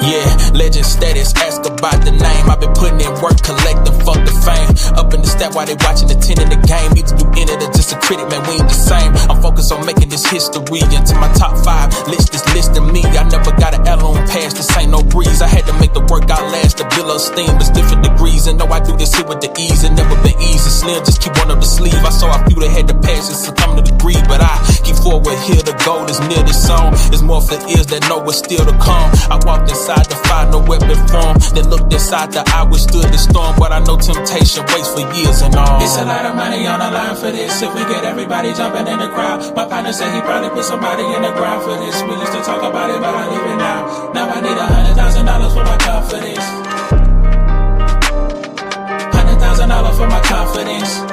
Yeah, legend status, ask about the name. I've been putting in work, collecting, fuck the fame. Up in the stat while they watching, attending the game. Either you in it or just a critic, man, we ain't the same. I'm focused on making this history. Into my top 5, list is listing me. I never got an L on pass, this ain't no breeze. I had to make the work outlast, the bill of steam. It's different degrees, and know I do this here with the ease. It never been easy, slim, just keep one up the sleeve. I saw a few that had the passion, succumb to the greed. But I keep forward here, the goal is near this song. It's more for ears that know what's still to come. I walked inside to find no weapon form. Then looked inside the eye, withstood the storm. But I know temptation waits for years and all. It's a lot of money on the line for this. If we get everybody jumping in the crowd, my partner said he probably put somebody in the ground for this. We used to talk about it, but I leave it now. Now I need $100,000 for my confidence. $100,000 for my confidence.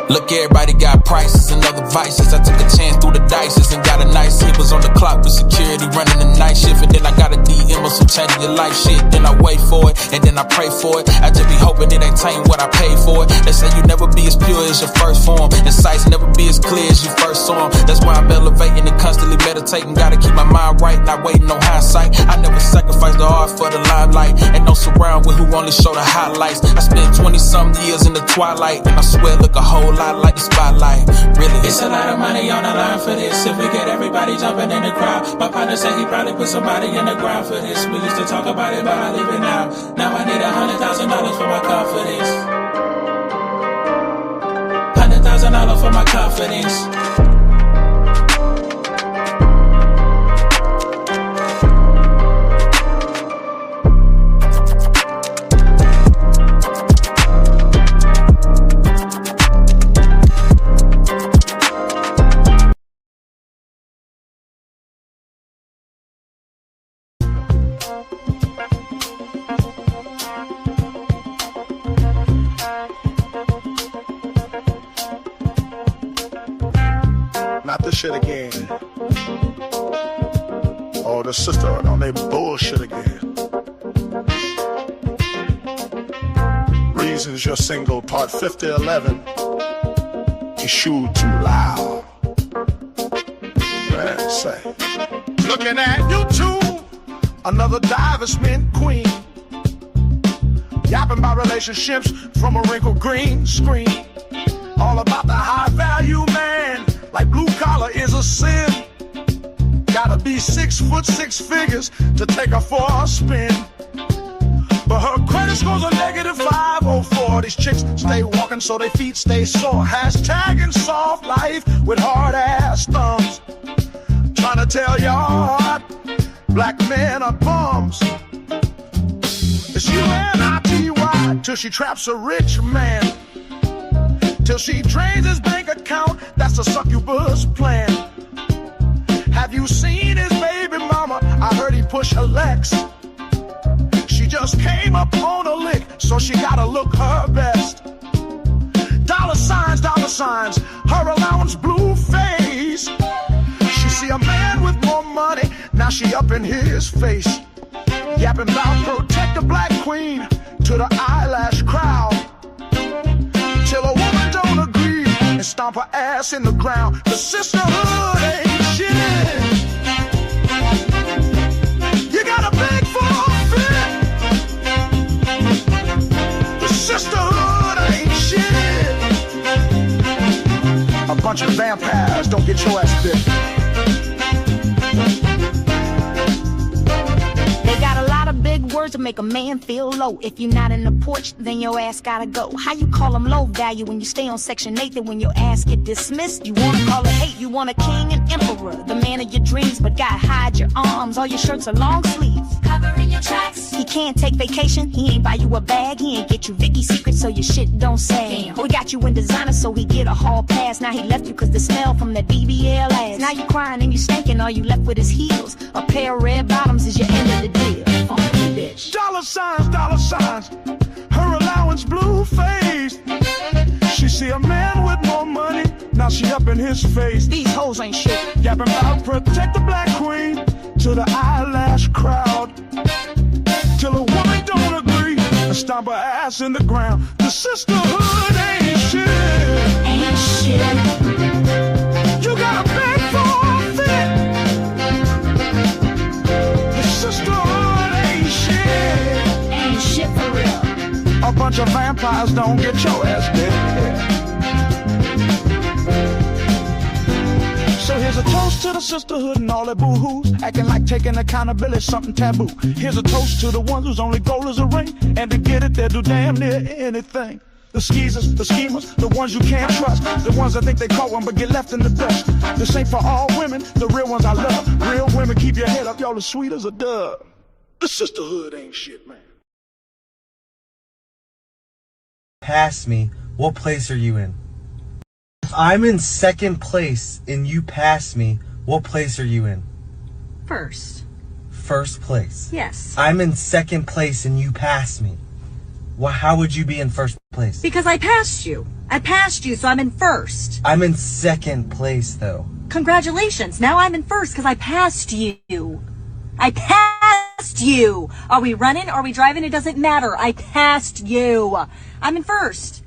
Look, everybody got prices and other vices. I took a chance through the dices and got a nice hit. Was on the clock with security running the night shift. And then I got a DM or some changing your life shit. Then I wait for it and then I pray for it. I just be hoping it ain't tain't what I paid for it. They say you never be as pure as your first form, and sights never be as clear as you first saw them. That's why I'm elevating and constantly meditating. Gotta keep my mind right, not waiting on hindsight. I never sacrifice the art for the limelight. Ain't no surround with who only show the highlights. I spent 20-some years in the twilight, and I swear look a whole lot like the spotlight. Really, it's a lot of money on the line for this. If we get everybody jumping in the crowd, my partner said he probably put somebody in the ground for this. We used to talk about it, but I leave it now. Now I need $100,000 for my confidence. $100,000 for my confidence. Not this shit again. Oh, the sisterhood on they bullshit again. Reasons you're single, part 5011. You shoot too loud. Man, say. Looking at YouTube, another divestment queen. Yapping about relationships from a wrinkled green screen. All about the high value man. Like blue collar is a sin. Gotta be 6 foot 6 figures to take her for a spin. But her credit score's a -504. These chicks stay walking so their feet stay sore. Hashtagging soft life with hard ass thumbs. Trying to tell y'all black men are bums. It's UNITY till she traps a rich man. Till she drains his bank account, that's a succubus plan. Have you seen his baby mama? I heard he push her Lex. She just came up on a lick, so she gotta look her best. Dollar signs, her allowance blue face. She see a man with more money, now she up in his face. Yapping about protect the black queen to the eyelash crowd. Till a woman don't agree and stomp her ass in the ground. The sisterhood ain't shit. You gotta beg for a fit. The sisterhood ain't shit. A bunch of vampires, don't get your ass bit. They got a lot of big words to make a man feel low. If you're not in the porch, then your ass gotta go. How you call them low value when you stay on Section 8? Then when your ass get dismissed, you wanna call it hate. You want a king and emperor, the man of your dreams, but gotta hide your arms. All your shirts are long sleeves, covering your tracks. He can't take vacation, he ain't buy you a bag, he ain't get you Vicky's secret so your shit don't sag. We got you in designer so he get a hall pass. Now he left you cause the smell from that BBL ass. Now you crying and you stinking, all you left with his heels. A pair of red bottoms is your end of the deal. Funky bitch. Dollar signs, her allowance blue face. She see a man with more money, now she up in his face. These hoes ain't shit. Yapping about protect the black queen to the eyelash crowd. Till a woman don't agree and stomp her ass in the ground. The sisterhood ain't shit. Ain't shit. You gotta beg for a fit. The eyes don't get your ass dead. So here's a toast to the sisterhood and all that boo-hoos, acting like taking accountability is something taboo. Here's a toast to the ones whose only goal is a ring, and to get it they'll do damn near anything. The skeezers, the schemers, the ones you can't trust, the ones that think they caught one but get left in the dust. This ain't for all women, the real ones I love. Real women, keep your head up, y'all as sweet as a dove. The sisterhood ain't shit, man. Pass me, what place are you in? If I'm in second place and you pass me, what place are you in? First. First place. Yes. I'm in second place and you pass me. Well, how would you be in first place? Because I passed you. I passed you, so I'm in first. I'm in second place, though. Congratulations. Now I'm in first because I passed you. I passed you. Are we running? Are we driving? It doesn't matter. I passed you. I'm in first.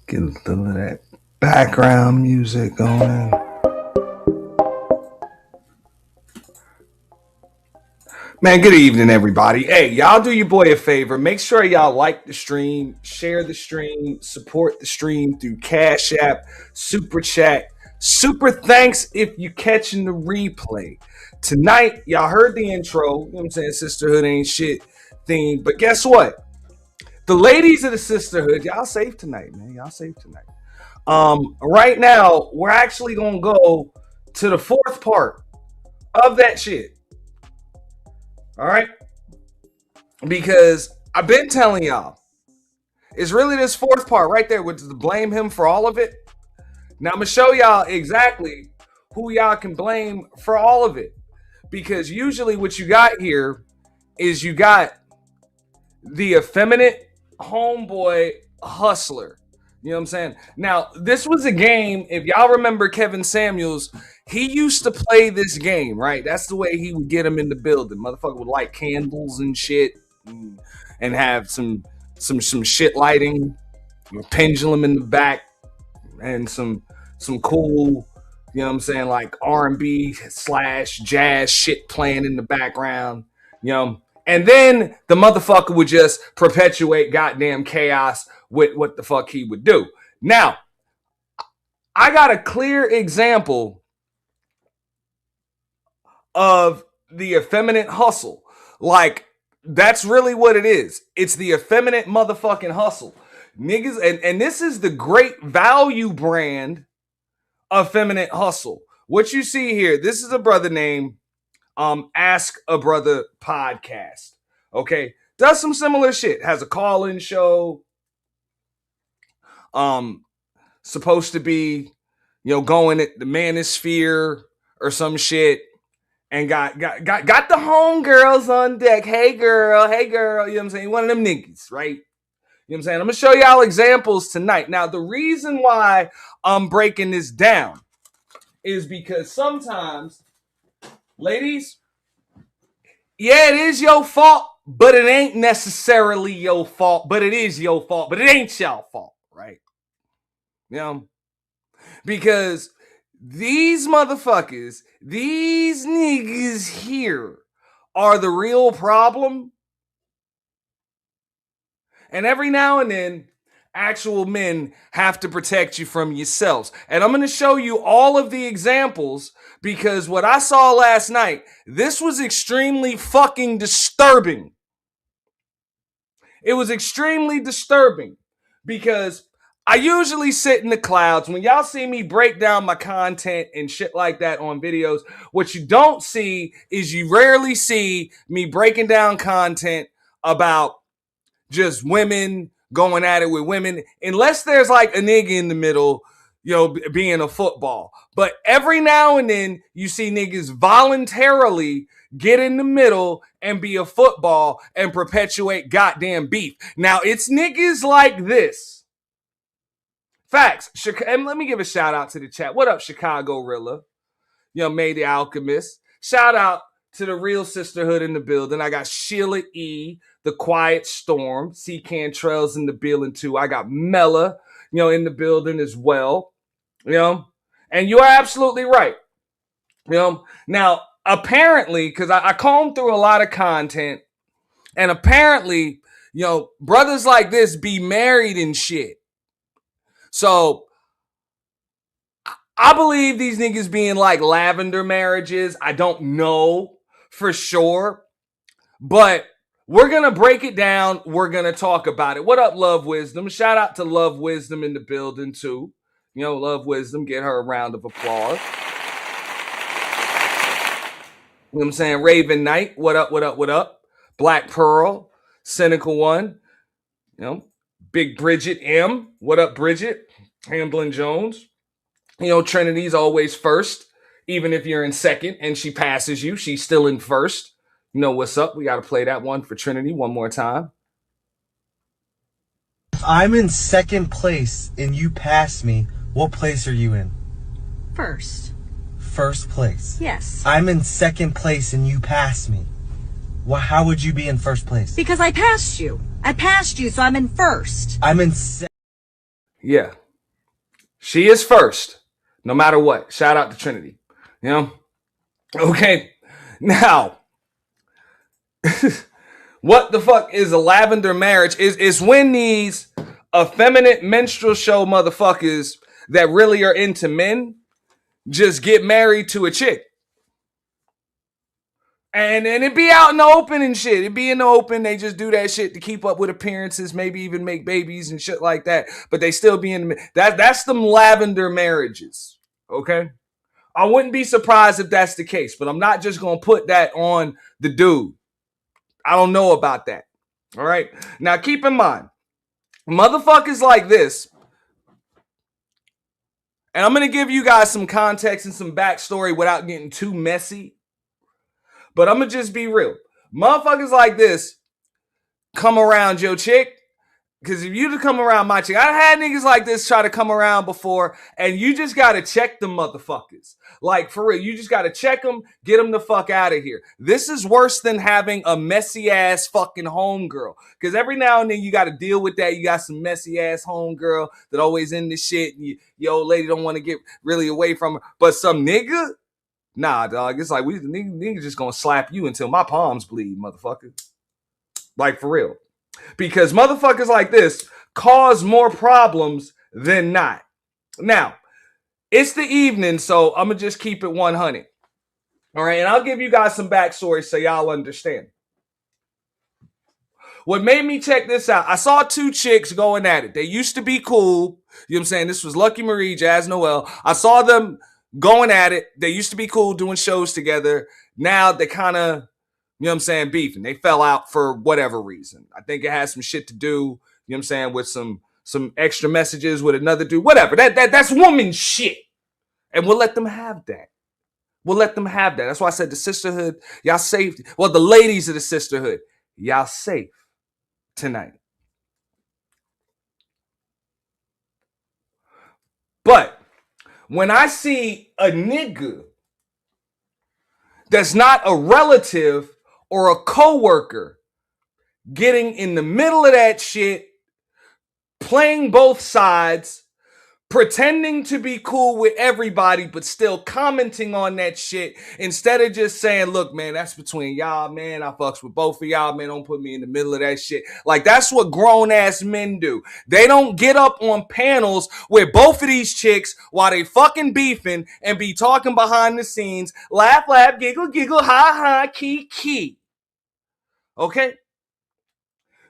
Get a little of that background music going. Man, good evening, everybody. Hey, y'all do your boy a favor. Make sure y'all like the stream, share the stream, support the stream through Cash App, Super Chat, Super Thanks if you catching the replay. Tonight, y'all heard the intro, you know what I'm saying, Sisterhood Ain't Shit theme. But guess what? The ladies of the Sisterhood, y'all safe tonight, man. Y'all safe tonight. Right now, we're actually going to go to the fourth part of that shit. All right? Because I've been telling y'all, it's really this fourth part right there, which is to blame him for all of it. Now, I'm going to show y'all exactly who y'all can blame for all of it. Because usually what you got here is you got the effeminate homeboy hustler. You know what I'm saying? Now, this was a game, if y'all remember Kevin Samuels, he used to play this game, right? That's the way he would get him in the building. Motherfucker would light candles and shit and have some shit lighting, a pendulum in the back, and some cool, you know what I'm saying, like R&B / jazz shit playing in the background, you know. And then the motherfucker would just perpetuate goddamn chaos with what the fuck he would do. Now, I got a clear example of the effeminate hustle. Like, that's really what it is. It's the effeminate motherfucking hustle. Niggas, and this is the great value brand effeminate hustle. What you see here, this is a brother named Ask a Brother podcast. Okay. Does some similar shit. Has a call-in show. Supposed to be, going at the manosphere or some shit. And got the homegirls on deck. Hey girl, you know what I'm saying? One of them niggas, right? You know what I'm saying? I'm gonna show y'all examples tonight. Now, the reason why I'm breaking this down is because sometimes, ladies, yeah, it is your fault, but it ain't necessarily your fault, but it is your fault, but it ain't y'all fault, right? Because these motherfuckers, these niggas here are the real problem. And every now and then, actual men have to protect you from yourselves. And I'm going to show you all of the examples because what I saw last night, this was extremely fucking disturbing. It was extremely disturbing because I usually sit in the clouds. When y'all see me break down my content and shit like that on videos, what you don't see is you rarely see me breaking down content about just women going at it with women, unless there's like a nigga in the middle, being a football. But every now and then you see niggas voluntarily get in the middle and be a football and perpetuate goddamn beef. Now, it's niggas like this. Facts. And let me give a shout out to the chat. What up, Chicago Rilla? May the Alchemist. Shout out to the real sisterhood in the building. I got Sheila E., the Quiet Storm. C. Cantrell's in the building too. I got Mella, in the building as well. And you are absolutely right. Now, apparently, because I combed through a lot of content, and apparently, brothers like this be married and shit. So I believe these niggas being like lavender marriages. I don't know for sure, but we're going to break it down. We're going to talk about it. What up, Love Wisdom? Shout out to Love Wisdom in the building too. Love Wisdom, get her a round of applause. You know what I'm saying? Raven Knight, what up, what up, what up? Black Pearl, Cynical One, Big Bridget M, what up, Bridget? Hamblin Jones. Trinity's always first. Even if you're in second and she passes you, she's still in first. What's up? We got to play that one for Trinity one more time. If I'm in second place and you pass me, what place are you in? First. First place. Yes. I'm in second place and you pass me. Well, how would you be in first place? Because I passed you. I passed you, so I'm in first. I'm in Yeah. She is first, no matter what. Shout out to Trinity. Okay. Now, what the fuck is a lavender marriage? Is when these effeminate menstrual show motherfuckers that really are into men just get married to a chick. And it be out in the open and shit. It be in the open. They just do that shit to keep up with appearances, maybe even make babies and shit like that. But they still be in the... That's them lavender marriages. Okay? I wouldn't be surprised if that's the case. But I'm not just going to put that on the dude. I don't know about that. All right? Now, keep in mind, motherfuckers like this... And I'm going to give you guys some context and some backstory without getting too messy. But I'm going to just be real. Motherfuckers like this come around your chick. Because if you to come around my chick, I had niggas like this try to come around before. And you just got to check them motherfuckers. Like, for real. You just got to check them. Get them the fuck out of here. This is worse than having a messy ass fucking homegirl. Because every now and then you got to deal with that. You got some messy ass homegirl that always in this shit. And your old lady don't want to get really away from her. But some nigga... Nah, dog. It's like we niggas just gonna slap you until my palms bleed, motherfucker. Like, for real. Because motherfuckers like this cause more problems than not. Now, it's the evening, so I'm gonna just keep it 100. All right, and I'll give you guys some backstory so y'all understand. What made me check this out, I saw two chicks going at it. They used to be cool. You know what I'm saying? This was Lucky Marie, Jazz Noel. I saw them going at it. They used to be cool doing shows together. Now they kind of, you know what I'm saying, beefing. They fell out for whatever reason. I think it has some shit to do, you know what I'm saying, with some extra messages with another dude. Whatever. That's woman shit. And we'll let them have that. We'll let them have that. That's why I said the sisterhood, y'all safe. Well, the ladies of the sisterhood, y'all safe tonight. But when I see a nigga that's not a relative or a coworker getting in the middle of that shit, playing both sides, pretending to be cool with everybody, but still commenting on that shit instead of just saying, look, man, that's between y'all, man. I fucks with both of y'all, man. Don't put me in the middle of that shit. Like, that's what grown-ass men do. They don't get up on panels with both of these chicks while they fucking beefing and be talking behind the scenes, laugh, laugh, giggle, giggle, ha, ha, key, key. Okay?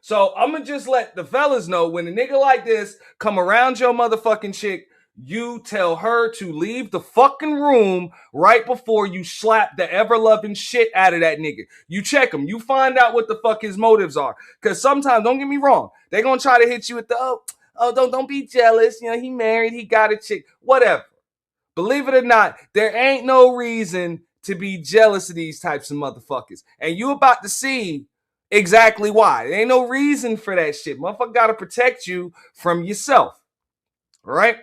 So I'm going to just let the fellas know, when a nigga like this come around your motherfucking chick, you tell her to leave the fucking room right before you slap the ever-loving shit out of that nigga. You check him. You find out what the fuck his motives are. Because sometimes, don't get me wrong, they're going to try to hit you with the, don't be jealous. You know, he married, he got a chick. Whatever. Believe it or not, there ain't no reason to be jealous of these types of motherfuckers. And you about to see exactly why. There ain't no reason for that shit. Motherfucker gotta protect you from yourself. All right?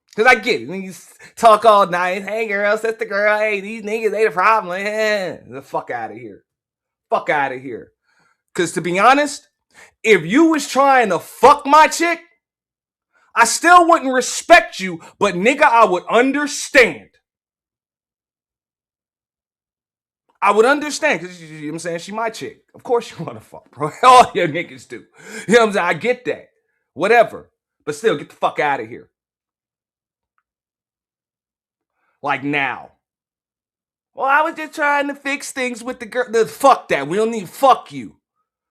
Because I get it. When you talk all night, hey girl, sister girl, hey, these niggas, they the problem. The fuck out of here. Fuck out of here. Because to be honest, if you was trying to fuck my chick, I still wouldn't respect you, but nigga, I would understand. I would understand, because you know what I'm saying, she my chick. Of course you want to fuck, bro. All your niggas do. You know what I'm saying? I get that. Whatever. But still, get the fuck out of here. Like now. Well, I was just trying to fix things with the girl. Fuck that. We don't need fuck you.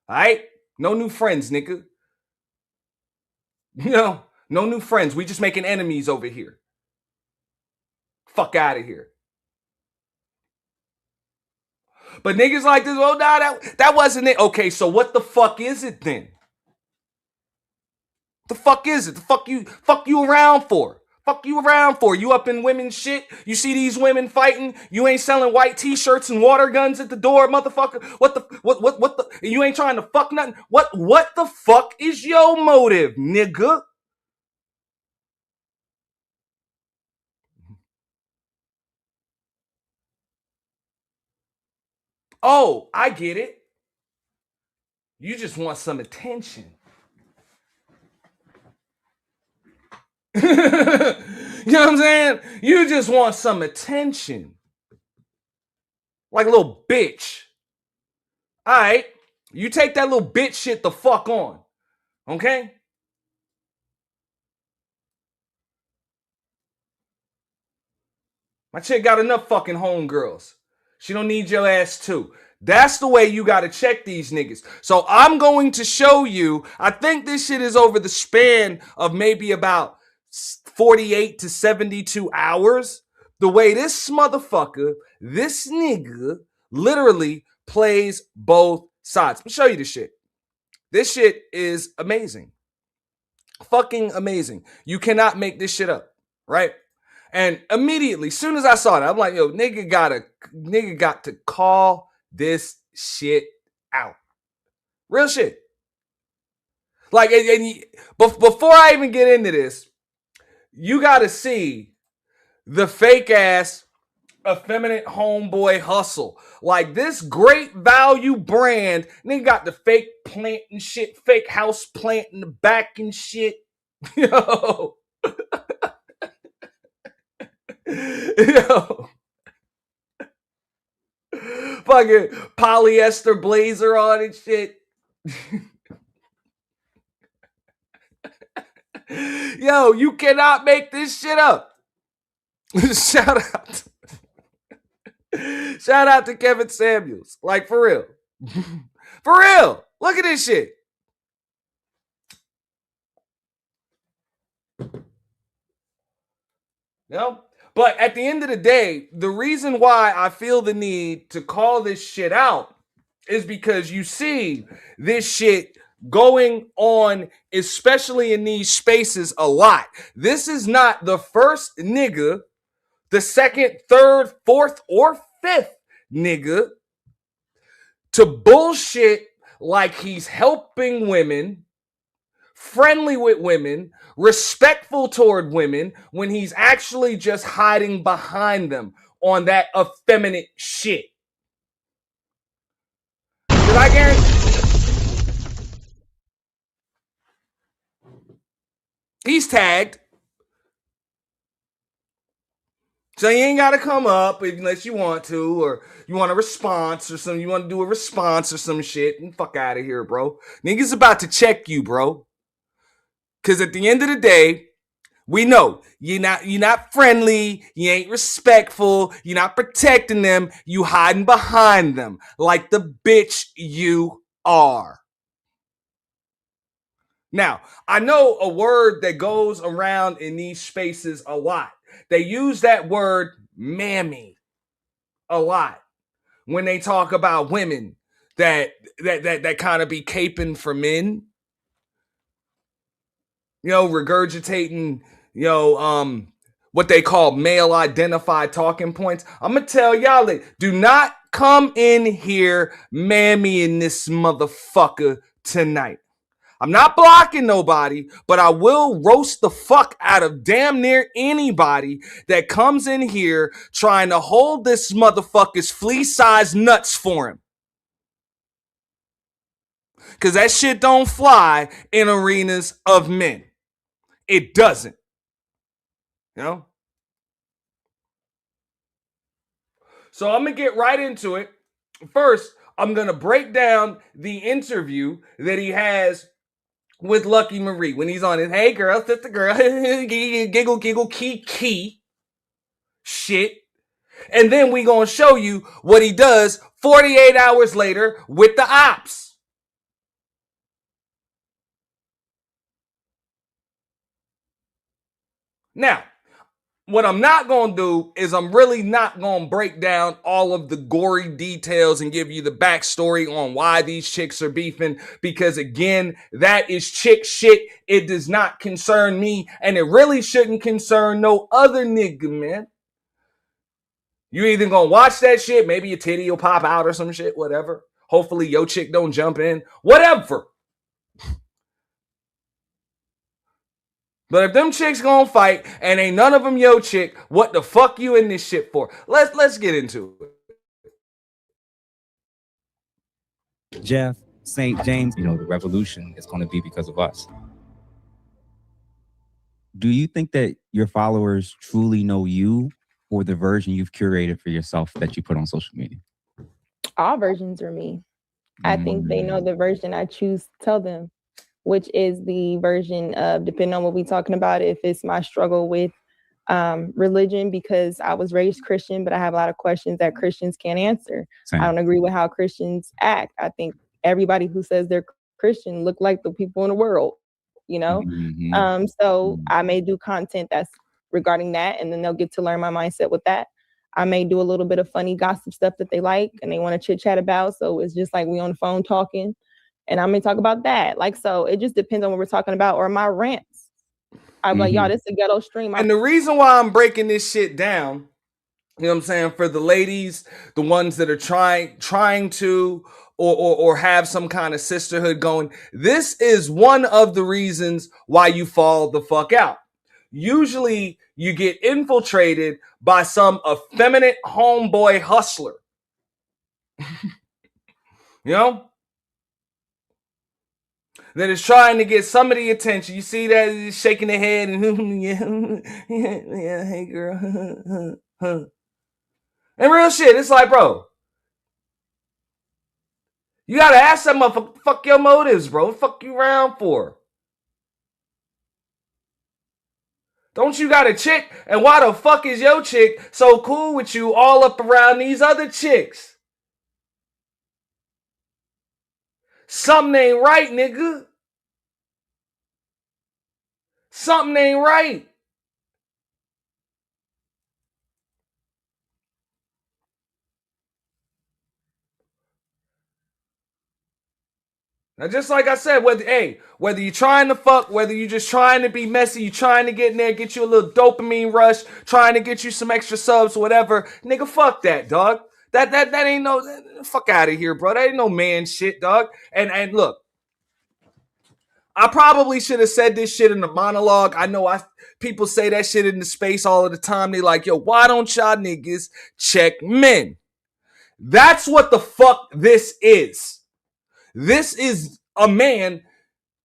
All right? No new friends, nigga. You know, no new friends. We just making enemies over here. Fuck out of here. But niggas like this, oh, nah, that wasn't it. Okay, so what the fuck is it then? The fuck is it? The fuck you around for? Fuck you around for? You up in women's shit? You see these women fighting? You ain't selling white t-shirts and water guns at the door, motherfucker. What the you ain't trying to fuck nothing? What the fuck is your motive, nigga? Oh, I get it. You just want some attention. You know what I'm saying? You just want some attention. Like a little bitch. All right. You take that little bitch shit the fuck on. Okay? My chick got enough fucking homegirls. She don't need your ass too. That's the way you got to check these niggas. So I'm going to show you. I think this shit is over the span of maybe about 48 to 72 hours. The way this motherfucker, this nigga, literally plays both sides. Let me show you this shit. This shit is amazing. Fucking amazing. You cannot make this shit up, right? And immediately, as soon as I saw it, I'm like, yo, nigga got to call this shit out. Real shit. Like, before I even get into this, you got to see the fake ass effeminate homeboy hustle. Like, this great value brand, nigga got the fake plant and shit, fake house plant in the back and shit. Yo. Yo. Fucking polyester blazer on and shit. Yo, you cannot make this shit up. Shout out to Kevin Samuels. Like, for real. For real. Look at this shit. You know? But at the end of the day, the reason why I feel the need to call this shit out is because you see this shit going on, especially in these spaces, a lot. This is not the first nigga, the second, third, fourth, or fifth nigga to bullshit like he's helping women, friendly with women, respectful toward women, when he's actually just hiding behind them on that effeminate shit. Because I guarantee he's tagged. So you ain't got to come up unless you want to, or you want a response or something. You want to do a response or some shit. And fuck out of here, bro. Niggas about to check you, bro. Because at the end of the day, we know you're not friendly, you ain't respectful, you're not protecting them, you hiding behind them like the bitch you are. Now, I know a word that goes around in these spaces a lot. They use that word mammy a lot when they talk about women that kind of be caping for men. You know, regurgitating, what they call male identified talking points. I'm going to tell y'all that do not come in here mammying this motherfucker tonight. I'm not blocking nobody, but I will roast the fuck out of damn near anybody that comes in here trying to hold this motherfucker's flea-sized nuts for him. Because that shit don't fly in arenas of men. It doesn't. You know? So I'm going to get right into it. First, I'm going to break down the interview that he has with Lucky Marie when he's on his, hey girl, sister girl, giggle, giggle, key shit. And then we going to show you what he does 48 hours later with the ops. Now, what I'm not going to do is I'm really not going to break down all of the gory details and give you the backstory on why these chicks are beefing, because again, that is chick shit. It does not concern me, and it really shouldn't concern no other nigga, man. You either going to watch that shit, maybe your titty will pop out or some shit, whatever. Hopefully your chick don't jump in, whatever. But if them chicks gonna fight and ain't none of them yo chick, what the fuck you in this shit for? Let's get into it. Jeff, St. James, the revolution is going to be because of us. Do you think that your followers truly know you or the version you've curated for yourself that you put on social media? All versions are me. I think they know the version I choose to tell them, which is the version of, depending on what we're talking about, if it's my struggle with religion, because I was raised Christian, but I have a lot of questions that Christians can't answer. Same. I don't agree with how Christians act. I think everybody who says they're Christian look like the people in the world, So I may do content that's regarding that, and then they'll get to learn my mindset with that. I may do a little bit of funny gossip stuff that they like and they want to chit chat about. So it's just like we on the phone talking. And I'm going to talk about that. So it just depends on what we're talking about, or my rants. I'm like, y'all, this is a ghetto stream. And the reason why I'm breaking this shit down, you know what I'm saying, for the ladies, the ones that are trying to or have some kind of sisterhood going, this is one of the reasons why you fall the fuck out. Usually you get infiltrated by some effeminate homeboy hustler. That is trying to get some of the attention. You see that he's shaking their head and yeah, hey girl. And real shit, it's like, bro, you gotta ask that motherfucker, fuck your motives, bro. What the fuck you around for? Don't you got a chick? And why the fuck is your chick so cool with you all up around these other chicks? Something ain't right, nigga. Something ain't right. Now, just like I said, whether you're trying to fuck, whether you're just trying to be messy, you trying to get in there, get you a little dopamine rush, trying to get you some extra subs, whatever, nigga, fuck that, dog. That ain't no fuck out of here, bro. That ain't no man shit, dog. And look, I probably should have said this shit in the monologue. I know people say that shit in the space all of the time. They like, yo, why don't y'all niggas check men? That's what the fuck this is. This is a man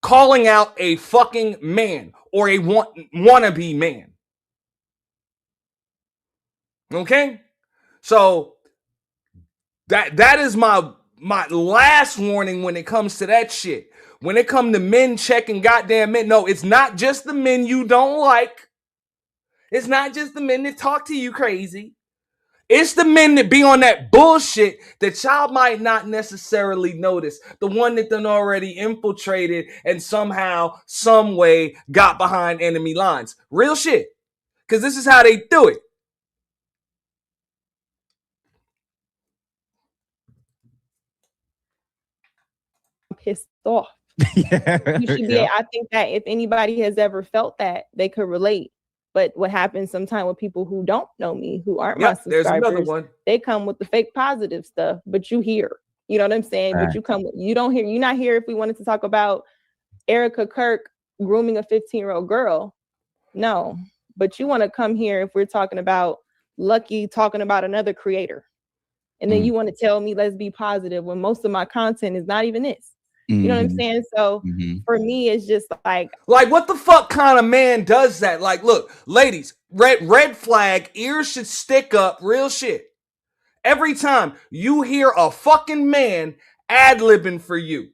calling out a fucking man or a wannabe man. Okay? So that is my last warning when it comes to that shit. When it comes to men checking goddamn men, no, it's not just the men you don't like. It's not just the men that talk to you crazy. It's the men that be on that bullshit that y'all might not necessarily notice. The one that done already infiltrated and somehow, some way got behind enemy lines. Real shit. Because this is how they do it. Pissed off. Yeah. You should be. Yeah. I think that if anybody has ever felt that, they could relate. But what happens sometimes with people who don't know me, who aren't my There's another subscribers, one. they come with the fake positive stuff, but you hear. You know what I'm saying? Right. But you don't hear. You're not here if we wanted to talk about Erica Kirk grooming a 15-year-old girl. No. But you want to come here if we're talking about Lucky talking about another creator. And then you want to tell me let's be positive when most of my content is not even this. You know what I'm saying? So for me, it's just like what the fuck kind of man does that? Like, look, ladies, red flag, ears should stick up, real shit. Every time you hear a fucking man ad-libbing for you,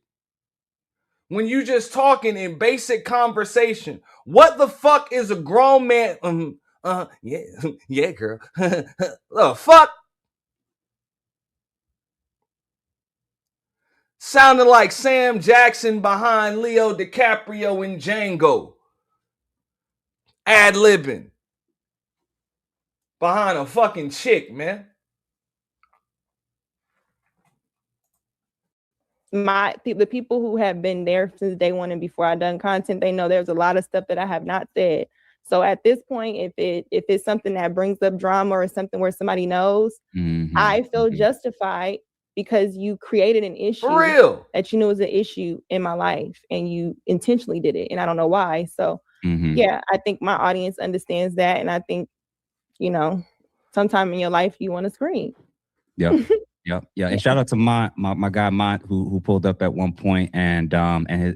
when you just talking in basic conversation, what the fuck is a grown man? Yeah, girl. The fuck? Sounded like Sam Jackson behind Leo DiCaprio in Django. Ad-libbing. Behind a fucking chick, man. The people who have been there since day one and before I done content, they know there's a lot of stuff that I have not said. So at this point, if it's something that brings up drama or something where somebody knows, I feel justified because you created an issue For real. that you knew was an issue in my life and you intentionally did it. And I don't know why. So yeah, I think my audience understands that. And I think, sometime in your life you want to scream. Yeah. Yeah. And shout out to my guy Mont who pulled up at one point and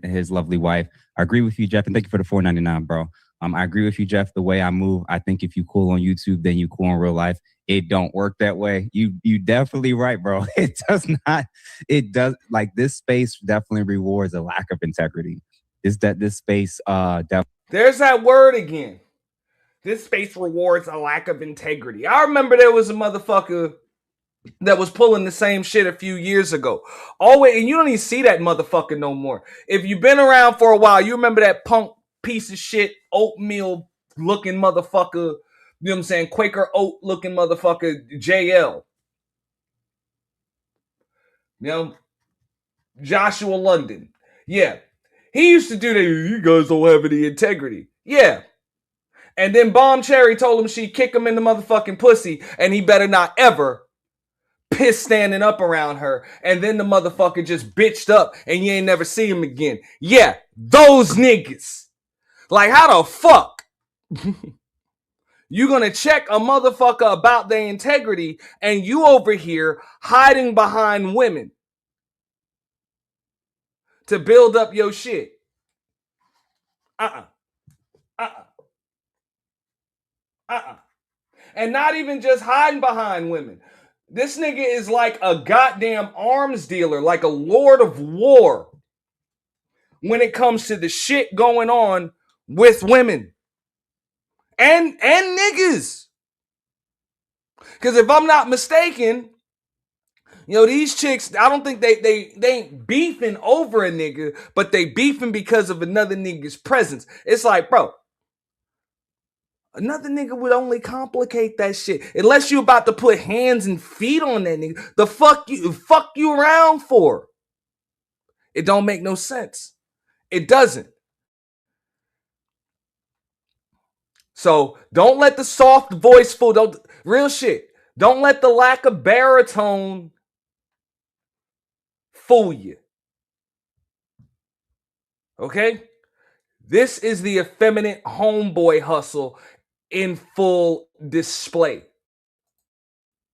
his lovely wife. I agree with you, Jeff, and thank you for the $4.99, bro. I agree with you, Jeff. The way I move, I think if you cool on YouTube, then you cool in real life. It don't work that way. You definitely right, bro. It does not. It does. Like, this space definitely rewards a lack of integrity. This space There's that word again. This space rewards a lack of integrity. I remember there was a motherfucker that was pulling the same shit a few years ago. Always, and you don't even see that motherfucker no more. If you've been around for a while, you remember that punk piece of shit, oatmeal looking motherfucker, you know what I'm saying? Quaker oat looking motherfucker, JL. You know? Joshua London. Yeah. He used to do that. You guys don't have any integrity. Yeah. And then Bomb Cherry told him she'd kick him in the motherfucking pussy and he better not ever piss standing up around her. And then the motherfucker just bitched up and you ain't never see him again. Yeah, those niggas. Like, how the fuck you gonna check a motherfucker about their integrity and you over here hiding behind women to build up your shit? And not even just hiding behind women. This nigga is like a goddamn arms dealer, like a lord of war when it comes to the shit going on with women and niggas. Because if I'm not mistaken, These chicks, I don't think they ain't beefing over a nigga, but they beefing because of another nigga's presence. It's like, bro, another nigga would only complicate that shit. Unless you about to put hands and feet on that nigga. The fuck you around for? It don't make no sense. It doesn't. So don't let the soft voice fool. Real shit. Don't let the lack of baritone fool you. Okay? This is the effeminate homeboy hustle in full display.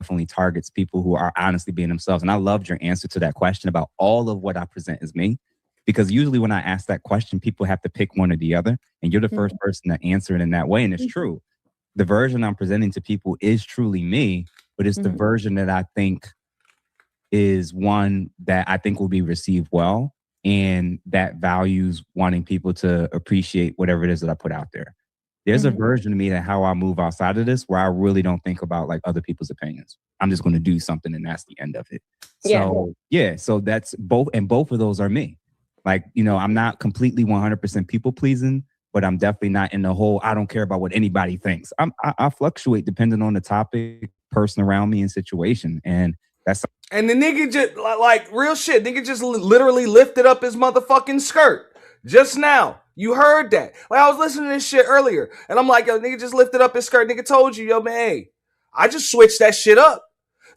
Definitely targets people who are honestly being themselves. And I loved your answer to that question about all of what I present as me. Because usually when I ask that question, people have to pick one or the other. And you're the first person to answer it in that way. And it's true. The version I'm presenting to people is truly me, but it's the version that I think is one that I think will be received well and that values wanting people to appreciate whatever it is that I put out there. There's a version of me that how I move outside of this where I really don't think about like other people's opinions. I'm just going to do something and that's the end of it. So so that's both, and both of those are me. Like, I'm not completely 100% people pleasing, but I'm definitely not in the whole, I don't care about what anybody thinks. I fluctuate depending on the topic, person around me, and situation. And the nigga just, like real shit, nigga just literally lifted up his motherfucking skirt just now. You heard that. Like, I was listening to this shit earlier, and I'm like, yo, nigga just lifted up his skirt. Nigga told you, yo, man, hey, I just switched that shit up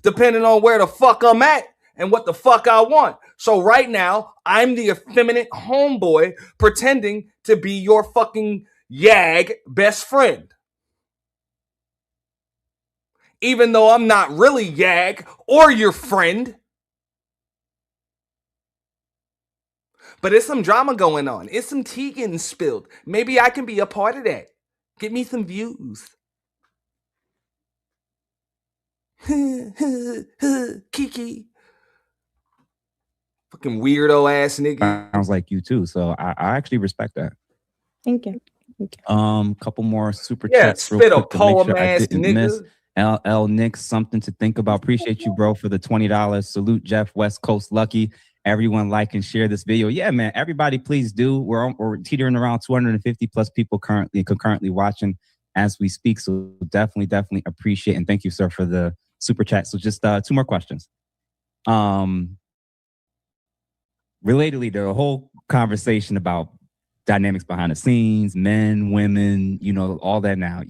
depending on where the fuck I'm at and what the fuck I want. So right now, I'm the effeminate homeboy pretending to be your fucking yag best friend. Even though I'm not really yag or your friend. But it's some drama going on. It's some tea getting spilled. Maybe I can be a part of that. Get me some views. Kiki. Fucking weirdo ass nigga. Sounds like you too. So I actually respect that. Thank you. Couple more super chats. Spit a poem ass nigga. LL Nick, something to think about. Appreciate you, bro, for the $20. Salute Jeff, West Coast Lucky. Everyone like and share this video. Yeah, man. Everybody, please do. We're teetering around 250 plus people concurrently watching as we speak. So definitely appreciate and thank you, sir, for the super chat. So just 2 more questions. Relatedly, the whole conversation about dynamics behind the scenes, men, women, all that. Now,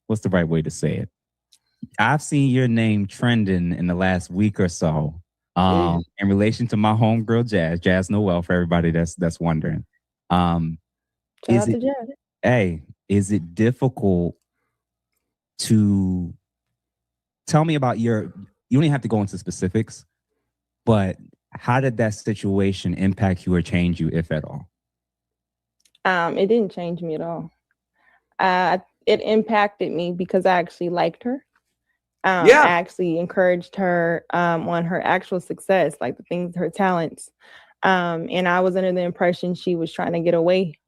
what's the right way to say it? I've seen your name trending in the last week or so. In relation to my homegirl Jazz Noel, for everybody that's wondering. Is it difficult to tell me about you don't even have to go into specifics, but how did that situation impact you or change you, if at all? It didn't change me at all. It impacted me because I actually liked her. I actually encouraged her on her actual success, like the things, her talents. And I was under the impression she was trying to get away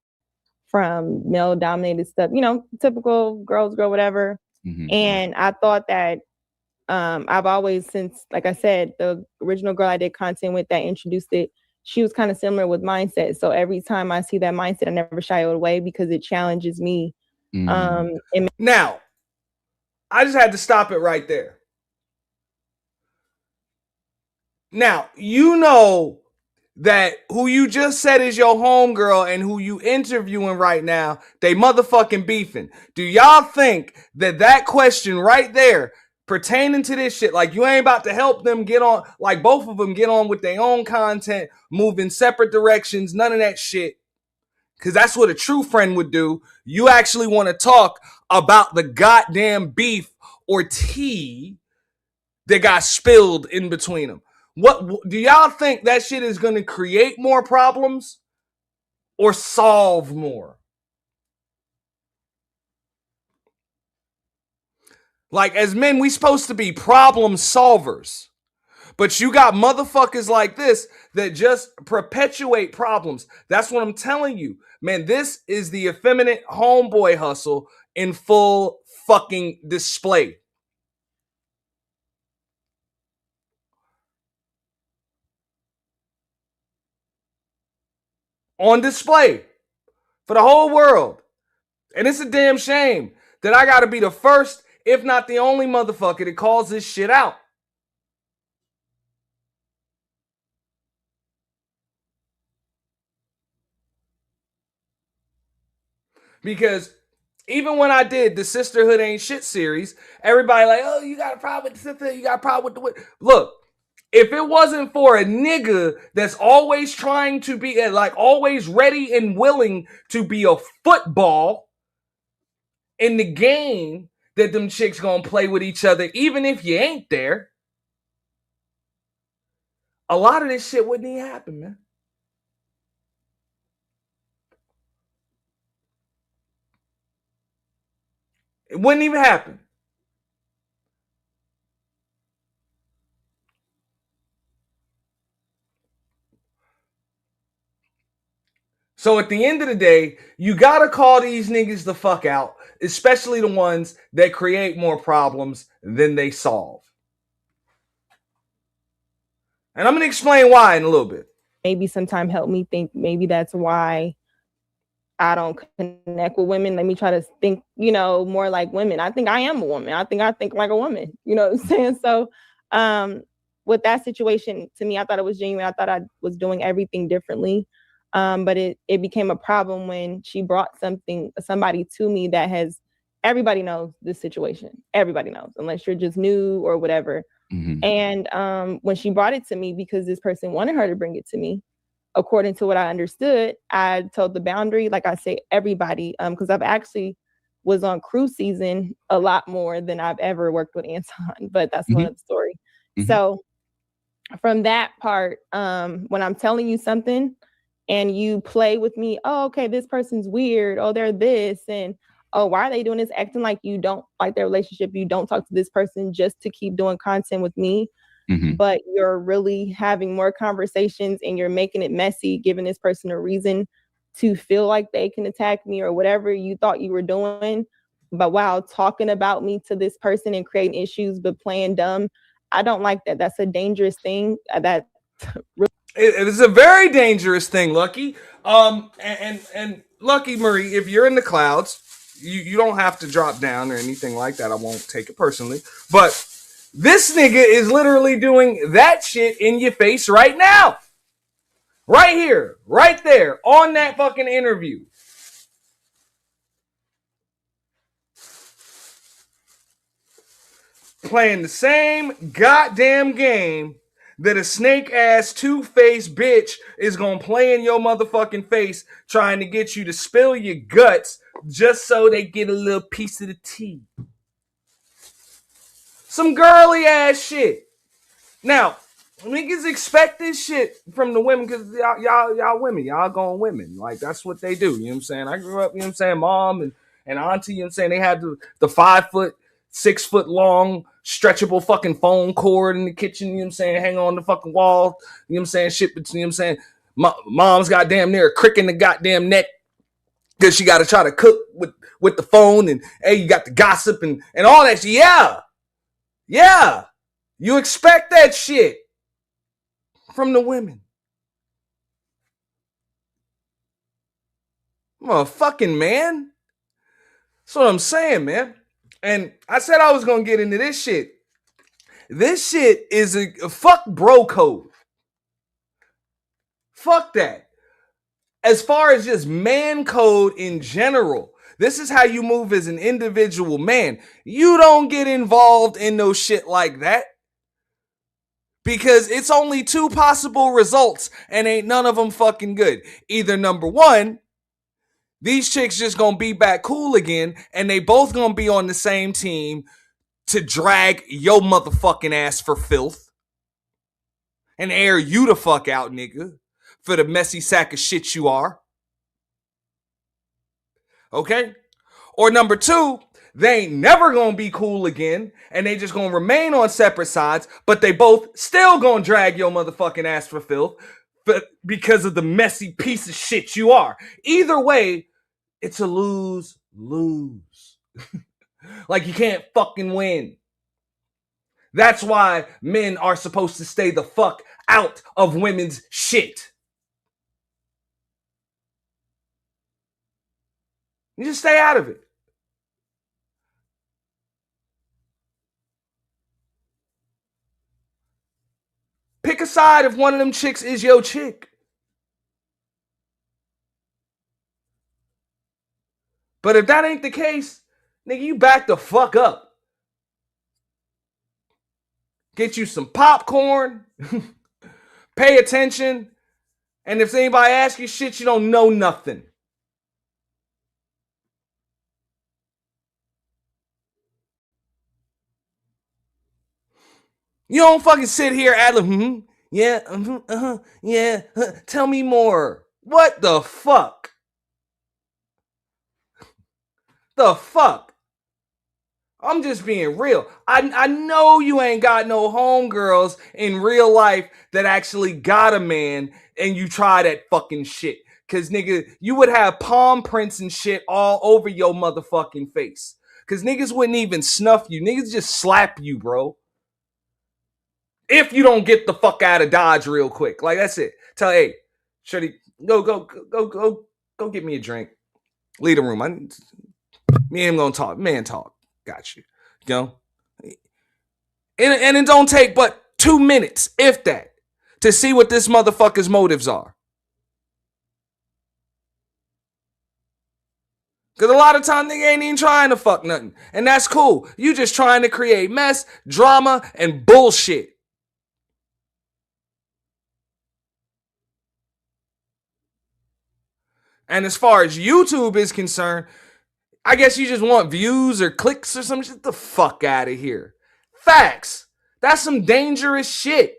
from male-dominated stuff, typical girls, whatever. And I thought that I've always, since, like I said, the original girl I did content with that introduced it, she was kind of similar with mindset. So every time I see that mindset, I never shy away because it challenges me. Now, I just had to stop it right there. Now, that who you just said is your homegirl and who you interviewing right now, they motherfucking beefing. Do y'all think that question right there pertaining to this shit, like you ain't about to help them get on, like both of them get on with their own content, move in separate directions, none of that shit? Because that's what a true friend would do. You actually want to talk about the goddamn beef or tea that got spilled in between them. What do y'all think that shit is going to create more problems or solve more? Like, as men, we supposed to be problem solvers. But you got motherfuckers like this that just perpetuate problems. That's what I'm telling you. Man, this is the effeminate homeboy hustle in full fucking display. on display for the whole world. And it's a damn shame that I gotta be the first, if not the only motherfucker that calls this shit out. Because even when I did the Sisterhood Ain't Shit series, everybody like, oh, you got a problem with the sisterhood, you got a problem with the... Look, if it wasn't for a nigga that's always trying to be, like, always ready and willing to be a football in the game that them chicks gonna play with each other, even if you ain't there, a lot of this shit wouldn't even happen, man. It wouldn't even happen. So at the end of the day, you gotta call these niggas the fuck out, especially the ones that create more problems than they solve. And I'm gonna explain why in a little bit. Maybe sometime help me think maybe that's why I don't connect with women. Let me try to think, more like women. I think I am a woman. I think like a woman. You know what I'm saying? So with that situation, to me, I thought it was genuine. I thought I was doing everything differently. But it became a problem when she brought somebody to me that everybody knows this situation. Everybody knows, unless you're just new or whatever. Mm-hmm. And when she brought it to me, because this person wanted her to bring it to me, according to what I understood, I told the boundary, like I say, everybody, because I've actually was on cruise season a lot more than I've ever worked with Anton, but that's mm-hmm. another story. Mm-hmm. So from that part, when I'm telling you something and you play with me, oh, okay, this person's weird. Oh, they're this. And, oh, why are they doing this? Acting like you don't like their relationship. You don't talk to this person just to keep doing content with me. Mm-hmm. But you're really having more conversations and you're making it messy, giving this person a reason to feel like they can attack me or whatever you thought you were doing. But while talking about me to this person and creating issues, but playing dumb, I don't like that. That's a dangerous thing. That it is a very dangerous thing, Lucky. And Lucky Marie, if you're in the clouds, you don't have to drop down or anything like that. I won't take it personally, but this nigga is literally doing that shit in your face right now. Right here, right there, on that fucking interview. Playing the same goddamn game that a snake-ass, two-faced bitch is gonna play in your motherfucking face, trying to get you to spill your guts just so they get a little piece of the tea. Some girly ass shit. Now, niggas expect this shit from the women because y'all women. Y'all going women. Like, that's what they do. You know what I'm saying? I grew up, you know what I'm saying? Mom and auntie, you know what I'm saying? They had the 5 foot, 6 foot long, stretchable fucking phone cord in the kitchen, you know what I'm saying? Hang on the fucking wall. You know what I'm saying? Shit, but you know what I'm saying? Mom's goddamn near a crick in the goddamn neck because she got to try to cook with the phone. And, hey, you got the gossip and all that shit. Yeah. You expect that shit from the women. Motherfucking man. That's what I'm saying, man. And I said I was going to get into this shit. This shit is a fuck bro code. Fuck that. As far as just man code in general, this is how you move as an individual man. You don't get involved in no shit like that. Because it's only 2 possible results and ain't none of them fucking good. Either number 1, these chicks just gonna be back cool again and they both gonna be on the same team to drag your motherfucking ass for filth and air you the fuck out, nigga, for the messy sack of shit you are. Okay? Or number 2, they ain't never gonna be cool again, and they just gonna remain on separate sides, but they both still gonna drag your motherfucking ass for filth because of the messy piece of shit you are. Either way, it's a lose-lose. Like, you can't fucking win. That's why men are supposed to stay the fuck out of women's shit. You just stay out of it. Pick a side if one of them chicks is your chick. But if that ain't the case, nigga, you back the fuck up. Get you some popcorn. Pay attention. And if anybody asks you shit, you don't know nothing. You don't fucking sit here ad-lib, yeah, yeah, tell me more. What the fuck? The fuck? I'm just being real. I know you ain't got no homegirls in real life that actually got a man and you try that fucking shit. Cause nigga, you would have palm prints and shit all over your motherfucking face. Cause niggas wouldn't even snuff you. Niggas just slap you, bro. If you don't get the fuck out of Dodge real quick. Like, that's it. Tell, hey, Shorty, go get me a drink. Leave the room. Me and him gonna talk. Man, talk. Got you. You know? And it don't take but 2 minutes, if that, to see what this motherfucker's motives are. Because a lot of times nigga ain't even trying to fuck nothing. And that's cool. You just trying to create mess, drama, and bullshit. And as far as YouTube is concerned, I guess you just want views or clicks or something. Get the fuck out of here. Facts. That's some dangerous shit.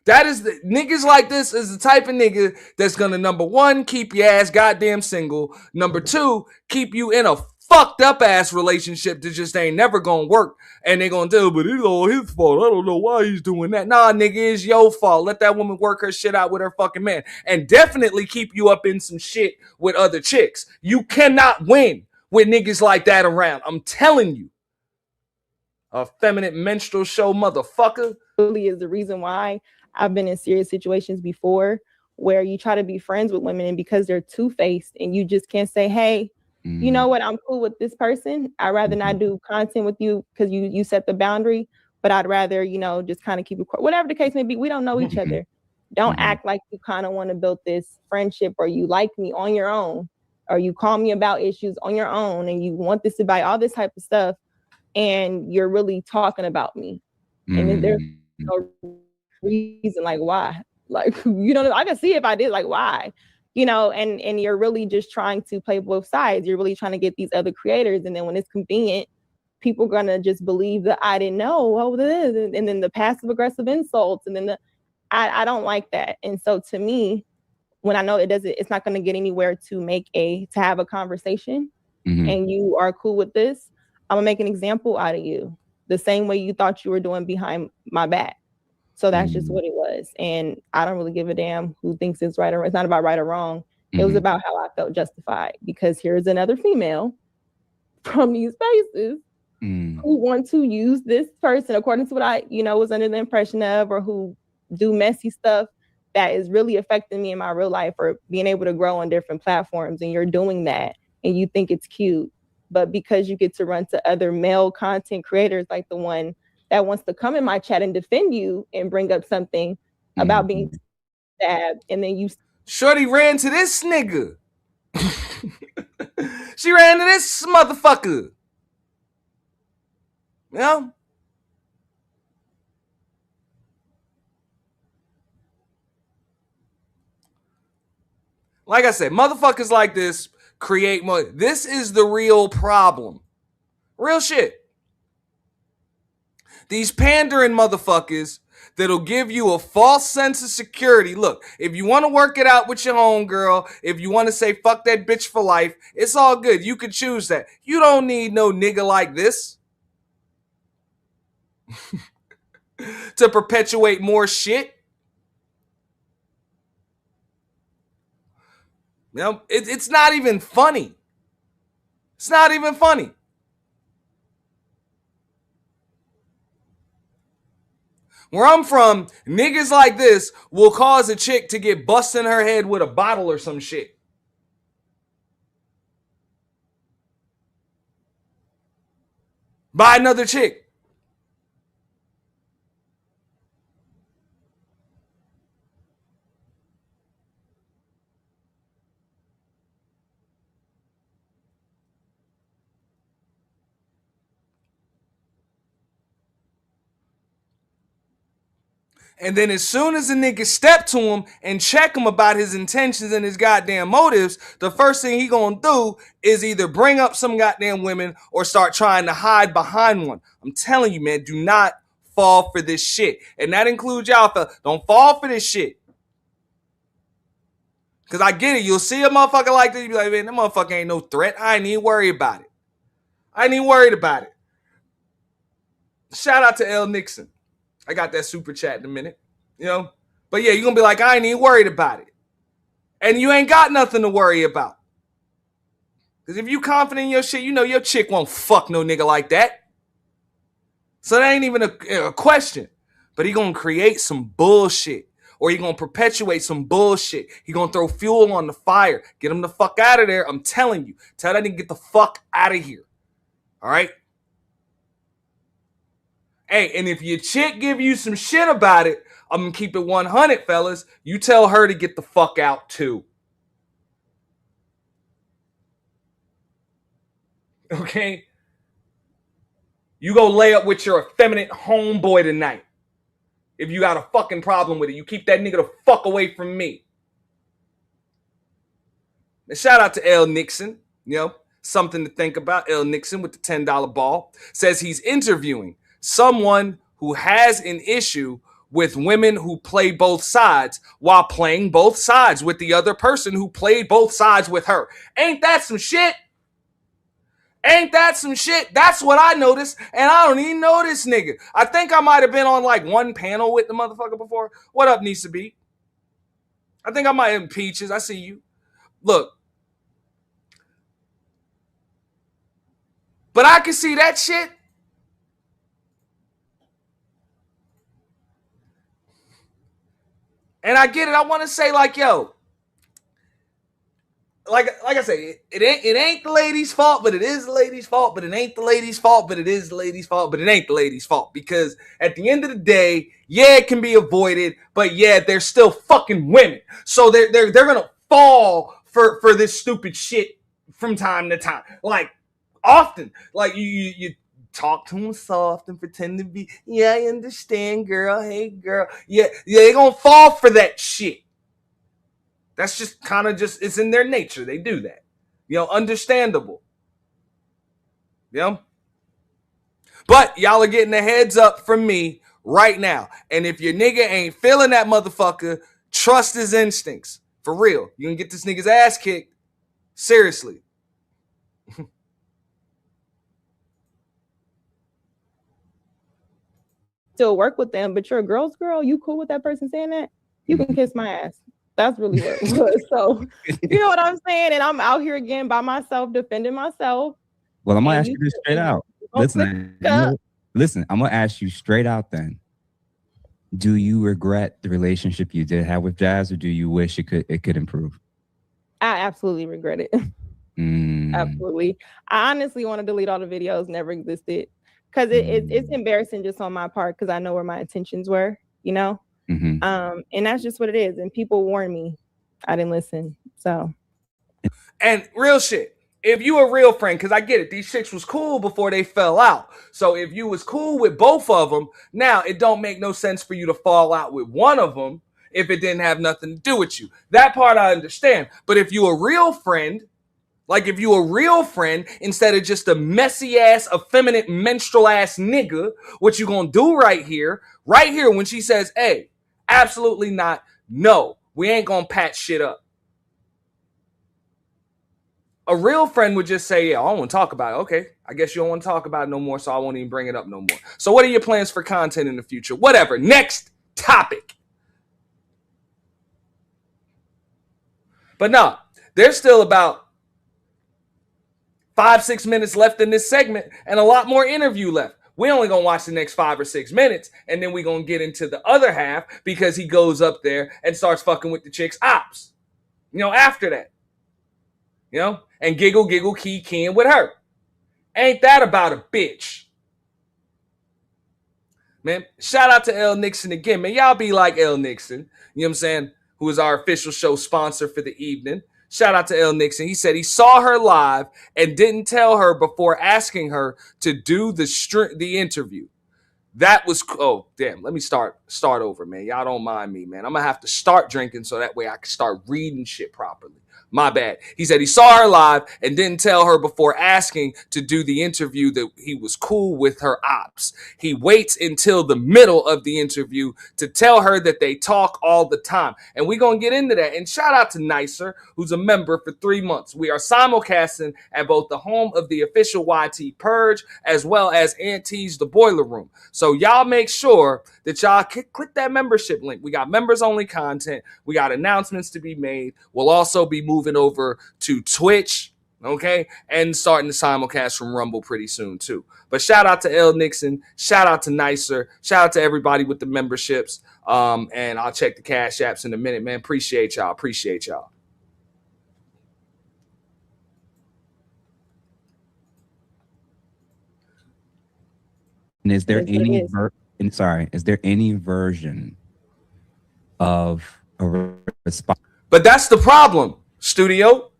That is the niggas like this is the type of nigga that's gonna, number one, keep your ass goddamn single. Number two, keep you in a fucked up ass relationship that just ain't never gonna work. And they gonna do, but it's all his fault. I don't know why he's doing that. Nah, nigga, it's your fault. Let that woman work her shit out with her fucking man. And definitely keep you up in some shit with other chicks. You cannot win with niggas like that around. I'm telling you. Effeminate menstrual show motherfucker. Really is the reason why I've been in serious situations before where you try to be friends with women and because they're two-faced and you just can't say, hey, you know what, I'm cool with this person. I'd rather not do content with you because you set the boundary, but I'd rather, just kind of keep it, whatever the case may be. We don't know each other. Don't act like you kind of want to build this friendship or you like me on your own or you call me about issues on your own and you want this advice, all this type of stuff. And you're really talking about me. And there's no reason, like, why? Like, I can see if I did, like, why? And you're really just trying to play both sides. You're really trying to get these other creators. And then when it's convenient, people are going to just believe that I didn't know. And then the passive aggressive insults. And then I don't like that. And so to me, when I know it's not going to get anywhere to have a conversation and you are cool with this, I'm gonna make an example out of you the same way you thought you were doing behind my back. So that's just what it was. And I don't really give a damn who thinks it's right or it's not about right or wrong. It was about how I felt justified because here's another female from these spaces who want to use this person according to what I, was under the impression of, or who do messy stuff that is really affecting me in my real life or being able to grow on different platforms. And you're doing that and you think it's cute. But because you get to run to other male content creators like the one that wants to come in my chat and defend you and bring up something about being stabbed, and then you... Shorty ran to this nigga. She ran to this motherfucker. Like I said, motherfuckers like this create more. This is the real problem. Real shit. These pandering motherfuckers that'll give you a false sense of security. Look, if you want to work it out with your homegirl, if you want to say fuck that bitch for life, it's all good. You can choose that. You don't need no nigga like this to perpetuate more shit. It's not even funny. It's not even funny. Where I'm from, niggas like this will cause a chick to get busted in her head with a bottle or some shit. by another chick. And then as soon as a nigga step to him and check him about his intentions and his goddamn motives, the first thing he gonna do is either bring up some goddamn women or start trying to hide behind one. I'm telling you, man, do not fall for this shit. And that includes y'all, fellas. Don't fall for this shit. Because I get it. You'll see a motherfucker like this, you be like, man, that motherfucker ain't no threat. I ain't even worried about it. I ain't even worried about it. Shout out to L. Nixon. I got that super chat in a minute, you know? But yeah, you're going to be like, I ain't even worried about it. And you ain't got nothing to worry about. Because if you confident in your shit, you know your chick won't fuck no nigga like that. So that ain't even a question. But he going to create some bullshit. Or he going to perpetuate some bullshit. He going to throw fuel on the fire. Get him the fuck out of there. I'm telling you. Tell that nigga get the fuck out of here. All right? Hey, and if your chick give you some shit about it, I'm going to keep it 100, fellas. You tell her to get the fuck out, too. Okay? You go lay up with your effeminate homeboy tonight. If you got a fucking problem with it, you keep that nigga the fuck away from me. And shout out to L. Nixon. You know, something to think about. L. Nixon with the $10 ball. Says he's interviewing someone who has an issue with women who play both sides while playing both sides with the other person who played both sides with her. Ain't that some shit? Ain't that some shit? That's what I noticed, and I don't even know this nigga. I think I might have been on like one panel with the motherfucker before. What up, Nisa B? I think I might have Peaches. I see you. Look. But I can see that shit. And I get it. I want to say like, yo, like I say, it ain't the lady's fault, but it is the lady's fault, but it ain't the lady's fault, but it is the lady's fault, but it ain't the lady's fault. Because at the end of the day, yeah, it can be avoided, but yeah, they're still fucking women. So they're gonna fall for this stupid shit from time to time. Like often. Like you talk to them soft and pretend to be, yeah, I understand, girl. Hey, girl. Yeah, they gonna fall for that shit. That's just kind of just, it's in their nature. They do that. You know, understandable. You know? But y'all are getting a heads up from me right now. And if your nigga ain't feeling that motherfucker, trust his instincts. For real. You can get this nigga's ass kicked. Seriously. Still work with them, but you're a girl's girl. You cool with that person saying that? You can kiss my ass. That's really what it was. So, you know what I'm saying? And I'm out here again by myself, defending myself. Well, I'm going to ask you this straight out. Listen, I'm going to ask you straight out then. Do you regret the relationship you did have with Jazz, or do you wish it could improve? I absolutely regret it. Absolutely. I honestly want to delete all the videos, never existed. Because it's embarrassing just on my part, because I know where my intentions were, you know? And that's just what it is. And people warned me. I didn't listen. So. And real shit. If you a real friend, because I get it, these chicks was cool before they fell out. So if you was cool with both of them, now it don't make no sense for you to fall out with one of them if it didn't have nothing to do with you. That part I understand. But if you a real friend, like if you a real friend, instead of just a messy ass, effeminate, menstrual ass nigga, what you gonna do right here when she says, hey, absolutely not, no, we ain't gonna patch shit up. A real friend would just say, yeah, I don't want to talk about it. Okay, I guess you don't want to talk about it no more, so I won't even bring it up no more. So what are your plans for content in the future? Whatever. Next topic. But no, there's still about 5-6 minutes left in this segment and a lot more interview left. We only gonna watch the next 5 or 6 minutes, and then we gonna get into the other half because he goes up there and starts fucking with the chick's ops. You know, after that. You know? And giggle, keying with her. Ain't that about a bitch? Man, shout out to L Nixon again, man. Y'all be like L Nixon, you know what I'm saying, who is our official show sponsor for the evening. Shout out to L Nixon. He said he saw her live and didn't tell her before asking her to do the interview. That was, oh damn, let me start over, man. Y'all don't mind me, man. I'm gonna have to start drinking so that way I can start reading shit properly. My bad. He said he saw her live and didn't tell her before asking to do the interview that he was cool with her ops. He waits until the middle of the interview to tell her that they talk all the time. And we're going to get into that. And shout out to Nicer, who's a member for 3 months. We are simulcasting at both the home of the official YT Purge as well as Auntie's The Boiler Room. So y'all make sure that y'all click that membership link. We got members only content. We got announcements to be made. We'll also be moving over to Twitch, okay, and starting the simulcast from Rumble pretty soon too. But shout out to L Nixon, shout out to Nicer, shout out to everybody with the memberships. And I'll check the cash apps in a minute, man. Appreciate y'all. And is there any version of a response? But that's the problem, studio.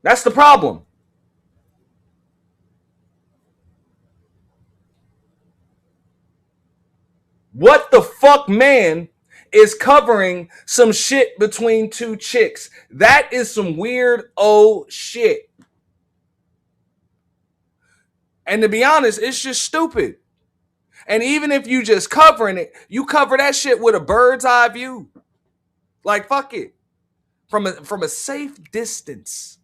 That's the problem. What the fuck, man, is covering some shit between two chicks? That is some weird old shit. And to be honest, it's just stupid. And even if you just covering it, you cover that shit with a bird's eye view. Like, fuck it. From a safe distance.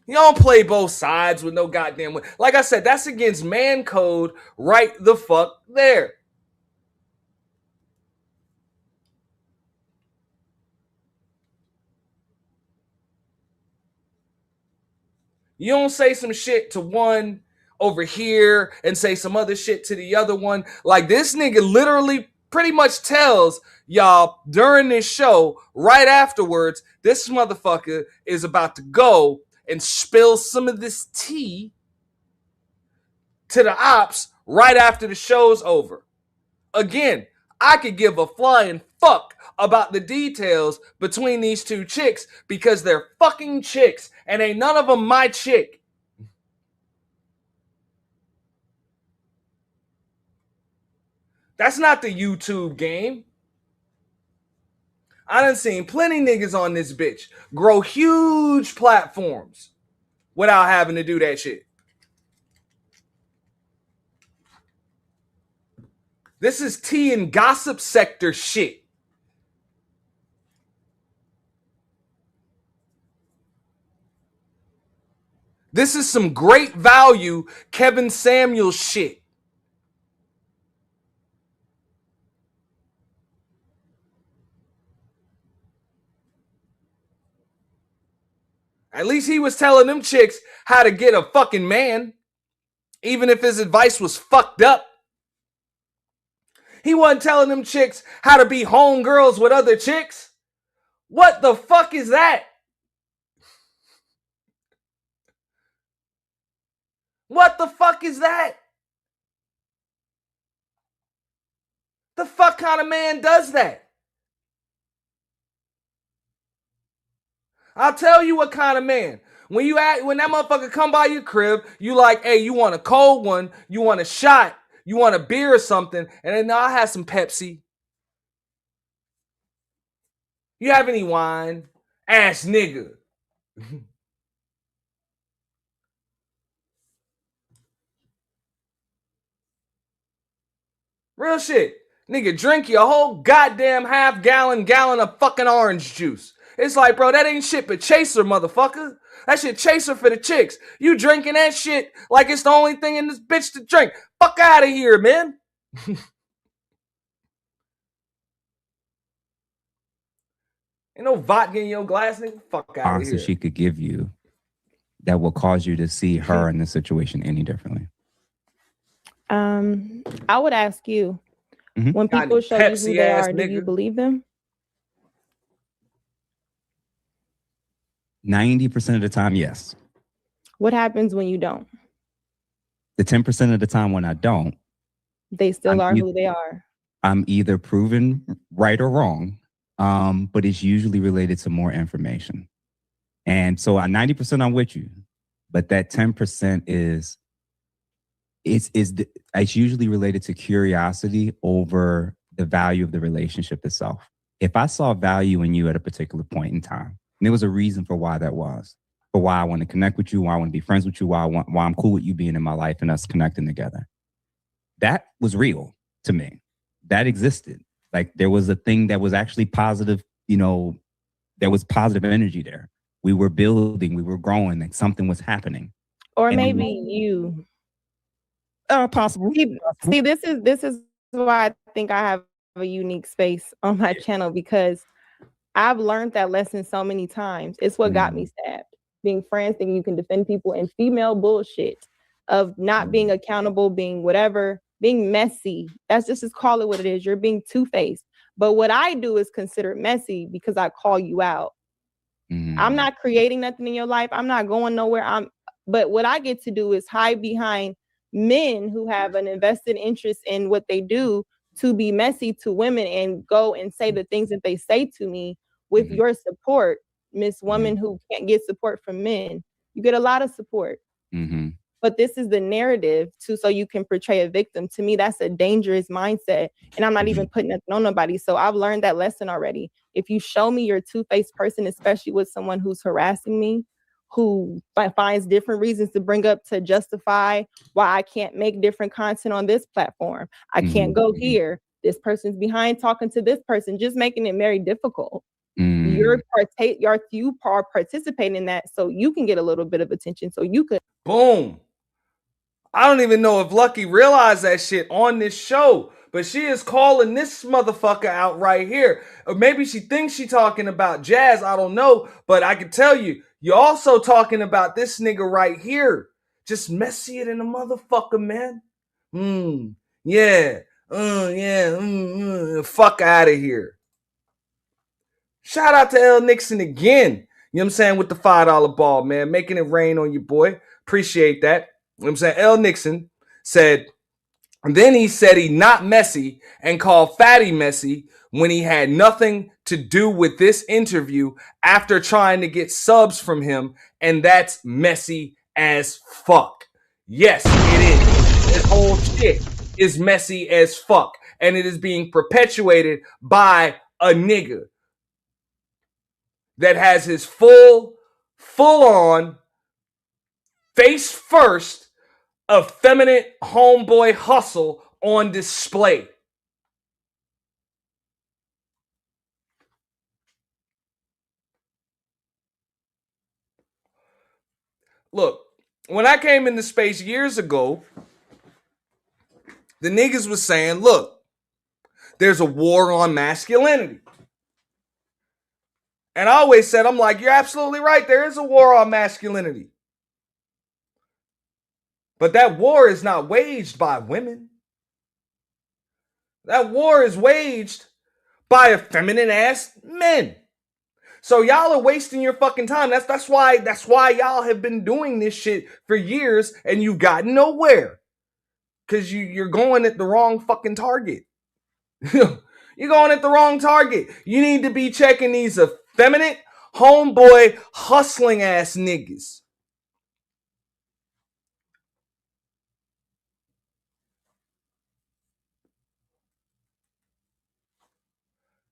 You don't play both sides with no goddamn way. Like I said, that's against man code right the fuck there. You don't say some shit to one over here and say some other shit to the other one. Like, this nigga literally pretty much tells y'all during this show, right afterwards, this motherfucker is about to go and spill some of this tea to the ops right after the show's over. Again, I could give a flying fuck about the details between these two chicks because they're fucking chicks and ain't none of them my chick. That's not the YouTube game. I done seen plenty niggas on this bitch grow huge platforms without having to do that shit. This is tea and gossip sector shit. This is some great value Kevin Samuels shit. At least he was telling them chicks how to get a fucking man, even if his advice was fucked up. He wasn't telling them chicks how to be homegirls with other chicks. What the fuck is that? What the fuck is that? The fuck kind of man does that? I'll tell you what kind of man. When that motherfucker come by your crib, you like, hey, you want a cold one, you want a shot, you want a beer or something, and then I have some Pepsi. You have any wine? Ass nigga. Real shit. Nigga, drink your whole goddamn gallon of fucking orange juice. It's like, bro, that ain't shit but chaser, motherfucker. That shit chaser for the chicks. You drinking that shit like it's the only thing in this bitch to drink. Fuck out of here, man. Ain't no vodka in your glass, nigga. Fuck out of here. She could give you that will cause you to see her in this situation any differently. I would ask you, when people show you who they are, do you believe them? 90% of the time, yes. What happens when you don't? The 10% of the time when I don't, They still are who they are. I'm either proven right or wrong, but it's usually related to more information. And so at 90% I'm with you, but that 10% is it's usually related to curiosity over the value of the relationship itself. If I saw value in you at a particular point in time, and there was a reason for why that was, for why I want to connect with you, why I want to be friends with you, why I'm cool with you being in my life and us connecting together. That was real to me. That existed. Like there was a thing that was actually positive, there was positive energy there. We were building, we were growing, like something was happening. Or maybe you. Possible. See, this is why I think I have a unique space on my channel, because I've learned that lesson so many times. It's what got me stabbed. Being friends, thinking you can defend people, and female bullshit of not being accountable, being whatever, being messy. That's just call it what it is. You're being two-faced. But what I do is consider messy because I call you out. I'm not creating nothing in your life. I'm not going nowhere. But what I get to do is hide behind men who have an invested interest in what they do to be messy to women and go and say the things that they say to me with your support, Miss Woman who can't get support from men. You get a lot of support. But this is the narrative so you can portray a victim. To me, that's a dangerous mindset. And I'm not even putting nothing on nobody. So I've learned that lesson already. If you show me you're a two-faced person, especially with someone who's harassing me, who finds different reasons to bring up to justify why I can't make different content on this platform. I can't go here. This person's behind talking to this person, just making it very difficult. You are participating in that so you can get a little bit of attention, so you could. Boom. I don't even know if Lucky realized that shit on this show, but she is calling this motherfucker out right here. Or maybe she thinks she talking about Jazz. I don't know, but I can tell you, you're also talking about this nigga right here. Just messier than a motherfucker, man. Fuck out of here. Shout out to L. Nixon again. You know what I'm saying? With the $5 ball, man. Making it rain on you, boy. Appreciate that. You know what I'm saying? L. Nixon said, and then he said he not messy and called Fatty messy when he had nothing to do with this interview after trying to get subs from him. And that's messy as fuck. Yes, it is. This whole shit is messy as fuck. And it is being perpetuated by a nigga that has his full on, face first, effeminate homeboy hustle on display. Look, when I came into space years ago, the niggas was saying, look, there's a war on masculinity. And I always said, I'm like, you're absolutely right. There is a war on masculinity. But that war is not waged by women. That war is waged by effeminate ass men. So y'all are wasting your fucking time. That's why y'all have been doing this shit for years and you've gotten nowhere. Cause you're going at the wrong fucking target. You're going at the wrong target. You need to be checking these effeminate homeboy hustling ass niggas.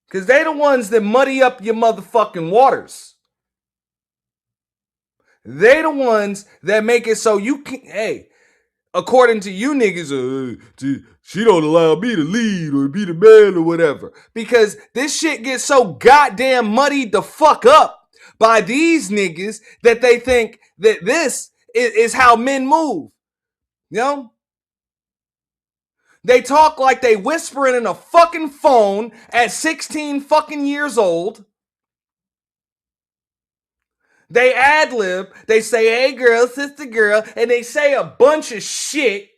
Because they the ones that muddy up your motherfucking waters. They the ones that make it so you can, hey, according to you niggas, she don't allow me to lead or be the man or whatever. Because this shit gets so goddamn muddied the fuck up by these niggas that they think that this is how men move. You know? They talk like they whispering in a fucking phone at 16 fucking years old. They ad-lib. They say, hey girl, sister girl, and they say a bunch of shit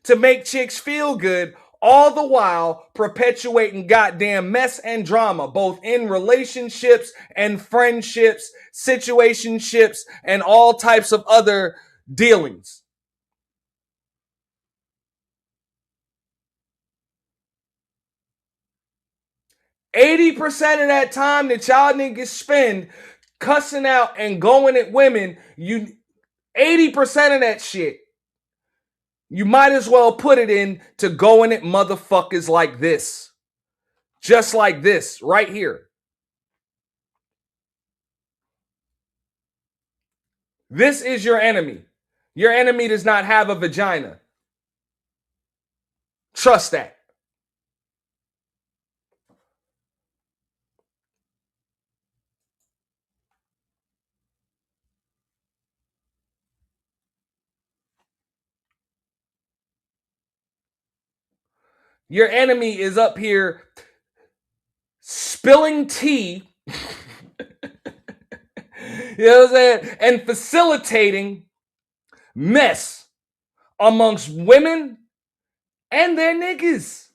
to make chicks feel good, all the while perpetuating goddamn mess and drama, both in relationships and friendships, situationships, and all types of other dealings. 80% of that time that y'all niggas spend cussing out and going at women, 80% of that shit, you might as well put it in to going at motherfuckers like this. Just like this, right here. This is your enemy. Your enemy does not have a vagina. Trust that. Your enemy is up here spilling tea, you know what I'm saying, and facilitating mess amongst women and their niggas.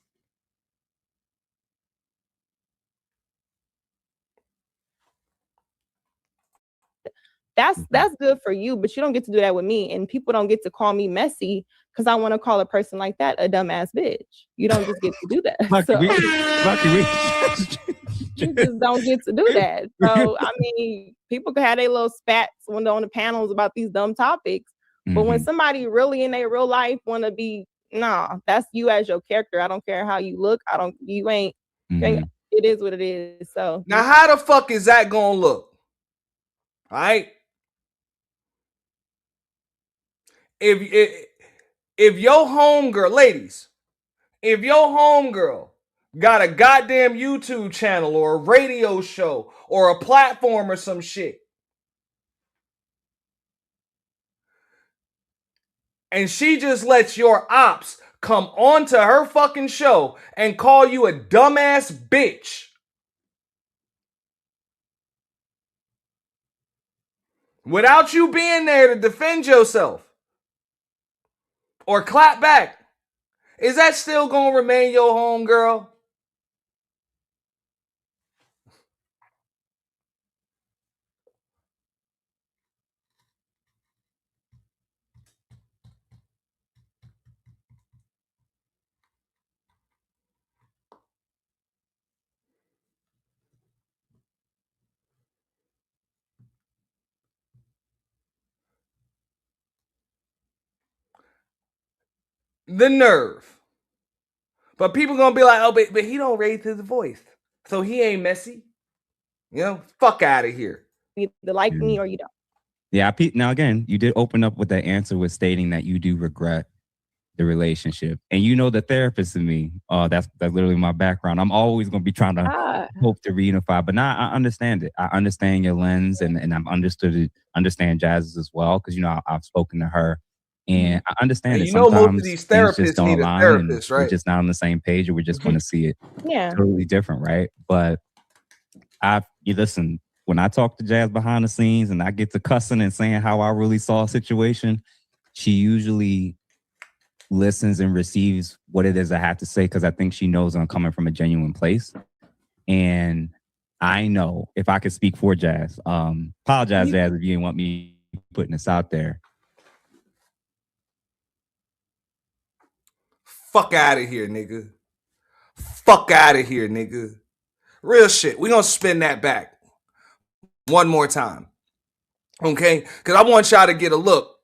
That's good for you, but you don't get to do that with me, and people don't get to call me messy because I want to call a person like that a dumbass bitch. You don't just get to do that. You just don't get to do that. So I mean, people can have their little spats when they're on the panels about these dumb topics, but when somebody really in their real life want to be, nah, that's you as your character. I don't care how you look. You ain't. It is what it is. So now, how the fuck is that gonna look? All right. If your homegirl, ladies, if your homegirl got a goddamn YouTube channel or a radio show or a platform or some shit, and she just lets your ops come onto her fucking show and call you a dumbass bitch, without you being there to defend yourself or clap back, is that still gonna remain your homegirl? The nerve. But people gonna be like, oh, but he don't raise his voice, so he ain't messy. You know, fuck out of here. You either like me or you don't. Yeah, now again, you did open up with that answer with stating that you do regret the relationship, and you know the therapist in me. That's literally my background. I'm always gonna be trying to hope to reunify, but now I understand it. I understand your lens, and I'm understand Jazz's as well, because I've spoken to her. And I understand it. Sometimes most of these therapists just don't align, therapist, right? We're just not on the same page, or we're just going to see it totally different, right? But you listen, when I talk to Jazz behind the scenes and I get to cussing and saying how I really saw a situation, she usually listens and receives what it is I have to say, because I think she knows I'm coming from a genuine place. And I know, if I could speak for Jazz, apologize, Jazz, if you didn't want me putting this out there. Fuck out of here, nigga. Fuck out of here, nigga. Real shit. We're going to spin that back one more time. Okay? Because I want y'all to get a look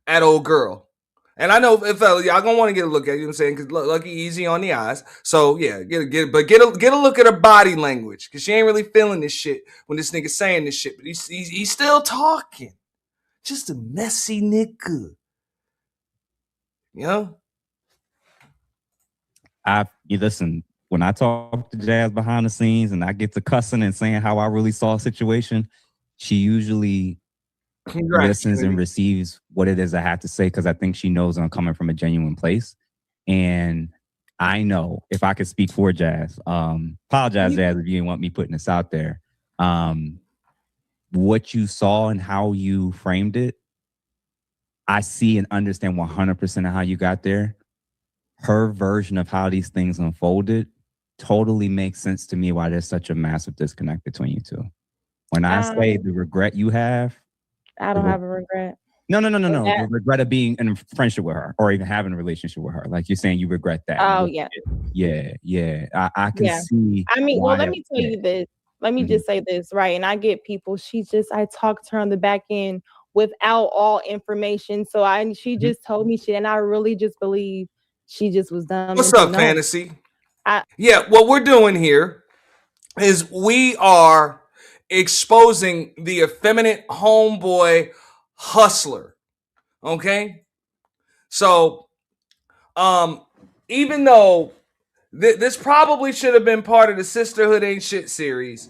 at old girl. And I know, fellas, y'all going to want to get a look at it, you know what I'm saying? Because Lucky easy on the eyes. So, yeah, get a look at her body language. Because she ain't really feeling this shit when this nigga's saying this shit. But he's still talking. Just a messy nigga. You know? You listen, when I talk to Jazz behind the scenes and I get to cussing and saying how I really saw a situation, she usually listens and receives what it is I have to say, because I think she knows I'm coming from a genuine place. And I know, if I could speak for Jazz, apologize, Jazz, if you didn't want me putting this out there. What you saw and how you framed it, I see and understand 100% of how you got there. Her version of how these things unfolded totally makes sense to me, why there's such a massive disconnect between you two. When I say the regret you have, I don't have a regret. No. That- The regret of being in a friendship with her or even having a relationship with her. Like you're saying, you regret that. Oh yeah. Yeah. I can Yeah. see. I mean, well, why let that me was tell you said. this. Let me just say this, right? And I get people. I talked to her on the back end without all information. So she just told me shit, and I really just believe she just was dumb. What's and up, no. Fantasy? I- Yeah, what we're doing here is we are exposing the effeminate homeboy hustler. Okay? So, even though this probably should have been part of the Sisterhood Ain't Shit series,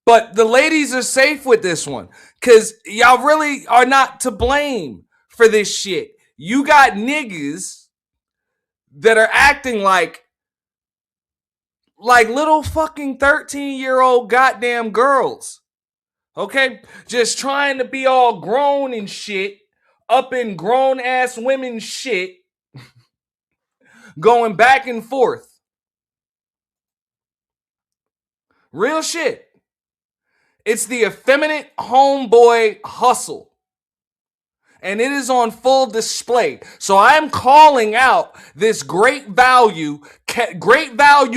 but the ladies are safe with this one because y'all really are not to blame for this shit. You got niggas that are acting like little fucking 13-year-old goddamn girls. Okay? Just trying to be all grown and shit, up in grown ass women shit, going back and forth. Real shit. It's the effeminate homeboy hustle. And it is on full display. So I'm calling out this great value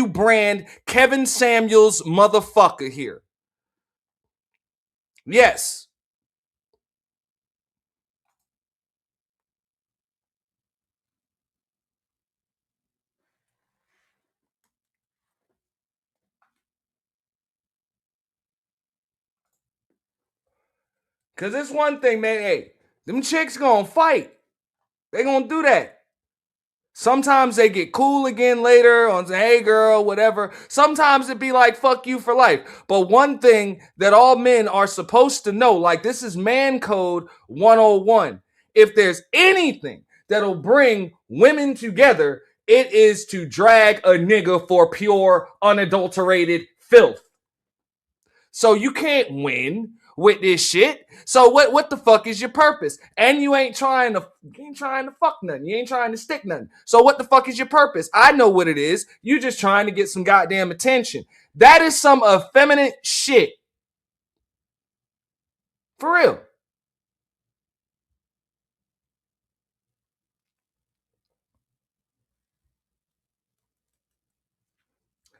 brand Kevin Samuels motherfucker here. Yes. Because it's one thing, man. Hey, them chicks gonna fight. They gonna do that. Sometimes they get cool again later on say, hey girl, whatever. Sometimes it be like, fuck you for life. But one thing that all men are supposed to know, like this is man code 101. If there's anything that'll bring women together, it is to drag a nigga for pure, unadulterated filth. So you can't win with this shit. So what the fuck is your purpose? And you ain't trying to fuck nothing. You ain't trying to stick nothing. So what the fuck is your purpose? I know what it is. You just trying to get some goddamn attention. That is some effeminate shit. For real.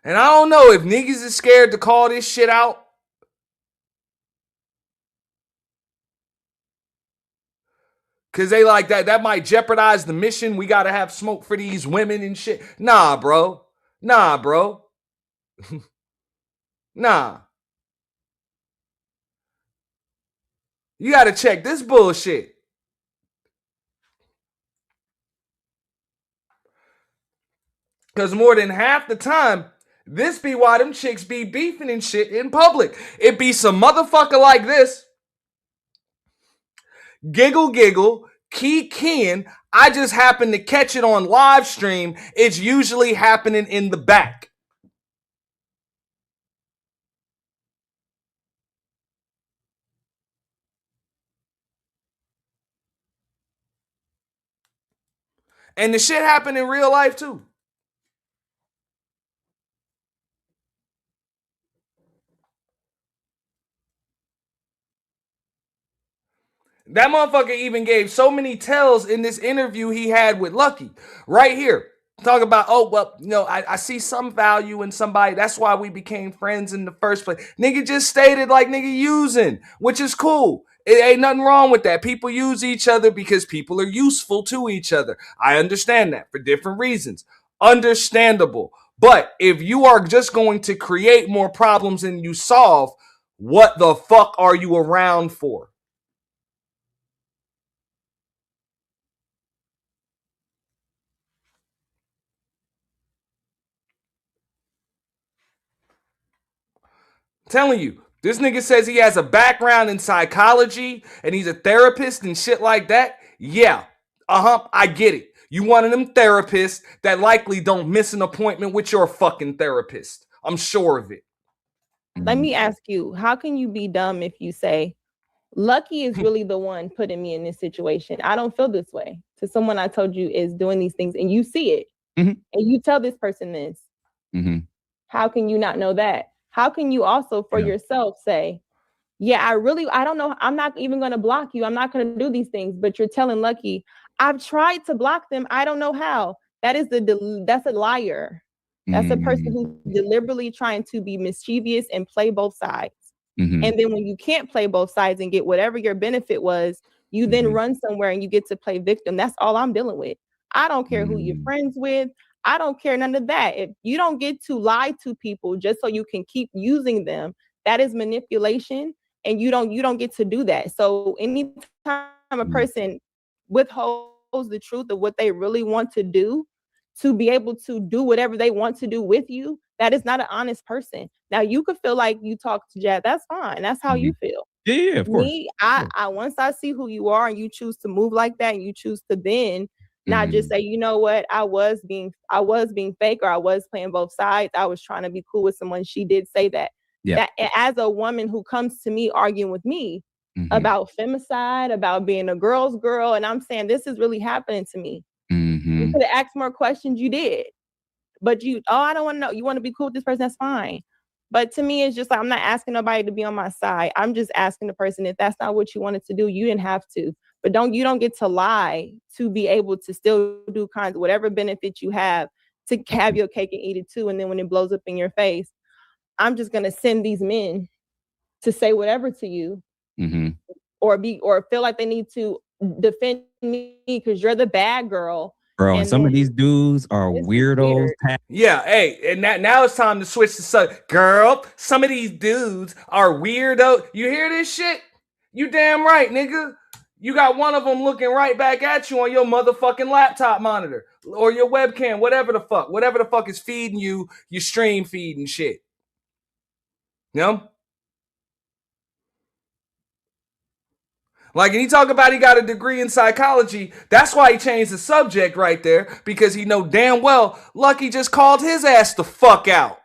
And I don't know if niggas is scared to call this shit out. Cause they like that might jeopardize the mission. We gotta have smoke for these women and shit. Nah, bro. Nah. You gotta check this bullshit. Cause more than half the time, this be why them chicks be beefing and shit in public. It be some motherfucker like this. Giggle, keying. I just happen to catch it on live stream. It's usually happening in the back. And the shit happened in real life too. That motherfucker even gave so many tells in this interview he had with Lucky. Right here. Talk about, oh, well, I see some value in somebody. That's why we became friends in the first place. Nigga just stated like nigga using, which is cool. It ain't nothing wrong with that. People use each other because people are useful to each other. I understand that for different reasons. Understandable. But if you are just going to create more problems than you solve, what the fuck are you around for? Telling you, this nigga says he has a background in psychology and he's a therapist and shit like that. Yeah, I get it. You one of them therapists that likely don't miss an appointment with your fucking therapist. I'm sure of it. Let me ask you, how can you be dumb if you say, Lucky is really the one putting me in this situation? I don't feel this way to someone I told you is doing these things and you see it and you tell this person this. How can you not know that? How can you also for yourself say, yeah, I don't know. I'm not even going to block you. I'm not going to do these things, but you're telling Lucky, I've tried to block them. I don't know how. That's a liar. That's a person who's deliberately trying to be mischievous and play both sides. Mm-hmm. And then when you can't play both sides and get whatever your benefit was, you then run somewhere and you get to play victim. That's all I'm dealing with. I don't care who you're friends with. I don't care none of that. If you don't get to lie to people just so you can keep using them, that is manipulation. And you don't get to do that. So anytime a person withholds the truth of what they really want to do to be able to do whatever they want to do with you, that is not an honest person. Now you could feel like you talk to Jazz. That's fine. That's how you feel. Yeah, of course. Me, I once I see who you are and you choose to move like that, and you choose to then not just say, you know what, I was being fake, or I was playing both sides. I was trying to be cool with someone. She did say that. Yeah. That as a woman who comes to me arguing with me about femicide, about being a girl's girl, and I'm saying this is really happening to me. You could have asked more questions. You did, but I don't want to know. You want to be cool with this person? That's fine. But to me, it's just like, I'm not asking nobody to be on my side. I'm just asking the person, if that's not what you wanted to do, you didn't have to. But you don't get to lie to be able to still do kinds of whatever benefits you have to have your cake and eat it too. And then when it blows up in your face, I'm just going to send these men to say whatever to you or feel like they need to defend me because you're the bad girl. Bro, and some of these dudes are weirdos. Yeah, hey, and now it's time to switch to subject. Girl, some of these dudes are weirdo. You hear this shit? You damn right, nigga. You got one of them looking right back at you on your motherfucking laptop monitor or your webcam, whatever the fuck is feeding you, your stream feed and shit. You know? Like, and he talk about he got a degree in psychology. That's why he changed the subject right there, because he know damn well Lucky just called his ass the fuck out.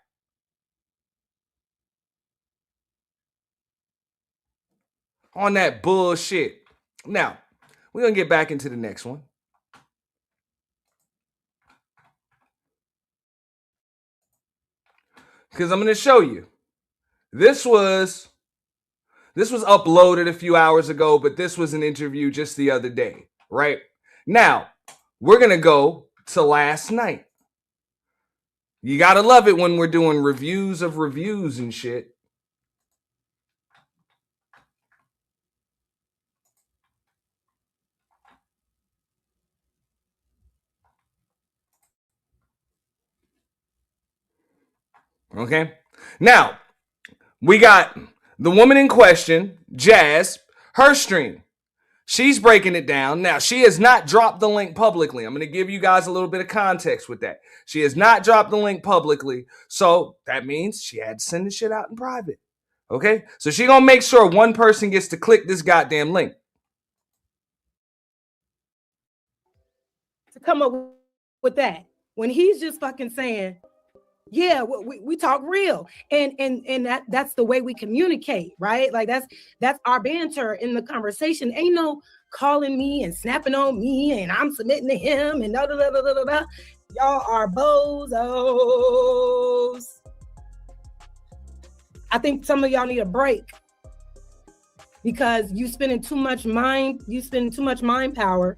On that bullshit. Now, we're going to get back into the next one. Because I'm going to show you. This was uploaded a few hours ago, but this was an interview just the other day, right? Now, we're going to go to last night. You got to love it when we're doing reviews of reviews and shit. Okay? Now, we got the woman in question, Jazz, her stream. She's breaking it down. Now, she has not dropped the link publicly. I'm going to give you guys a little bit of context with that. She has not dropped the link publicly. So that means she had to send the shit out in private. Okay? So she going to make sure one person gets to click this goddamn link. To come up with that when he's just fucking saying, yeah, we talk real, and that's the way we communicate, right? Like that's our banter in the conversation. Ain't no calling me and snapping on me and I'm submitting to him and da da da da da da. Y'all are bozos. I think some of y'all need a break because you spending too much mind power,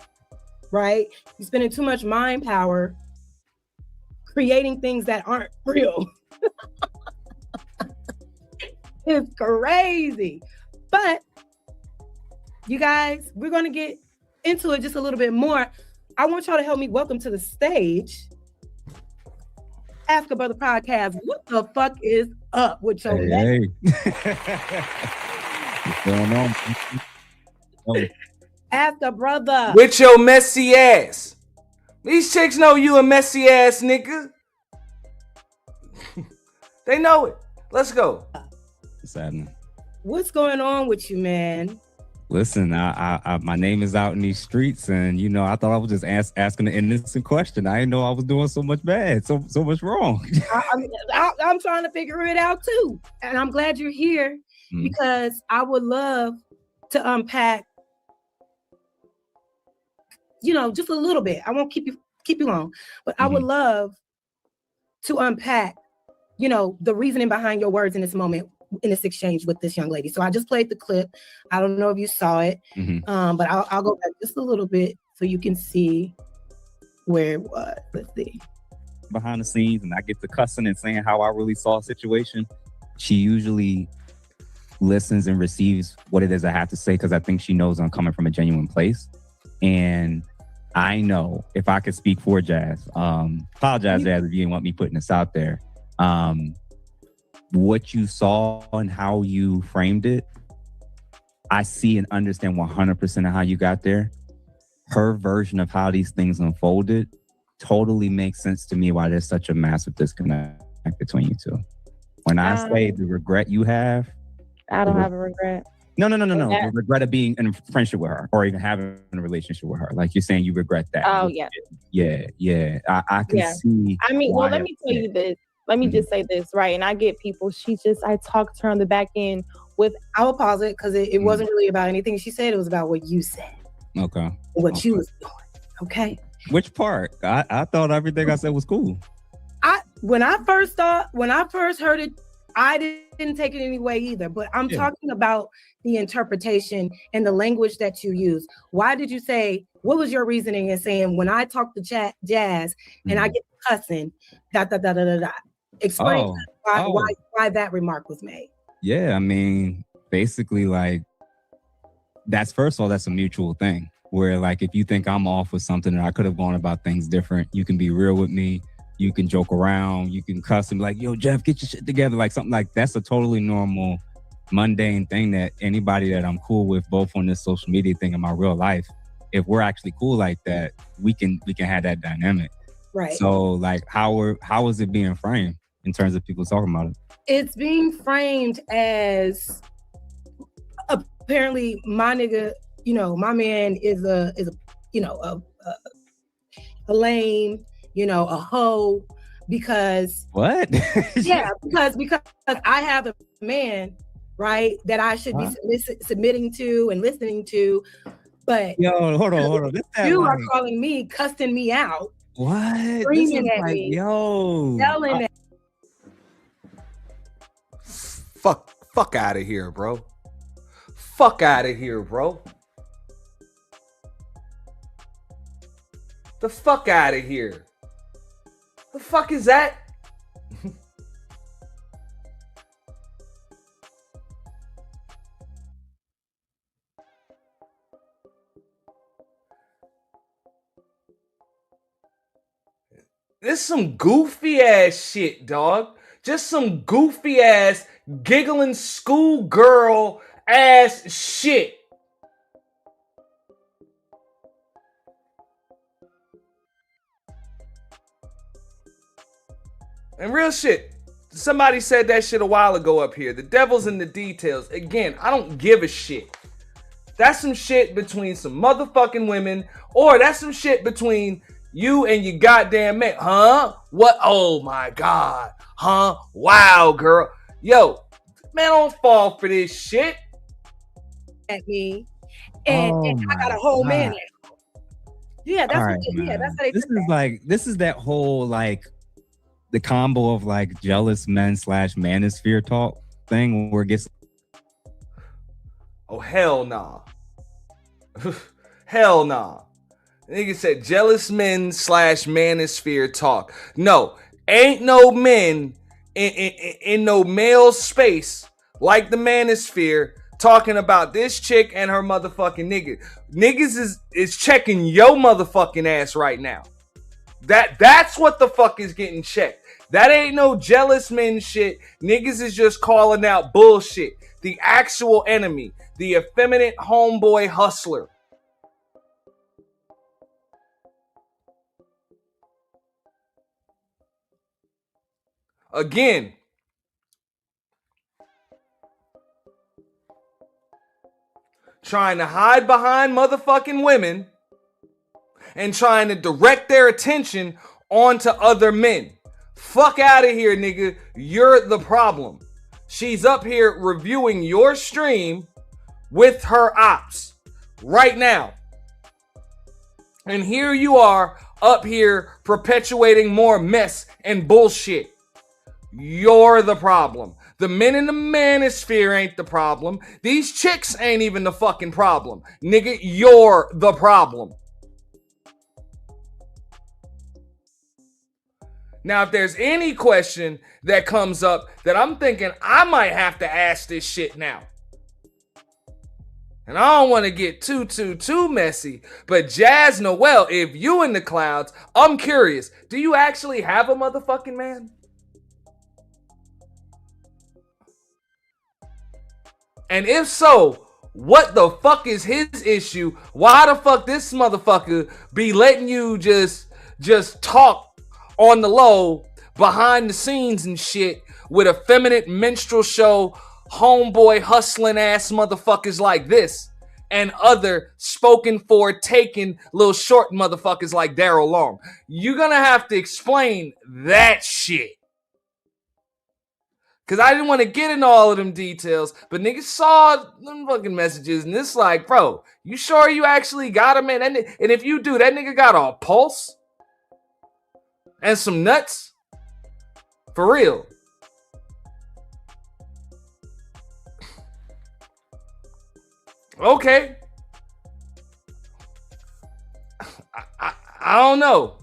right? You spending too much mind power creating things that aren't real. It's crazy. But you guys, we're going to get into it just a little bit more. I want y'all to help me welcome to the stage Ask a Brother podcast. What the fuck is up with your What's going on? Ask a Brother. With your messy ass. These chicks know you a messy ass nigga. They know it. Let's go. Saddening. What's going on with you, man? Listen, I my name is out in these streets, and I thought I was just asking an innocent question. I didn't know I was doing so much bad, so much wrong. I'm trying to figure it out too, and I'm glad you're here because I would love to unpack. Just a little bit. I won't keep you long, but I would love to unpack, the reasoning behind your words in this moment. in this exchange with this young lady. So I just played the clip. I don't know if you saw it, but I'll go back just a little bit so you can see where it was. Let's see. Behind the scenes, and I get to cussing and saying how I really saw a situation. She usually listens and receives what it is I have to say, because I think she knows I'm coming from a genuine place. And I know, if I could speak for Jazz, apologize, Jazz, if you didn't want me putting this out there. What you saw and how you framed it, I see and understand 100% of how you got there. Her version of how these things unfolded totally makes sense to me why there's such a massive disconnect between you two. When I say the regret you have, I don't have a regret. No. The regret of being in a friendship with her or even having a relationship with her. Like you're saying you regret that. Oh, yeah. Yeah. I can see. I mean, well, let me tell you this. Let me just say this, right? And I get people, I talked to her on the back end with. I will pause it because it wasn't really about anything she said. It was about what you said. Okay. What you was doing. Okay. Which part? I thought everything I said was cool. When I first heard it, I didn't take it any way either. But I'm talking about the interpretation and the language that you use. Why did you say? What was your reasoning in saying when I talk to Jazz and I get cussing? Explain why that remark was made. Yeah, I mean, basically, like that's first of all, that's a mutual thing. Where like if you think I'm off with something and I could have gone about things different, you can be real with me. You can joke around. You can cuss and be like, "Yo, Jeff, get your shit together." Like something like that's a totally normal, mundane thing that anybody that I'm cool with, both on this social media thing and my real life, if we're actually cool like that, we can have that dynamic. Right. So like, how is it being framed in terms of people talking about it? It's being framed as apparently my nigga. My man is a lame, a hoe, because what? Yeah, because I have a man, right, that I should be submitting to and listening to, but hold on. You are calling me, cussing me out. What? Screaming at me. Yelling at Fuck out of here, bro. Fuck out of here, bro. The fuck out of here. The fuck is that? This is some goofy ass shit, dog. Just some goofy ass, giggling schoolgirl ass shit. And real shit, somebody said that shit a while ago up here. The devil's in the details. Again, I don't give a shit. That's some shit between some motherfucking women, or that's some shit between you and your goddamn man. Huh? What? Oh my God. Huh? Wow, girl. Yo, man, don't fall for this shit. At me. And I got a whole man now. Yeah, that's right, that's how they this is that whole like the combo of like jealous men / manosphere talk thing where it gets. Oh, hell nah. Hell nah. Nigga said jealous men / manosphere talk. No, ain't no men in no male space like the manosphere talking about this chick and her motherfucking nigga. Niggas is checking your motherfucking ass right now. That's what the fuck is getting checked. That ain't no jealous men shit. Niggas is just calling out bullshit. The actual enemy. The effeminate homeboy hustler. Again. Trying to hide behind motherfucking women and trying to direct their attention onto other men. Fuck out of here, nigga. You're the problem. She's up here reviewing your stream with her ops right now. And here you are up here perpetuating more mess and bullshit. You're the problem. The men in the manosphere ain't the problem. These chicks ain't even the fucking problem. Nigga, you're the problem. Now, if there's any question that comes up that I'm thinking I might have to ask this shit now. And I don't want to get too messy, but Jazz Noel, if you in the clouds, I'm curious. Do you actually have a motherfucking man? And if so, what the fuck is his issue? Why the fuck this motherfucker be letting you just talk on the low, behind the scenes and shit with effeminate minstrel show, homeboy hustling ass motherfuckers like this, and other spoken for, taken little short motherfuckers like Daryl Long? You're gonna have to explain that shit. Cause I didn't want to get into all of them details, but niggas saw them fucking messages, and it's like, bro, you sure you actually got a man? And if you do, that nigga got a pulse and some nuts? For real. Okay. I don't know.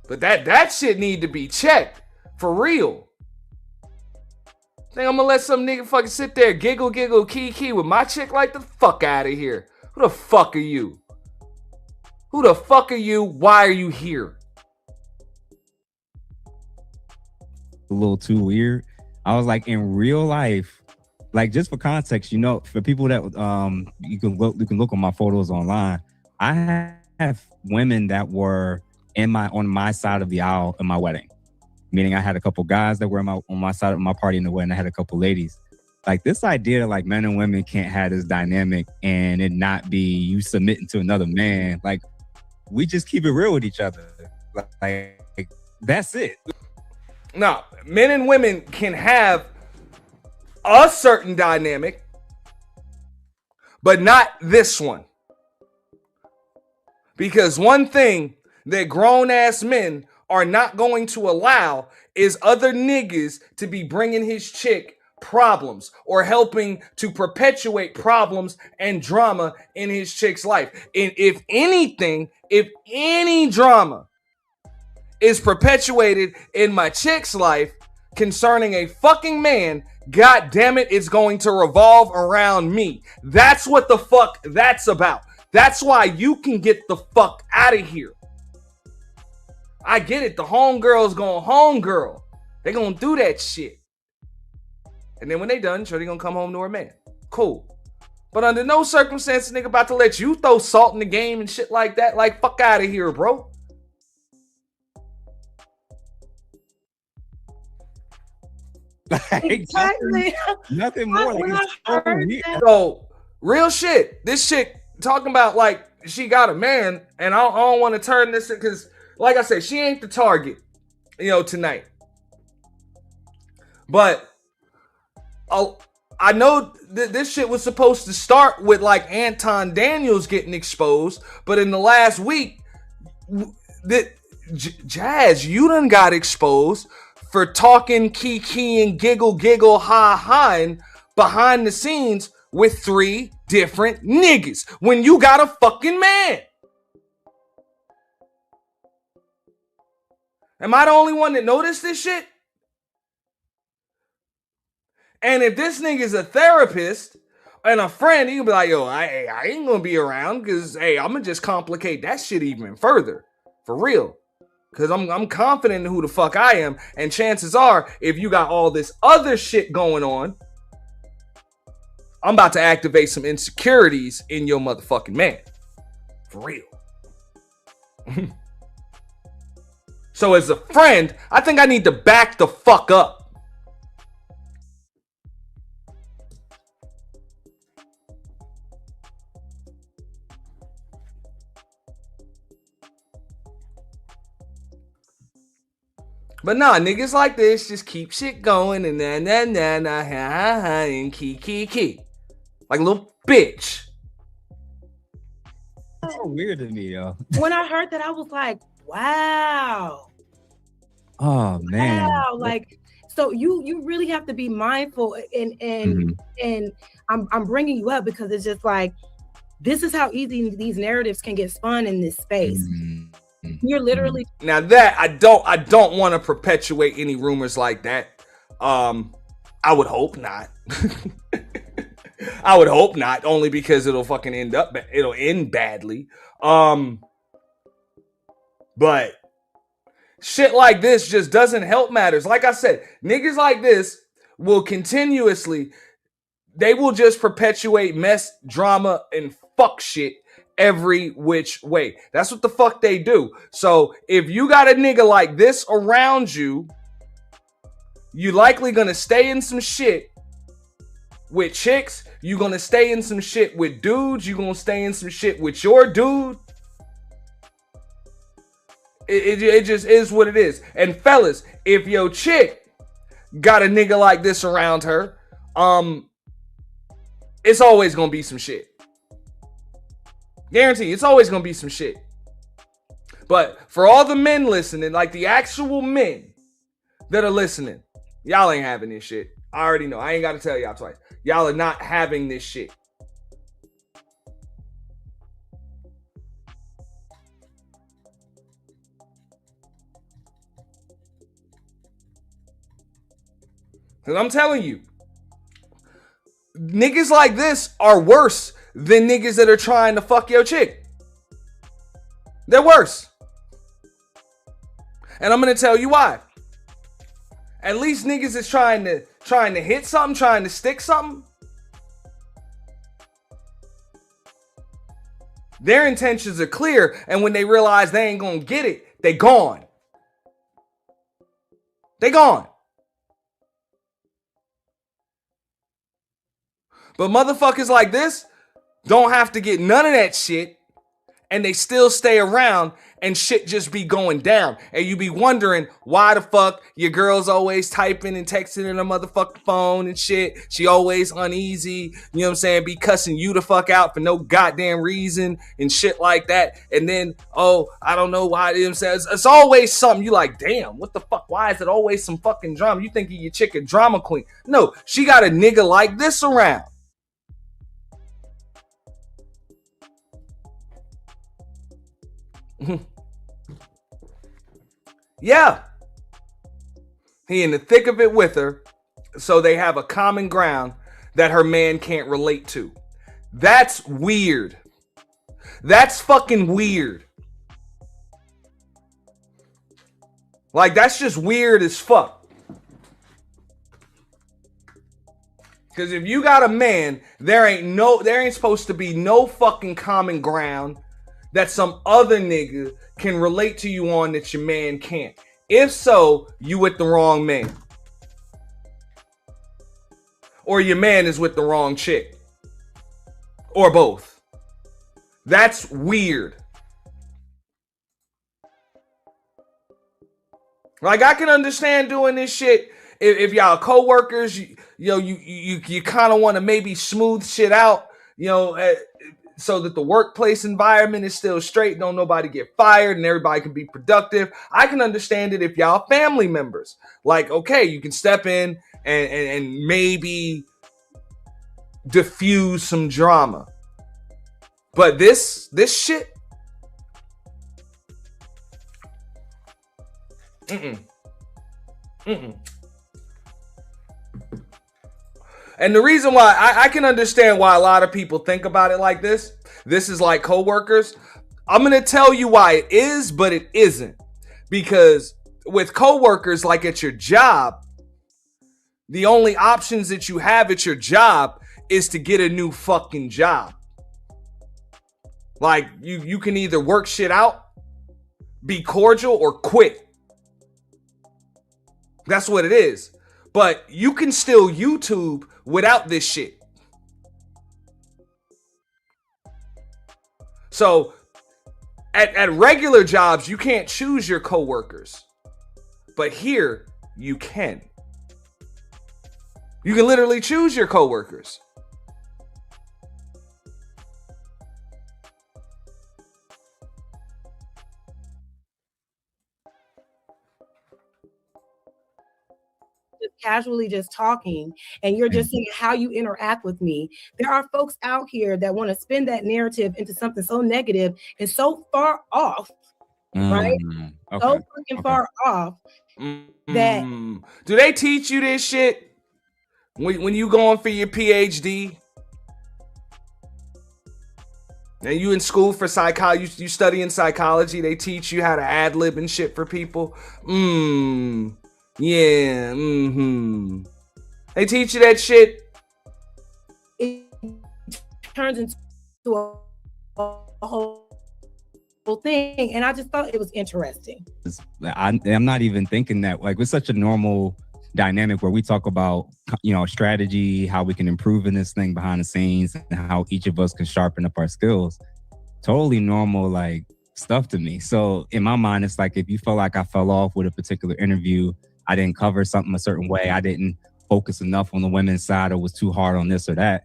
But that shit need to be checked. For real. Think I'm gonna let some nigga fucking sit there giggle key with my chick? Like, the fuck out of here. Who the fuck are you? Who the fuck are you? Why are you here? A little too weird. I was like, in real life, like, just for context, you know, for people that you can look on my photos online. I have women that were on my side of the aisle in my wedding. Meaning I had a couple guys that were on my side of my party in the wedding. I had a couple ladies. Like, this idea like men and women can't have this dynamic and it not be you submitting to another man. Like, we just keep it real with each other. Like that's it. No, men and women can have a certain dynamic, but not this one. Because one thing that grown-ass men are not going to allow is other niggas to be bringing his chick problems or helping to perpetuate problems and drama in his chick's life. And if anything, if any drama is perpetuated in my chick's life concerning a fucking man, god damn it, it's going to revolve around me. That's what the fuck that's about. That's why you can get the fuck out of here. I get it. The homegirl's going homegirl. They gonna do that shit. And then when they done, sure, they gonna come home to her man. Cool. But under no circumstances, nigga about to let you throw salt in the game and shit like that. Like, fuck out of here, bro. Exactly. Nothing more. So, real shit. This chick talking about like she got a man, and I don't want to turn this because, like I said, she ain't the target, tonight. But I know this shit was supposed to start with like Anton Daniels getting exposed, but in the last week, Jazz, you done got exposed for talking kiki and giggle ha behind the scenes with 3 different niggas when you got a fucking man. Am I the only one that noticed this shit? And if this nigga's a therapist and a friend, he can be like, yo, I ain't gonna be around because, hey, I'm gonna just complicate that shit even further. For real. Because I'm confident in who the fuck I am. And chances are, if you got all this other shit going on, I'm about to activate some insecurities in your motherfucking man. For real. So as a friend, I think I need to back the fuck up. But nah, niggas like this just keep shit going and and key. Like a little bitch. That's so weird to me, yo. When I heard that, I was like, wow. Oh man. Wow, like so you really have to be mindful and I'm bringing you up because it's just like this is how easy these narratives can get spun in this space. You're literally Now that I don't want to perpetuate any rumors like that. I would hope not. I would hope not, only because it'll fucking it'll end badly. But shit like this just doesn't help matters. Like I said, niggas like this will continuously, they will just perpetuate mess, drama, and fuck shit every which way. That's what the fuck they do. So if you got a nigga like this around you, you likely gonna stay in some shit with chicks. You gonna stay in some shit with dudes. You gonna stay in some shit with your dude. It just is what it is. And fellas, if your chick got a nigga like this around her, it's always gonna be some shit. Guarantee, it's always gonna be some shit. But for all the men listening, like the actual men that are listening, y'all ain't having this shit. I already know. I ain't gotta tell y'all twice. Y'all are not having this shit. Cause I'm telling you, niggas like this are worse than niggas that are trying to fuck your chick. They're worse. And I'm gonna tell you why. At least niggas is trying to hit something, trying to stick something. Their intentions are clear, and when they realize they ain't gonna get it, they gone. They gone. But motherfuckers like this don't have to get none of that shit, and they still stay around, and shit just be going down. And you be wondering why the fuck your girl's always typing and texting in her motherfucking phone and shit. She always uneasy, you know what I'm saying? Be cussing you the fuck out for no goddamn reason and shit like that. And then, oh, I don't know why, you know what I'm saying? It's always something. You like, damn, what the fuck? Why is it always some fucking drama? You think your chick a drama queen. No, she got a nigga like this around. Yeah. He in the thick of it with her, so they have a common ground that her man can't relate to. That's weird. That's fucking weird. Like, that's just weird as fuck. Because if you got a man, there ain't supposed to be no fucking common ground that some other nigga can relate to you on that your man can't. If so, you with the wrong man. Or your man is with the wrong chick. Or both. That's weird. Like, I can understand doing this shit if y'all co-workers, you kind of want to maybe smooth shit out, so that the workplace environment is still straight, don't nobody get fired and everybody can be productive. I can understand it if y'all family members. Like, okay, you can step in and maybe diffuse some drama. But this shit, And the reason why I can understand why a lot of people think about it like this. This is like coworkers. I'm going to tell you why it is, but it isn't. Because with coworkers, like at your job, the only options that you have at your job is to get a new fucking job. Like, you can either work shit out, be cordial, or quit. That's what it is. But you can still YouTube without this shit. So at regular jobs, you can't choose your coworkers. But here, you can. You can literally choose your coworkers. just casually just talking and you're just seeing how you interact with me. There are folks out here that want to spin that narrative into something so negative and so far off, right? Okay. So freaking far off that. Do they teach you this shit when you going for your PhD? And you in school for psychology, you studying psychology, they teach you how to ad-lib and shit for people. Yeah, They teach you that shit. It turns into a whole thing. And I just thought it was interesting. I'm not even thinking that, like, it's such a normal dynamic where we talk about, strategy, how we can improve in this thing behind the scenes, and how each of us can sharpen up our skills. Totally normal, like, stuff to me. So in my mind, it's like, if you feel like I fell off with a particular interview, I didn't cover something a certain way, I didn't focus enough on the women's side, or was too hard on this or that,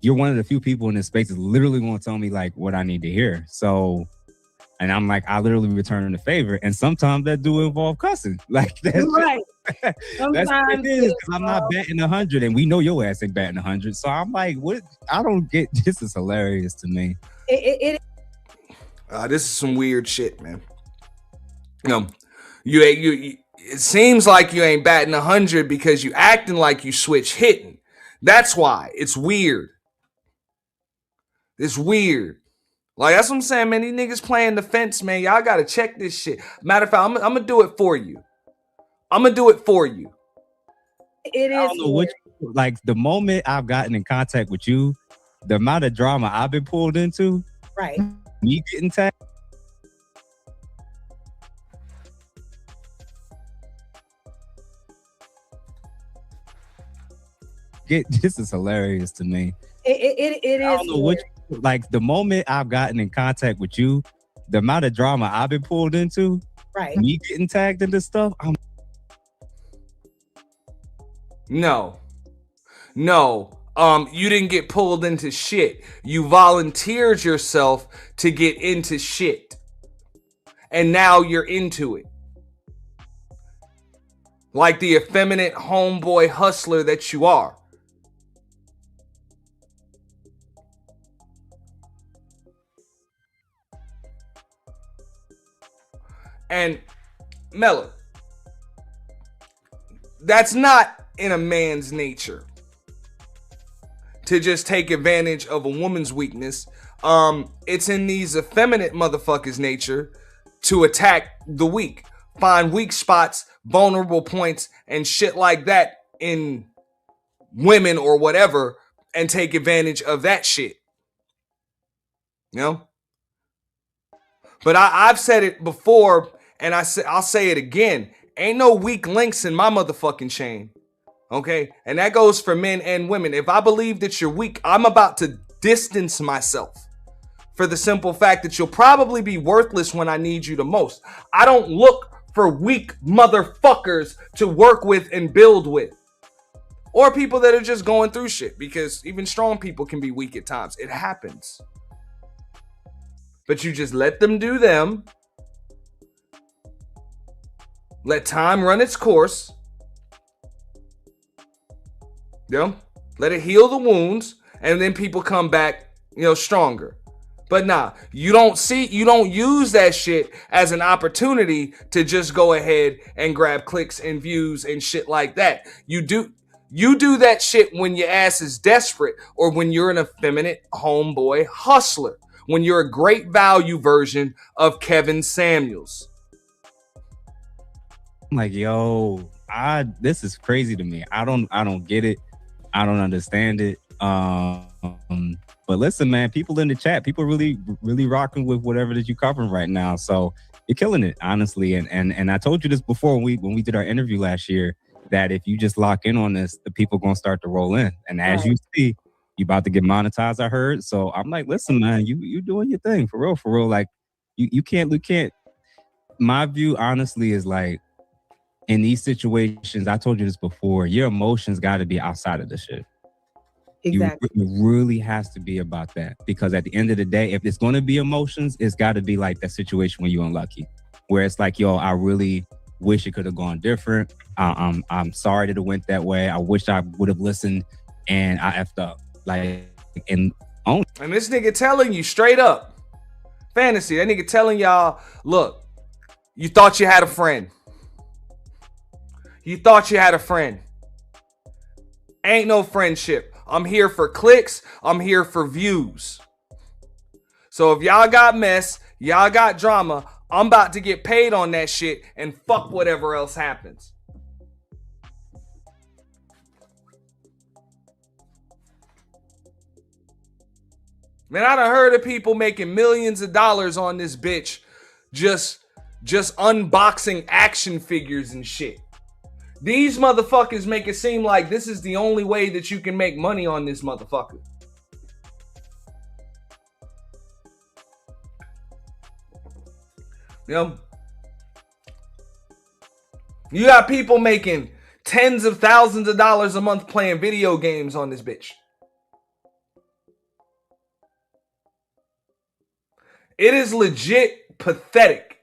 you're one of the few people in this space that literally want to tell me like what I need to hear. So, and I'm like, I literally return the favor, and sometimes that do involve cussing. Like, that's right. That's what it is, because I'm not batting 100, and we know your ass ain't batting 100. So I'm like, what? I don't get. This is hilarious to me. This is some weird shit, man. You it seems like you ain't batting 100 because you acting like you switch hitting. That's why it's weird. It's weird. Like, that's what I'm saying, man. These niggas playing the fence, man. Y'all gotta check this shit. Matter of fact, I'm gonna do it for you. It is. I don't know what, like, the moment I've gotten in contact with you, the amount of drama I've been pulled into, right? Me getting tagged. This is hilarious to me. It is. I don't know what, like, the moment I've gotten in contact with you, the amount of drama I've been pulled into, right? Me getting tagged into stuff. No. You didn't get pulled into shit. You volunteered yourself to get into shit. And now you're into it. Like the effeminate homeboy hustler that you are. And Mella, that's not in a man's nature to just take advantage of a woman's weakness. It's in these effeminate motherfuckers' nature to attack the weak, find weak spots, vulnerable points, and shit like that in women or whatever, and take advantage of that shit. But I've said it before, and I'll say it again. Ain't no weak links in my motherfucking chain. Okay? And that goes for men and women. If I believe that you're weak, I'm about to distance myself, for the simple fact that you'll probably be worthless when I need you the most. I don't look for weak motherfuckers to work with and build with. Or people that are just going through shit, because even strong people can be weak at times. It happens. But you just let them do them. Let time run its course. Let it heal the wounds, and then people come back, stronger. But nah, you don't use that shit as an opportunity to just go ahead and grab clicks and views and shit like that. You do that shit when your ass is desperate, or when you're an effeminate homeboy hustler, when you're a great value version of Kevin Samuels. Like, yo, this is crazy to me. I don't get it. I don't understand it. But listen, man, people in the chat, people really, really rocking with whatever that you're covering right now. So you're killing it, honestly. And I told you this before when we did our interview last year, that if you just lock in on this, the people gonna start to roll in. And as you see, you about to get monetized, I heard. So I'm like, listen, man, you doing your thing for real. Like, you can't. My view, honestly, is like, in these situations, I told you this before, your emotions got to be outside of the shit. Exactly. It really has to be about that, because at the end of the day, if it's going to be emotions, it's got to be like that situation when you're unlucky, where it's like, yo, I really Wish it could have gone different. I'm sorry that it went that way. I wish I would have listened, and I effed up. And this nigga telling you straight up, Fantasy, that nigga telling y'all, look, you thought you had a friend. You thought you had a friend. Ain't no friendship. I'm here for clicks. I'm here for views. So if y'all got mess, y'all got drama, I'm about to get paid on that shit and fuck whatever else happens. Man, I done heard of people making millions of dollars on this bitch just unboxing action figures and shit. These motherfuckers make it seem like this is the only way that you can make money on this motherfucker. You know? You got people making tens of thousands of dollars a month playing video games on this bitch. It is legit pathetic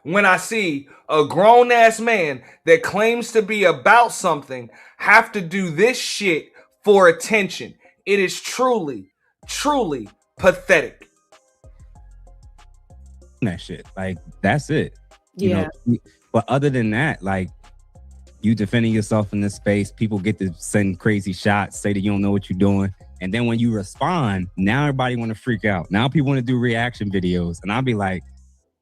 when I see a grown-ass man that claims to be about something have to do this shit for attention. It is truly, truly pathetic. That shit. Like, that's it. Yeah. You know, but other than that, like, you defending yourself in this space, people get to send crazy shots, say that you don't know what you're doing. And then when you respond, now everybody want to freak out. Now people want to do reaction videos. And I'll be like,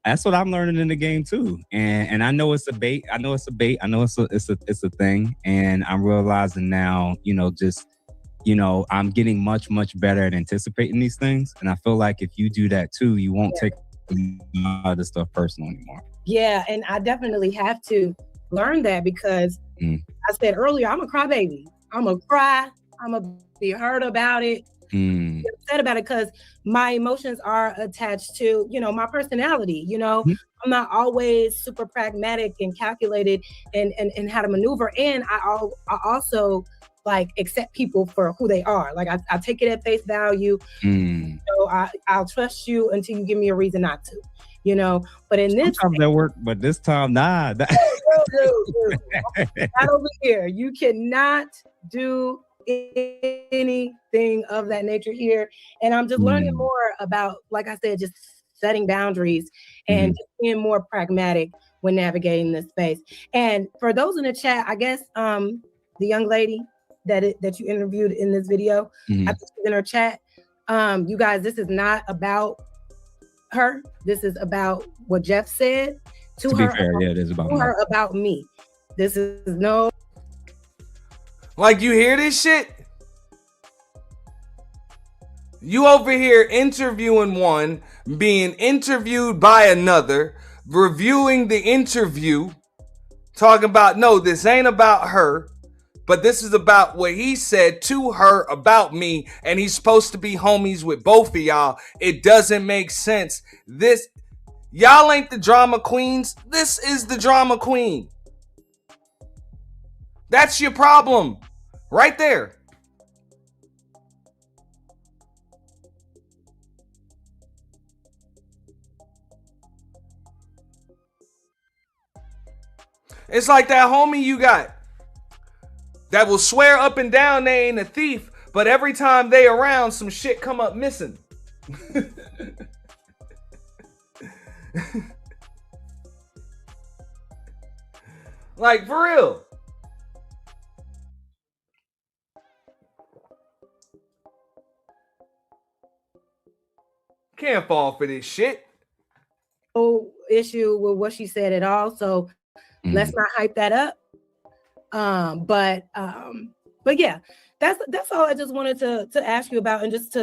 that's what I'm learning in the game too. And I know it's a bait. I know it's a bait. I know it's a thing. And I'm realizing now, I'm getting much, much better at anticipating these things. And I feel like if you do that too, you won't take other stuff personal anymore. Yeah, and I definitely have to learn that because I said earlier, I'm a crybaby. I'm gonna cry. I'm gonna be hurt about it. Be upset about it because my emotions are attached to, my personality. I'm not always super pragmatic and calculated and how to maneuver. And I also like accept people for who they are. Like I take it at face value. I'll trust you until you give me a reason not to. But in this sometimes that work, but this time, nah. Not over here. You cannot do anything of that nature here. And I'm just learning more about, like I said, just setting boundaries and just being more pragmatic when navigating this space. And for those in the chat, I guess the young lady that you interviewed in this video, I think she's in her chat. You guys, this is not about her. This is about what Jeff said to her. Be fair, it is about her about me. This is no. Like, you hear this shit? You over here interviewing one, being interviewed by another, reviewing the interview, talking about, no, this ain't about her, but this is about what he said to her about me, and he's supposed to be homies with both of y'all. It doesn't make sense. Y'all ain't the drama queens. This is the drama queen. That's your problem. Right there. It's like that homie you got that will swear up and down they ain't a thief, but every time they around, some shit come up missing. Like, for real. Can't fall for this shit. No issue with what she said at all. So let's not hype that up. But yeah, that's all I just wanted to ask you about, and just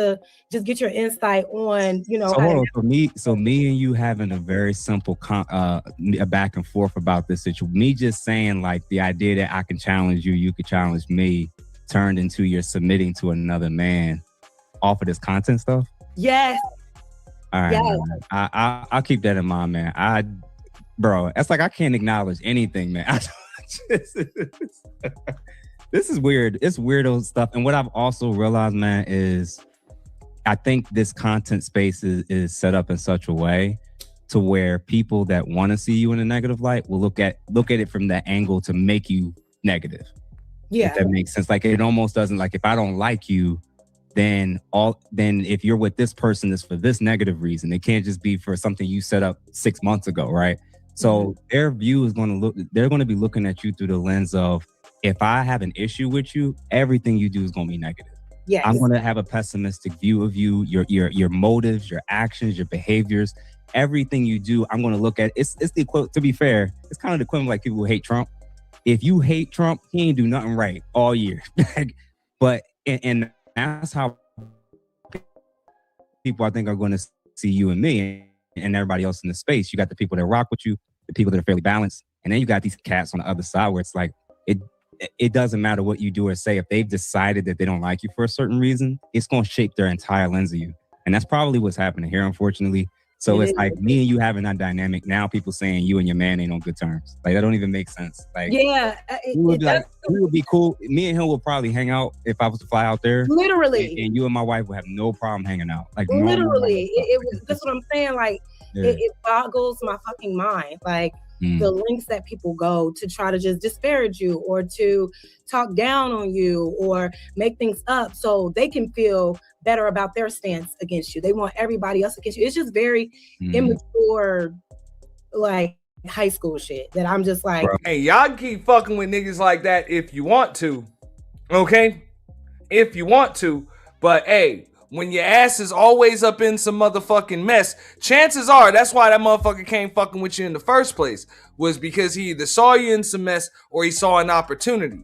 get your insight on, So hold on, for me and you having a very simple a back and forth about this situation. Me just saying, like, the idea that I can challenge you, you could challenge me, turned into you're submitting to another man off of this content stuff. Yes. All right, yeah. I'll keep that in mind, man. Bro, that's like I can't acknowledge anything, man. This is weird. It's weirdo stuff. And what I've also realized, man, is I think this content space is set up in such a way to where people that want to see you in a negative light will look at it from that angle to make you negative. Yeah. If that makes sense. Like it almost doesn't, like if I don't like you, then if you're with this person, it's for this negative reason. It can't just be for something you set up 6 months ago, right? So their view is they're going to be looking at you through the lens of, if I have an issue with you, everything you do is going to be negative. Yes. I'm going to have a pessimistic view of you, your motives, your actions, your behaviors, everything you do. I'm going to look at it's the equivalent. To be fair, it's kind of the equivalent like people who hate Trump. If you hate Trump, he ain't do nothing right all year. But and that's how people I think are going to see you and me and everybody else in the space. You got the people that rock with you, the people that are fairly balanced, and then you got these cats on the other side where it's like it doesn't matter what you do or say. If they've decided that they don't like you for a certain reason, it's going to shape their entire lens of you. And that's probably what's happening here, unfortunately. So it's like me and you having that dynamic. Now people saying you and your man ain't on good terms. Like, that don't even make sense. Like, yeah, we would be cool. Me and him would probably hang out if I was to fly out there. Literally. And you and my wife would have no problem hanging out. Like, literally. That's what I'm saying. Like, it boggles my fucking mind. Like, the lengths that people go to try to just disparage you or to talk down on you or make things up so they can feel better about their stance against you. They want everybody else against you. It's just very immature, like high school shit that I'm just like, hey, y'all keep fucking with niggas like that if you want to, okay? If you want to, but hey, when your ass is always up in some motherfucking mess, chances are that's why that motherfucker came fucking with you in the first place, was because he either saw you in some mess or he saw an opportunity.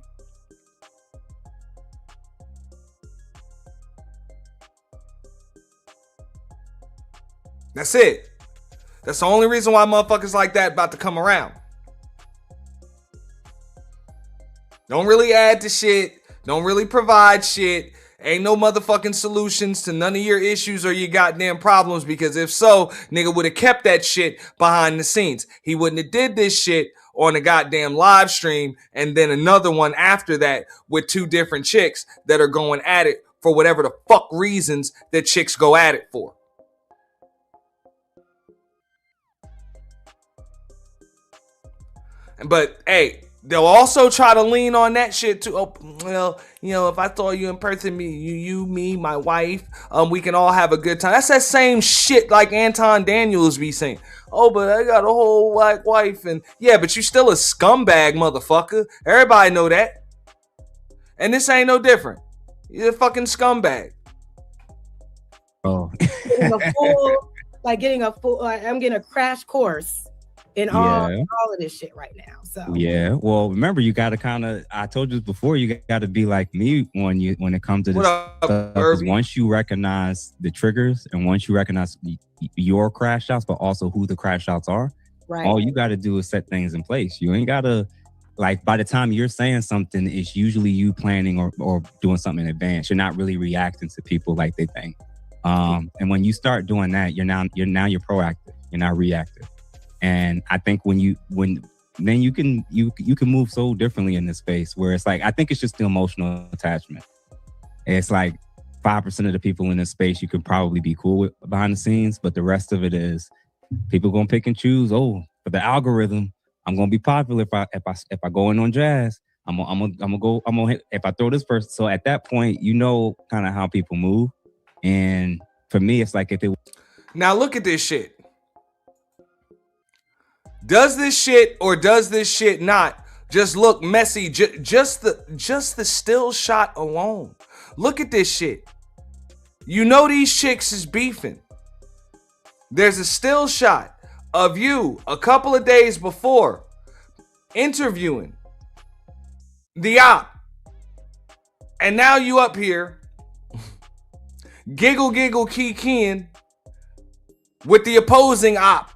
That's it. That's the only reason why motherfuckers like that about to come around. Don't really add to shit. Don't really provide shit. Ain't no motherfucking solutions to none of your issues or your goddamn problems, because if so, nigga would have kept that shit behind the scenes. He wouldn't have did this shit on a goddamn live stream and then another one after that with two different chicks that are going at it for whatever the fuck reasons that chicks go at it for. But hey, they'll also try to lean on that shit too. Oh, well, you know, if I saw you in person, me, my wife, we can all have a good time. That's that same shit like Anton Daniels be saying. Oh, but I got a whole black wife, and yeah, but you still a scumbag, motherfucker. Everybody know that. And this ain't no different. You're a fucking scumbag. Oh, getting a full, I'm getting a crash course in all of this shit right now. So yeah, well, remember, you got to kind of, I told you this before, you got to be like me when it comes to this stuff. Because once you recognize the triggers and once you recognize your crash outs, but also who the crash outs are, right, all you got to do is set things in place. You ain't got to, like, by the time you're saying something, it's usually you planning or doing something in advance. You're not really reacting to people like they think. And when you start doing that, you're proactive. You're not reactive. And I think then you can move so differently in this space where it's like, I think it's just the emotional attachment. It's like 5% of the people in this space you can probably be cool with behind the scenes, but the rest of it is people gonna pick and choose. Oh, for the algorithm, I'm gonna be popular if I go in on jazz. I'm gonna hit if I throw this person. So at that point, you know kind of how people move. And for me, it's like now look at this shit. Does this shit or does this shit not just look messy? Just the still shot alone. Look at this shit. You know these chicks is beefing. There's a still shot of you a couple of days before interviewing the op. And now you up here giggle kikiing with the opposing op.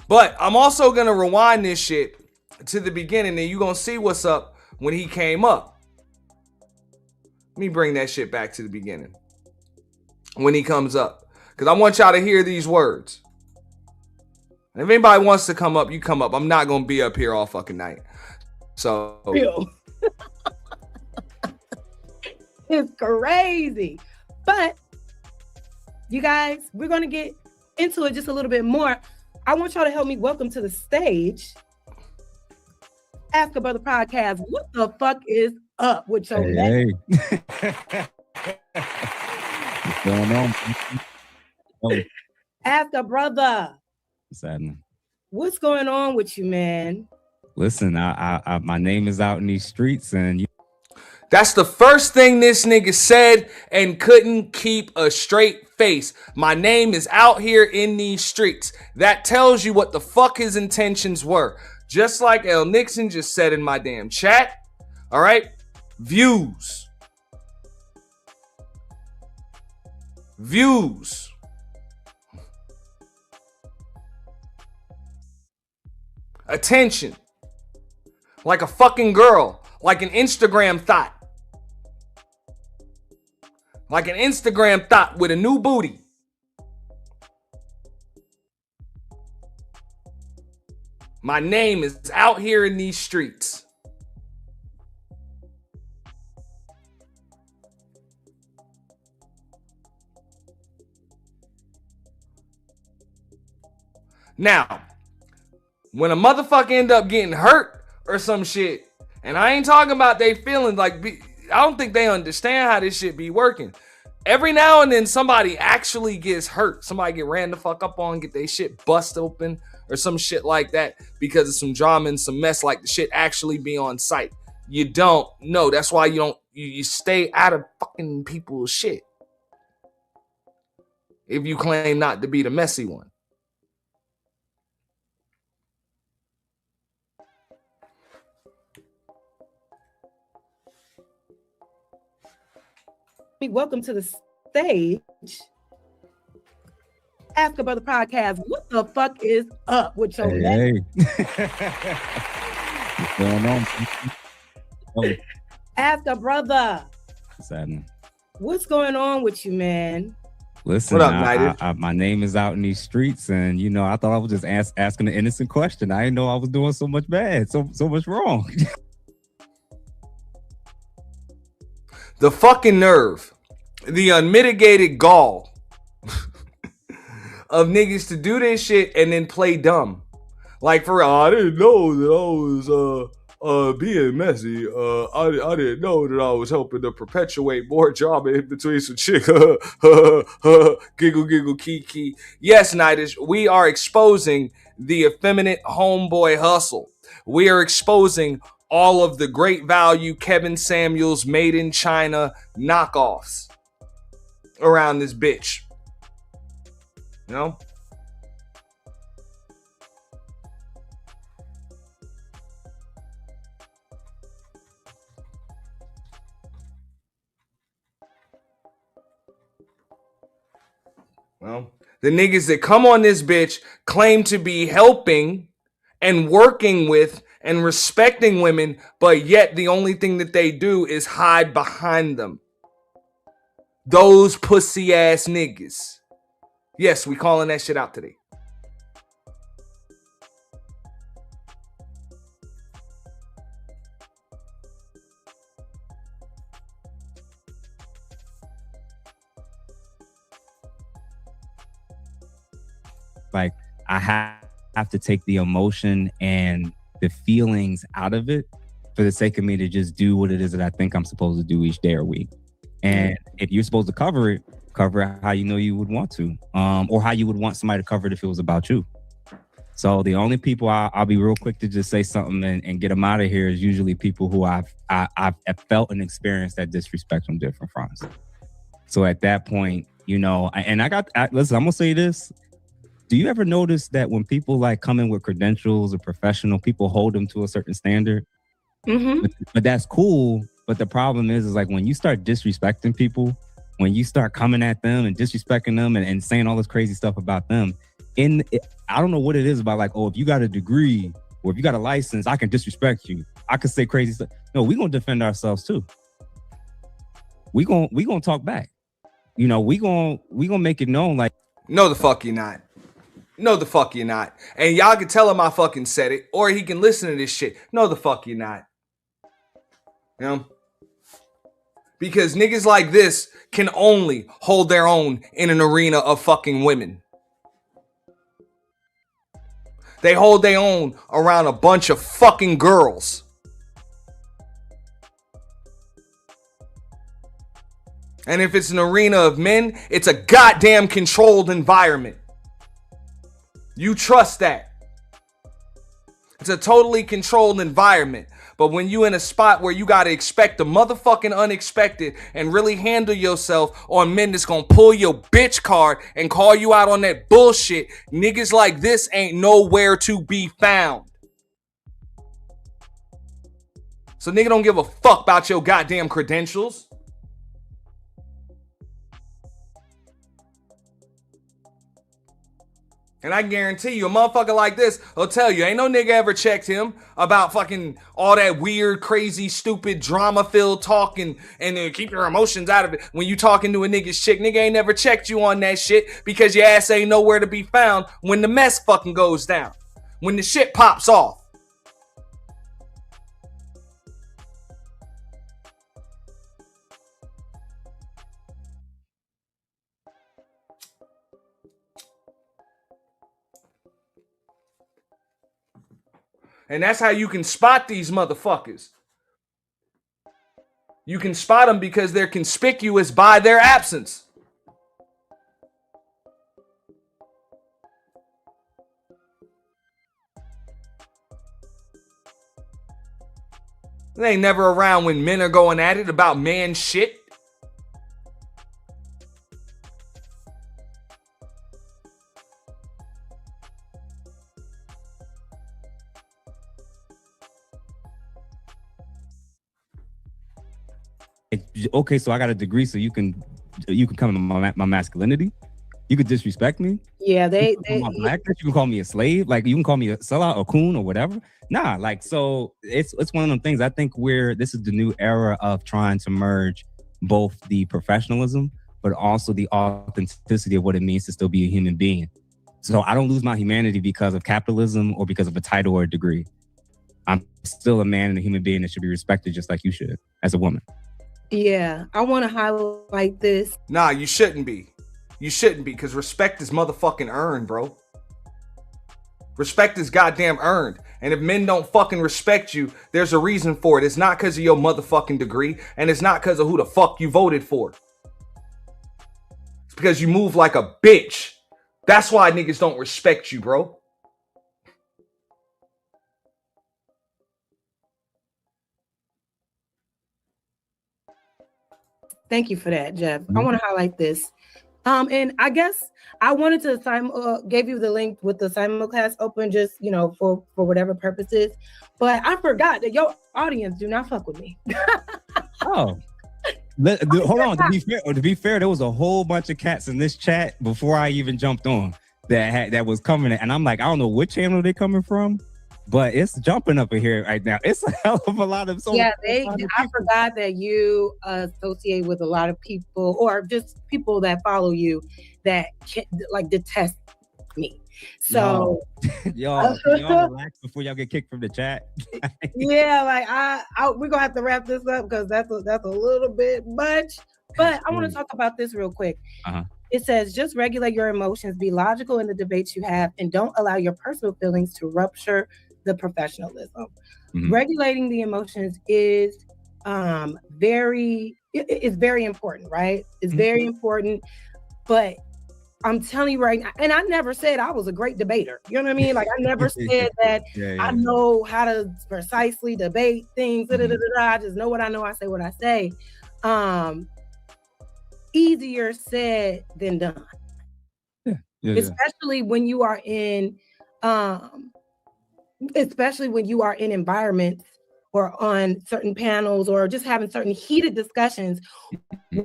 But I'm also going to rewind this shit to the beginning and you're going to see what's up when he came up. Let me bring that shit back to the beginning when he comes up, because I want y'all to hear these words. And if anybody wants to come up, you come up. I'm not going to be up here all fucking night. So It's crazy. But you guys, we're going to get into it just a little bit more. I want y'all to help me welcome to the stage Ask a Brother podcast. What the fuck is up with your Hey. What's going on? Oh, Ask a Brother. what's happening? What's going on with you, man? Listen, I my name is out in these streets, and That's the first thing this nigga said and couldn't keep a straight face. My name is out here in these streets. That tells you what the fuck his intentions were. Just like L. Nixon just said in my damn chat. All right? Views. Views. Attention. Like a fucking girl. Like an Instagram thought. Like an Instagram thought with a new booty. My name is out here in these streets. Now, when a motherfucker end up getting hurt or some shit, and I ain't talking about they feeling like, I don't think they understand how this shit be working. Every now and then somebody actually gets hurt. Somebody get ran the fuck up on, get their shit bust open or some shit like that because of some drama and some mess, like the shit actually be on site. You don't know. That's why you stay out of fucking people's shit. If you claim not to be the messy one. Welcome to the stage Ask a Brother podcast. What the fuck is up with your hey. What's going on? Oh, Ask a Brother. what's happening? What's going on with you, man? Listen, What up, Knighted? my name is out in these streets, and I thought I was just asking an innocent question. I didn't know I was doing so much bad, so much wrong. The fucking nerve, the unmitigated gall of niggas to do this shit and then play dumb. Like, for real, I didn't know that I was being messy. I didn't know that I was helping to perpetuate more drama in between some chick. Giggle, giggle, kiki. Yes, Nightish, we are exposing the effeminate homeboy hustle. We are exposing all of the great value Kevin Samuels made in China knockoffs around this bitch. You know? Well, the niggas that come on this bitch claim to be helping and working with and respecting women, but yet the only thing that they do is hide behind them. Those pussy ass niggas. Yes, we calling that shit out today. Like, I have to take the emotion and the feelings out of it for the sake of me to just do what it is that I think I'm supposed to do each day or week. And if you're supposed to cover it how you know you would want to, or how you would want somebody to cover it if it was about you. So the only people I'll be real quick to just say something and get them out of here is usually people who I've felt and experienced that disrespect from different fronts. So at that point, and listen, I'm gonna say this. Do you ever notice that when people like come in with credentials or professional, people hold them to a certain standard? Mm-hmm. But that's cool. But the problem is like when you start disrespecting people, when you start coming at them and disrespecting them and saying all this crazy stuff about them, I don't know what it is about like, oh, if you got a degree or if you got a license, I can disrespect you. I can say crazy stuff. No, we're going to defend ourselves too. We gonna talk back. We gonna make it known like, no, the fuck you're not. No, the fuck you're not. And y'all can tell him I fucking said it, or he can listen to this shit. No, the fuck you're not. You know? Because niggas like this can only hold their own in an arena of fucking women. They hold their own around a bunch of fucking girls. And if it's an arena of men, it's a goddamn controlled environment. You trust that. It's a totally controlled environment. But when you in a spot where you gotta expect the motherfucking unexpected and really handle yourself on men that's gonna pull your bitch card and call you out on that bullshit, niggas like this ain't nowhere to be found. So nigga don't give a fuck about your goddamn credentials. And I guarantee you, a motherfucker like this will tell you, ain't no nigga ever checked him about fucking all that weird, crazy, stupid, drama-filled talking and keep your emotions out of it. When you talking to a nigga's chick, nigga ain't never checked you on that shit because your ass ain't nowhere to be found when the mess fucking goes down. When the shit pops off. And that's how you can spot these motherfuckers. You can spot them because they're conspicuous by their absence. They ain't never around when men are going at it about man shit. Okay, so I got a degree, so you can come to my masculinity. You could disrespect me. Yeah, they blackness. You can call me a slave. Like you can call me a sellout, a coon, or whatever. Nah, like so it's one of them things. I think this is the new era of trying to merge both the professionalism, but also the authenticity of what it means to still be a human being. So I don't lose my humanity because of capitalism or because of a title or a degree. I'm still a man and a human being that should be respected just like you should as a woman. Yeah, I want to highlight this. Nah, you shouldn't be. You shouldn't be, because respect is motherfucking earned, bro. Respect is goddamn earned. And if men don't fucking respect you, there's a reason for it. It's not because of your motherfucking degree, and it's not because of who the fuck you voted for. It's because you move like a bitch. That's why niggas don't respect you, bro. Thank you for that, Jeff. I want to highlight this. And I guess I wanted to gave you the link with the simulcast open, just for whatever purposes. But I forgot that your audience do not fuck with me. Oh, hold on. To be fair, there was a whole bunch of cats in this chat before I even jumped on that was coming, and I'm like, I don't know what channel they're coming from, but it's jumping up in here right now. It's a hell of a lot of I forgot that you associate with a lot of people, or just people that follow you that detest me. So y'all relax before y'all get kicked from the chat. Yeah, we're gonna have to wrap this up because that's a little bit much. But I want to talk about this real quick. It says, just regulate your emotions, be logical in the debates you have, and don't allow your personal feelings to rupture the professionalism. Regulating the emotions is very important, right? It's very important. But I'm telling you right now, and I never said I was a great debater. You know what I mean? Like I never said that I know how to precisely debate things. I just know what I know. I say what I say. Easier said than done. Especially when you are in environments or on certain panels or just having certain heated discussions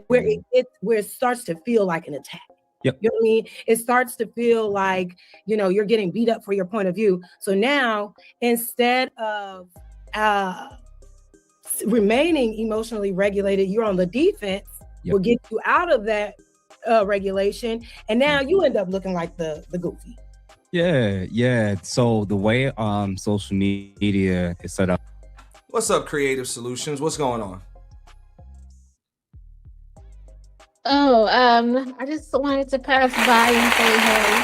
where it starts to feel like an attack. Yep. You know what I mean? It starts to feel like, you're getting beat up for your point of view. So now, instead of remaining emotionally regulated, you're on the defense. Will get you out of that regulation, and now you end up looking like the goofy. Yeah. So the way social media is set up. What's up, Creative Solutions? What's going on? Oh, I just wanted to pass by and say hey.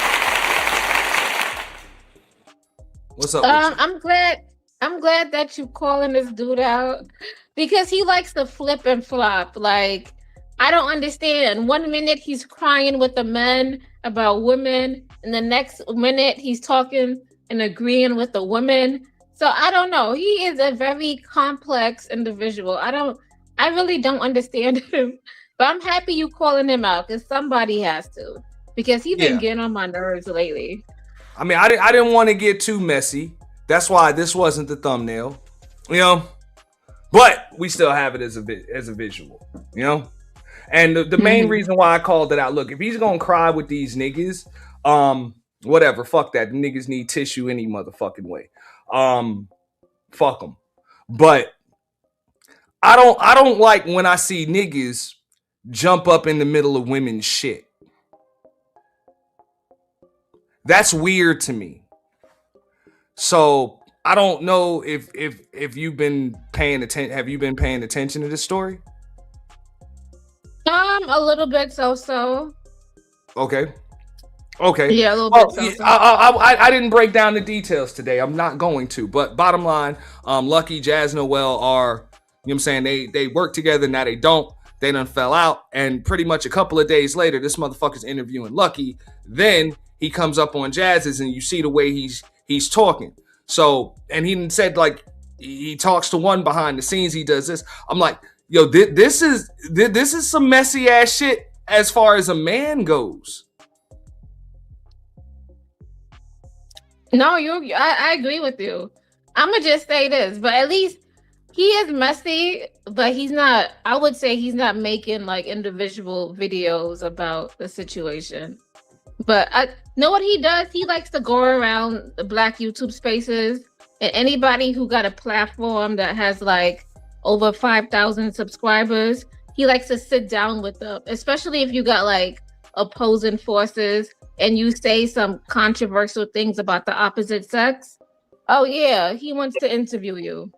What's up with you? I'm glad that you calling this dude out because he likes to flip and flop. Like, I don't understand. 1 minute he's crying with the men about women, and the next minute he's talking and agreeing with the women. So I don't know. He is a very complex individual. I really don't understand him. But I'm happy you calling him out because somebody has to. Because he's been getting on my nerves lately. I mean, I didn't want to get too messy. That's why this wasn't the thumbnail, you know. But we still have it as a visual, you know. And the main reason why I called it out, look, if he's gonna cry with these niggas, whatever, fuck that. The niggas need tissue any motherfucking way. Fuck them. But I don't like when I see niggas jump up in the middle of women's shit. That's weird to me. So I don't know if you've been paying attention. Have you been paying attention to this story? A little bit so. Okay. Yeah, a little bit so. I didn't break down the details today. I'm not going to. But bottom line, Lucky, Jazz Noel are, you know what I'm saying, they work together, now they don't. They done fell out, and pretty much a couple of days later, this motherfucker's interviewing Lucky. Then he comes up on Jazz's, and you see the way he's talking. So, and he said, like, he talks to one behind the scenes, he does this. I'm like, yo, this is some messy ass shit as far as a man goes. No, I agree with you. I'm gonna just say this, but at least he is messy, but he's not. I would say he's not making like individual videos about the situation. But I know what he does. He likes to go around the Black YouTube spaces, and anybody who got a platform that has like over 5,000 subscribers, he likes to sit down with them, especially if you got like opposing forces and you say some controversial things about the opposite sex. Oh yeah, he wants to interview you.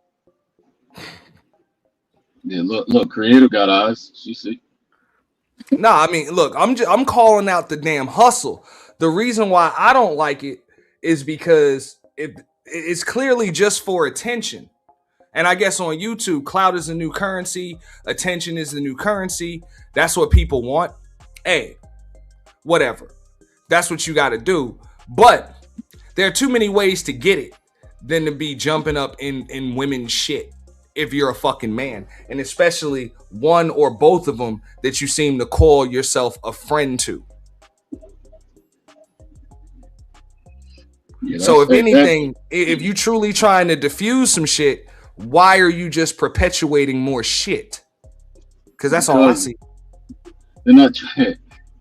Yeah, look, creative got eyes. She see. Nah, I mean, look, I'm calling out the damn hustle. The reason why I don't like it is because it's clearly just for attention. And I guess on YouTube, clout is the new currency, attention is the new currency. That's what people want. Hey, whatever. That's what you got to do. But there are too many ways to get it than to be jumping up in women's shit if you're a fucking man. And especially one or both of them that you seem to call yourself a friend to. Yeah, so if anything, if you truly trying to diffuse some shit, why are you just perpetuating more shit? Because that's all I see. They're not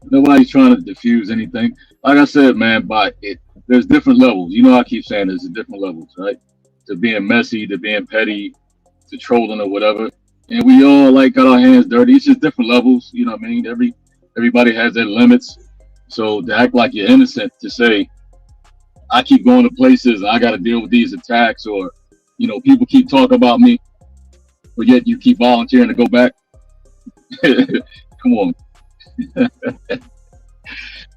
nobody's trying to diffuse anything. Like I said, man, there's different levels. You know, I keep saying there's different levels, right? To being messy, to being petty, to trolling or whatever. And we all like got our hands dirty. It's just different levels. You know what I mean? Everybody has their limits. So to act like you're innocent, to say, I keep going to places and I got to deal with these attacks, or, you know, people keep talking about me, but yet you keep volunteering to go back. Come on.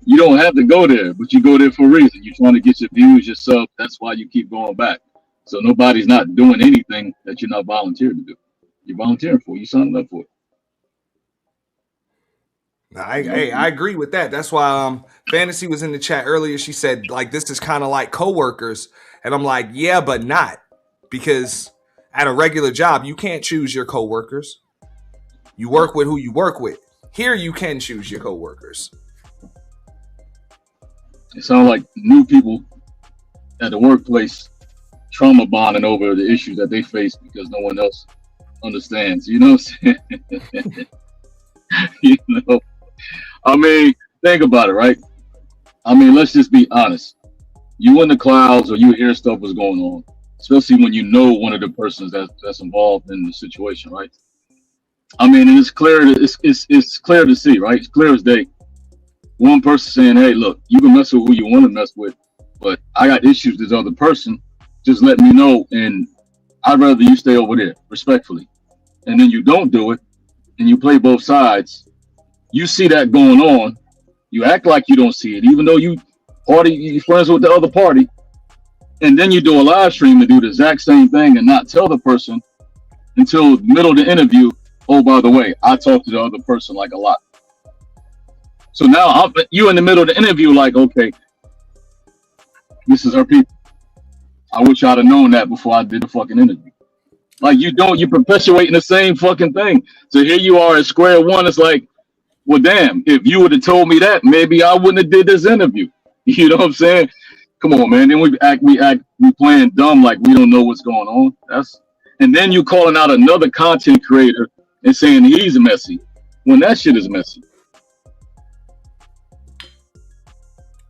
You don't have to go there, but you go there for a reason. You're trying to get your views, your sub. That's why you keep going back. So nobody's not doing anything that you're not volunteering to do. You're volunteering for. You signed up for it. I agree with that. That's why Fantasy was in the chat earlier. She said, like, this is kind of like coworkers. And I'm like, yeah, but not. Because at a regular job, you can't choose your coworkers. You work with who you work with. Here, you can choose your coworkers. It sounds like new people at the workplace trauma bonding over the issues that they face because no one else understands. You know what I'm saying? You know, I mean, think about it, right? I mean, let's just be honest. You in the clouds or you hear stuff was going on, especially when you know one of the persons that's involved in the situation, right? I mean, it's clear. It's clear to see, right? It's clear as day. One person saying, "Hey, look, you can mess with who you want to mess with, but I got issues with this other person. Just let me know, and I'd rather you stay over there, respectfully." And then you don't do it, and you play both sides. You see that going on, you act like you don't see it, even though you friends with the other party, and then you do a live stream to do the exact same thing and not tell the person until the middle of the interview. Oh, by the way, I talked to the other person like a lot. So now you in the middle of the interview, like, okay, this is her people. I wish I'd have known that before I did the fucking interview. Like you're perpetuating the same fucking thing. So here you are at square one. It's like, well, damn, if you would have told me that, maybe I wouldn't have did this interview. You know what I'm saying? Come on, man. Then we playing dumb like we don't know what's going on. And then you calling out another content creator and saying he's messy when that shit is messy.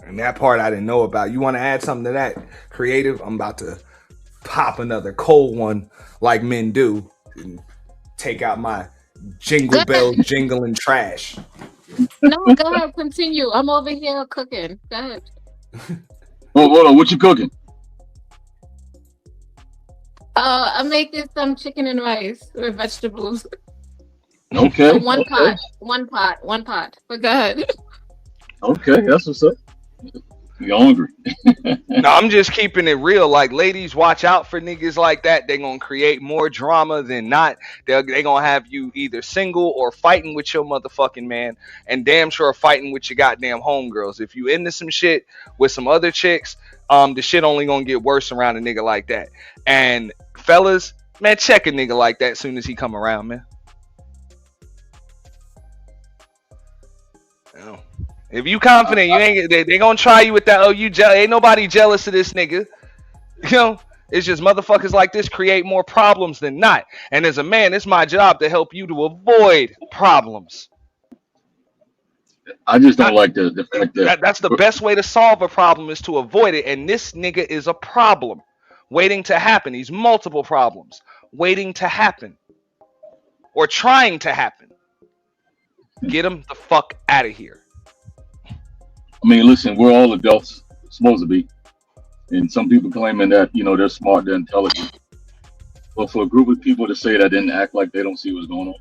And that part I didn't know about. You want to add something to that, Creative? I'm about to pop another cold one like men do and take out my jingle bell jingling trash. No, go ahead, continue. I'm over here cooking. Go ahead. Oh, hold on. What you cooking? I'm making some chicken and rice with vegetables. Okay. One pot. But go ahead. Okay, that's what's up. You're hungry. No, I'm just keeping it real. Like, ladies, watch out for niggas like that. They're gonna create more drama than not. They're gonna have you either single or fighting with your motherfucking man, and damn sure fighting with your goddamn homegirls. If you into some shit with some other chicks, the shit only gonna get worse around a nigga like that. And fellas, man, check a nigga like that as soon as he come around, man. You know. If you confident, you ain't they gonna try you with that. Oh, you ain't nobody jealous of this nigga. You know, it's just motherfuckers like this create more problems than not. And as a man, it's my job to help you to avoid problems. I just don't like the fact that That's the best way to solve a problem is to avoid it. And this nigga is a problem waiting to happen. He's multiple problems waiting to happen or trying to happen. Get him the fuck out of here. I mean, listen, we're all adults, supposed to be. And some people claiming that, you know, they're smart, they're intelligent. But for a group of people to say that didn't act like they don't see what's going on.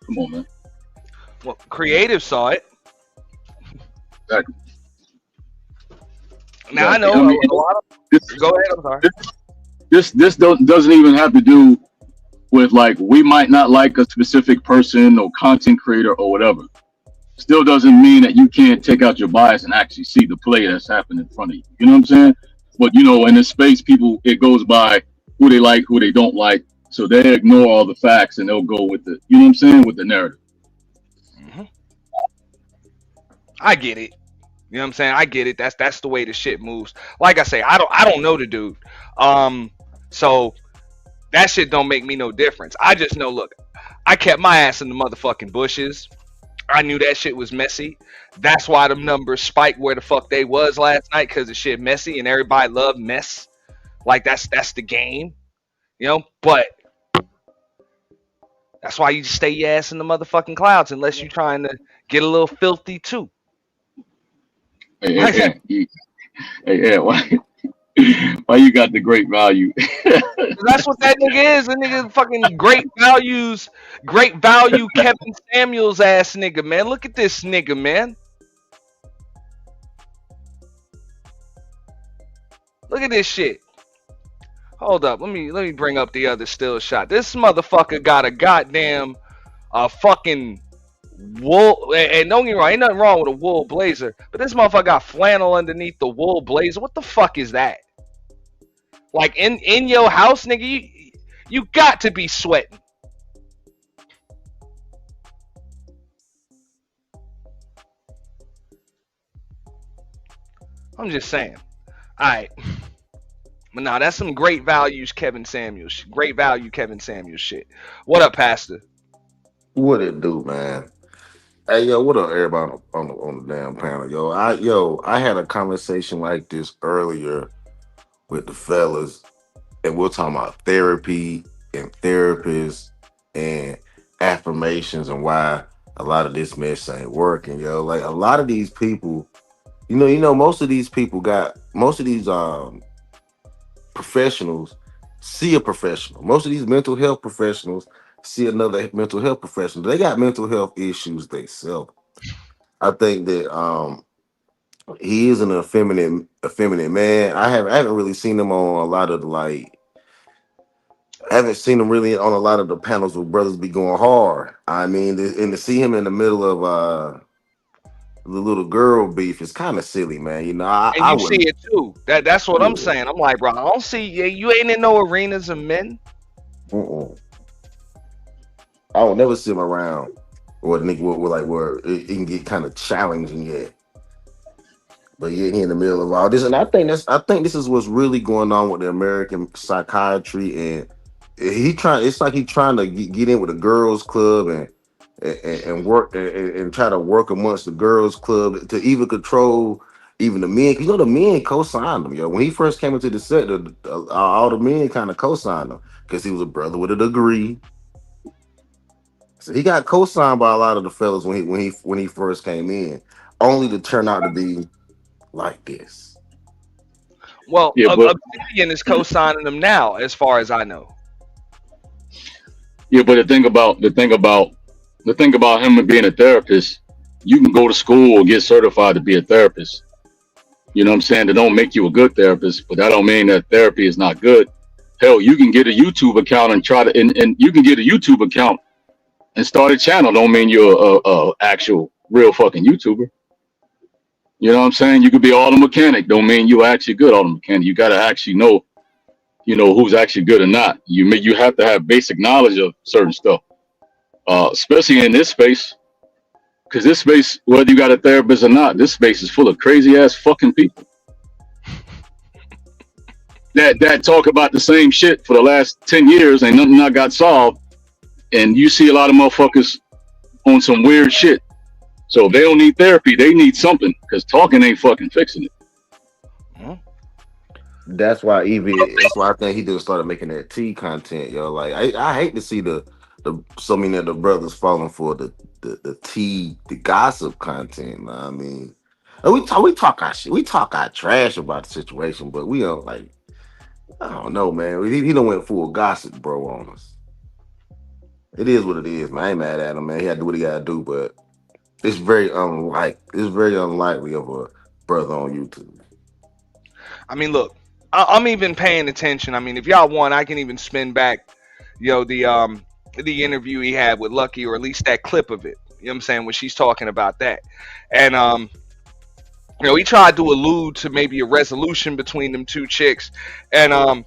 Come on, man. Well, Creative saw it. Exactly. Now, I know I mean, a lot of... Go ahead, I'm sorry. This doesn't even have to do with, like, we might not like a specific person or content creator or whatever. Still doesn't mean that you can't take out your bias and actually see the play that's happening in front of you. You know what I'm saying? But, you know, in this space, people, it goes by who they like, who they don't like. So they ignore all the facts and they'll go with the, you know what I'm saying, with the narrative. Mm-hmm. I get it. You know what I'm saying? I get it. That's the way the shit moves. Like I say, I don't know the dude. So that shit don't make me no difference. I just know, look, I kept my ass in the motherfucking bushes. I knew that shit was messy. That's why them numbers spiked where the fuck they was last night, because the shit messy and everybody love mess. Like that's the game, you know. But that's why you just stay your ass in the motherfucking clouds unless you're trying to get a little filthy too. Hey, why you got the great value? That's what that nigga is. That nigga fucking great value Kevin Samuels ass nigga, man. Look at this nigga, man. Look at this shit. Hold up. Let me bring up the other still shot. This motherfucker got a goddamn fucking wool, and don't get me wrong, ain't nothing wrong with a wool blazer, but this motherfucker got flannel underneath the wool blazer. What the fuck is that? Like in your house, nigga, you got to be sweating. I'm just saying. All right. But now that's some great values, Kevin Samuels. Great value, Kevin Samuels shit. What up, Pastor? What it do, man? Hey, yo, what up, everybody on the damn panel? I had a conversation like this earlier with the fellas, and we're talking about therapy and therapists and affirmations and why a lot of this mess ain't working, yo. Like a lot of these people, most of these professionals see a professional. Most of these mental health professionals see another mental health professional. They got mental health issues themselves. I think that he is an effeminate man. I haven't really seen him on a lot of I haven't seen him really on a lot of the panels where brothers be going hard. I mean, and to see him in the middle of the little girl beef is kind of silly, man. You know, And I you see wouldn't. it too. That's what I'm Yeah. saying. I'm like, bro, I don't see you ain't in no arenas of men. Mm-mm. I don't never see him around or nigga with like where it can get kind of challenging yet. But yeah, he in the middle of all this, and I think this is what's really going on with the American psychiatry, and he trying. It's like he trying to get in with the girls' club and work and try to work amongst the girls' club to even control even the men. 'Cause you know the men co-signed him. Yo, when he first came into the set, all the men kind of co-signed him because he was a brother with a degree. So he got co-signed by a lot of the fellas when he first came in, only to turn out to be like this. Well, Yeah, but Obsidian is co-signing them now, as far as I know. yeah, but the thing about him being a therapist, you can go to school or get certified to be a therapist. You know what I'm saying? They don't make you a good therapist, but that don't mean that therapy is not good. Hell, you can get a YouTube account and try to, and you can get a YouTube account and start a channel. Don't mean you're a actual real fucking YouTuber. You know what I'm saying? You could be auto mechanic. Don't mean you're actually good auto mechanic. You got to actually know, who's actually good or not. You have to have basic knowledge of certain stuff, especially in this space. Because this space, whether you got a therapist or not, this space is full of crazy ass fucking people that talk about the same shit for the last 10 years and nothing not got solved. And you see a lot of motherfuckers on some weird shit. So if they don't need therapy, they need something because talking ain't fucking fixing it. That's why I think he just started making that tea content, yo. Like I hate to see the so many of the brothers falling for the tea, the gossip content. Man. I mean, and we talk our shit, we talk our trash about the situation, but we don't like. I don't know, man. He done went full gossip, bro, on us. It is what it is, man. I ain't mad at him, man. He had to do what he gotta do, but it's very unlikely of a brother on YouTube. I mean, look, I'm even paying attention. I mean, if y'all want, I can even spin back, the interview he had with Lucky, or at least that clip of it. You know what I'm saying, when she's talking about that, and he tried to allude to maybe a resolution between them two chicks, and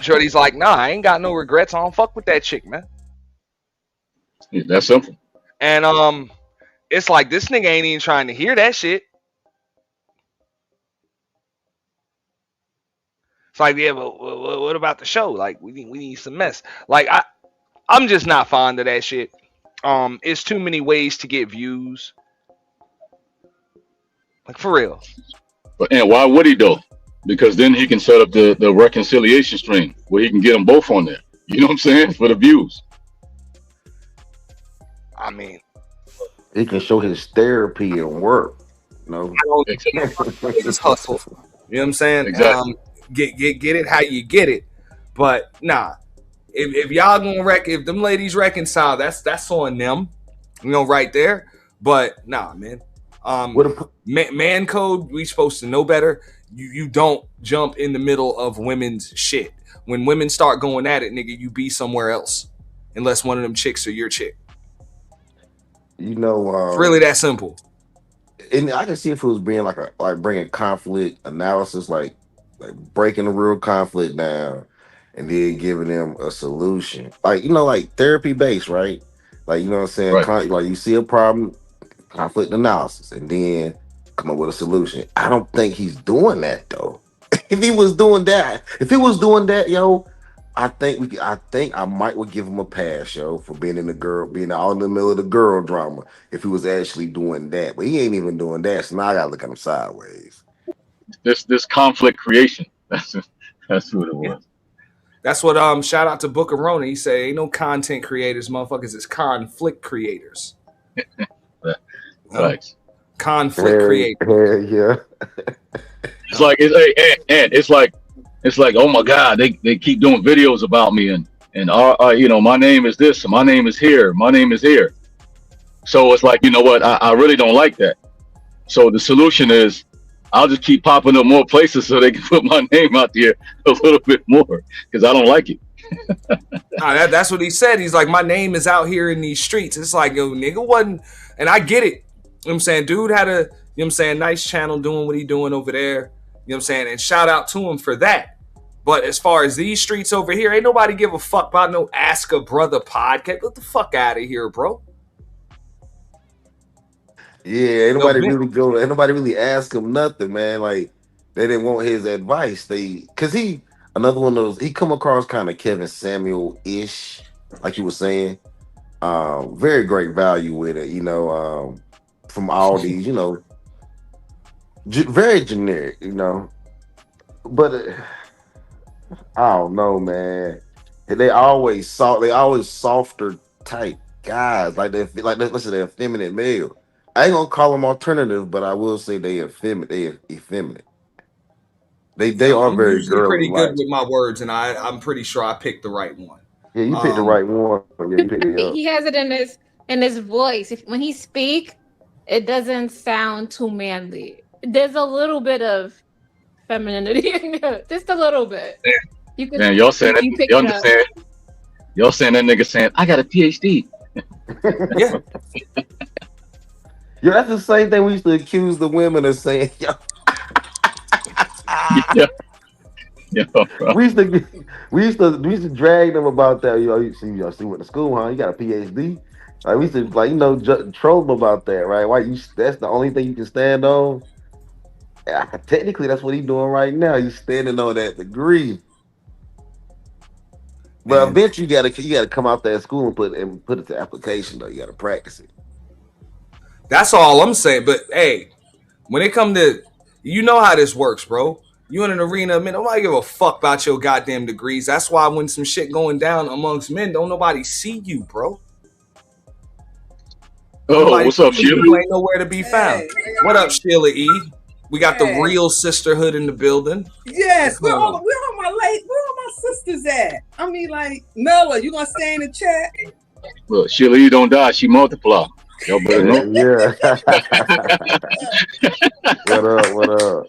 Shorty's like, nah, I ain't got no regrets. I don't fuck with that chick, man. Yeah, that's simple. And it's like this nigga ain't even trying to hear that shit. It's like, yeah, but what about the show? Like, we need some mess. Like, I'm just not fond of that shit. It's too many ways to get views. Like, for real. And why would he though? Because then he can set up the reconciliation stream where he can get them both on there. You know what I'm saying? For the views. I mean, He can show his therapy and work. No, just hustle. You know what I'm saying? Exactly. Get it how you get it. But nah, if y'all gonna if them ladies reconcile, that's on them. Right there. But nah, man. Man code, we supposed to know better. You don't jump in the middle of women's shit. When women start going at it, nigga, you be somewhere else. Unless one of them chicks are your chick. It's really that simple. And I can see if it was being like bringing conflict analysis, like breaking the real conflict down, and then giving them a solution, like therapy based, right? Like you know what I'm saying? Right. Like you see a problem, conflict analysis, and then come up with a solution. I don't think he's doing that though. If he was doing that, yo, I think I would give him a pass, yo, for being all in the middle of the girl drama. If he was actually doing that, but he ain't even doing that, so now I gotta look at him sideways. This conflict creation. That's what it was. That's what shout out to Booker Rona. He said ain't no content creators, motherfuckers, it's conflict creators. Right. Conflict creators. Yeah. It's like it's like, oh my God, they keep doing videos about me and and my name is this, my name is here, my name is here. So it's like, you know what, I really don't like that. So the solution is I'll just keep popping up more places so they can put my name out there a little bit more because I don't like it. That's what he said. He's like, my name is out here in these streets. It's like, yo, nigga wasn't, and I get it. You know what I'm saying? Dude had a, nice channel doing what he doing over there. You know what I'm saying? And shout out to him for that. But as far as these streets over here, ain't nobody give a fuck about no Ask a Brother podcast. Get the fuck out of here, bro. Yeah, ain't nobody really ask him nothing, man. Like they didn't want his advice. Cause he another one of those, he come across kind of Kevin Samuel-ish, like you were saying. Very great value with it, from all these, very generic, But I don't know, man. They always softer type guys, listen, they're effeminate male. I ain't gonna call them alternative, but I will say they effeminate. They effeminate. They are I'm very usually pretty good girly-like. with my words, and I'm pretty sure I picked the right one. Yeah, you picked the right one. Yeah, you picked it up. He has it in his voice. When he speak, it doesn't sound too manly. There's a little bit of femininity in there, just a little bit. Man, y'all saying that? You understand? Y'all saying that nigga saying I got a PhD. Yeah. Yeah, that's the same thing we used to accuse the women of saying. Yo. Yeah. Yeah, bro. We used to drag them about that. You see went to school, huh? You got a PhD. Like we used to troll them about that, right? Why that's the only thing you can stand on. Yeah, technically, that's what he's doing right now. He's standing on that degree. But eventually, you gotta come out there at school and put it to application. Though you gotta practice it. That's all I'm saying. But hey, when it come to, how this works, bro. You in an arena, man, nobody give a fuck about your goddamn degrees. That's why when some shit going down amongst men, don't nobody see you, bro. What's up, Sheila? Ain't nowhere to be found. What up, Sheila E? We got the real sisterhood in the building. Yes, where all my sisters at? I mean, like, Mella, you gonna stay in the chat? Well, Sheila E don't die, she multiply. Y'all better know. Yeah. What up?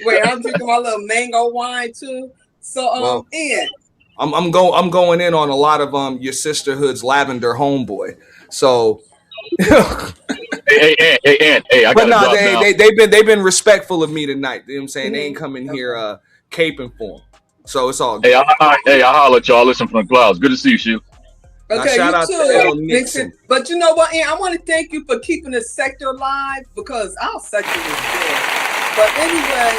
Wait, I'm drinking my little mango wine too. So Ian. I'm going in on a lot of your sisterhood's lavender homeboy. So hey, I but no, they've been respectful of me tonight. You know what I'm saying? They ain't coming here caping for them. So it's all good. I holler at y'all. Listen from the clouds. Good to see you, Sheila. Okay, shout out to L. Nixon. But you know what, Ian? I want to thank you for keeping the sector alive because our sector is dead. But anyway,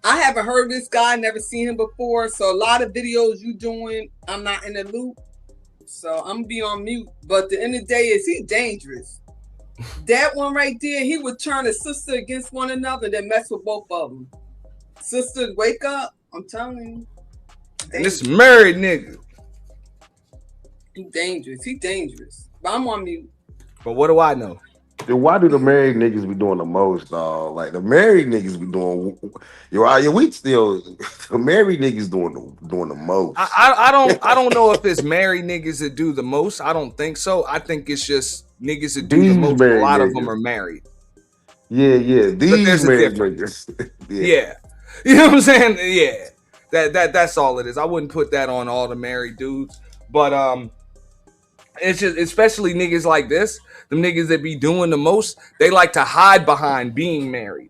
I haven't heard this guy, never seen him before. So a lot of videos you doing, I'm not in the loop. So I'm gonna be on mute. But the end of the day is he dangerous. That one right there, he would turn a sister against one another, then mess with both of them. Sisters, wake up! I'm telling you. And this married nigga. He dangerous. But I'm on mute. But what do I know? Then why do the married niggas be doing the most, dog? Like the married niggas be doing, we still the married niggas doing the most. I don't know if it's married niggas that do the most. I don't think so. I think it's just niggas that do the most. A lot of them are married. Yeah. These married niggas. Yeah. You know what I'm saying? Yeah. That's all it is. I wouldn't put that on all the married dudes, but it's just especially niggas like this, them niggas that be doing the most. They like to hide behind being married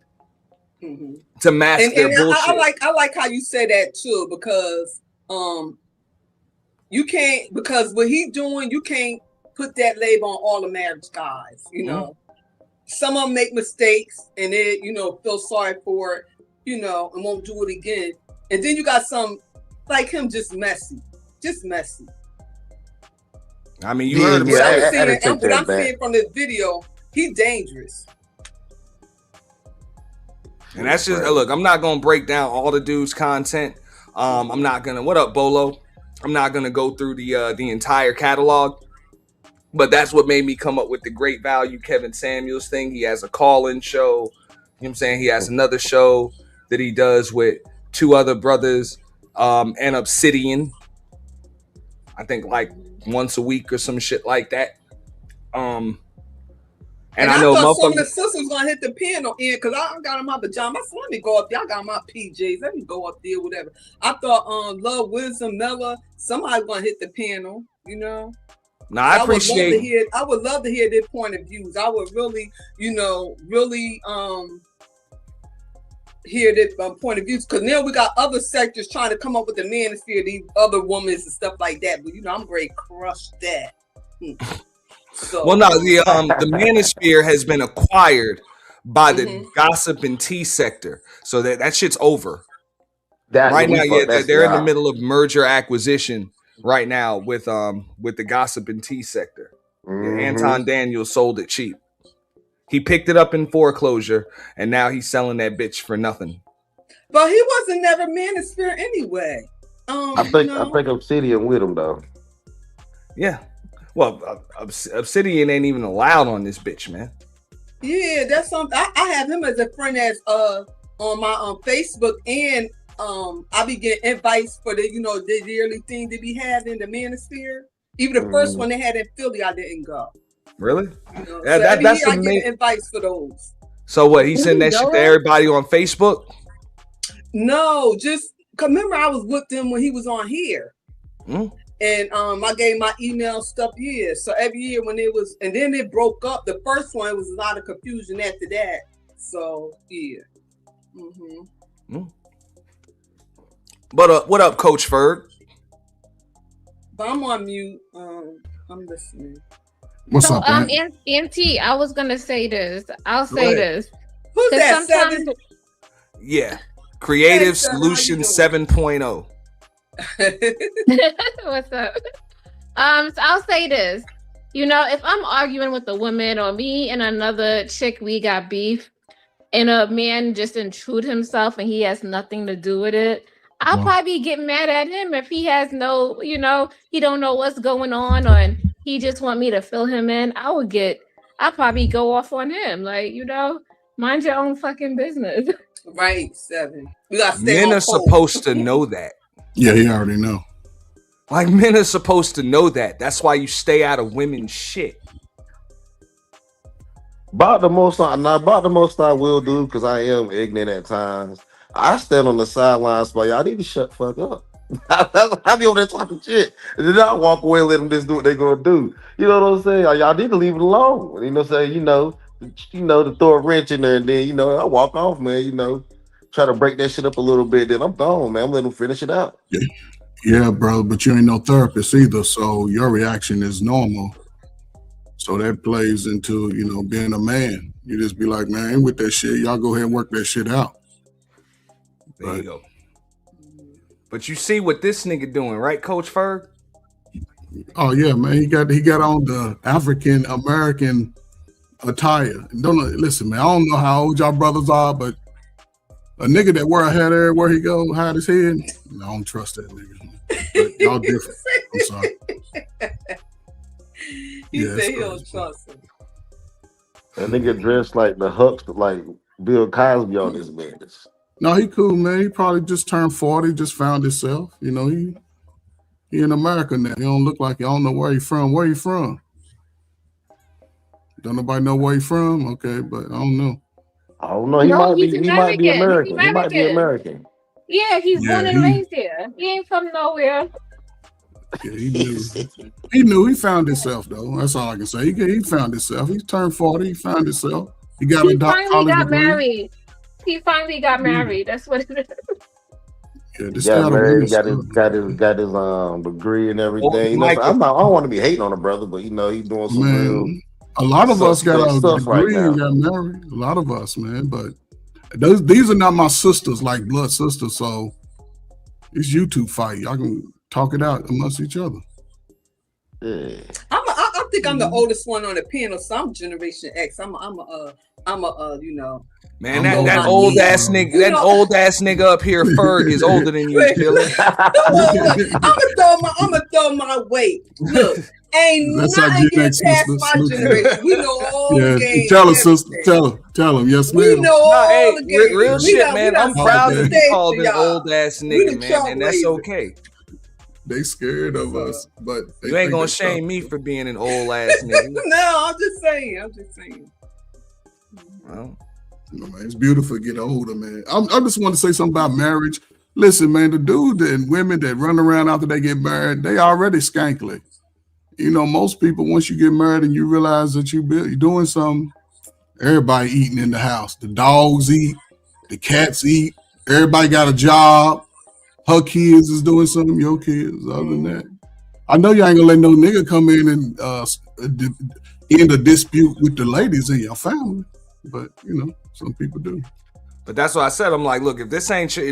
to mask their bullshit. I like how you say that too, because you can't, because what he doing, you can't put that label on all the marriage guys. You know, some of them make mistakes and they feel sorry for it, and won't do it again. And then you got some like him, just messy. I mean, you heard what I'm saying from this video. He dangerous. And that's just look. I'm not gonna break down all the dude's content. I'm not gonna. What up, Bolo? I'm not gonna go through the entire catalog. But that's what made me come up with the great value Kevin Samuels thing. He has a call-in show. You know what I'm saying? He has another show that he does with two other brothers. and Obsidian. I think like once a week or some shit like that. And I know thought some of the sisters was gonna hit the piano in because I got on my pajamas. So let me go up there. I got my PJs. Let me go up there, whatever. I thought Love, Wisdom, Mella, somebody gonna hit the piano, you know. Now I appreciate. I would love to hear their point of views. I would really, hear their point of views because now we got other sectors trying to come up with the manosphere, these other women and stuff like that. But I'm ready to crush that. So, well, no, the manosphere has been acquired by the gossip and tea sector, so that shit's over. Right now, they're in the middle of merger acquisition right now with the gossip and tea sector. Anton Daniels sold it cheap. He picked it up in foreclosure, and now he's selling that bitch for nothing. But he wasn't never manosphere anyway. I think Obsidian with him though. Yeah. Well, Obsidian ain't even allowed on this bitch, man. Yeah, that's something. I have him as a friend as on my Facebook, and I be getting invites for the the yearly thing they be having the manosphere. Even the first one they had in Philly, I didn't go. Really? Yeah, so that's the main invites for those. So what? He sent that shit to everybody on Facebook? No, just remember I was with them when he was on here. And I gave my email stuff here. So every year when it was, and then it broke up. The first one, it was a lot of confusion after that. So yeah. But what up, Coach Ferg? But I'm on mute. I'm listening. What's up, MT? I was gonna say this. I'll say this. Who's that? Sometimes, yeah, Creative Solution 7.0. What's up? So I'll say this. If I'm arguing with a woman or me and another chick, we got beef, and a man just intrude himself and he has nothing to do with it, I'll probably get mad at him if he has no, he don't know what's going on, or he just want me to fill him in. I'll probably go off on him. Like, mind your own fucking business. Right, 7. We gotta stay Men on are supposed to know that. Yeah, he already know. Like, men are supposed to know that. That's why you stay out of women's shit. About the most I will do, because I am ignorant at times. I stand on the sidelines, but y'all need to shut the fuck up. I be over there talking shit. And then I walk away and let them just do what they're gonna do. You know what I'm saying? Y'all need to leave it alone. To throw a wrench in there, and then I walk off, man, try to break that shit up a little bit, then I'm gone, man. I'm letting them finish it out. Yeah, bro, but you ain't no therapist either, so your reaction is normal. So that plays into, being a man. You just be like, man, I ain't with that shit. Y'all go ahead and work that shit out. There you go. But you see what this nigga doing, right, Coach Ferg? Oh yeah, man. He got on the African American attire. Listen, man, I don't know how old y'all brothers are, but a nigga that wear a hat everywhere he go, hide his head, I don't trust that nigga. But y'all different. I'm sorry. He said he don't trust him. That nigga dressed like the huckster, like Bill Cosby on his business. No, he cool, man. He probably just turned 40, just found himself. He in America now. He don't look like, I don't know where he from. Where he from? Don't nobody know where he from? Okay, but I don't know. I don't know. He might be American. He might be American. Yeah, he's born and raised here. He ain't from nowhere. Yeah, he knew. He found himself, though. That's all I can say. He found himself. He turned 40. He found himself. He finally got married. He finally got married. That's what it is. Yeah, this got married. Got his degree and everything. I don't want to be hating on a brother, but he's doing some real. A lot of us got a degree and got married. A lot of us, man. But these are not my sisters, like blood sisters. So it's you two fight. Y'all can talk it out amongst each other. Yeah. I think I'm the oldest one on the panel, so I'm Generation X. I'm Man, that old ass nigga up here, Ferg, is older than you, Philly. I'm gonna throw my weight. Look, Ain't That's our nothing Gen getting X past sister. my generation. We know all Yeah, the games. tell her, sister. everything. Tell him. Yes, We ma'am. know all hey, the games. real we shit, done, man. we done I'm set proud the to be stage called for an y'all. old ass We nigga, the man, and that's trailblazers. okay. They scared of us, but they You ain't think gonna they shame tough. me for being an old ass nigga. No, I'm just saying. Well, No, man, it's beautiful to get older, man. I just want to say something about marriage. Listen, man, the dude and women that run around after they get married, they already skankly. You know, most people, once you get married and you realize that you're doing something, everybody eating in the house. The dogs eat, the cats eat, everybody got a job. Her kids is doing something, your kids. Other than that, I know you ain't gonna let no nigga come in and end a dispute with the ladies in your family, but you know, some people do. but that's what I said. I'm like, look, if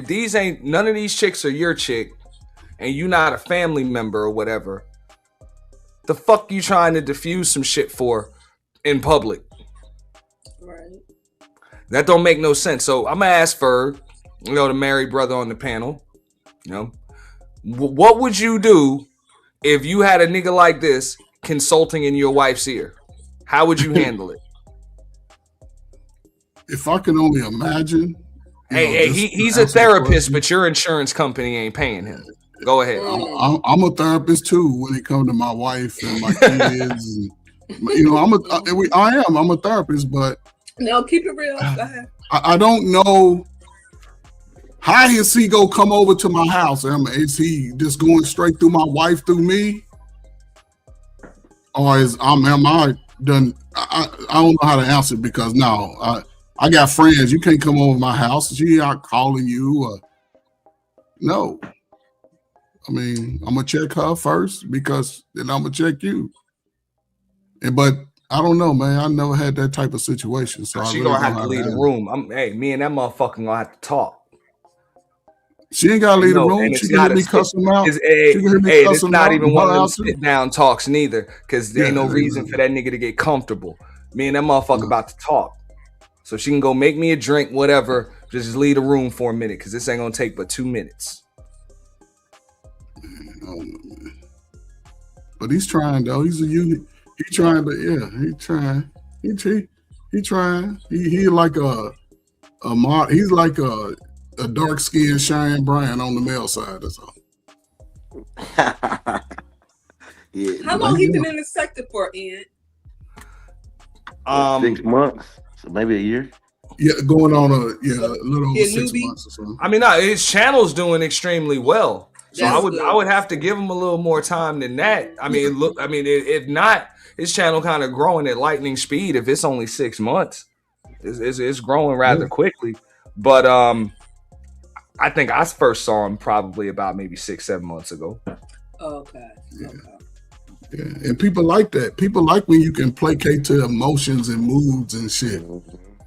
these ain't none of these chicks are your chick, and you not a family member or whatever, the fuck you trying to diffuse some shit for in public? Right. That don't make no sense. So I'm gonna ask Ferg, the married brother on the panel, what would you do if you had a nigga like this consulting in your wife's ear? How would you handle it? If I can only imagine. He's a therapist, but your insurance company ain't paying him. Go ahead. I'm a therapist too when it comes to my wife and my kids. And, I'm a therapist, but No, keep it real. Go ahead. I don't know how is he gonna come over to my house. Is he just going straight through my wife through me, or am I done? I don't know how to answer because no, I got friends. You can't come over my house. She out calling you. No. I mean, I'm gonna check her first because then I'm gonna check you. But I don't know, man. I never had that type of situation, so She I really gonna don't have to know leave the how room. Me and that motherfucker gonna have to talk. She ain't gotta leave the room. And She it's can not hear me cuss him out. She can hear me cuss it's him not out. even and one of her them out too. sit down talks neither, because there ain't no Yeah, reason for that nigga to get comfortable. Me and that motherfucker about to talk, so she can go make me a drink, whatever. Just leave the room for a minute, because this ain't gonna take but 2 minutes. Man, I don't know, man. But he's trying though. He's a unit. He trying to, yeah. He trying. He trying. He like he's like a dark skinned Cheyenne Bryan on the male side. That's all. Yeah. How long he been in the sector for, Ian? 6 months, so maybe a year. Yeah, going on a little over 6 months or something. I mean, his channel's doing extremely well. So That's I would have to give him a little more time than that. I mean, if not, his channel kind of growing at lightning speed. If it's only 6 months, it's growing rather quickly. But I think I first saw him probably about maybe 6-7 months ago. Okay. Yeah. Yeah, and people like that. People like when you can placate to emotions and moods and shit.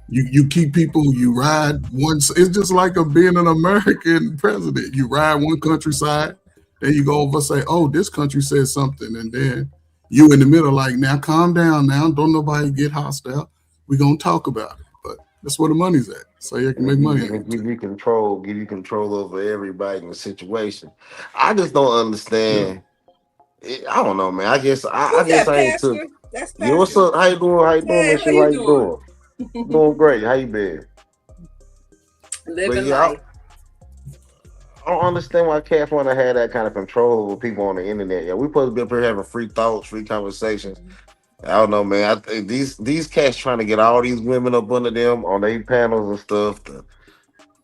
You keep people. You ride once. It's just like being an American president. You ride one countryside, then you go over and say, "Oh, this country said something," and then you in the middle, like, "Now calm down. Now don't nobody get hostile. We're gonna talk about it." But that's where the money's at, so you can make money. Give you control over everybody in the situation. I just don't understand. I don't know, man. I guess I ain't too. That's Yo, what's up? How you doing? How you doing? Hey, How you doing? Doing great. How you been? Living life. I don't understand why cats want to have that kind of control over people on the internet. Yeah, we supposed to be up here having free thoughts, free conversations. I don't know, man. I think these cats trying to get all these women up under them on their panels and stuff.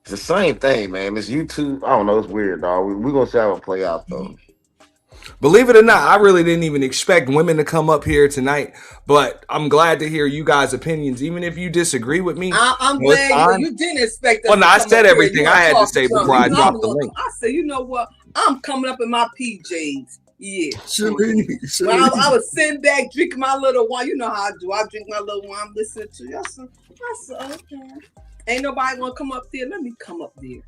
It's the same thing, man. It's YouTube. I don't know. It's weird, dog. We're gonna see how it play out, though. Believe it or not, I really didn't even expect women to come up here tonight, but I'm glad to hear you guys' opinions, even if you disagree with me. I'm glad you didn't expect us. Well, no, to I come said up everything here. I had to say before I dropped the link. I said, you know what? I'm coming up in my PJs. Yeah. Sure. I was sitting back drinking my little wine. You know how I do. I drink my little wine, listen to you. I said, okay. Ain't nobody want to come up there. Let me come up there.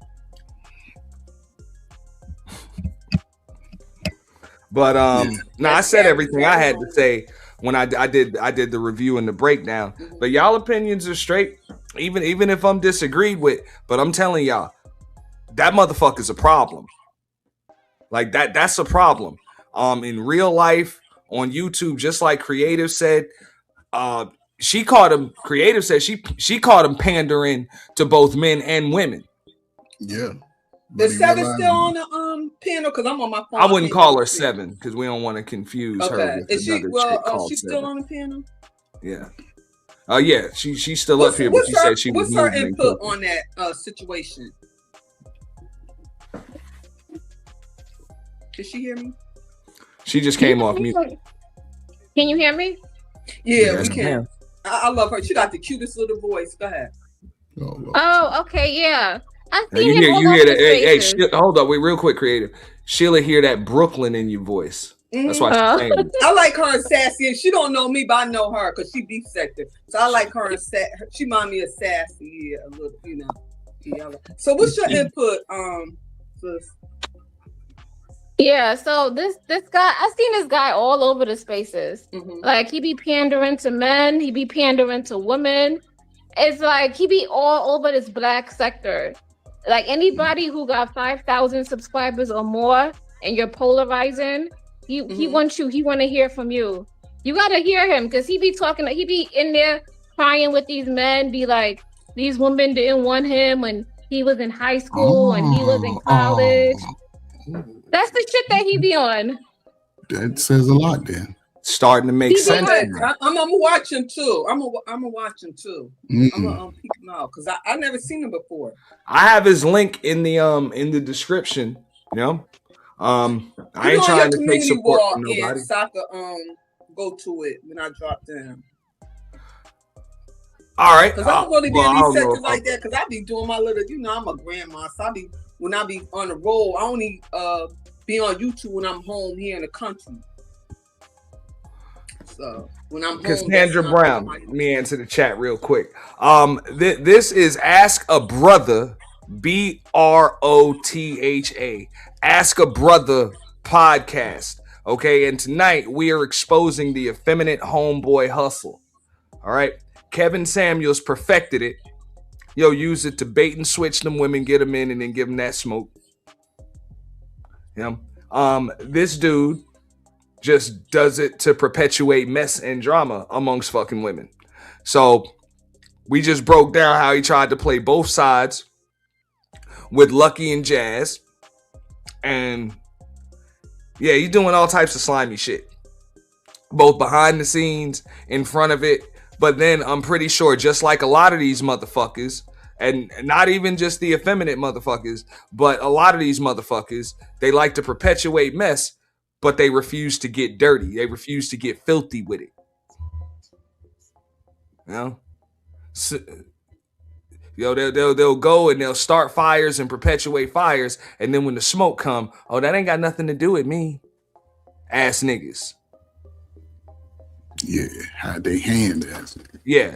But I said everything I had to say when I did the review and the breakdown. But y'all opinions are straight, even if I'm disagreed with. But I'm telling y'all, that motherfucker's a problem. Like that's a problem. In real life, on YouTube, just like Creative said. She called him. Creative said she called him pandering to both men and women. Yeah. Is Seven still on the panel? Because I'm on my phone. I wouldn't call her Seven because we don't want to confuse her with Is she? another chick Well, called she's Seven. still on the panel. Yeah. Yeah. She's still up here, but she said she was. What's her input on that situation? Did she hear me? She just came off mute. Can you hear me? Yeah, we can. I love her. She got the cutest little voice. Go ahead. Oh, okay, yeah. I've Now, seen you him hear, all you over hear the that? Hey, spaces. hold up, wait, real quick, Creative. Sheila hear that Brooklyn in your voice. That's why she's saying it. I like her and Sassy, and she don't know me, but I know her because she beef sector. So I like her and she remind me of Sassy, yeah, a little, you know. Yeah. So what's your input, sis? Yeah, so this guy, I've seen this guy all over the spaces. Like he be pandering to men, he be pandering to women. It's like he be all over this black sector. Like anybody who got 5,000 subscribers or more and you're polarizing, he wants you, he want to hear from you. You got to hear him because he be talking, he be in there crying with these men, be like, these women didn't want him when he was in high school and he was in college. That's the shit that he be on. That says a lot then. Starting to make sense. I'm gonna watch him too. I'm gonna watch him too. I'm gonna peek him out because I never seen him before. I have his link in the description. You know, I ain't trying to take support from nobody. So I could go to it when I drop down. All right. Because I don't really be in these sectors like that because I be doing my little, you know, I'm a grandma. So when I be on the road, I only be on YouTube when I'm home here in the country. So when I'm home, Cassandra Brown, let me answer the chat real quick. This is Ask a Brother, BROTHA, Ask a Brother podcast. Okay, and tonight we are exposing the effeminate homeboy hustle. All right, Kevin Samuels perfected it. Yo, use it to bait and switch them women, get them in, and then give them that smoke. Yeah. This dude just does it to perpetuate mess and drama amongst fucking women. So we just broke down how he tried to play both sides with Lucky and Jazz. And yeah, he's doing all types of slimy shit. Both behind the scenes, in front of it. But then I'm pretty sure, just like a lot of these motherfuckers, and not even just the effeminate motherfuckers, but a lot of these motherfuckers, they like to perpetuate mess, but they refuse to get dirty. They refuse to get filthy with it. You know? So, they'll go and they'll start fires and perpetuate fires, and then when the smoke come, oh, that ain't got nothing to do with me. Ass niggas. Yeah, how they hand ass niggas. Yeah.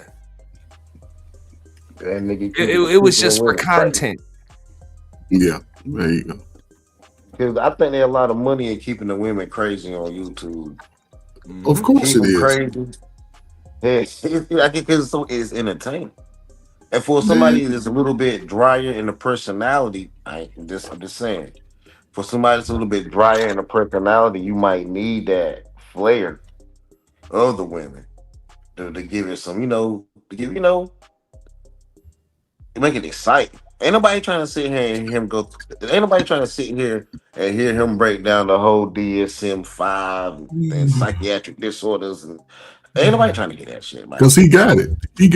That nigga It was just for content. Yeah, there you go. Because I think there's a lot of money in keeping the women crazy on YouTube. Of course it is. Crazy. Yeah, I think it's entertaining. And for somebody that's a little bit drier in the personality, I'm just saying, for somebody that's a little bit drier in the personality, you might need that flair of the women to give it some, make it exciting. Ain't nobody trying to sit here and ain't nobody trying to sit here and hear him break down the whole DSM-5 and psychiatric disorders, and ain't nobody trying to get that shit, man. Because he got it. He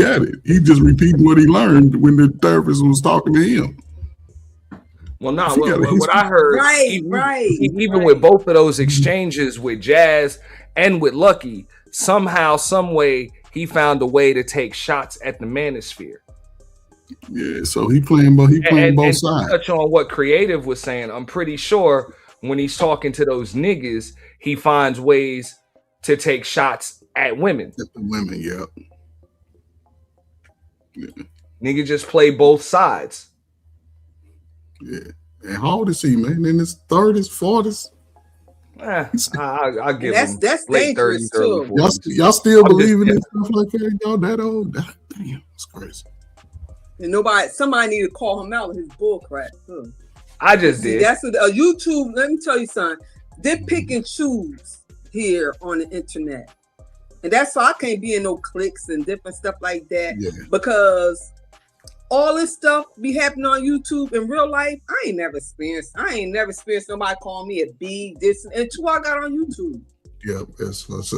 just repeating what he learned when the therapist was talking to him. Well, no, what I heard, even with both of those exchanges with Jazz and with Lucky, somehow, some way, he found a way to take shots at the manosphere. Yeah, so he playing both sides. To touch on what Creative was saying, I'm pretty sure when he's talking to those niggas, he finds ways to take shots at women. At the women, yeah. Nigga just play both sides. Yeah. And how old is he, man? In his 30s, 40s? I'll give him that's late dangerous 30s, early too. 40s. Y'all still believing in stuff like that? Y'all that old? Damn, it's crazy. And somebody need to call him out with his bullcrap too. I just did. That's a YouTube. Let me tell you something. They pick and choose here on the internet. And that's why I can't be in no cliques and different stuff like that. Yeah. Because all this stuff be happening on YouTube in real life. I ain't never experienced nobody calling me a B, this, and two I got on YouTube. Yeah, that's facts.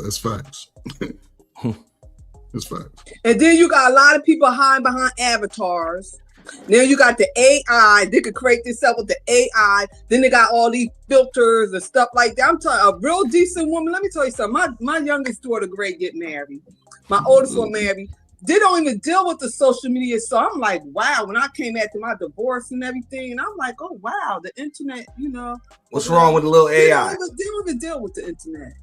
It's facts. And then you got a lot of people hiding behind avatars. Then you got the AI. They could create this up with the AI. Then they got all these filters and stuff like that. I'm telling a real decent woman. Let me tell you something. My youngest daughter, Greg, get married. My oldest one married. They don't even deal with the social media. So I'm like, wow. When I came after my divorce and everything, and I'm like, oh wow, the internet. You know, what's wrong with the little AI? They don't even deal with the internet.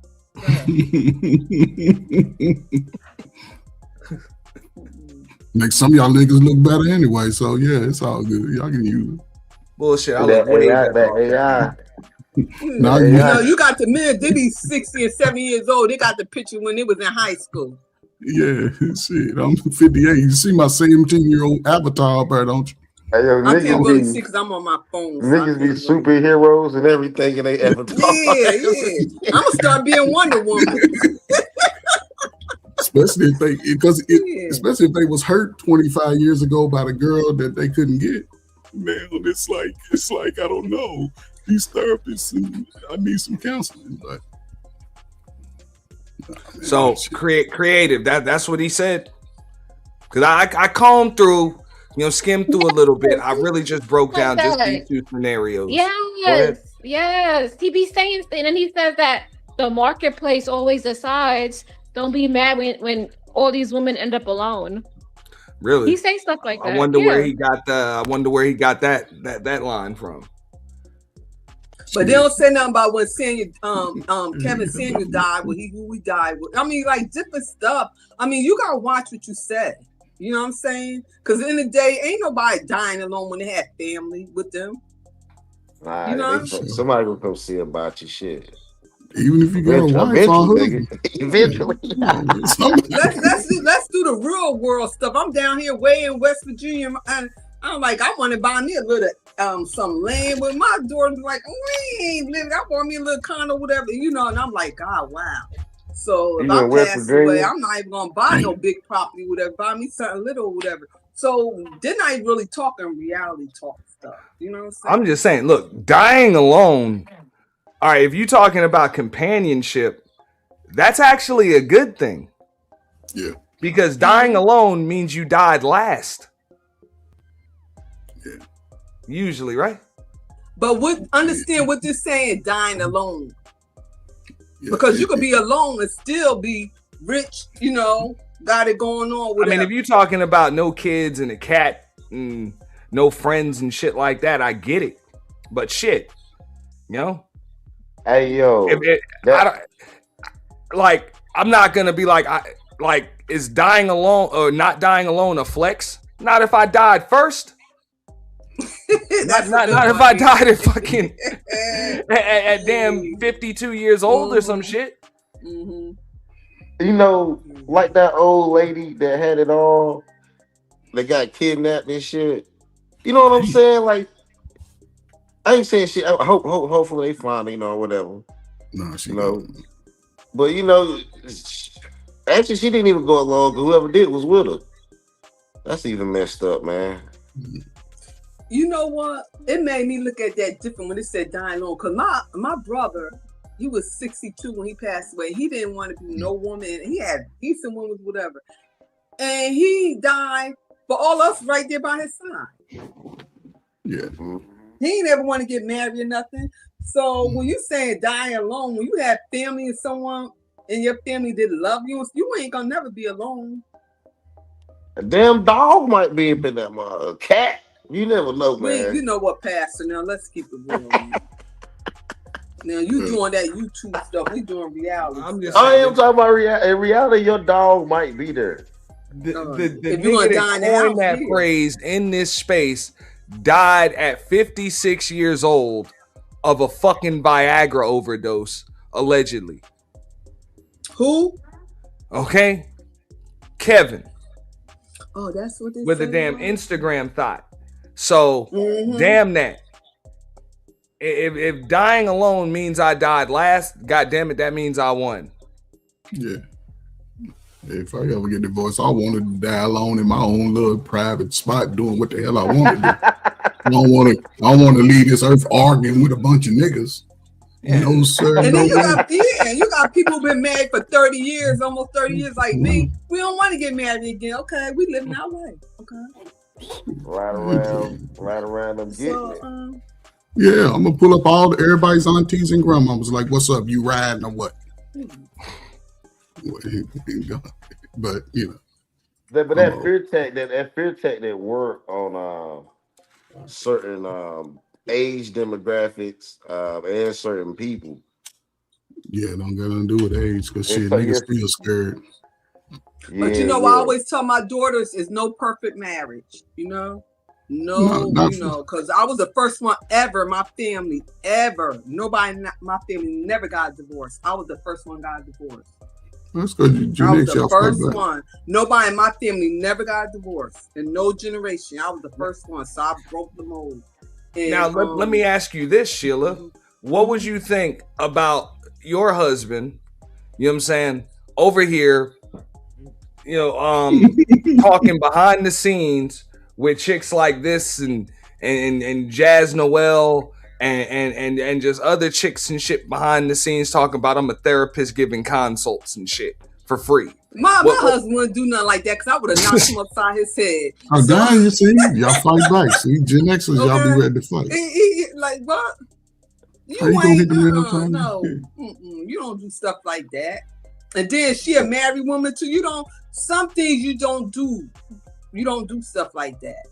Make some of y'all niggas look better anyway. So yeah, it's all good. Y'all can use it. Bullshit. I That look way AI, better. that AI. Now You know, you got the men. They be 60 and 70 years old. They got the picture when they was in high school. Yeah, shit. I'm 58. You see my 17-year-old avatar up there, don't you? Hey, yo, I can't really see niggas because I'm on my phone. be, niggas be superheroes and everything in they avatar. Yeah. I'm gonna start being Wonder Woman. Especially if they was hurt 25 years ago by the girl that they couldn't get. Man, it's like I don't know. These therapists, and I need some counseling. But so creative. That's what he said. Because I combed through, skimmed through a little bit. I really just broke down just these two scenarios. Yes. He be saying, and then he says that the marketplace always decides. Don't be mad when all these women end up alone. Really? He say stuff like that. I wonder where he got that line from. But they don't say nothing about when Kevin Samuel died, who we died with. I mean, like different stuff. I mean, you gotta watch what you say. You know what I'm saying? Because in the day, ain't nobody dying alone when they have family with them. Nah, you know? Somebody gonna come see about your shit. Even if you got a wife or husband. Eventually. Let's do the real world stuff. I'm down here way in West Virginia, and I'm like, I want to buy me a little some land with my daughter. Like, we ain't living. I want me a little condo, whatever, and I'm like, God, wow. So if I pass away, I'm not even gonna buy no big property, whatever. Buy me something little, or whatever. So they're not even really talking reality talk stuff. You know what I'm saying? I'm just saying, look, dying alone. All right, if you're talking about companionship, that's actually a good thing. Yeah. Because dying alone means you died last. Yeah. Usually, right? But understand what they're saying, dying alone. Yeah, because you could be alone and still be rich, got it going on. Whatever. I mean, if you're talking about no kids and a cat and no friends and shit like that, I get it. But shit, Hey yo, I'm not gonna be is dying alone or not dying alone a flex? Not if I died first. not if I died at fucking at damn 52 years old or some shit. Like that old lady that had it all, that got kidnapped and shit. You know what I'm saying? Like, I ain't saying shit. Hopefully they find her, or whatever. No, she But actually she didn't even go along. Whoever did was with her. That's even messed up, man. You know what? It made me look at that different when it said dying alone. Cause my brother, he was 62 when he passed away. He didn't want to be no woman. He had decent women, whatever, and he died for all us right there by his side. Yeah. He ain't ever want to get married or nothing. So when you saying dying alone, when you have family and someone in your family that love you, you ain't gonna never be alone. A damn dog might be up in that mother. A cat. You never know, man. You know what, Pastor? Now let's keep it real. Now you doing that YouTube stuff. We doing reality. I am talking about reality. In reality, your dog might be there. The nigga that coined that phrase in this space died at 56 years old of a fucking Viagra overdose, allegedly. Who? Okay. Kevin. Oh, that's what they with a damn Instagram thought. So damn that. if dying alone means I died last, God damn it, that means I won. Yeah. If I ever get divorced, I wanted to die alone in my own little private spot doing what the hell I want to do. I don't want to leave this earth arguing with a bunch of niggas. Yeah. No, sir. And then No you got people who've been married for 30 years, almost 30 years like me. We don't want to get married again. Okay, we living our life. Okay. Right around them getting it. Yeah, I'm gonna pull up everybody's aunties and grandmas. Like, what's up? You riding or what? But you know. But that fear tech that work on certain age demographics and certain people. Yeah, don't got nothing to do with age, because shit, niggas still scared. But you know, I always tell my daughters is no perfect marriage, you know? Because I was the first one ever, my family, nobody in my family never got divorced. I was the first one got divorced. That's good. I was the first one. Nobody in my family never got divorced. In no generation. I was the first one, so I broke the mold. And, now, let me ask you this, Sheila. What would you think about your husband, you know what I'm saying, over here, you know, talking behind the scenes with chicks like this and Jazz Noel and just other chicks and shit behind the scenes talking about I'm a therapist giving consults and shit for free? My husband wouldn't do nothing like that because I would have knocked him upside his head. Oh, damn, you see? Y'all fight back. See, Gen Xers, y'all be ready to fight. Like, what? You don't do stuff like that. And then she a married woman too. Some things you don't do. You don't do stuff like that.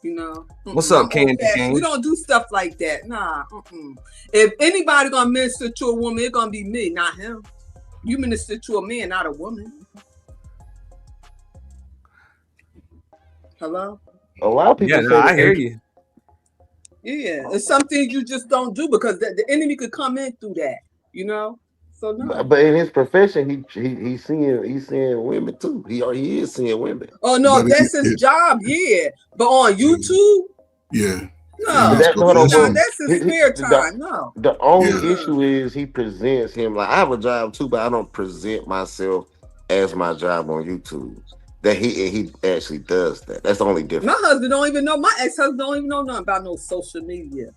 You know. What's up, Candy King? We don't do stuff like that. Nah. If anybody gonna minister to a woman, it's gonna be me, not him. You minister to a man, not a woman. Hello? A lot of people say I hear you. Yeah, it's some things you just don't do because the enemy could come in through that, you know. So no. But in his profession, he's seeing women too. He is seeing women. Oh no, that's his job. Yeah, but on YouTube, yeah. No, that's his spare time. No. The only issue is he presents him like I have a job too, but I don't present myself as my job on YouTube. That he actually does that. That's the only difference. My husband don't even know. My ex-husband don't even know nothing about no social media.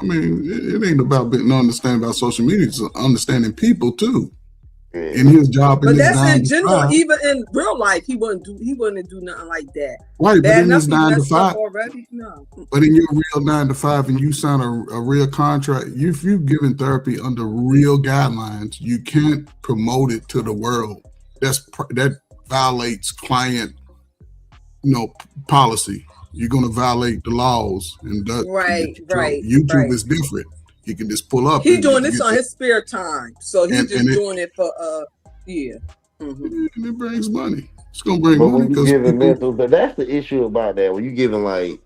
I mean, it ain't about understanding about social media. It's understanding people too. Yeah. In his job, but that's in general. Even in real life, he wouldn't do nothing like that. Right, but in his 9 to 5 already, no. But in your real 9 to 5, and you sign a real contract, if you're giving therapy under real guidelines, you can't promote it to the world. That violates client, policy. You're going to violate the laws, and YouTube is different. He can just pull up. He's doing this on his spare time, so he's doing it for And it brings money. It's gonna bring money because but that's the issue about that. When you giving like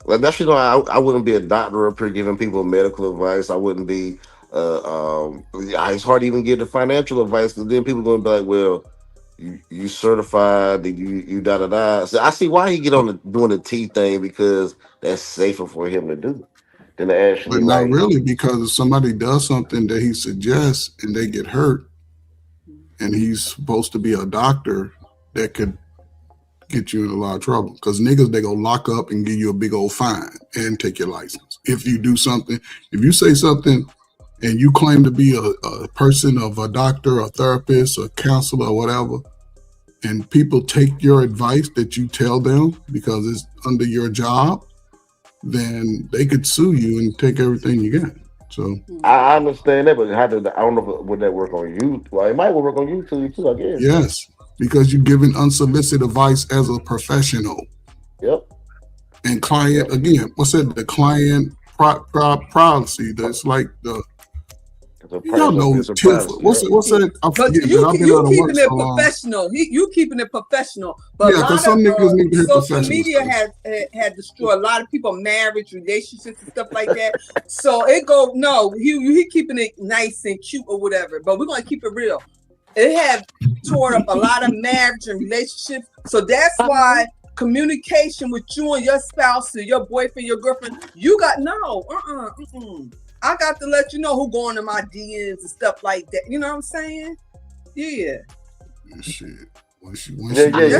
that's I wouldn't be a doctor up here giving people medical advice. I wouldn't be. It's hard to even give the financial advice because then people going to be like, well. You certified, you da da da. So I see why he get on doing the T thing because that's safer for him to do than to actually. But not really, because if somebody does something that he suggests and they get hurt, and he's supposed to be a doctor, that could get you in a lot of trouble. Because niggas, they go lock up and give you a big old fine and take your license if you do something. If you say something and you claim to be a person of a doctor, a therapist, a counselor, or whatever, and people take your advice that you tell them because it's under your job, then they could sue you and take everything you got. So I understand that, but I don't know would that work on you? Well, it might work on YouTube too, I guess. Yes, because you're giving unsolicited advice as a professional. Yep. And client, again, what's that? The client privacy. That's like the. Y'all know what's that? But you keeping it professional. You keeping it professional. But yeah, because some niggas need to hear social media had destroyed a lot of people, marriage, relationships, and stuff like that. So he keeping it nice and cute or whatever. But we're gonna keep it real. It had torn up a lot of marriage and relationships. So that's why communication with you and your spouse or your boyfriend, your girlfriend. You got I got to let you know who going to my DMs and stuff like that. You know what I'm saying? Yeah. Shit. YouTube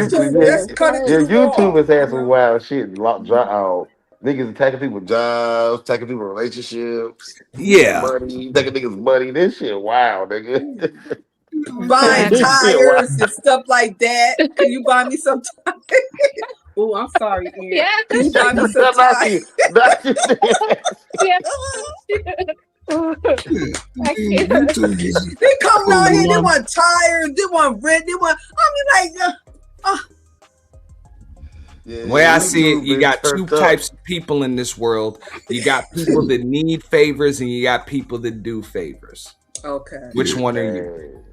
has had some wild shit. Niggas attacking people's jobs, attacking people's relationships. Yeah. Money, taking niggas' money. This shit wild, nigga. Buying tires and stuff like that. Can you buy me some tires? Oh, I'm sorry, Ian. Yeah, can you buy me some tires? They come out here, they want tires, they want rent, they want. The way I see it, you got two types of people in this world. You got people that need favors, and you got people that do favors. Okay. Which one are you?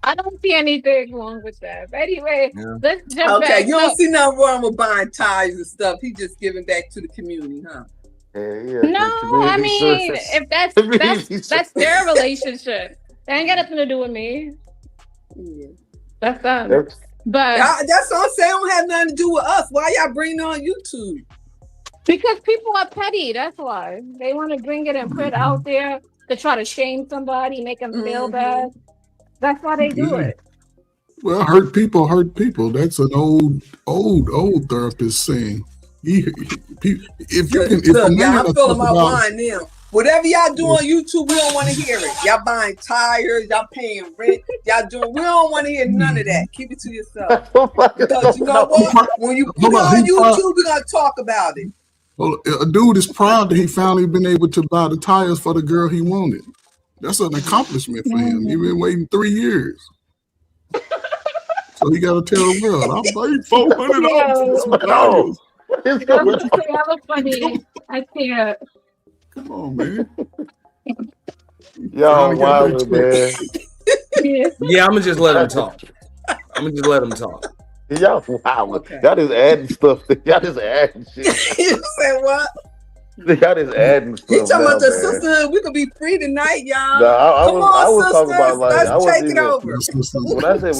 I don't see anything wrong with that. But anyway, let's jump back. Okay, you don't see nothing wrong with buying tires and stuff. He just giving back to the community, huh? No, I mean, if that's their relationship, that ain't got nothing to do with me. Yeah. That's them. But that's what I'm saying. It don't have nothing to do with us. Why y'all bring it on YouTube? Because people are petty. That's why they want to bring it and put it out there to try to shame somebody, make them feel bad. That's why they do it. Well, hurt people hurt people. That's an old therapist saying. If you can, Look, y'all, I'm feeling my wine now. Whatever y'all do on YouTube, we don't want to hear it. Y'all buying tires, y'all paying rent, y'all doing. We don't want to hear none of that. Keep it to yourself. Because you know what? When you put it on YouTube, we're gonna talk about it. Well, a dude is proud that he finally been able to buy the tires for the girl he wanted. That's an accomplishment for him. He's been waiting 3 years. So he got to tell the world, I paid $400 for some tires. That was funny. I can't. Come on, man. Y'all wild, man. Yeah, I'm gonna just let him talk. Y'all wow. Okay. Y'all just adding stuff. Y'all just adding shit. You said what? Y'all just adding stuff. He talking about the sisterhood. We could be free tonight, y'all. No, I was sisters. Talking about like let's take it over. When I said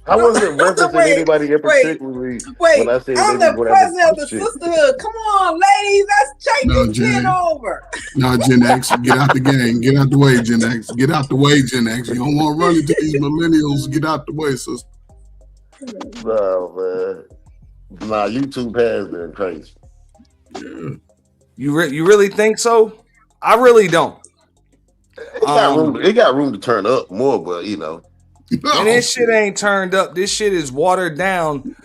I wasn't referencing anybody in particularly. Wait, when I said I'm the president of the sisterhood. Come on, ladies, let's take this over. No, Gen X, get out the game. Get out the way, Gen X. Get out the way, Gen X. You don't want to run into these millennials. Get out the way, sister. No, man. Nah, YouTube has been crazy. Yeah. You really think so? I really don't. It got room to turn up more, but you know. And this shit ain't turned up. This shit is watered down.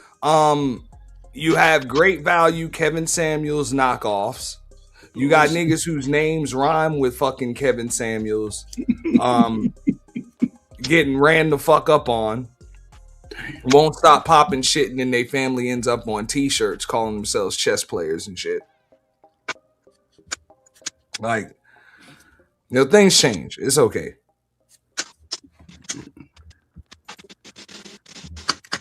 You have great value Kevin Samuels knockoffs. You got niggas whose names rhyme with fucking Kevin Samuels. Getting ran the fuck up on. Won't stop popping shit, and then their family ends up on t-shirts calling themselves chess players and shit. Like, you know, things change. It's okay.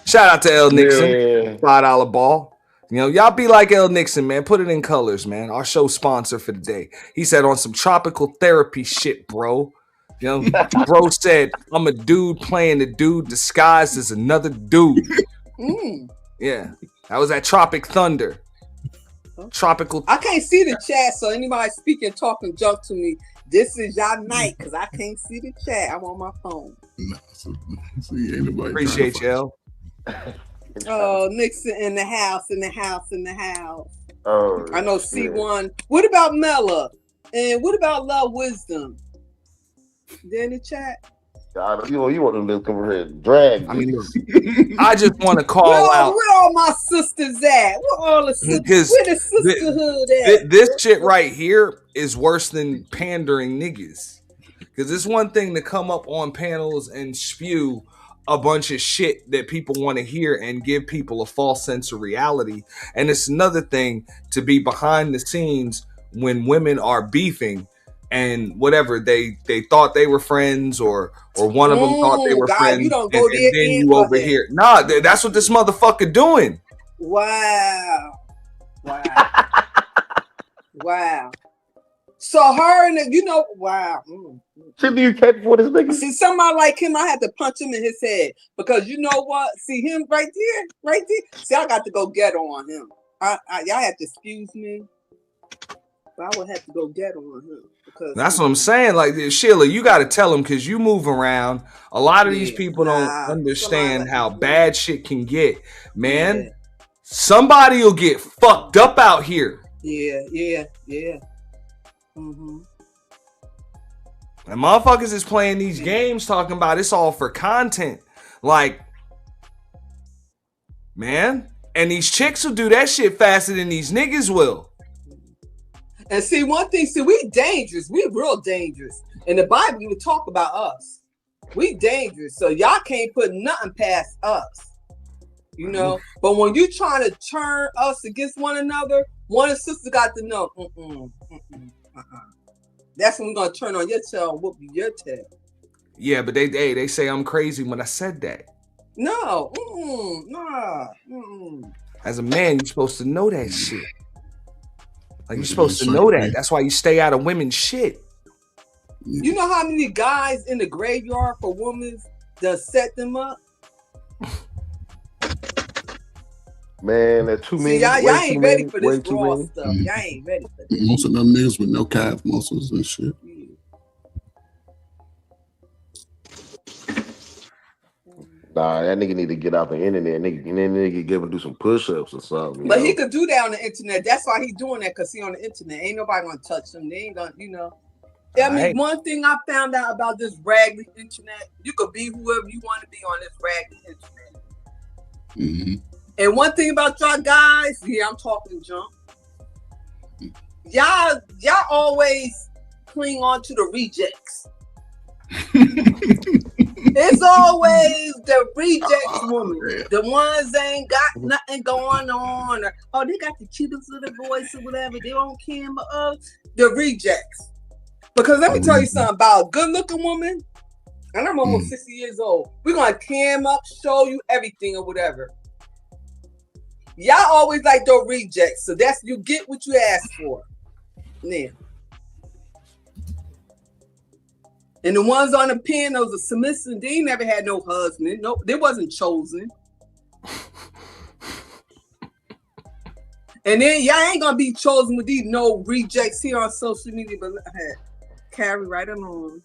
Shout out to L. Nixon, $5 ball. You know, y'all be like L. Nixon, man. Put it in colors, man. Our show sponsor for the day. He said on some tropical therapy shit, bro. You know, bro said, I'm a dude playing a dude disguised as another dude. Yeah, that was that Tropic Thunder. Tropical. I can't see the chat, so anybody speaking, talking junk to me, this is y'all night, because I can't see the chat. I'm on my phone. Appreciate you, L. Oh, Nixon in the house. Oh, I know C1. What about Mella? And what about Love Wisdom? They in the chat? You want them to come over here and drag. I mean, I just want to call out. Where all my sisters at? Where all the sisters? Where the sisterhood at? This shit right here is worse than pandering niggas. Because it's one thing to come up on panels and spew a bunch of shit that people want to hear and give people a false sense of reality. And it's another thing to be behind the scenes when women are beefing and whatever they thought they were friends or one of them thought they were friends. You don't go and then you over here. Nah, that's what this motherfucker doing. Wow. Wow. So her and wow. Shit, do you catch for this nigga? See, somebody like him, I had to punch him in his head because you know what? See him right there. See, I got to go get on him. Y'all have to excuse me, but I would have to go get on him because that's what I'm saying. Like Sheila, you got to tell him because you move around. A lot of these people don't understand how bad shit can get, man. Yeah. Somebody will get fucked up out here. Yeah. Mm-hmm. And motherfuckers is playing these games talking about it's all for content. Like, man. And these chicks will do that shit faster than these niggas will. And see, one thing, we dangerous. We real dangerous. In the Bible, you would talk about us. We dangerous. So y'all can't put nothing past us. You know? But when you trying to turn us against one another, one of the sisters got to know, that's when we're gonna turn on your tail and whoop your tail. Yeah, but they say I'm crazy when I said that. No, As a man, you're supposed to know that shit. Like you're supposed to know that. That's why you stay out of women's shit. You know how many guys in the graveyard for women that set them up? Man, that too many. Y'all ain't ready for this raw stuff. Y'all ain't ready for this. Most of them niggas with no calf muscles and shit. Nah, that nigga need to get out the internet. Nigga give him do some push-ups or something. But he could do that on the internet. That's why he doing that, because he on the internet. Ain't nobody gonna touch him. They ain't gonna, you know. I mean, one thing I found out about this raggedy internet, you could be whoever you want to be on this raggedy internet. Mm-hmm. And one thing about y'all guys, I'm talking junk. Y'all always cling on to the rejects. It's always the rejects woman. The ones that ain't got nothing going on. Or, they got the cutest little voice or whatever. They don't care about the rejects. Because let me tell you something about a good-looking woman. And I'm almost 60 years old. We're going to cam up, show you everything or whatever. Y'all always like those rejects. So that's, you get what you ask for. Now. And the ones on the pen, those are submissive, they never had no husband. No, they wasn't chosen. And then y'all ain't gonna be chosen with these no rejects here on social media, but carry right along.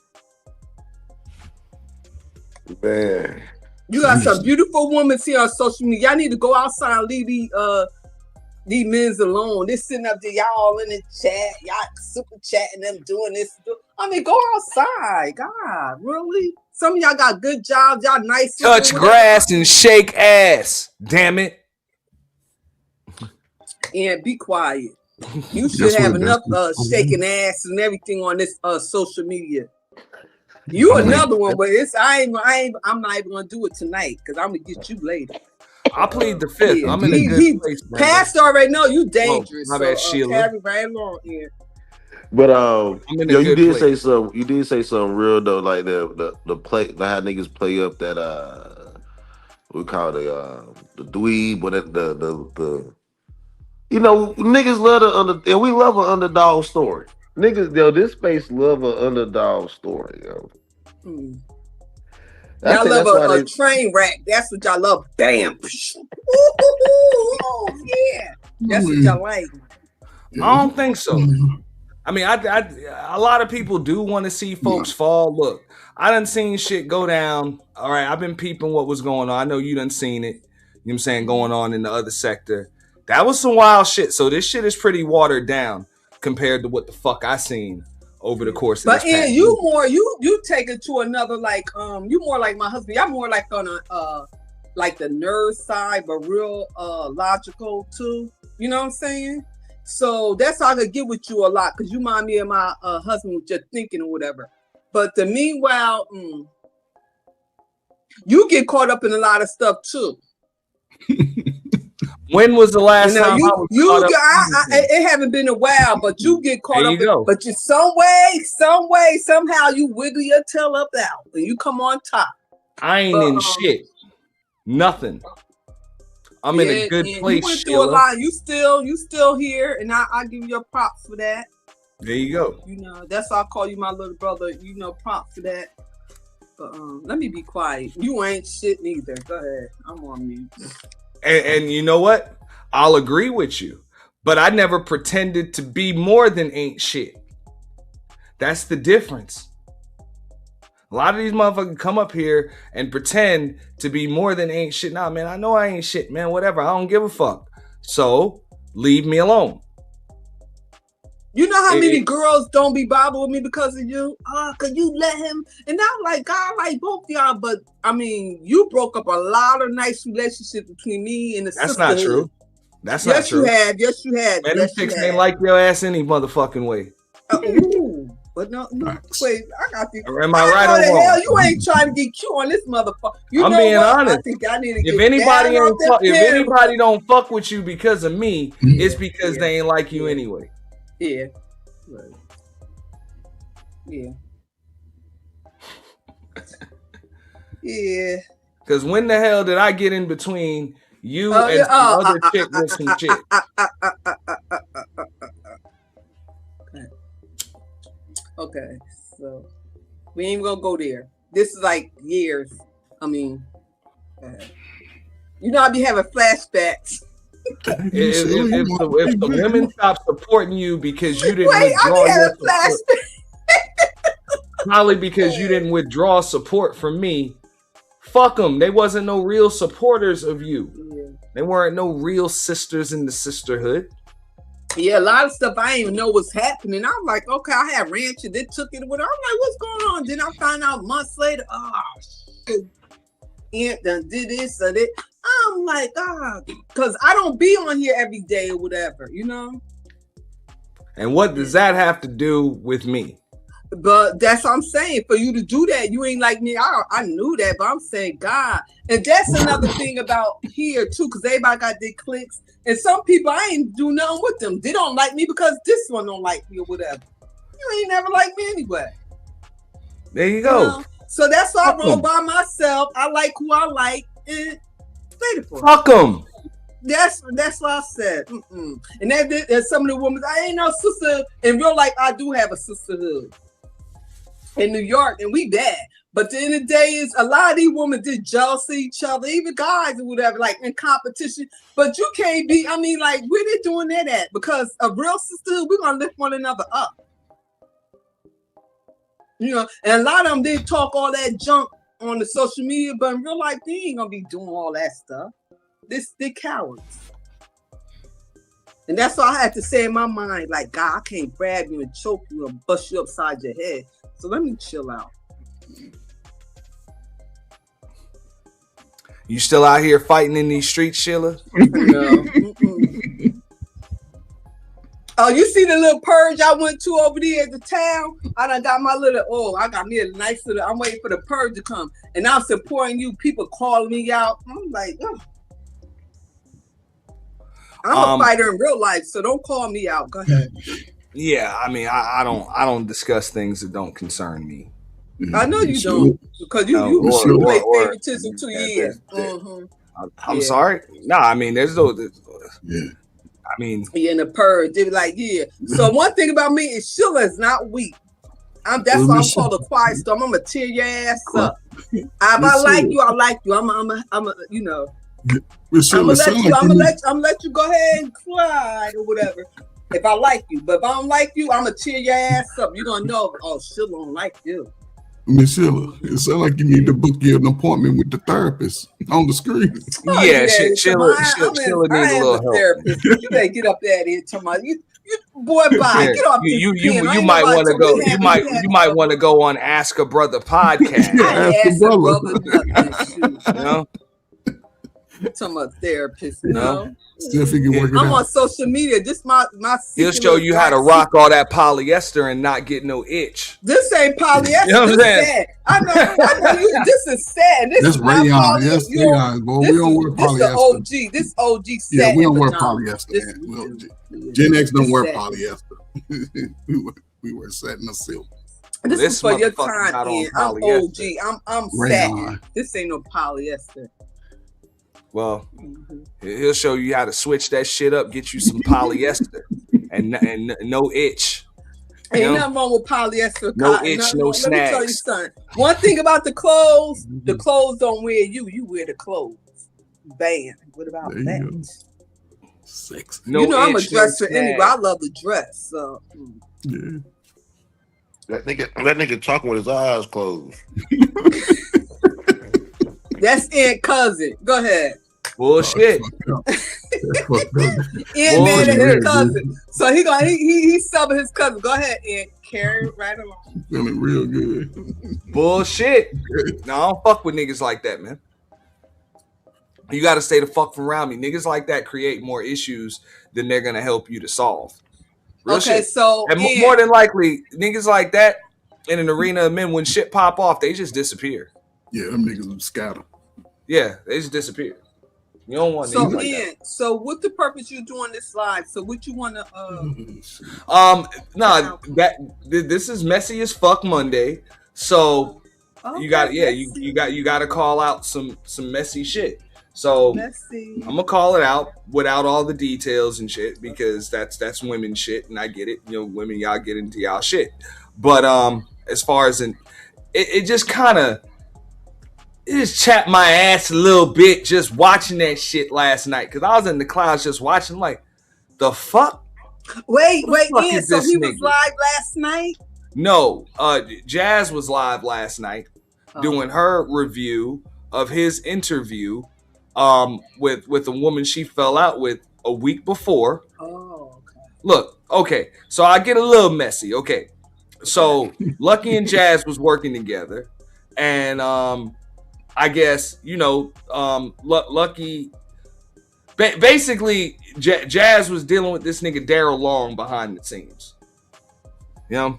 Man. You got some beautiful women here on social media. Y'all need to go outside and leave these men's alone. They're sitting up there, y'all all in the chat, y'all super chatting them doing this. I mean, go outside. God, really? Some of y'all got good jobs, y'all nice. Touch grass and shake ass. Damn it. And be quiet. You should have enough shaking ass and everything on this social media. You another one, but I'm not even gonna do it tonight because I'm gonna get you later. I plead the fifth. Yeah. I'm in a good place. Pastor already know you dangerous. My bad, Sheila. Carry right along here. But you did say something. You did say something real though, like the play, how niggas play up that we call the dweeb, or the you know, niggas love and we love an underdog story. Niggas, this space love an underdog story, yo. Y'all love a train wreck. That's what y'all love. Bam. Yeah. That's what y'all like. I don't think so. I mean, a lot of people do want to see folks fall. Look, I done seen shit go down. All right, I've been peeping what was going on. I know you done seen it. You know what I'm saying? Going on in the other sector. That was some wild shit. So this shit is pretty watered down compared to what the fuck I seen over the course of this past week. You take it to another, like, you more like my husband. Y'all more like on a like the nerd side, but real logical too. You know what I'm saying? So that's how I could get with you a lot, because you remind me of my husband with just thinking or whatever. But meanwhile, you get caught up in a lot of stuff too. When was the last time it haven't been a while, but you get caught up. But you some way, somehow you wiggle your tail up out and you come on top. I ain't in shit. Nothing. I'm in a good place. You went through a lot. You still here, and I give you your props for that. There you go. You know, that's why I call you my little brother. You know, props for that. But let me be quiet. You ain't shit neither. Go ahead. I'm on mute. And you know what? I'll agree with you. But I never pretended to be more than ain't shit. That's the difference. A lot of these motherfuckers come up here and pretend to be more than ain't shit. Nah, man, I know I ain't shit, man. Whatever. I don't give a fuck. So leave me alone. You know how many girls don't be bothered with me because of you? Cause you let him. And I'm like, God, like both y'all. But I mean, you broke up a lot of nice relationships between me and the sisterhood. That's not true. That's not true. Yes, you had. Man, them chicks ain't like your ass any motherfucking way. Ooh. But no, wait, I got you. Am I right or wrong? Hell, you ain't trying to get cute on this motherfucker. I'm being honest. I think I need to if anybody don't fuck with you because of me, it's because they ain't like you anyway. Yeah. Right. Yeah. Yeah. Because when the hell did I get in between you and some other chick with some chick? Okay, so we ain't gonna go there. This is like years. I mean, you know, I be having flashbacks. If the women stop supporting you because you didn't withdraw your support, probably because you didn't withdraw support from me, fuck them. They wasn't no real supporters of you. Yeah. They weren't no real sisters in the sisterhood. Yeah, a lot of stuff I didn't even know was happening. I'm like, okay, I had ranch and they took it. I'm like, what's going on? Then I find out months later, shit. Aunt done did this or that. I'm like, because I don't be on here every day or whatever, you know? And what does that have to do with me? But that's what I'm saying. For you to do that, you ain't like me. I knew that, but I'm saying, God. And that's another thing about here, too, because everybody got their clicks. And some people, I ain't do nothing with them. They don't like me because this one don't like me or whatever. You ain't never like me anyway. There you go. You know? So that's why I roll by myself. I like who I like. And stay the fuck them. That's what I said. Mm-mm. And there's some of the women, I ain't no sister. In real life, I do have a sisterhood in New York, and we bad. But at the end of the day, is a lot of these women did jealous of each other, even guys or whatever, like in competition. But you can't be, I mean, like, where they doing that at? Because a real sisterhood, we're going to lift one another up. You know, and a lot of them did talk all that junk on the social media, but in real life, they ain't going to be doing all that stuff. They cowards. And that's all I had to say in my mind, like, God, I can't grab you and choke you and bust you upside your head. So let me chill out. You still out here fighting in these streets, Sheila? No. Oh, you see the little purge I went to over there at the town? I done got my little, I got me a nice little, I'm waiting for the purge to come. And I'm supporting you, people calling me out. I'm like, I'm a fighter in real life, so don't call me out. Go ahead. Yeah, I mean, I don't discuss things that don't concern me. I know you don't, because you play favoritism 2 years. I'm sorry. No, I mean, there's no. I mean, in the purge, they be like, So one thing about me is Sheila is not weak. That's why I'm called a quiet storm. I'm gonna tear your ass up. If I like you, I like you. I'm you know. I'm gonna let you go ahead and cry or whatever. If I like you, but if I don't like you, I'm gonna tear your ass up. You're gonna know, Sheila don't like you. Miss Sheila, it sounds like you need to book you an appointment with the therapist on the screen. Sheila needs a little help. Therapist. You better get up there and tell my you boy, bye. Get off this you might want to go. You might want to go on Ask a Brother podcast. Ask a brother nothing. You know. Talking about therapist, you know. I'm on social media. Just my. He'll show you how to rock all that polyester and not get no itch. This ain't polyester. You know what I'm saying? Sad. I know you. This is sad. This is rayon. Yes, rayon. But we don't wear polyester. This OG sad. Yeah, we don't wear polyester. Gen X don't wear polyester. we wear satin or silk. This is for your time. I'm OG. I'm satin. This ain't no polyester. Well, he'll show you how to switch that shit up, get you some polyester and no itch. Ain't nothing wrong with polyester No cotton. itch, Nothing no wrong. Let me tell you snags. something. One thing about the clothes don't wear you. You wear the clothes. Bam. What about There that? you go. Sex. You know I'm a itch, no dresser anyway. I snag. love the dress. So Yeah. That nigga talking with his eyes closed. that's Aunt Cousin. Go ahead. Bullshit. Aunt mad at his cousin. So he's subbing his cousin. Go ahead, Aunt. Carry it right along. Feeling real good. Bullshit. No, I don't fuck with niggas like that, man. You got to stay the fuck from around me. Niggas like that create more issues than they're gonna help you to solve. Real Okay, shit. so and more than likely, niggas like that in an arena of men, when shit pop off, they just disappear. Yeah, them niggas scatter. Yeah, they just disappear. You don't want so niggas like Ian, so what the purpose you doing this live? So what you want to No, this is messy as fuck Monday. So you got you got to call out some messy shit. So I'm gonna call it out without all the details and shit because that's women shit and I get it. You know, women y'all get into y'all shit. But as far as it just kind of it just chapped my ass a little bit just watching that shit last night because I was in the clouds just watching like the fuck. Wait, Ian. So he was live last night? No, Jazz was live last night doing her review of his interview with a woman she fell out with a week before. Oh, okay. Look, okay, so I get a little messy. Okay, so Lucky and Jazz was working together, and I guess Lucky. Basically, Jazz was dealing with this nigga Daryl Long behind the scenes. You know,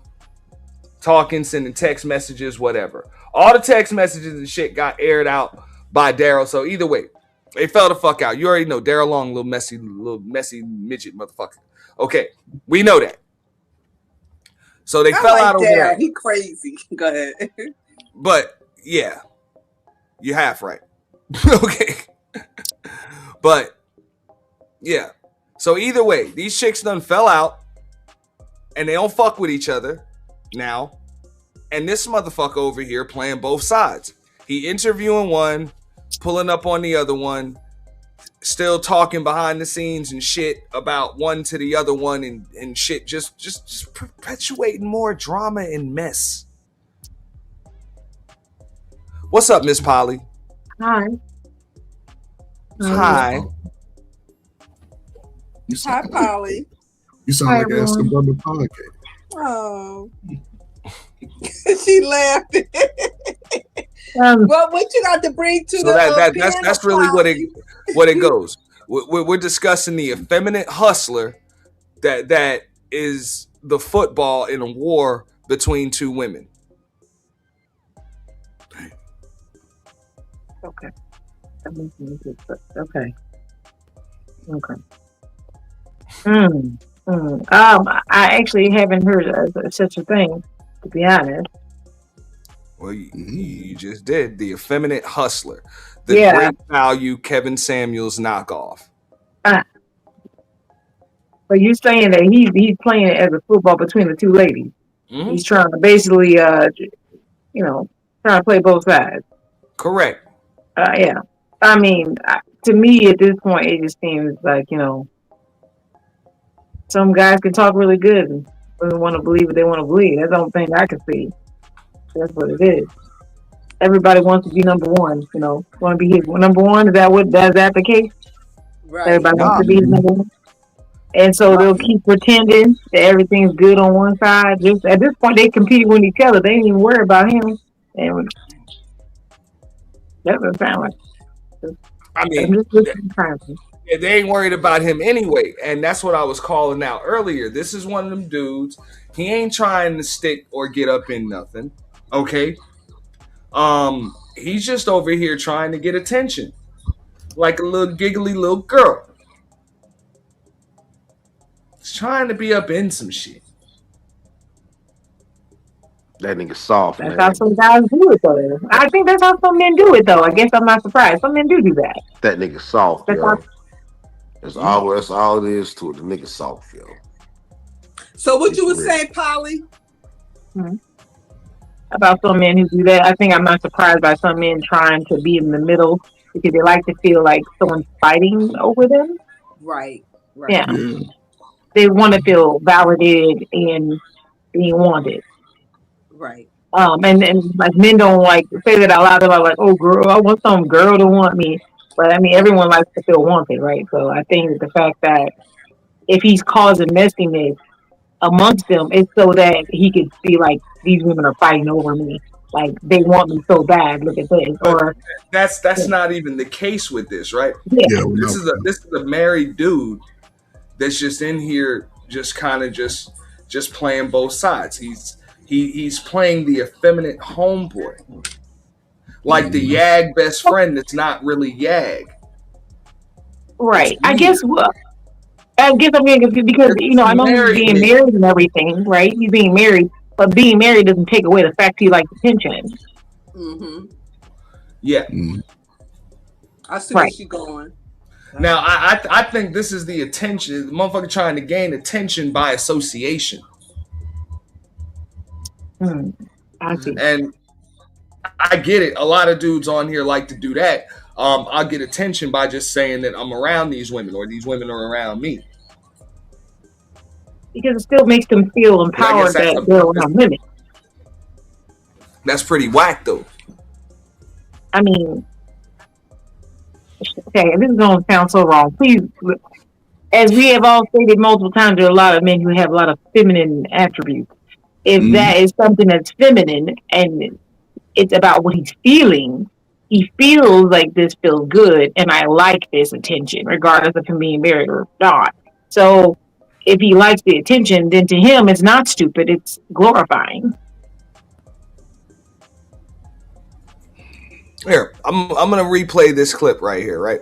talking, sending text messages, whatever. All the text messages and shit got aired out by Daryl. So either way, they fell the fuck out. You already know Daryl Long, little messy midget motherfucker. Okay, we know that. So they fell out over that. He crazy. Go ahead. But yeah, you half right. Okay, but yeah. So either way, these chicks done fell out, and they don't fuck with each other now. And this motherfucker over here playing both sides. He interviewing one, pulling up on the other one, still talking behind the scenes and shit about one to the other one and shit, just perpetuating more drama and mess. What's up, Miss Polly? Hi. Hi. Hi, Polly. You sound like Ask the Brother podcast. Oh. She laughed. Well, what you got to bring to that's really what it goes. We're discussing the effeminate hustler that is the football in a war between two women. Okay. Okay. I actually haven't heard of such a thing, to be honest. Well, you just did. The effeminate hustler. The great value Kevin Samuels knockoff. But you're saying that he's playing it as a football between the two ladies. Mm-hmm. He's trying to basically, trying to play both sides. Correct. Yeah. I mean, to me, at this point, it just seems like, some guys can talk really good and really want to believe what they want to believe. That's the only thing I can see. That's what it is. Everybody wants to be number one, want to be his number one. Is that the case? Right. Everybody wants to be his number one. And so they'll keep pretending that everything's good on one side. Just at this point, they compete with each other. They ain't even worry about him. And that doesn't sound like. I mean, they ain't worried about him anyway. And that's what I was calling out earlier. This is one of them dudes. He ain't trying to stick or get up in nothing. Okay. He's just over here trying to get attention. Like a little giggly little girl. He's trying to be up in some shit. That nigga soft, man. That's how some guys do it, though. I think that's how some men do it, though. I guess I'm not surprised. Some men do that. That nigga soft, yo. That's all it is to it. The nigga soft, yo. So what you were saying, Polly? About some men who do that. I think I'm not surprised by some men trying to be in the middle because they like to feel like someone's fighting over them. Right. Yeah. They want to feel validated and being wanted. Right. And like men don't like say that out loud. They're like, oh girl, I want some girl to want me. But I mean, everyone likes to feel wanted, right? So I think that the fact that if he's causing messiness amongst them, it's so that he could see like these women are fighting over me. Like they want me so bad. Look at this. Or That's not even the case with this, right? Yeah. This is a married dude that's just in here, just kind of just playing both sides. He's playing the effeminate homeboy, like the Yag best friend that's not really Yag. right. I guess I'm getting confused because I know he's being married and everything, right? He's being married, but being married doesn't take away the fact he likes attention. Mm-hmm. Yeah. I see where she's going. Now, I think this is the attention. The motherfucker trying to gain attention by association. I see. And I get it. A lot of dudes on here like to do that. I'll get attention by just saying that I'm around these women or these women are around me. Because it still makes them feel empowered that they're around women. That's pretty whack, though. I mean, okay, this is going to sound so wrong. Please, as we have all stated multiple times, there are a lot of men who have a lot of feminine attributes. If that is something that's feminine and it's about what he's feeling, he feels like this feels good and I like this attention, regardless of him being married or not. So if he likes the attention, then to him it's not stupid, it's glorifying. Here, I'm gonna replay this clip right here, right?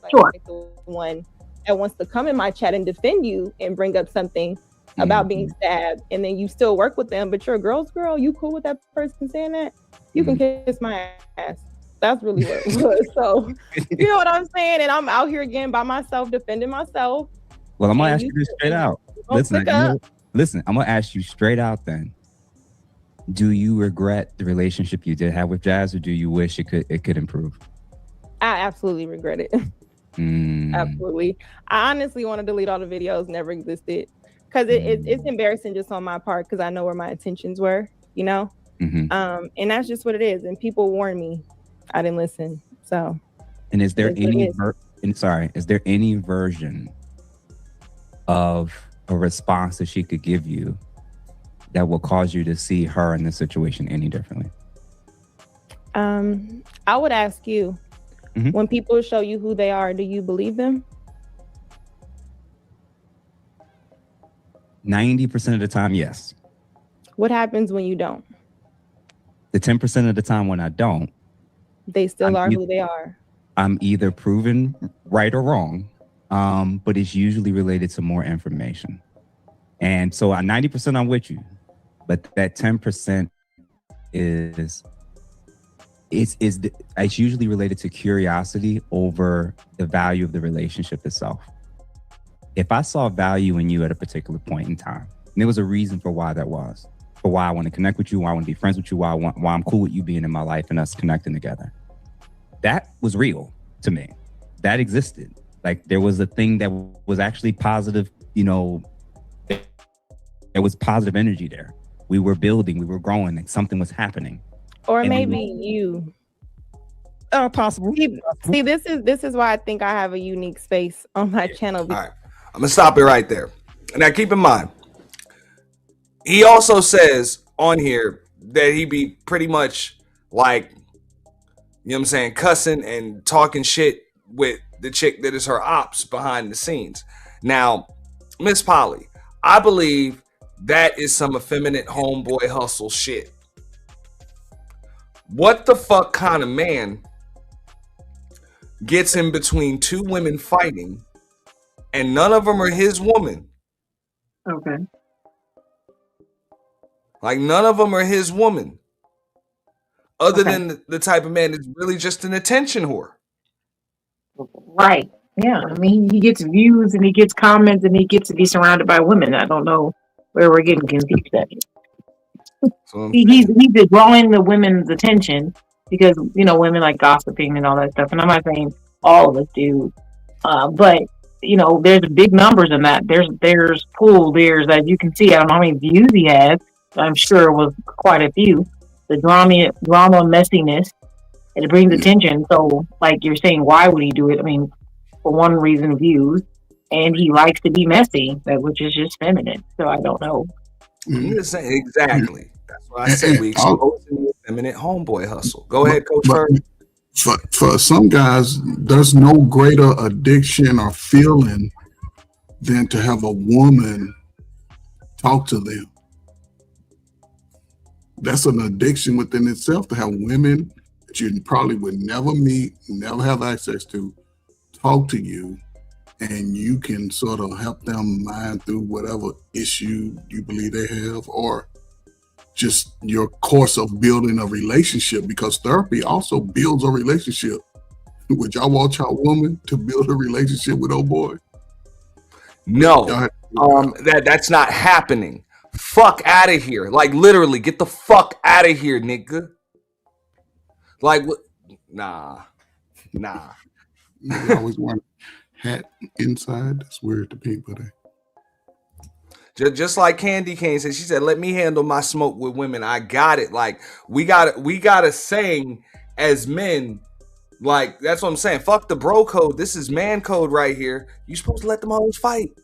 Sure. The one that wants to come in my chat and defend you and bring up something about being stabbed, and then you still work with them, but you're a girl's girl. You cool with that person saying that? You can kiss my ass. That's really what it was. So you know what I'm saying? And I'm out here again by myself, defending myself. Well, I'm gonna ask you this straight out. Listen, I'm gonna ask you straight out then. Do you regret the relationship you did have with Jazz, or do you wish it could improve? I absolutely regret it. Absolutely. I honestly want to delete all the videos, never existed. Because it's embarrassing just on my part, because I know where my intentions were, and that's just what it is. And people warned me, I didn't listen. So, and is there any version of a response that she could give you that will cause you to see her in this situation any differently? I would ask you, when people show you who they are, do you believe them? 90% of the time, yes. What happens when you don't? The 10% of the time when I don't, they still are who they are. I'm either proven right or wrong, but it's usually related to more information. And so at 90% I'm with you, but that 10% it's usually related to curiosity over the value of the relationship itself. If I saw value in you at a particular point in time, and there was a reason for why that was, for why I want to connect with you, why I want to be friends with you, why I'm cool with you being in my life and us connecting together, that was real to me. That existed. Like there was a thing that was actually positive, there was positive energy there. We were building, we were growing, and something was happening. Or maybe you. Possible. See, this is why I think I have a unique space on my channel. All right. I'm gonna stop it right there. Now keep in mind, he also says on here that he be pretty much like, cussing and talking shit with the chick that is her ops behind the scenes. Now, Miss Polly, I believe that is some effeminate homeboy hustle shit. What the fuck kind of man gets in between two women fighting and none of them are his woman? Okay. Like none of them are his woman. Other than the type of man that's really just an attention whore. Right. Yeah. I mean, he gets views and he gets comments and he gets to be surrounded by women. I don't know where we're getting confused at. So He's just drawing the women's attention because women like gossiping and all that stuff. And I'm not saying all of us do, but there's big numbers in that. There's pool. There's, as you can see, I don't know how many views he has. I'm sure it was quite a few. The drama messiness, and it brings attention. So, like you're saying, why would he do it? I mean, for one reason, views, and he likes to be messy, which is just feminine. So I don't know. I'm just saying, exactly. That's what I said. We exposing the effeminate homeboy hustle. Go ahead, Coach Ferg. For some guys, there's no greater addiction or feeling than to have a woman talk to them. That's an addiction within itself, to have women that you probably would never meet, never have access to, talk to you, and you can sort of help them mind through whatever issue you believe they have, or just your course of building a relationship, because therapy also builds a relationship. Would y'all want your woman to build a relationship with old boy? No, that's not happening. Fuck out of here. Like, literally, get the fuck out of here, nigga. Like, what? Nah. Nigga always want a hat inside. That's weird to people. Just like Candy Cane said, she said, "Let me handle my smoke with women. I got it." Like, we gotta saying as men, like, that's what I'm saying. Fuck the bro code. This is man code right here. You supposed to let them hoes fight.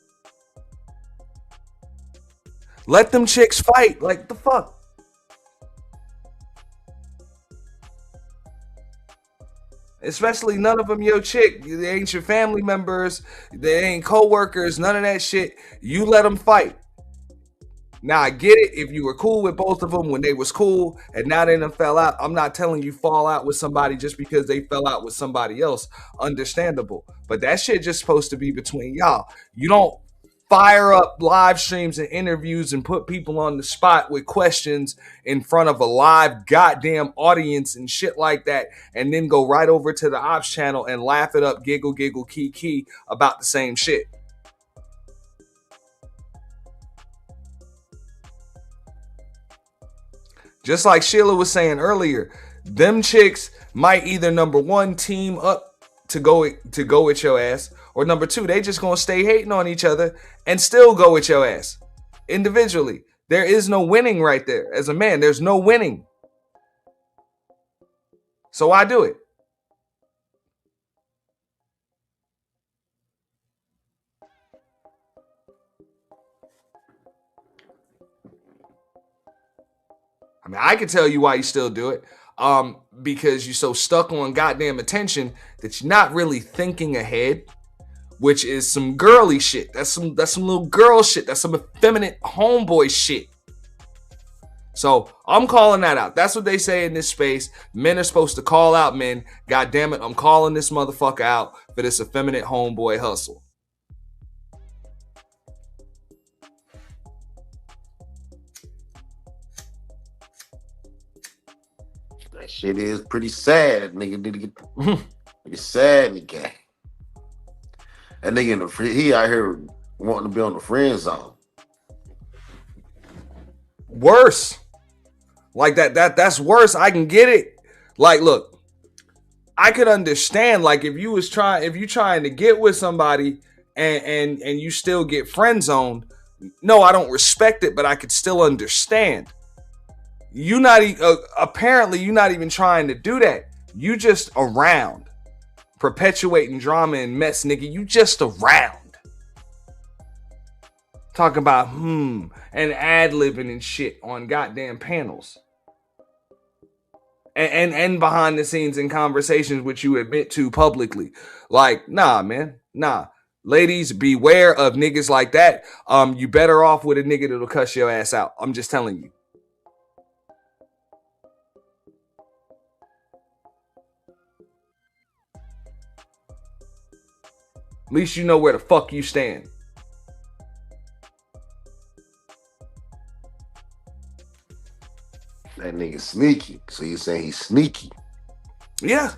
Let them chicks fight. Like, the fuck? Especially none of them your chick. They ain't your family members. They ain't co-workers. None of that shit. You let them fight. Now, I get it. If you were cool with both of them when they was cool and now they done fell out, I'm not telling you fall out with somebody just because they fell out with somebody else. Understandable. But that shit just supposed to be between y'all. You don't fire up live streams and interviews and put people on the spot with questions in front of a live goddamn audience and shit like that, and then go right over to the ops channel and laugh it up, giggle, key about the same shit. Just like Sheila was saying earlier, them chicks might either, number one, team up to go with your ass, or number two, they just gonna stay hating on each other and still go with your ass individually. There is no winning right there. As a man, there's no winning. So why do it? I mean, I can tell you why you still do it. Because you're so stuck on goddamn attention that you're not really thinking ahead, which is some girly shit. That's some little girl shit. That's some effeminate homeboy shit. So I'm calling that out. That's what they say in this space. Men are supposed to call out men. God damn it, I'm calling this motherfucker out for this effeminate homeboy hustle. That shit is pretty sad. Nigga need to get it's sad in the game. That nigga in the he out here wanting to be on the friend zone. Worse. Like that's worse. I can get it. Like, look, I could understand, like, if you trying to get with somebody and you still get friend zoned. No, I don't respect it, but I could still understand. Apparently you're not even trying to do that. You just around, perpetuating drama and mess, nigga. You just around, talking about and ad-libbing and shit on goddamn panels, and behind the scenes in conversations which you admit to publicly. Like, nah, man, nah. Ladies, beware of niggas like that. You better off with a nigga that'll cuss your ass out. I'm just telling you. At least you know where the fuck you stand. That nigga sneaky. So you saying he's sneaky? Yeah.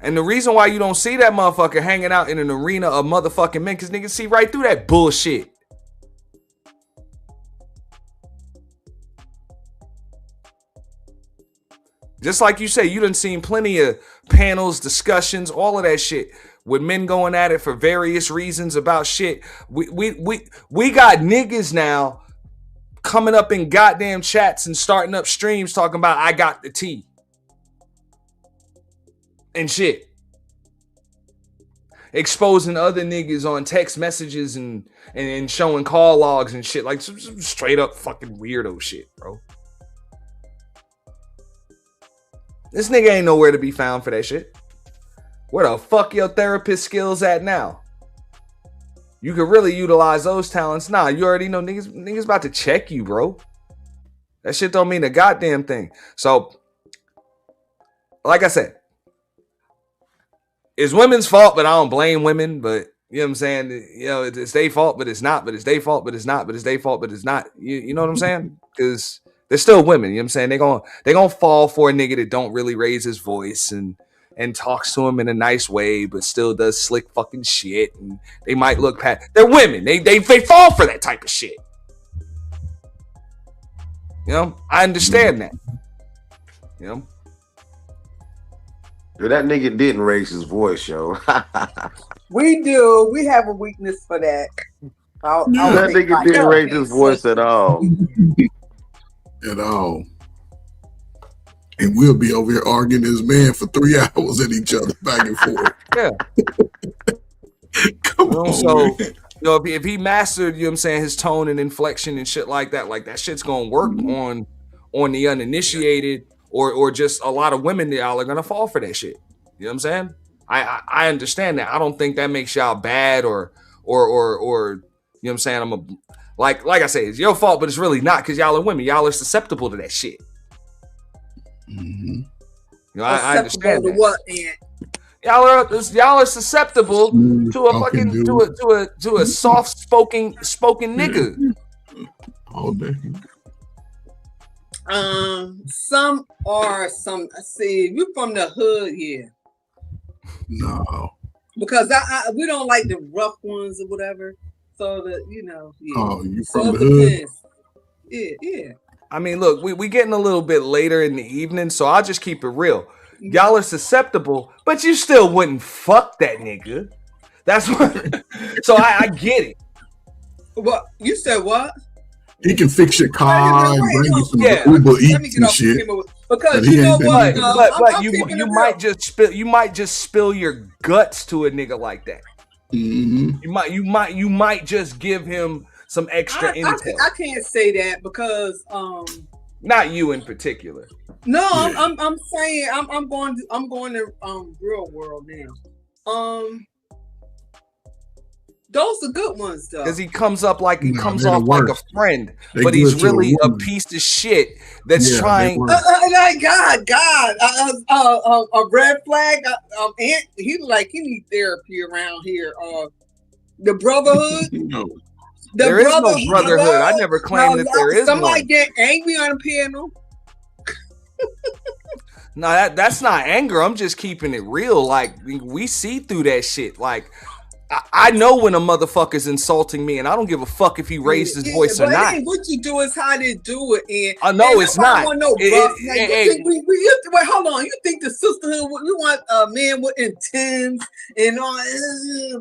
And the reason why you don't see that motherfucker hanging out in an arena of motherfucking men, because niggas see right through that bullshit. Just like you say, you done seen plenty of panels, discussions, all of that shit with men going at it for various reasons about shit. We got niggas now coming up in goddamn chats and starting up streams talking about I got the tea and shit. Exposing other niggas on text messages and showing call logs and shit. Like some straight up fucking weirdo shit, bro. This nigga ain't nowhere to be found for that shit. Where the fuck your therapist skills at now? You could really utilize those talents. Nah, you already know niggas about to check you, bro. That shit don't mean a goddamn thing. So, like I said, it's women's fault, but I don't blame women. But you know what I'm saying? You know, it's their fault, but it's not. But it's their fault, but it's not. But it's their fault, but it's not. You know what I'm saying? Because they're still women. You know what I'm saying? They're gonna fall for a nigga that don't really raise his voice and talks to him in a nice way, but still does slick fucking shit. And they might look past. They're women. They fall for that type of shit. You know, I understand that. You know. Yo, that nigga didn't raise his voice, yo. We do. We have a weakness for that. That nigga didn't raise his voice at all. At all. And we'll be over here arguing as man for 3 hours at each other back and forth. Yeah. Come on. So, you know, if he mastered, you know what I'm saying, his tone and inflection and shit like that shit's gonna work on the uninitiated or just a lot of women that y'all are gonna fall for that shit. You know what I'm saying? I understand that. I don't think that makes y'all bad or you know what I'm saying? Like I say, it's your fault, but it's really not because y'all are women. Y'all are susceptible to that shit. Mm-hmm. You know, I understand to that. what, Aunt? Y'all are susceptible to a fucking to a soft spoken nigga. All day. Some are some. See, you from the hood here? No. Because we don't like the rough ones or whatever. So that you know. Yeah. Oh, you so from the hood? Yeah. I mean, look, we getting a little bit later in the evening, so I'll just keep it real. Y'all are susceptible, but you still wouldn't fuck that nigga. That's what. So I get it. What you said? What? He can fix your car and bring you some Uber Eats and shit. Because you know what? But you might just spill your guts to a nigga like that. Mm-hmm. You might just give him some extra intel. I can't say that because not you in particular. No, yeah. I'm saying I'm going to real world now. Those are good ones though. Because he comes off like a friend, but he's really a piece of shit that's trying. God, a red flag. He need therapy around here. The brotherhood. No. There is no brotherhood. I never claimed that there is somebody one. Get angry on a piano. No, that's not anger. I'm just keeping it real. Like we see through that shit. Like I know when a motherfucker's insulting me, and I don't give a fuck if he raised his voice or not. What you do is how they do it. And I know it's not. Wait, hold on. You think the sisterhood? We want a man with intents and all,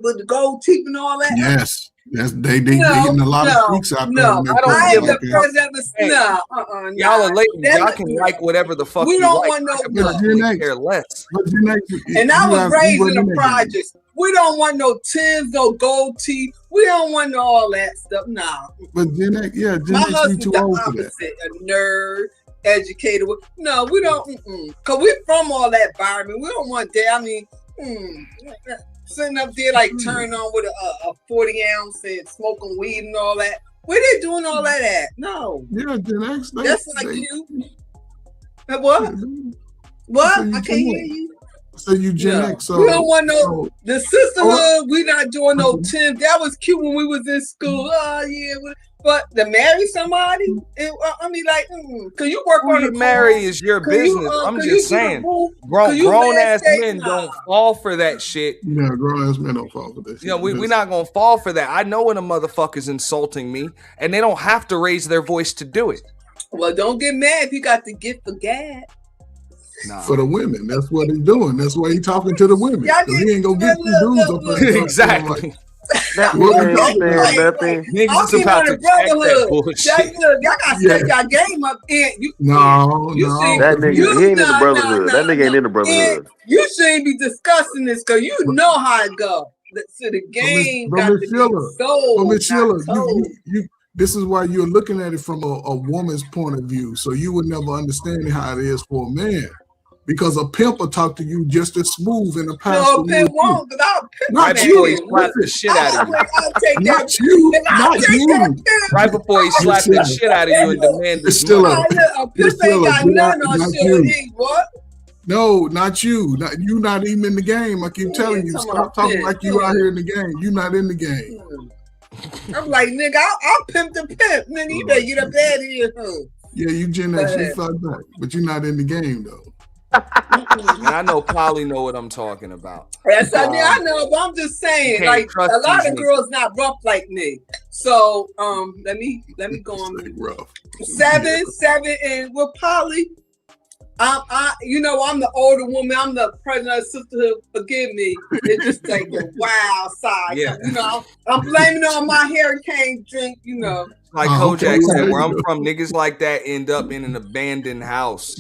with the gold teeth and all that? Yes. They getting a lot of freaks out there. I don't give a fuck. Y'all are ladies. Y'all can like whatever the fuck we you don't like. want no. I really care less. And I was raised in the projects. We don't want no tins, no gold teeth. We don't want no all that stuff. Nah. But Gen X, my husband's too old for that. A nerd, educated. No, we don't. Cause we're from all that environment. We don't want that. I mean, sitting up there like turning on with a 40 ounce and smoking weed and all that. Where they doing all that at? No. Yeah, Gen X. That's like you. What? What? I can't hear you. So you Gen X. So we don't want no the sisterhood. We not doing no 10. That was cute when we was in school. Oh yeah, but to marry somebody, I mean, like, cause you work on the marry is your business. I'm just saying, grown ass men don't fall for that shit. Yeah, grown ass men don't fall for that. You know, we're not gonna fall for that. I know when a motherfucker's insulting me, and they don't have to raise their voice to do it. Well, don't get mad if you got the gift of gab. for the women. That's what he's doing. That's why he's talking to the women. He ain't gonna get two dudes up there. Exactly. That nigga ain't saying nothing. Niggas about to check that bullshit. Y'all gotta step y'all game up. And No. That nigga, he ain't in the brotherhood. That nigga ain't in the brotherhood. you shouldn't be discussing this because you know how it go. So the game got to be sold. But Miss Sheila, this is why you're looking at it from a woman's point of view. So you would never understand how it is for a man. Because a pimp will talk to you just as smooth in the past. No, a pimp won't. Right before he slapped the shit out of you. Not you. Right before he slapped the shit out of you and demanded a pimp ain't got none on shit. What? No, not you. You not even in the game. I keep telling you. Stop talking like you out here in the game. You not in the game. I'm like, nigga, I'll pimp the pimp. Nigga, you better get up out of here. Yeah, you Gen X, you fucked back. But you're not in the game, though. And I know Polly know what I'm talking about. Yes, I mean, I know, but I'm just saying, like, a lot of girls not rough like me. So, let me go on. Rough. Seven, and with Polly, I'm the older woman. I'm the president of sisterhood. Forgive me. It just take the wild side. Yeah. You know, I'm blaming it on my hurricane drink. You know, like Kojak said, where I'm from, niggas like that end up in an abandoned house.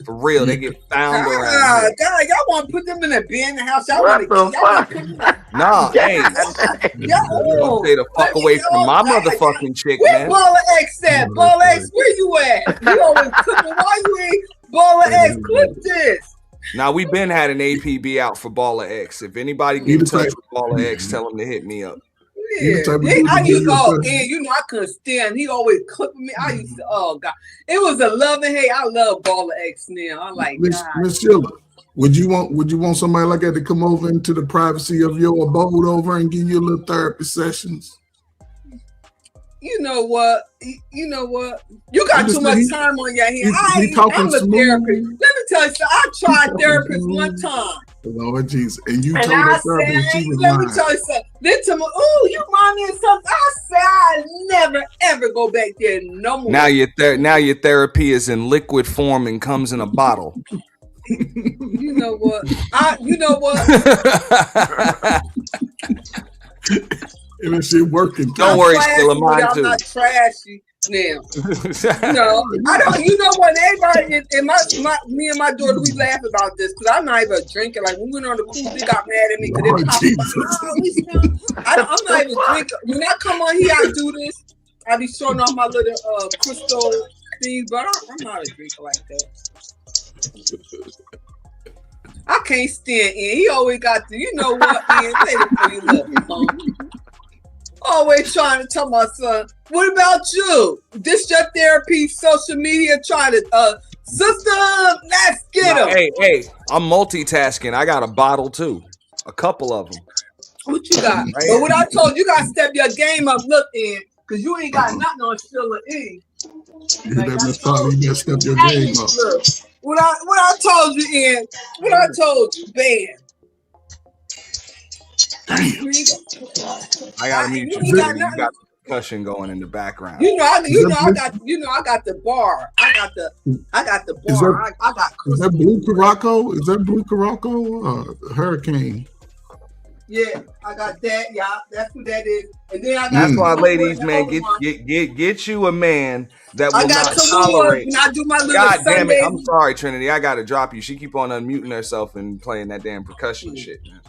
For real, they get found around here. God, y'all want to put them in a abandoned house? Y'all want to? Nah, hey, Yo, stay the fuck away from my motherfucking chick, where man. Baller X at? Baller X, where you at? You always cooking. Why you ain't Baller X? Clip this. Now we been had an APB out for Baller X. If anybody get in touch with Baller X, tell them to hit me up. Yeah, I used to I couldn't stand. He always clipping me. I used to, oh God, it was a love and hate. I love Baller X now. I'm like, Miss Sheila, would you want somebody like that to come over into the privacy of your abode over and give you a little therapy sessions? You know what? You got too much time on your hands. I'm a therapist. Let me tell you something. I tried therapist one time. Lord Jesus. And you told I that therapist she was let me lying. tell you something. Then to me, oh, you mind me of something? I said I never ever go back there no more. Now your therapy is in liquid form and comes in a bottle. You know what? And that shit working. Don't worry, still mine I'm too. not trashy now. No, I don't. You know what? Everybody in me and my daughter, we laugh about this because I'm not even a drinker. Like when we went on the cruise, they got mad at me because I'm not even a drinker. When I come on here, I do this. I be showing off my little crystal thing, but I'm not a drinker like that. I can't stand Ian. He always got to, you know what, Ian? Say it for you, look. Always trying to tell my son, what about you? This your therapy, social media, trying to, sister, let's get him. Hey, I'm multitasking. I got a bottle too. A couple of them. What you got? Right. But what I told you, got to step your game up, look, Ian, because you ain't got nothing on Sheila E. You better step your game up. Look, what I told you, Ian, what I told you, bam. Damn. I gotta mute you. You got percussion going in the background. I got the bar. I got the bar. I got. Is that Blue Caraco? Is that Blue Caraco? Hurricane. Yeah, I got that. Yeah, that's what that is. And then I got. That's why, ladies, man, get you a man that will not tolerate. I do my little God damn it! Sunday. I'm sorry, Trinity. I gotta drop you. She keep on unmuting herself and playing that damn percussion shit, man.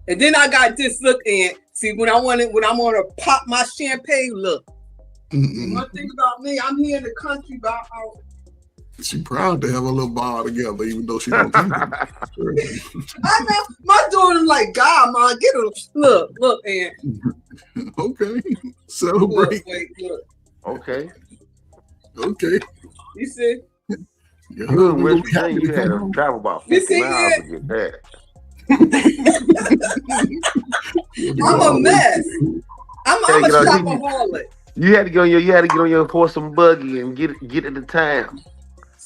And then I got this look in. See, when I'm gonna pop my champagne, look. One thing about me, I'm here in the country, but She proud to have a little bar together, even though she don't think it. I know my daughter like, God, man, get her. Look, and okay, celebrate. Look. Okay. You see? You wish you had to travel about 50 miles to get that. I'm a mess. I'm a shopaholic. You had to get on your horse and buggy and get into town.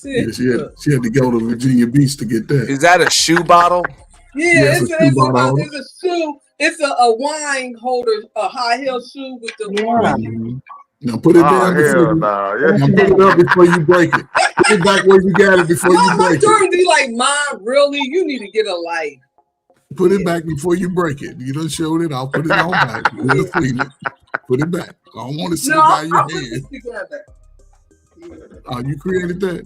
Yeah, she had to go to Virginia Beach to get that. Is that a shoe bottle? Yeah, it's a shoe. It's a wine holder, a high heel shoe with the wine. Now put it down before you. Now put it up before you break it. Put it back where you got it before you break it. My daughter be like, Mom, really? You need to get a life. Put it back before you break it. You done showed it. I'll put it on back. We'll clean it. Put it back. I don't want to sit by your put head. this together. Oh, you created that?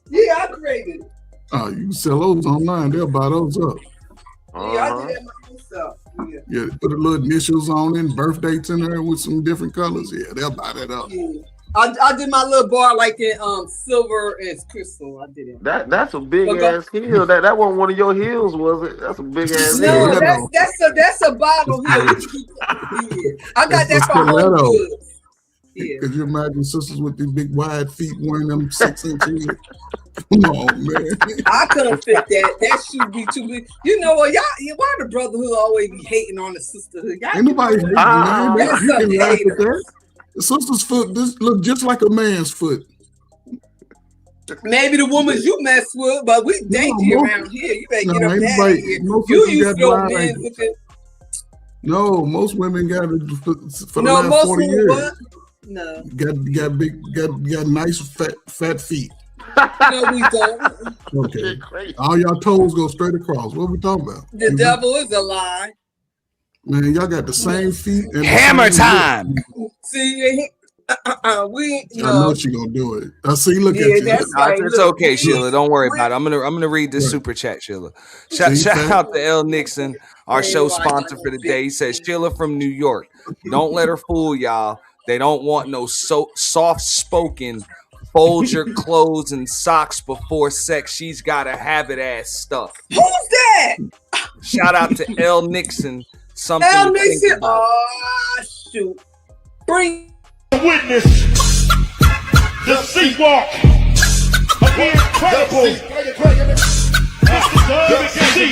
Yeah, I created it. Oh, you can sell those online. They'll buy those up. Yeah, I did that myself. Yeah, put a little initials on it and birth dates in there with some different colors. Yeah, they'll buy that up. Yeah. I did my little bar like in silver and crystal. I did it. That's a big ass heel. That wasn't one of your heels, was it? That's a big ass heel. No, that's a bottle heel. I got that from Home Goods. Yeah. Could you imagine sisters with these big wide feet wearing them 6-inch heels? Come on, man. I couldn't fit that. That should be too big. You know what? Y'all, why the brotherhood always be hating on the sisterhood? Y'all Ain't nobody hating, man. You some can laugh at haters. that. The sister's foot look just like a man's foot. Maybe the woman's you mess with, but we dainty around here. You better get up ain't out of nobody- here. most You sisters used got to wide men ankles. looking. No, most women got it for the No, last most 40 women years. what? No. Got nice fat feet. No, we don't. Okay. All y'all toes go straight across. What we talking about? The devil is a lie. Man, y'all got the same feet. And the Hammer same time. See, we I know she gonna do it. I see. Look Yeah, at you. that's right. It's okay, Sheila. Don't worry about it. I'm gonna read this super chat, Sheila. Shout out to L. Nixon, our show sponsor for the day. He says, Sheila from New York. Don't let her fool y'all. They don't want no soft spoken. Fold your clothes and socks before sex. She's got to have it ass stuff. Who's that? Shout out to L. Nixon. Something L. to think Nixon. about. Oh shoot! Bring witness the sleepwalk of the incredible.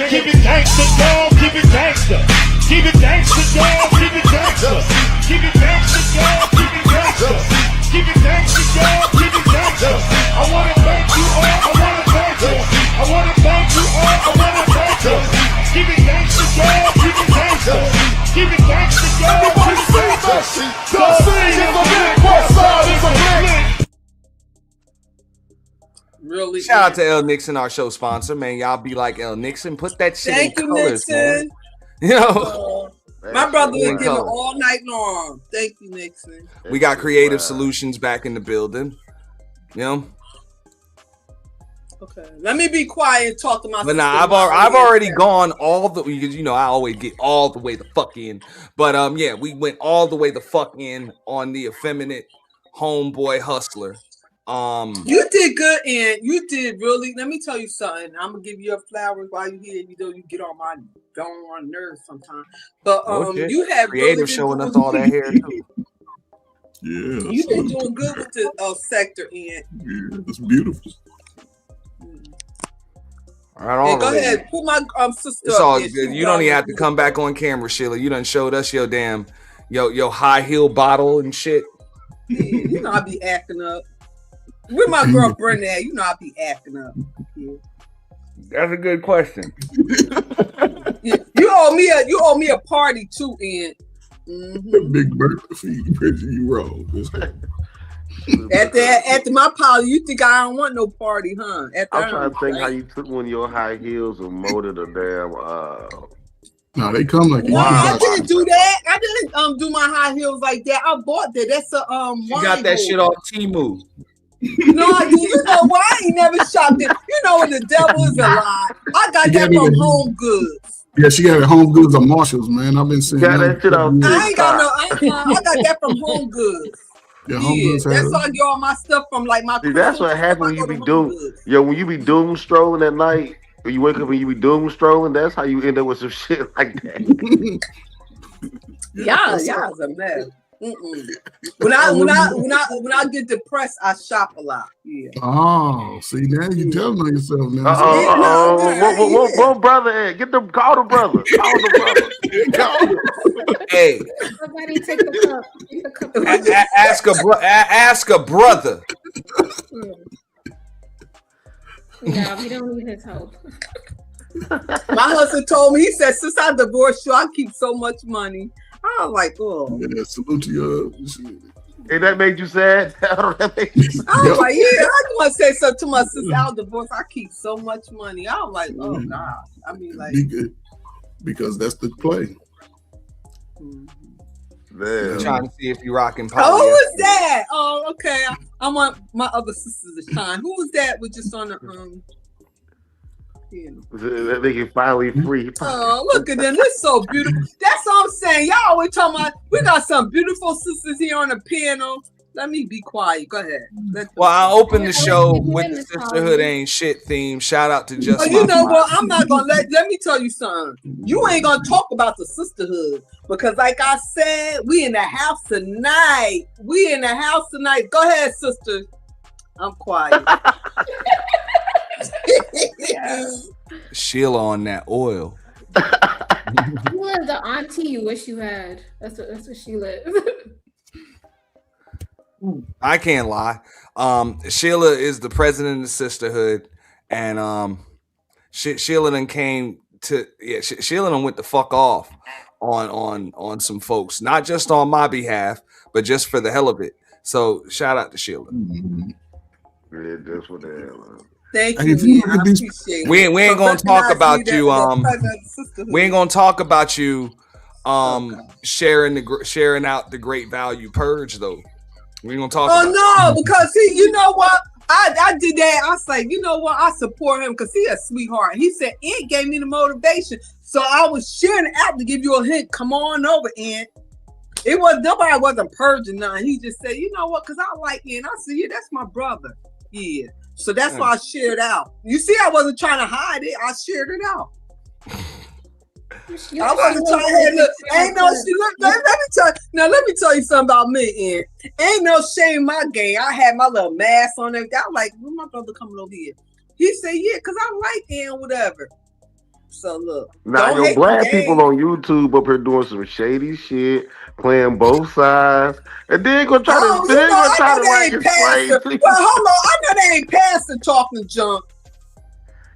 Keep it gangster, dog. Keep it gangster. Keep it gangster, dog. Keep it gangster. Keep it gangster, dog. Keep it gangster. Keep it gangster, dog. Keep it gangster. I wanna thank you all. I wanna thank you. I wanna thank you all. I wanna thank you. Keep it gangster, dog. Keep it gangster. Keep it gangster, dog. Everybody say that shit. The city is a big. West side is a big. Really? Shout out to L. Nixon, our show sponsor. Man, y'all be like L. Nixon. Put that shit Thank in you, colors, Nixon. man. You know, My brother in was giving color. all night long. Thank you, Nixon. We got Creative Solutions back in the building. You know, Okay, let me be quiet and talk to my. but nah, sister. I've already gone all the. You know, I always get all the way the fuck in. But yeah, we went all the way the fuck in on the Effeminate Homeboy Hustler. You did good, and you did really. Let me tell you something. I'm gonna give you a flowers while you here. You know, you get on my nerves sometimes. But you have Creative really showing us all that hair too. Yeah. You've been doing good with the sector, and Yeah, it's beautiful. All right, go ahead. Put my sister. It's up all there. good. She You don't even done have to come back on camera, Sheila. You done showed us your damn your high heel bottle and shit. Yeah, you know I be acting up. Where my girl Brenda at? You know I be acting up. Yeah. That's a good question. You owe me a party too, and Big bird feet. You wrong. after my party, you think I don't want no party, huh? I'm trying to think how you took one of your high heels and molded a damn. No, they come like No, I didn't do that. I didn't do my high heels like that. I bought that. That's a You got that shit off Temu. No, I didn't. You know why? I ain't never shopped it. You know what? The devil is a lie. I got that from Home Goods. Yeah, she got it at Home Goods or Marshalls, man. I've been seeing that shit out. I ain't got no. I got that from Home Goods. Yeah, Home Goods that's has how I get all my stuff from, like my. See, that's what happens when you be doing. Yo, when you be doom strolling at night, when you wake up and you be doom strolling, that's how you end up with some shit like that. Y'all's a mess. When I get depressed, I shop a lot. Yeah. Oh, see now you telling on yourself now. What brother at? Call the brother. Call the brother. Hey, Somebody take the cup. ask a brother. Yeah, we don't need his help. My husband told me, he said, since I divorced you, I keep so much money. I was like, oh. Yeah, salute to you. And that made you sad? That made you sad? I was like, yeah, I just want to say something to my sister. I was divorced. I keep so much money. I was like, oh God. I mean, like, because that's the play. Man. Trying to see if you rocking poly. Oh, who is that? Oh, okay. I want my other sisters to shine. Who was that? Was just on the That nigga finally free. Oh, look at them. They're so beautiful. That's what I'm saying. Y'all always talking about we got some beautiful sisters here on the piano. Let me be quiet. Go ahead. Well, I opened the show with the Sisterhood Ain't Shit theme. Shout out to Just you know what? I'm not gonna let me tell you something. You ain't gonna talk about the sisterhood because, like I said, we in the house tonight. We in the house tonight. Go ahead, sister. I'm quiet. Sheila on that oil. Who was the auntie you wish you had? That's what Sheila is. I can't lie. Sheila is the president of the Sisterhood, and Sheila done came to Sheila done went the fuck off on some folks, not just on my behalf, but just for the hell of it. So shout out to Sheila. Yeah, just for the hell. Thank you. I appreciate it. We ain't gonna talk about you. We ain't gonna talk about you. Sharing out the great value purge though. We ain't gonna talk. Oh no, because see, you know what? I did that. I was like, you know what? I support him because he a sweetheart. He said Ant gave me the motivation, so I was sharing it out to give you a hint. Come on over, Ant. It was nobody wasn't purging nothing. He just said, you know what? Because I like Ant. I said, yeah, that's my brother. Yeah. So that's why I shared out. You see, I wasn't trying to hide it. I shared it out. I wasn't trying to look. Ain't no shit. Let me tell you something about me, Ant. Ain't no shame in my game. I had my little mask on there. I like, where's my brother coming over here? He said, yeah, because I like Ant, whatever. So look. Now your black people on YouTube up here doing some shady shit, playing both sides, and then gonna try to like explain. Well, hold on, I know they ain't pastor talking junk.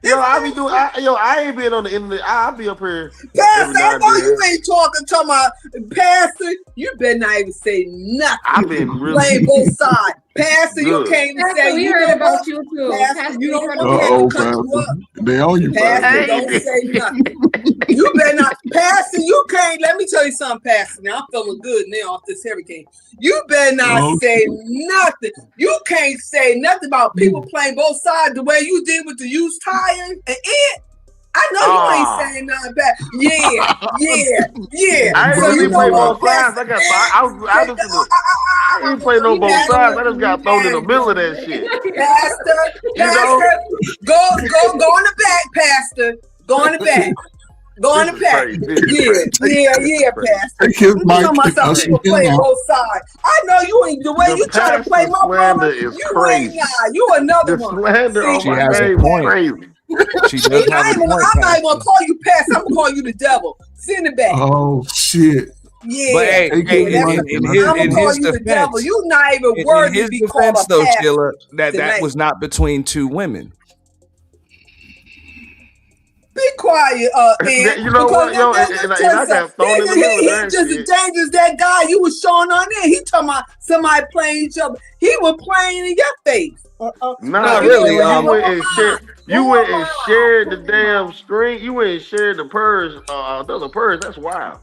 Yo, I ain't been on the internet. I'll be up here. Pastor, I know you ain't talking about Pastor. You better not even say nothing. I've been really playing both sides. Pastor, you can't even say. We heard about you too. Pastor, you don't want to cut you up. They own you, Pastor. Don't say nothing. You better not, Pastor. You can't. Let me tell you something, Pastor. Now I'm feeling good now off this hurricane. You better not say nothing. You can't say nothing about people playing both sides the way you did with the used tires and it. I know you ain't saying nothing bad. Yeah. I ain't really play both sides. I didn't play no both sides. I just got thrown in the middle of that shit. Pastor, go in the back, Pastor. Go in the back. Go in the back. Yeah, Pastor. You know myself people play both sides. I know you ain't the way you try to play my brother. You ain't you another one. She has a point. She does have a point. I'm not even gonna call you Pastor. I'm gonna call you the devil. Sit in the back. Oh shit. Yeah, but hey, in his defense, you not even worthy to be called a though, Sheila, that was not between two women. Be quiet, you know what, yo, and I got thrown in the middle of that just as dangerous that guy you was showing on there. He talking about somebody playing each other. He was playing in your face. Not really. You went and shared the damn screen. You went and shared the purse. The purse. That's wild.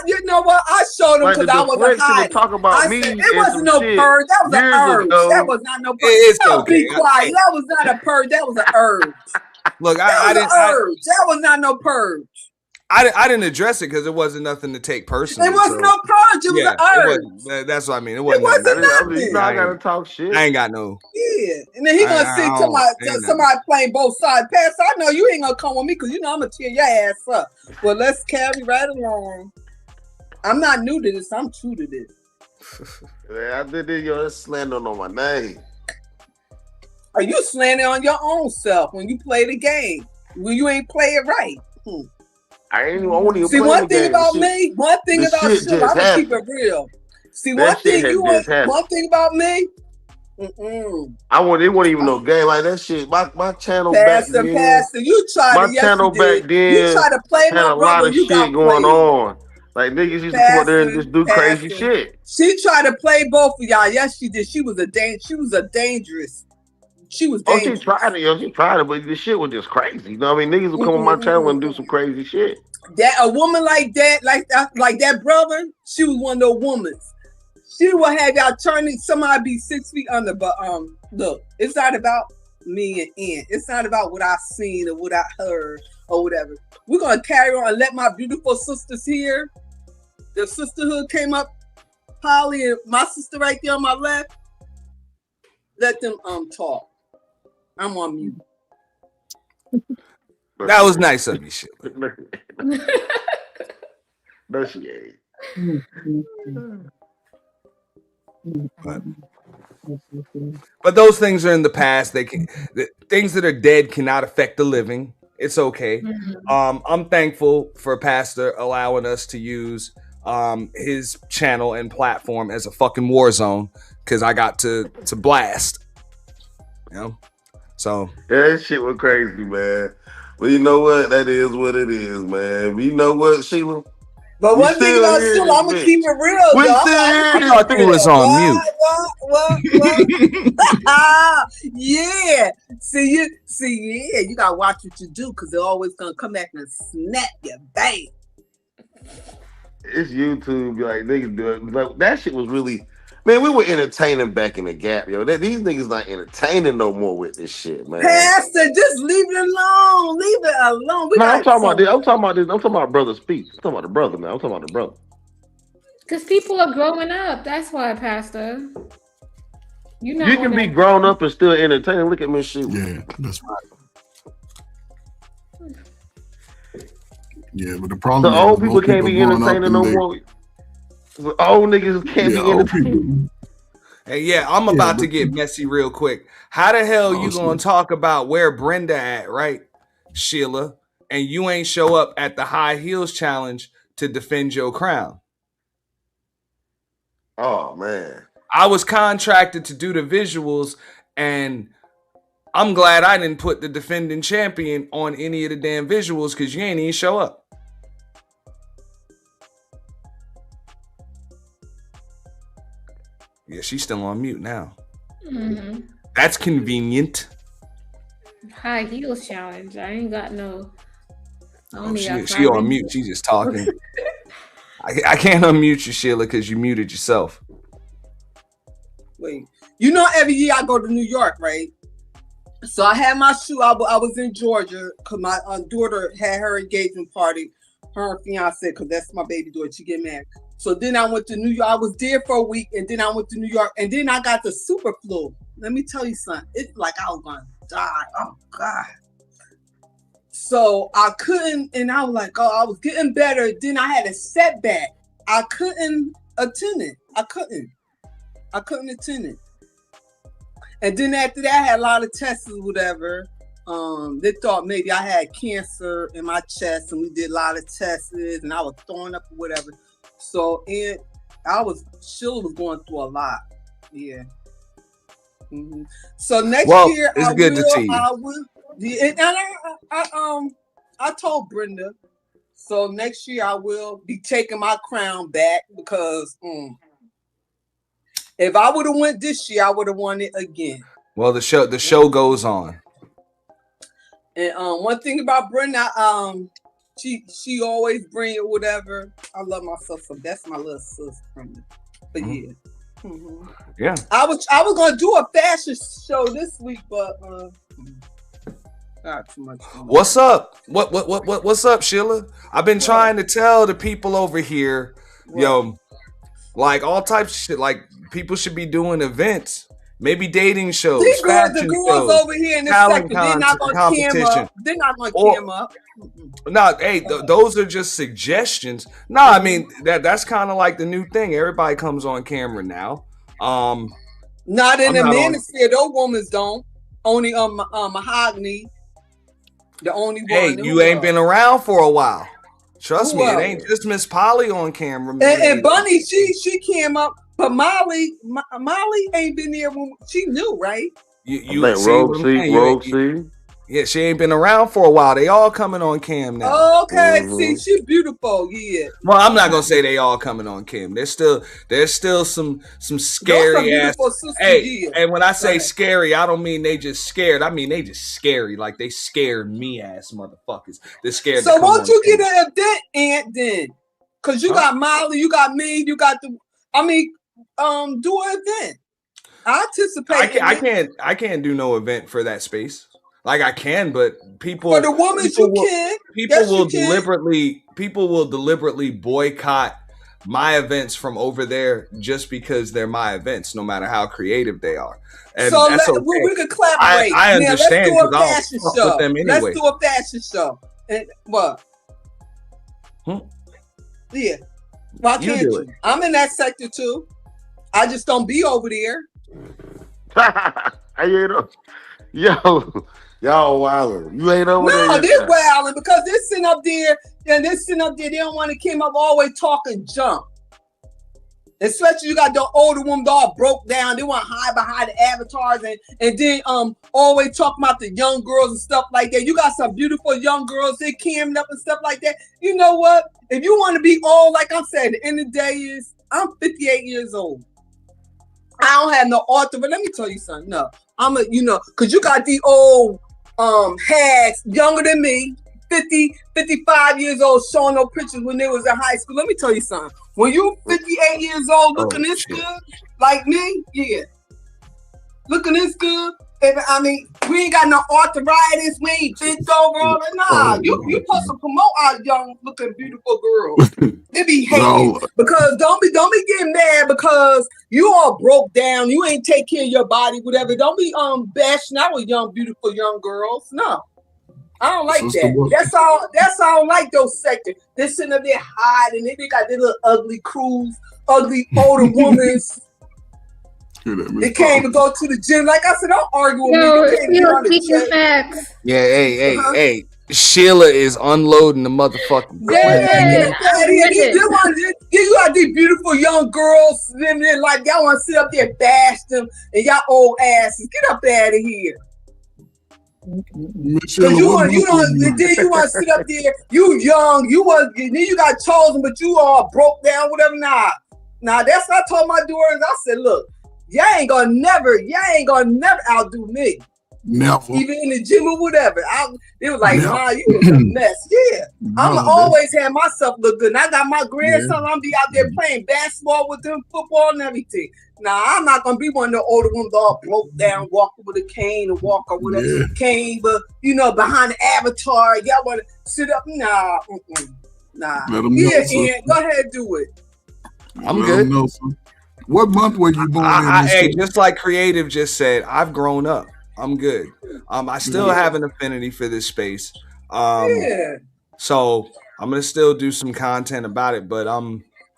You know what? I showed him because I wasn't hiding. Talk about me. It wasn't no purge. That was an urge. That was not no purge. Be quiet. That was not a purge. That was an urge. Look, that was not no purge. I didn't address it because it wasn't nothing to take personally. It wasn't no purge. It was an urge. That's what I mean. It wasn't nothing. I gotta talk shit. I ain't got no. Yeah, and then he gonna see somebody playing both sides. Pastor, I know you ain't gonna come with me because you know I'm gonna tear your ass up. But let's carry right along. I'm not new to this. I'm true to this. I did it. Slander on my name. Are you slandering on your own self when you play the game? When you ain't play it right? I ain't even see one thing about me. One thing about shit. I'm gonna keep it real. See one thing about me. It wasn't even no game like that shit. My channel Pastor, back then. you tried. My channel back then. You tried to play had a lot of shit going on. Like niggas used to come out there and just do crazy Pastor. shit. She tried to play both of y'all. Yes, she did. She was dangerous. She was Oh, dangerous. she tried it, yo. She tried it, but this shit was just crazy. You know what I mean? Niggas would come on my channel and do some crazy shit. That a woman like that brother, she was one of those women. She will have y'all turning. Somebody be 6 feet under. But look, it's not about me and Ian. It's not about what I seen or what I heard or whatever. We're gonna carry on and let my beautiful sisters here. The sisterhood came up, Polly and my sister right there on my left. Let them talk. I'm on mute. That was nice of you, shit. No, she ain't. But those things are in the past. The things that are dead cannot affect the living. It's okay. I'm thankful for Pastor allowing us to use his channel and platform as a fucking war zone because I got to blast. You know, so yeah, that shit was crazy, man. But you know what? That is what it is, man. You know what, Sheila? But one thing about Sheila, I'm gonna keep it real. We though. still I thought you was on mute. What? Yeah. See, you gotta watch what you do because they're always gonna come back and snap you, bang. It's YouTube, like niggas do it. Like, that shit was really, man. We were entertaining back in the gap, yo. These niggas not entertaining no more with this shit, man. Pastor, just leave it alone. Leave it alone. No, I'm talking about this. I'm talking about brother speech. I'm talking about the brother, man. I'm talking about the brother. Because people are growing up. That's why, Pastor. You can be grown up and still entertaining. Look at Miss Sheila. Yeah, that's right. Yeah, but the problem The is old people can't be growing up entertaining and no they- more. The old niggas can't be old entertaining. Hey, yeah, I'm about to get messy real quick. How the hell you gonna talk about where Brenda at, right, Sheila, and you ain't show up at the high heels challenge to defend your crown? Oh man, I was contracted to do the visuals, and I'm glad I didn't put the defending champion on any of the damn visuals because you ain't even show up. Yeah, she's still on mute now. Mm-hmm. That's convenient. High heels challenge. I ain't got no. She on mute. She's just talking. I can't unmute you, Sheila, because you muted yourself. Wait, you know, every year I go to New York, right? So I had my shoe. I was in Georgia because my daughter had her engagement party. Her fiance, because that's my baby daughter. She get married. So then I went to New York. I was there for a week, and then I went to New York, and then I got the super flu. Let me tell you something. It's like I was gonna die. Oh God. So I couldn't, and I was like, oh, I was getting better. Then I had a setback. I couldn't attend it. I couldn't attend it. And then after that, I had a lot of tests or whatever. They thought maybe I had cancer in my chest, and we did a lot of tests, and I was throwing up or whatever. So Sheila was going through a lot. Yeah. Mm-hmm. So next year, it's good to see you. I told Brenda. So next year I will be taking my crown back because if I would have went this year, I would have won it again. Well, the show goes on. And one thing about Brenda, she always bring it whatever. I love my sister. That's my little sister from me. But yeah. Mm-hmm. Yeah. I was gonna do a fashion show this week, but not too much. What's up? What's up, Sheila? I've been trying to tell the people over here, yo, like all types of shit. Like people should be doing events, maybe dating shows. These girls, the girls over here in the sector, they're not gonna cam up. They're not gonna cam up. No, hey, those are just suggestions. No, I mean that's kind of like the new thing. Everybody comes on camera now. Not in the manosphere. Those women don't. Only Mahogany. The only one. Hey, you ain't been around for a while. Trust me, it ain't just Miss Polly on camera. And Bunny, she came up, but Molly ain't been there when she knew, right? You Rogue C. Yeah, she ain't been around for a while. They all coming on cam now. Okay, see, she's beautiful. Yeah. Well, I'm not gonna say they all coming on cam. There's still some scary ass. Hey, and when I say scary, I don't mean they just scared. I mean they just scary. Like they scared me ass motherfuckers. They're scared. So won't you get an event, Aunt? Then, cause you got Molly, you got me, you got the. I mean, do an event. I anticipate. I can't do no event for that space. Like I can, but people for the women you can. People will deliberately boycott my events from over there just because they're my events, no matter how creative they are. And so that's okay. we can collaborate. I understand because I'll fuck with them anyway. Let's do a fashion show. And what? Yeah. Why can't you? I'm in that sector too. I just don't be over there. Y'all wildin'. You ain't over there. No, they're wildin' because they're sitting up there and they're sitting up there. They don't want to come up always talking junk. Especially you got the older women all broke down. They want to hide behind the avatars and then always talking about the young girls and stuff like that. You got some beautiful young girls, they camming up and stuff like that. You know what? If you want to be old, like I'm saying, the end of the day is I'm 58 years old. I don't have no author, but let me tell you something. No, because you got the old hags younger than me, 50, 55 years old, showing no pictures when they was in high school. Let me tell you something. When you 58 years old looking this good, like me, yeah, looking this good, and I mean, we ain't got no arthritis, we ain't bent over all that. Nah, you supposed to promote our young looking beautiful girls. They be hating because don't be getting mad because you all broke down, you ain't take care of your body, whatever. Don't be bashing out with young, beautiful young girls. No. I don't like that. That's all I don't like those sectors. They're sitting up there hiding. They got their little ugly crews, ugly older women. They can't even go to the gym. Like I said, don't argue with me. You can't get on the facts. Yeah, hey. Sheila is unloading the motherfucking You got these beautiful young girls living there like y'all want to sit up there bash them and y'all old asses. Get up out of here. You want to sit up there, you young, then you got chosen, but you all broke down, whatever. Nah, that's what I told my daughters. I said, look, y'all ain't gonna never outdo me. Never. Even in the gym or whatever. They was like, nah, you was a mess. Yeah. I'm always have myself look good. And I got my grandson, I'm be out there playing basketball with them, football and everything. Nah, I'm not gonna be one of the older ones all broke down, walking with a cane or walk or whatever cane, but behind the avatar, y'all wanna sit up. Nah. Yeah, go ahead, do it. I'm good. What month were you born in? Hey, just like Creative just said, I've grown up. I'm good. I still have an affinity for this space. So I'm gonna still do some content about it, but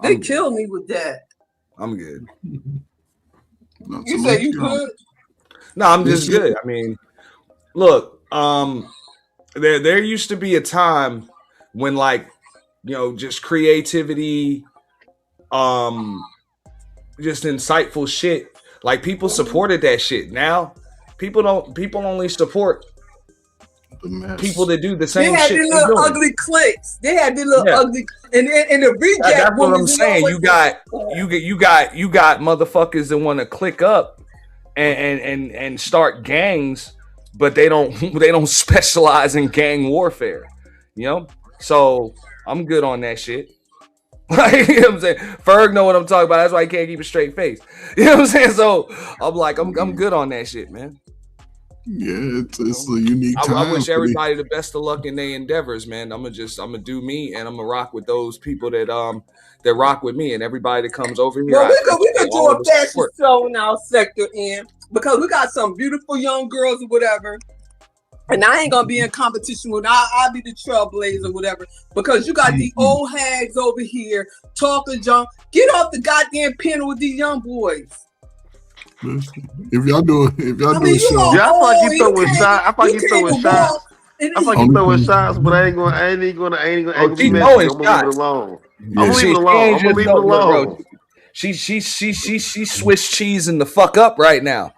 they kill me with that. I'm good. You say you good? No, I'm just good. I mean, look, there used to be a time when just creativity, just insightful shit. Like people supported that shit. Now people only support people that do the same shit. They had their little ugly cliques. They had their little ugly and the reject. That's what I'm saying. You got motherfuckers that want to click up and start gangs, but they don't specialize in gang warfare. So I'm good on that shit. Like, you know what I'm saying? Ferg know what I'm talking about. That's why he can't keep a straight face. You know what I'm saying? So I'm like, I'm good on that shit, man. Yeah, it's a unique time. I wish everybody the best of luck in their endeavors, man. I'm gonna do me, and I'm gonna rock with those people that rock with me, and everybody that comes over here. Well, we could do a fashion show in our sector, because we got some beautiful young girls or whatever. And I ain't gonna be in competition with. I'll be the trailblazer, whatever. Because you got the old hags over here talking junk. Get off the goddamn panel with these young boys. If y'all do a show, I feel like you throwing shots. I feel like you throwing shots. I feel like you throwing shots, but I ain't gonna be messy. I'm gonna leave it alone. I'm gonna leave it alone. She Swiss cheese in the fuck up right now.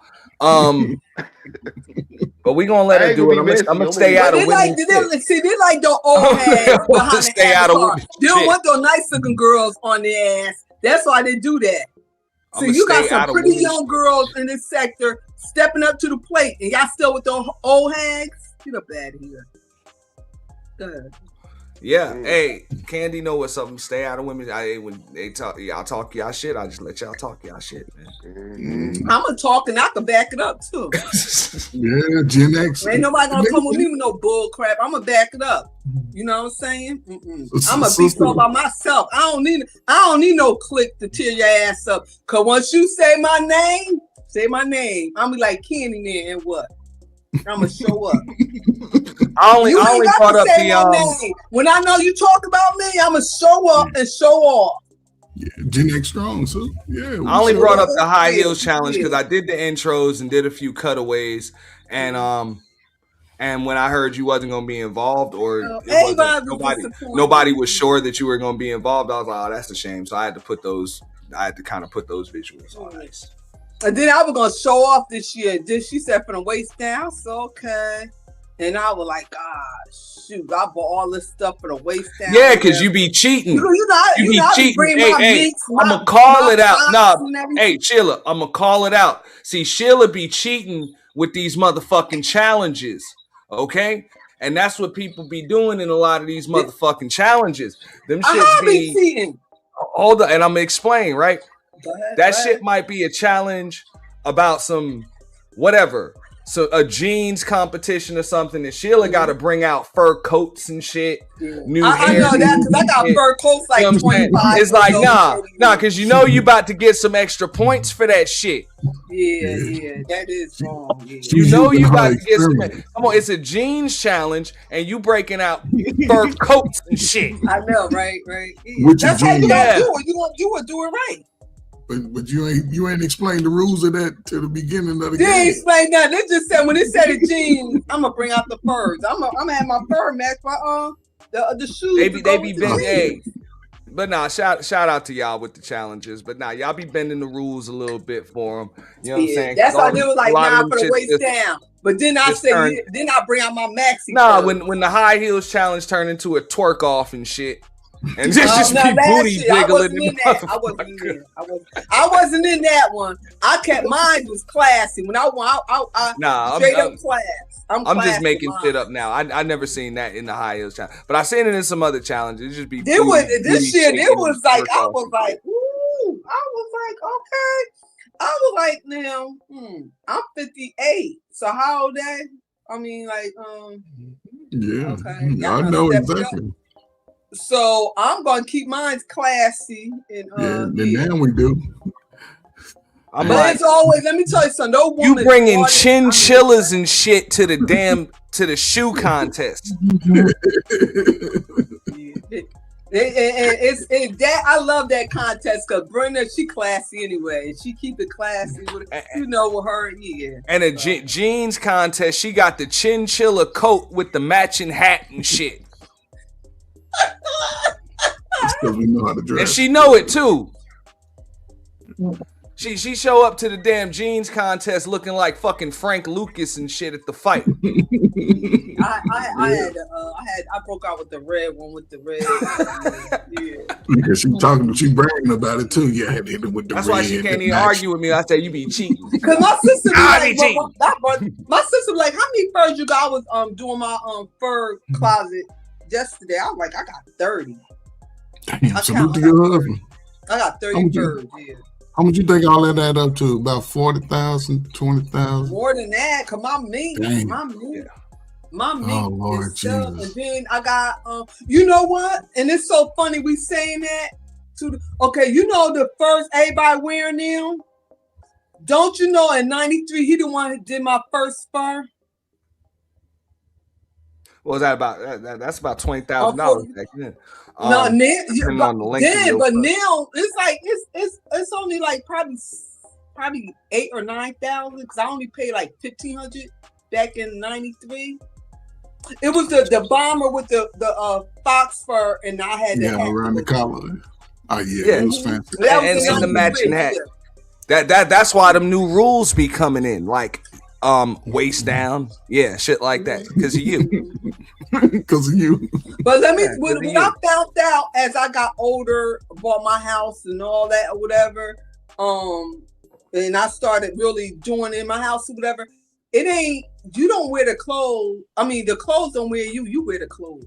But we gonna let her do it. I'm gonna stay out of women's shit. They like the old ass behind the stay out of car. They don't want those nice looking girls on their ass. That's why they do that. So you got some pretty young girls in this sector stepping up to the plate, and y'all still with those old hags. Get up out of here. Good. Yeah, hey, Candy know what's up. Stay out of women. When they talk, y'all talk y'all shit. I just let y'all talk y'all shit, man. I'm gonna talk and I can back it up too. Yeah, Gen X. Ain't nobody gonna come with me with no bull crap. I'm gonna back it up. You know what I'm saying? I'm gonna be so by myself. I don't need no click to tear your ass up. Cause once you say my name, I'm be like Kenny there and what? I'm gonna show up. I only brought up the when I know you talk about me, I'm gonna show up and show off. Yeah, Gen X strong, so yeah. I only brought up the high heels challenge because I did the intros and did a few cutaways, and when I heard you wasn't gonna be involved or nobody was sure that you were gonna be involved, I was like, oh, that's a shame. So I had to kind of put those visuals on ice. And then I was gonna show off this year. Then she said from the waist down, so okay. And I was like, shoot, I bought all this stuff for the waist down. Yeah, because you be cheating. You be cheating. Hey, I'm going to call it out. Hey, Sheila, I'm going to call it out. See, Sheila be cheating with these motherfucking challenges, okay? And that's what people be doing in a lot of these motherfucking challenges. Them shits be cheating. Hold on, and I'm going to explain, right? Go ahead. Shit might be a challenge about some whatever. So a jeans competition or something, and Sheila got to bring out fur coats and shit. New hair. I know that because I got fur coats like 25. It's like nah, because you know you about to get some extra points for that shit. Yeah, that is wrong. Yeah. You know you about to get some. Come on, it's a jeans challenge, and you breaking out fur coats and shit. I know, right? Yeah. That's how you gonna do it. You gonna do it right. But you ain't explained the rules of that to the beginning of the game. They ain't explained that. They just said when they said the jeans, I'm gonna bring out the furs. I'm gonna have my fur match my the shoes. They be bending. But nah, shout out to y'all with the challenges. But nah, y'all be bending the rules a little bit for them. You know what I'm saying? That's how they was like for the waist down. But then I say then I bring out my maxi. Nah, when the high heels challenge turned into a twerk off and shit. And just be booty jiggling. I wasn't in that one. I kept mine was classy. When I went, I straight up class. I'm just making shit up now. I never seen that in the high heels challenge, but I seen it in some other challenges. It just be this was like I was like, ooh, I was like, okay. I was like, now, I'm 58. So how old that? I mean, like, yeah, okay. I know exactly. So I'm gonna keep mine classy and now we do. But it's always, let me tell you something. No woman you bringing chinchillas and shit to the shoe contest. It's that I love that contest because Brenda, she classy anyway, and she keep it classy with with her. Yeah. And a jeans contest, she got the chinchilla coat with the matching hat and shit. Because we know how to dress. And she know it too. She show up to the damn jeans contest looking like fucking Frank Lucas and shit at the fight. I broke out with the red one with the red. Yeah. Because she bragging about it too. Yeah, hit it with the That's red. why she can't even argue with me. I say you be cheating. Because my sister my sister like, how many furs you got? I was doing my fur closet yesterday. I was like, I got 30. Damn, salute to your husband. I got 30 furs. Yeah. How much you think all that add up to? About 40,000, 20,000? More than that, cause my meat. Oh Lord Jesus! And then I got, you know what? And it's so funny we saying that you know the first everybody wearing them. Don't you know in '93 he the one who did my first fur. What was that about? That's about $20,000 back then. But now it's like it's only like probably 8,000 or 9,000 because I only paid like $1,500 back in '93. It was the bomber with the fox fur, and I had around the collar. Oh yeah, it was fancy. And the matching hat. That's why them new rules be coming in, like waist down, yeah, shit like that, because of you. Because of you. But let me, when I found out as I got older, bought my house and all that or whatever, and I started really doing in my house or whatever, it ain't, you don't wear the clothes. I mean, the clothes don't wear you, you wear the clothes.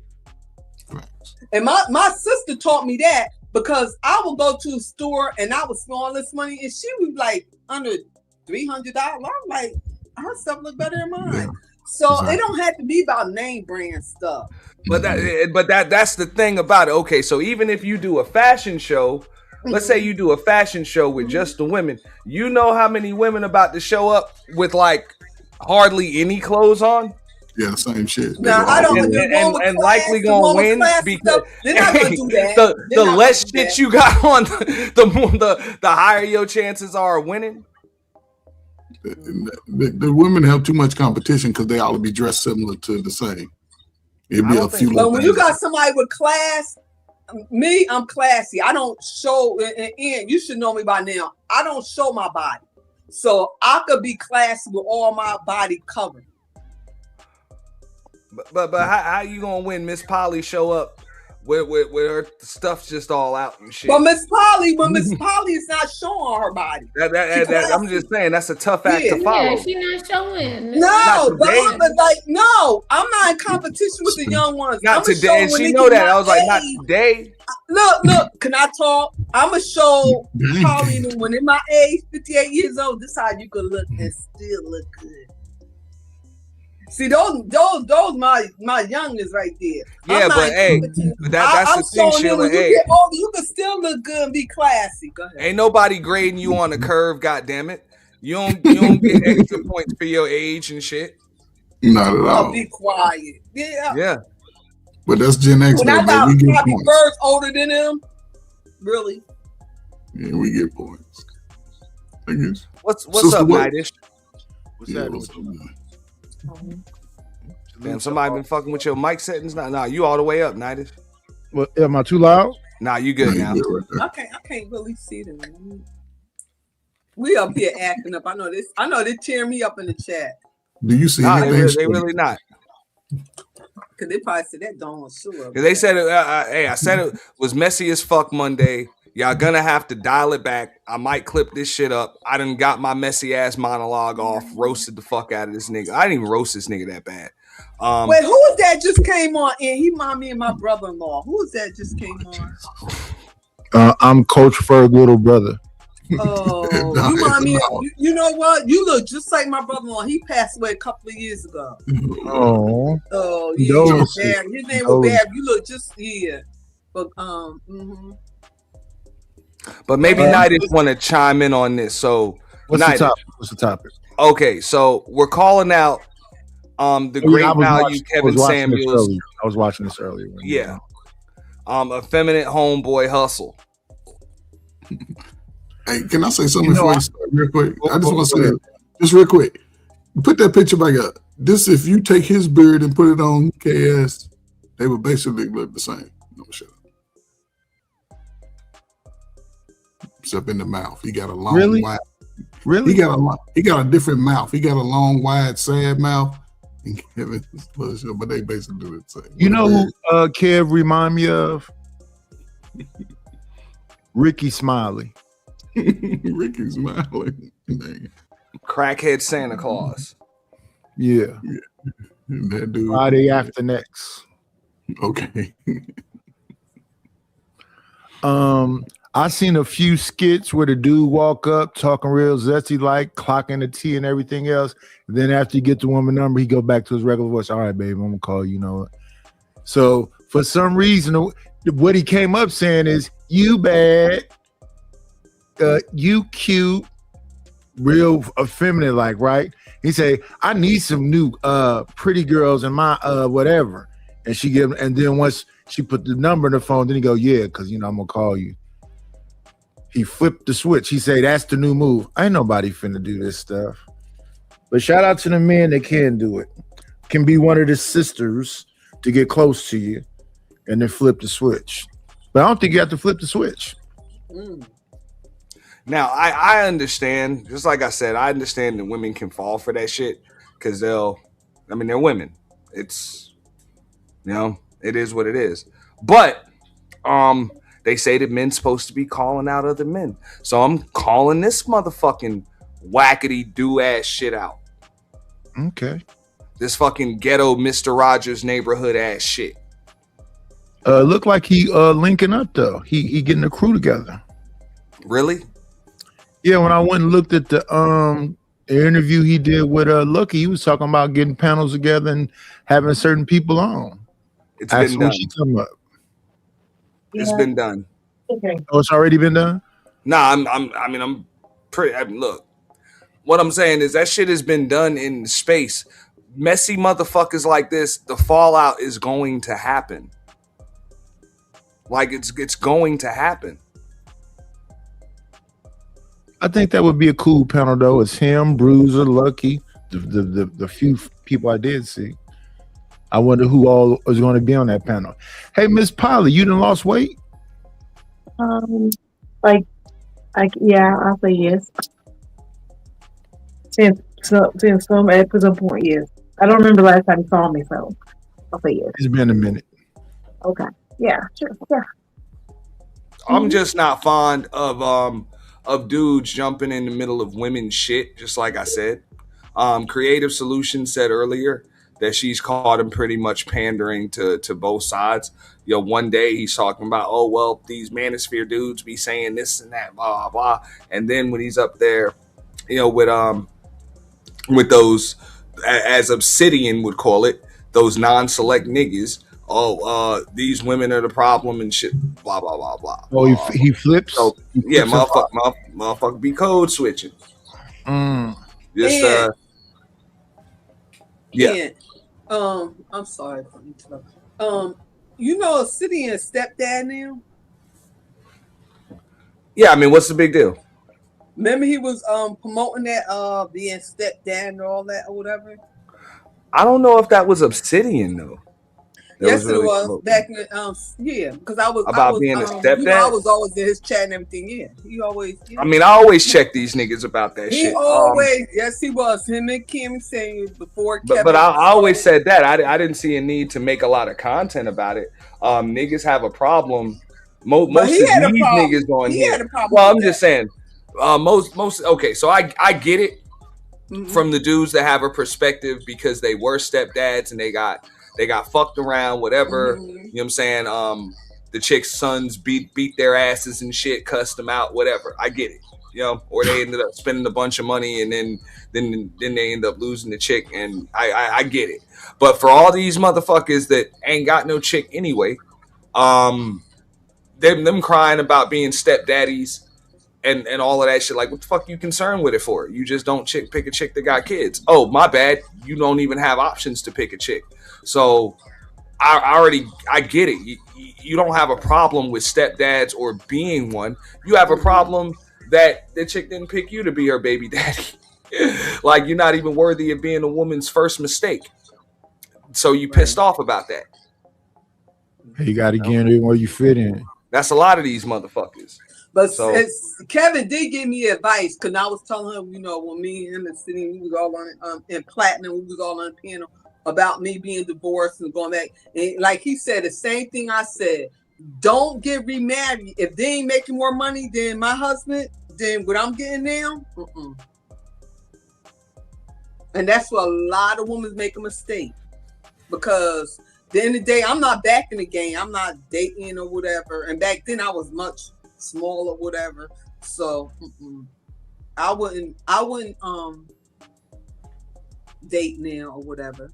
And my sister taught me that, because I would go to a store and I would spend all this money and she was like under $300. I'm like, her stuff look better than mine. Yeah. So it don't have to be about name brand stuff. But that's the thing about it. Okay, so even if you do a fashion show, let's say you do a fashion show with just the women, you know how many women about to show up with like hardly any clothes on? Yeah, same shit. Now, I don't and likely gonna win because they're not gonna do that. The less shit you got on, the higher your chances are of winning. The women have too much competition because they all be dressed similar to the same. It'd be a few. But when you got somebody with class, me, I'm classy. I don't show, and you should know me by now. I don't show my body, so I could be classy with all my body covered. But how you gonna win? Miss Polly show up with her stuff just all out and shit. But Miss Polly is not showing her body. I'm just saying that's a tough act to follow. Yeah, she's not showing. No, but I'm not in competition with the young ones. Not today, and she know that. I was like, not today. Look, can I talk? I'ma show Polly when in my age, 58 years old, this how you could look and still look good. See, those my youngest right there. Yeah, but hey, that's the thing, Sheila. Hey, you get older, you can still look good and be classy. Go ahead. Ain't nobody grading you on a curve, goddammit. You don't get extra points for your age and shit. Not at all. Be quiet. Yeah. But that's Gen X. When I got Bobby Bird's older than him, really. Yeah, we get points. I guess. What's up, Nightish? What's that? Damn, somebody been fucking with your mic settings. Nah, you all the way up, Nightish. Well, am I too loud? Nah, you good now. I can't really see them. We up here acting up. I know they tearing me up in the chat. Do you see anything? They really not. Cause they probably said that don't sure. Cause they said, hey, I said it was messy as fuck Monday. Y'all gonna have to dial it back. I might clip this shit up. I done got my messy ass monologue off, roasted the fuck out of this nigga. I didn't even roast this nigga that bad. Wait, who was that just came on? And he remind me of my brother-in-law. Who was that just came on? I'm Coach Ferg's little brother. Oh, you remind me. You know what? You look just like my brother-in-law. He passed away a couple of years ago. Oh, yeah. His name was Barry. You look just but But maybe Nightish want to chime in on this. So what's the topic? Okay, so we're calling out the great value Kevin Samuels. I was watching this earlier. Yeah. Effeminate homeboy hustle. Hey, can I say something before you start real quick? I just want to say that just real quick. Put that picture back up. This, if you take his beard and put it on KS, they would basically look the same. No shit. Except in the mouth, he got a long, wide. Really, he got a different mouth. He got a long, wide, sad mouth. But they basically do the same. You know who Kev remind me of? Ricky Smiley. Ricky Smiley. Crackhead Santa Claus. Yeah. That dude. Friday after next. Okay. I seen a few skits where the dude walk up talking real zesty, like clocking the tea and everything else. And then after you get the woman number, he go back to his regular voice. All right, baby, I'm gonna call you. You know. So for some reason, what he came up saying is, "You bad, you cute, real effeminate, like right." He say, "I need some new pretty girls in my whatever," and she give, and then once she put the number in the phone, then he go, "Yeah, because I'm gonna call you." He flipped the switch. He say, "That's the new move." Ain't nobody finna do this stuff. But shout out to the men that can do it. Can be one of the sisters to get close to you and then flip the switch. But I don't think you have to flip the switch. Now, I understand, just like I said, I understand that women can fall for that shit because they're women. It's, it is what it is. But they say that men's supposed to be calling out other men. So I'm calling this motherfucking whackety do ass shit out. Okay. This fucking ghetto Mr. Rogers neighborhood ass shit. Look like he linking up though. He getting the crew together. Really? Yeah, when I went and looked at the interview he did with Lucky, he was talking about getting panels together and having certain people on. It's been done. She come up. It's been done. Okay. Oh, it's already been done? Nah, I'm pretty. Look, what I'm saying is that shit has been done in space. Messy motherfuckers like this, the fallout is going to happen. Like it's going to happen. I think that would be a cool panel though. It's him, Bruiser, Lucky, the few people I did see. I wonder who all is going to be on that panel. Hey, Miss Polly, you done lost weight? Yeah, I'll say yes. Since some at some point, yes. I don't remember the last time you saw me, so I'll say yes. It's been a minute. Okay. Yeah, sure. Yeah. I'm just not fond of dudes jumping in the middle of women's shit, just like I said. Creative Solutions said earlier that she's caught him pretty much pandering to both sides. One day he's talking about, oh, well, these manosphere dudes be saying this and that, blah, blah, blah. And then when he's up there, with those, as Obsidian would call it, those non-select niggas, these women are the problem and shit, blah, blah, blah, blah. Oh, he flips? So, yeah, motherfucker be code switching. Just, yeah. I'm sorry for interrupting. Obsidian stepdad now? Yeah, I mean, what's the big deal? Remember he was promoting that being stepdad and all that or whatever? I don't know if that was Obsidian though. Yes, it was back in because I was being a stepdad. I was always in his chat and everything. Yeah, he always. Yeah. I mean, I always check these niggas about that shit. He always, yes, he was. Him and Kim saying before. But I always said that I didn't see a need to make a lot of content about it. Niggas have a problem. Most of these niggas on here. Well, I'm just saying. Most okay. So I get it from the dudes that have a perspective because they were stepdads and they got fucked around, whatever. You know what I'm saying? The chick's sons beat their asses and shit, cussed them out, whatever. I get it. Or they ended up spending a bunch of money and then they end up losing the chick, and I get it. But for all these motherfuckers that ain't got no chick anyway, them crying about being stepdaddies and all of that shit, like what the fuck you concerned with it for? You just don't pick a chick that got kids. Oh, my bad. You don't even have options to pick a chick. So I get it. You don't have a problem with stepdads or being one. You have a problem that the chick didn't pick you to be her baby daddy. Like you're not even worthy of being a woman's first mistake. So you pissed off about that. You got to get in where you fit in. That's a lot of these motherfuckers. But Kevin did give me advice because I was telling him, when me and him and sitting, we was all on in platinum, we was all on piano about me being divorced and going back. And like he said, the same thing I said. Don't get remarried if they ain't making more money than my husband. Then what I'm getting now, and that's where a lot of women make a mistake because at the end of the day, I'm not back in the game. I'm not dating or whatever. And back then, I was much small or whatever, so I wouldn't date now or whatever.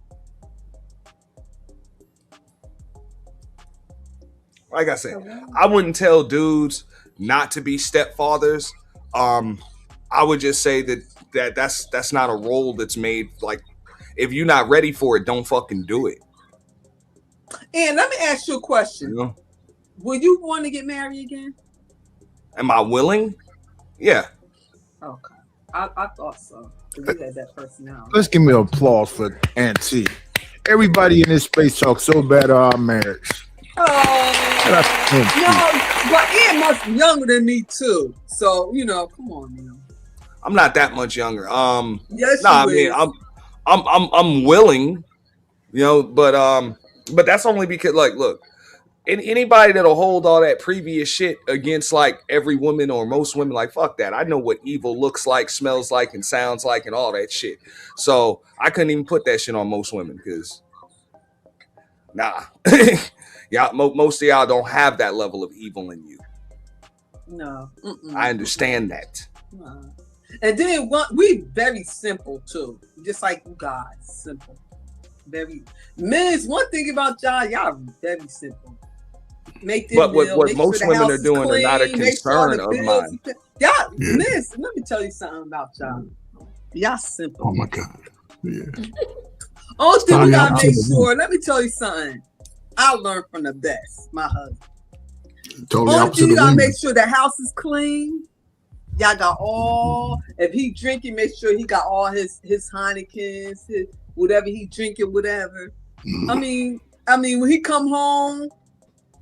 Like I said, I wouldn't tell dudes not to be stepfathers. I would just say that's not a role that's made. Like, if you're not ready for it, don't fucking do it. And let me ask you a question: Will you want to get married again? Am I willing? Yeah. Okay. I thought so. You had that personality. Let's give me an applause for Auntie. Everybody in this space talks so bad about our marriage. Oh. No, but Ian must be younger than me too. So come on, man. I'm not that much younger. Yes, nah, I you mean, is. I'm willing, but that's only because, like, look, anybody that'll hold all that previous shit against like every woman or most women, like, fuck that. I know what evil looks like, smells like, and sounds like, and all that shit. So I couldn't even put that shit on most women because, nah, y'all, most of y'all don't have that level of evil in you. No, I understand that. No. And then we very simple too, just like you guys, simple. Very men's one thing about y'all very simple. Make them what most women are doing are not a concern of mine. Y'all, miss, let me tell you something about y'all. Y'all simple. Oh my God. Yeah. Only thing we gotta make sure, let me tell you something. I learned from the best, my husband. Totally Only thing you gotta women. make sure the house is clean. Y'all got if he drinking, make sure he got all his Heinekens, his whatever he drinking, whatever. I mean, when he come home,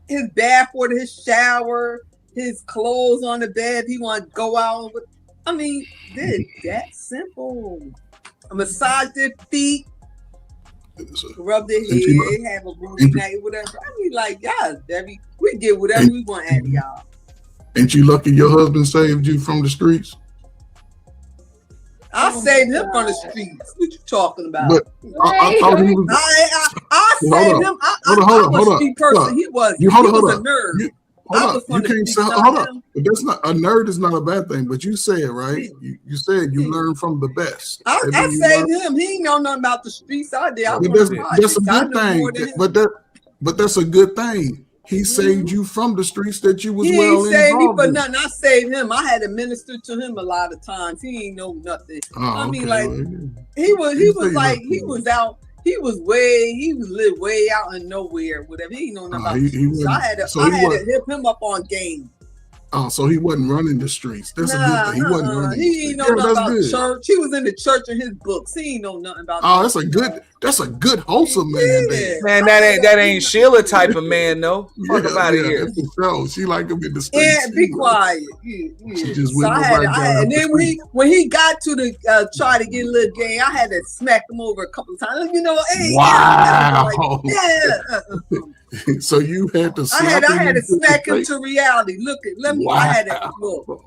his bath order, his shower, his clothes on the bed, he want to go out with. I mean, that simple. Massage their feet, rub their head, have a movie night, whatever. I mean, like, y'all, we get whatever we want out of y'all. Ain't you lucky your husband saved you from the streets? I saved him from the streets. What you talking about? But I thought he was. I saved him. I was a street person. He was. He was a nerd. You can't say. Hold up. But that's not a nerd. Is not a bad thing. But you said right. You said you learned from the best. I saved him. He ain't know nothing about the streets out there. That's a good thing. But that's a good thing. He saved you from the streets that you was well involved in. He saved me for nothing. I saved him. I had to minister to him a lot of times. He ain't know nothing. I mean, like, he was like, he was out. He lived way out in nowhere, whatever. He ain't know nothing about. So I had to hit him up on game. Oh, so he wasn't running the streets. That's a good thing. He wasn't running. He ain't know nothing about church. He was in the church in his books. He ain't know nothing about. Oh, that's a good wholesome man. Man, that ain't Sheila type of man, though. Fuck him out of here. She like him in the streets. Yeah, be quiet. She just so and then when he got to the try to get a little game, I had to smack him over a couple of times. Hey, wow. Yeah. So you had to. I had to smack him to reality. Let me. Wow. I had to look.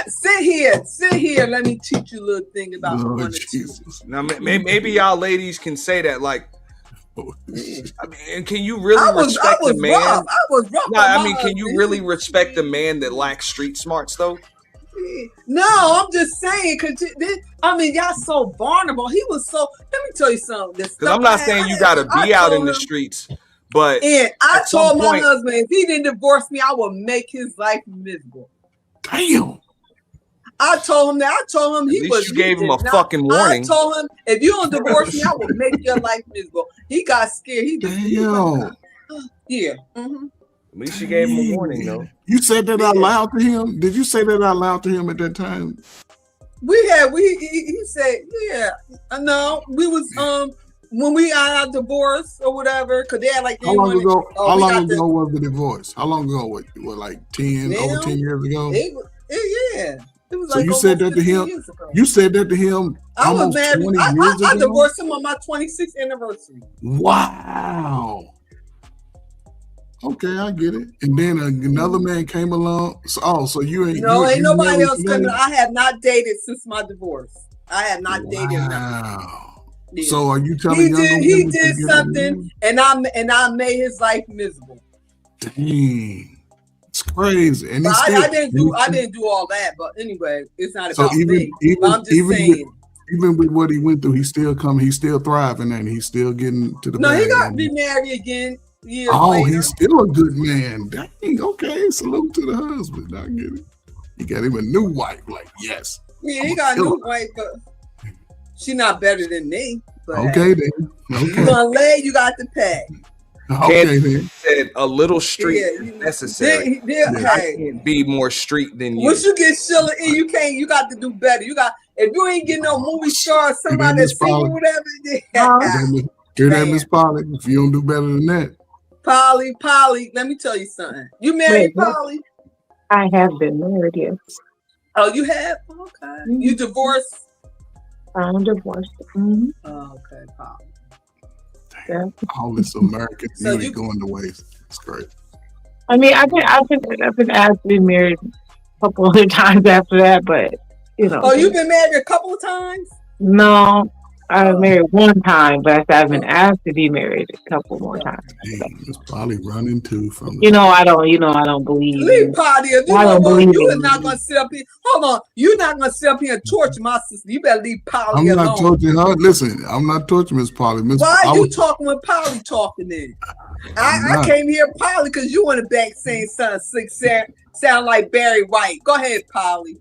Sit here. Let me teach you a little thing about one or two. Now maybe y'all ladies can say that. Like, I mean, can you really respect a man? I was rough. No, I mean, can you really respect a man that lacks street smarts though? No, I'm just saying because y'all so vulnerable. He was so. Let me tell you something. Because I'm not saying you got to be out in the streets. But I told my husband if he didn't divorce me, I would make his life miserable. Damn. I told him that. I told him he was. You gave him a fucking warning. I told him if you don't divorce me, I will make your life miserable. He got scared. Yeah. Mm-hmm. At least you gave him a warning, though. You said that out loud to him. Did you say that out loud to him at that time? He said, yeah. No, we was when we got divorced or whatever, because they had like. How long ago was the divorce? How long ago? What like 10 over 10 years ago? Yeah. It was so you said that to him. You said that to him. I was married. I divorced him on my 26th anniversary. Wow. Okay, I get it. And then another man came along. So you ain't. No, ain't nobody else coming. I have not dated since my divorce. I have not dated. Wow. Yeah. So are you telling he did something, and I made his life miserable. Dang, it's crazy. And I didn't do all that, but anyway, it's not about me. I'm just saying. Even with what he went through, he's still thriving, and he's still getting to the. No, he got to be married again. He's still a good man. Dang, okay. Salute to the husband. I get it. He got him a new wife. Like, yes. Yeah, he got a new wife, but. She's not better than me. But okay, then. Okay. You gonna lay, you got to pay. Okay, then. Said a little street is necessary. I can't be more street than you. Once you get Sheila in, you can't. You got to do better. If you ain't getting no movie star, somebody that's singing whatever. Hear that, Miss Polly? If you don't do better than that. Polly, let me tell you something. You married, Polly? I have been married, yes. Oh, you have? Okay. You divorced? I'm divorced. Mm-hmm. Oh, okay, Polly. Yeah. All this American beauty going to waste. It's great. I mean, I've been asked to be married a couple other times after that, but you know. Oh, you've been married a couple of times? No, I was married one time, but I've been asked to be married a couple more times. It's probably running too from. I don't believe. Leave Polly. You are not gonna sit up here. Hold on, you're not gonna sit up here and torture my sister. You better leave Polly alone. I'm not torturing her. Listen, I'm not torturing Miss Polly. Why are you talking with Polly talking then? I came here, Polly, because you in the back saying something slick, sound like Barry White. Go ahead, Polly.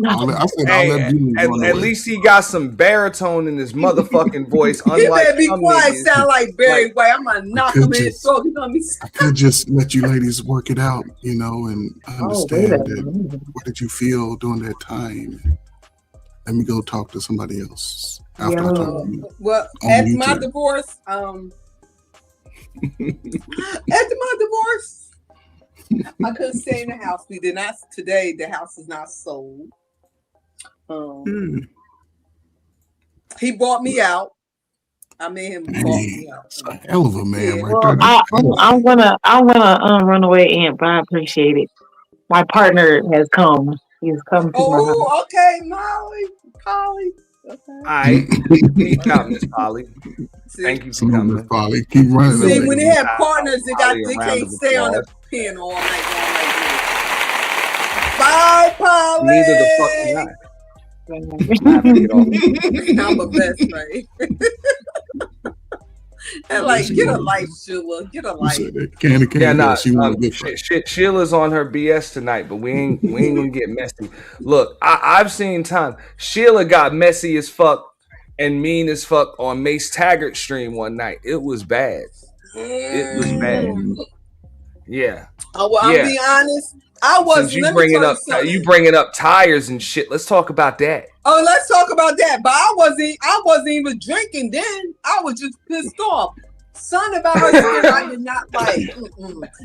At least he got some baritone in his motherfucking voice. He better be quiet. Sound like Barry White. I'm gonna knock him in his throat. He's gonna be. I could just let you ladies work it out, and understand that. What did you feel during that time? Let me go talk to somebody else. After I talk to you. Well, after my divorce, I couldn't stay in the house. We did not. Today, the house is not sold. He bought me out. I made him bought me out. It's a hell of a man, right well, there. I'm gonna run away, Aunt, but I appreciate it. My partner has come. He's come to my house. Oh, okay, Polly. Okay. All right, peace out, Miss Polly. Thank you for coming, Miss Polly. Keep running. See, when they have partners, they can't stay on the pen all night long like this. Bye, Polly. Neither the fuck can I. I'm a best friend. And like, get a life, Sheila. Get a life. Sheila's on her BS tonight, but we ain't gonna get messy. Look, I've seen time. Sheila got messy as fuck and mean as fuck on Mace Taggart stream one night. It was bad. It was bad. Yeah. Oh, well, I'll be honest. I wasn't. You bringing up tires and shit. Let's talk about that. Oh, let's talk about that. But I wasn't even drinking then. I was just pissed off. Something about her I did not like.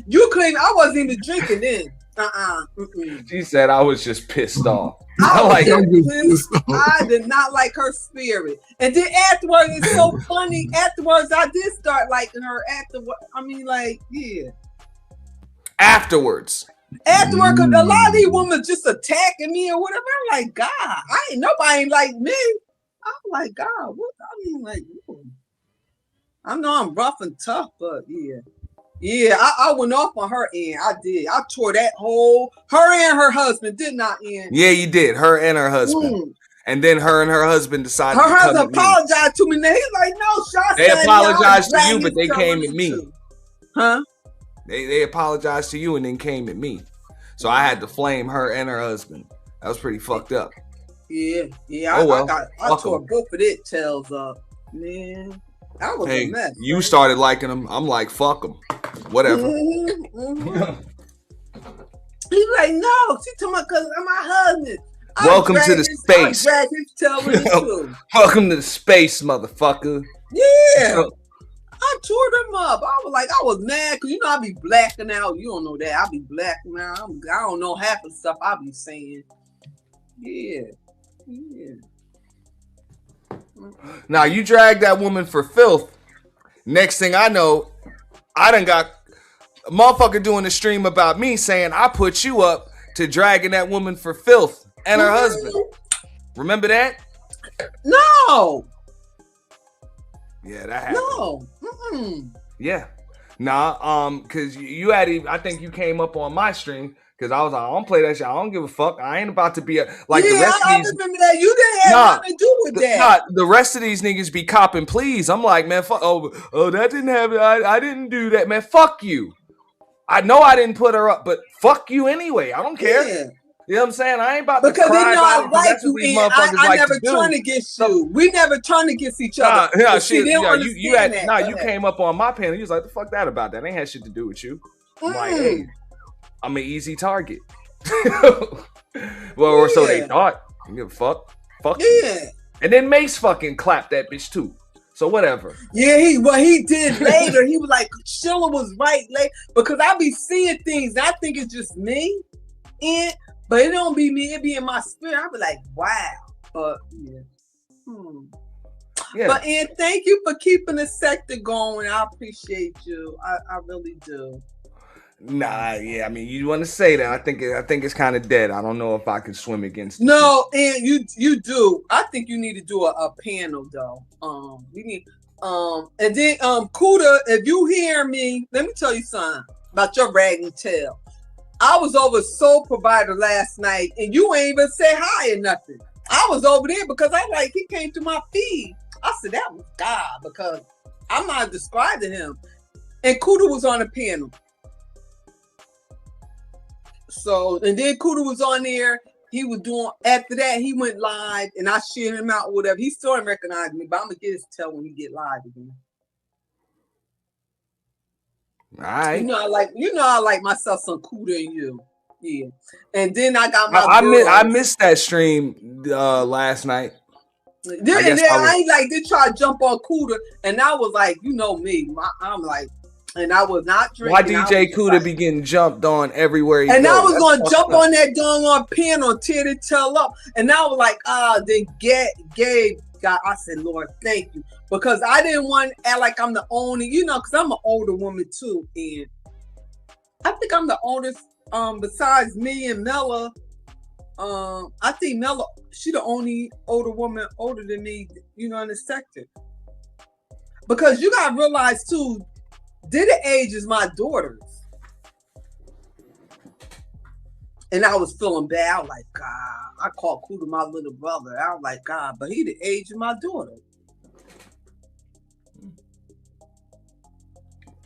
You couldn't. I wasn't even drinking then. She said I was just pissed off. I did not like her spirit. And then afterwards, it's so funny. Afterwards, I did start liking her. Afterwards, Afterwards, because a lot of these women just attacking me or whatever. I'm like, God, nobody ain't like me. I'm like, God, what? I mean, like, I know I'm rough and tough, but I went off on her end. I did. I tore that her and her husband did not end. Yeah, you did. Her and her husband. And then her and her husband decided. Her husband apologized to me. Now he's like, no, Shaw. They apologized to you, but they came at me. Huh? They apologized to you and then came at me. So I had to flame her and her husband. That was pretty fucked up. Yeah. I tore both of their tails up. Man, that was a mess. You started liking them. I'm like, fuck them. Whatever. He's like, no, she talking about because I'm my husband. Welcome to the space. Welcome to the space, motherfucker. Yeah. I tore them up. I was mad because I be blacking out. You don't know that. I be blacking out. I don't know half the stuff I be saying. Yeah. Now you drag that woman for filth. Next thing I know, I done got a motherfucker doing a stream about me saying I put you up to dragging that woman for filth and her husband. Remember that? No. Yeah, that happened. No. Yeah. Nah, cause you had I think you came up on my stream because I was like, I don't play that shit. I don't give a fuck. I ain't about to be the rest of these. Remember that. You didn't have nothing to do with that. The rest of these niggas be copping please. I'm like, man, fuck. Oh, that didn't happen. I didn't do that, man. Fuck you. I know I didn't put her up, but fuck you anyway. I don't care. Yeah. You know what I'm saying? I ain't about to cry. Because they know I like you, and I never like turn against you. We never turn against each other. You came up on my panel. You was like, the fuck that about? That ain't had shit to do with you. I'm like, hey, I'm an easy target. Or so they thought. You give a fuck. Fuck you. And then Mace fucking clapped that bitch too. So whatever. Yeah, he did later. He was like, Sheila was right later. Because I be seeing things. I think it's just me. But it don't be me. It be in my spirit. I be like, wow. But yeah. Yeah. But Ian, thank you for keeping the sector going. I appreciate you. I really do. Nah, yeah. I mean, you want to say that? I think it's kind of dead. I don't know if I can swim against it. No, and you do. I think you need to do a panel though. We need and then Kuda, if you hear me, let me tell you something about your rag and tail. I was over Soul Provider last night, and you ain't even say hi or nothing. I was over there because I like he came to my feed. I said that was God because I'm not describing him. And Kuda was on the panel. So, and then Kuda was on there. He was doing, after that, he went live and I shared him out, whatever. He still didn't recognize me, but I'm going to get his tell when he get live again. All right. You know, I like myself some Kuda and you. Yeah. And then I got my I missed that stream last night. I ain't like, they try to jump on Kuda, and I was like, you know me. I'm like, and I was not drinking. Why DJ Kuda be getting jumped on everywhere he and goes? I was going to jump on that doggone panel, tear the tail up. And I was like, then Gabe got, I said, Lord, thank you. Because I didn't want to act like I'm the only, you know, because I'm an older woman too. And I think I'm the oldest, besides me and Mella. I think Mella, she the only older woman older than me, you know, in the sector. Because you got to realize too, Diddy age is my daughter's. And I was feeling bad. I was like, God, I called Kuda my little brother. I was like, God, but he the age of my daughter.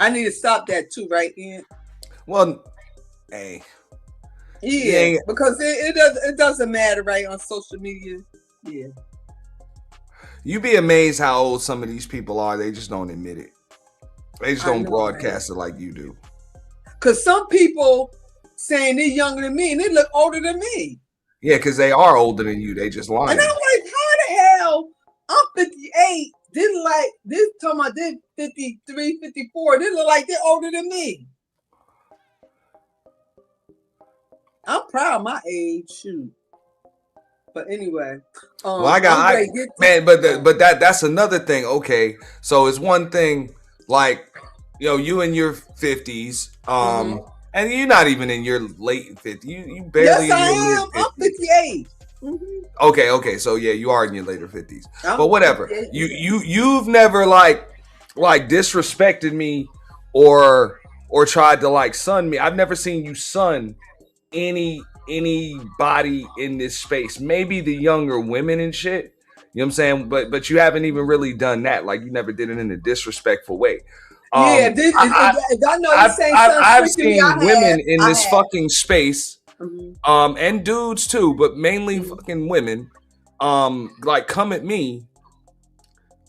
I need to stop that too, right, Ian? Well, hey. Yeah, because it doesn't matter, right, on social media. Yeah. You be amazed how old some of these people are. They just don't admit it. They just don't broadcast it like you do. Because some people saying they're younger than me and they look older than me. Yeah, because they are older than you. They just lying. And I'm like, how the hell? I'm 58. Didn't like this time I did 53, 54. They look like they're older than me. I'm proud of my age, shoot. But anyway, well, that's another thing. Okay, so it's one thing, like, you know, you in your 50s, and you're not even in your late 50s. You barely. Yes, I am. I'm 58. Okay, so yeah, you are in your later 50s. But whatever. You've never like disrespected me or tried to like sun me. I've never seen you sun anybody in this space. Maybe the younger women and shit. You know what I'm saying? But you haven't even really done that. Like, you never did it in a disrespectful way. I know you're saying something. I've seen women in this fucking space, and dudes too, but mainly fucking women, like, come at me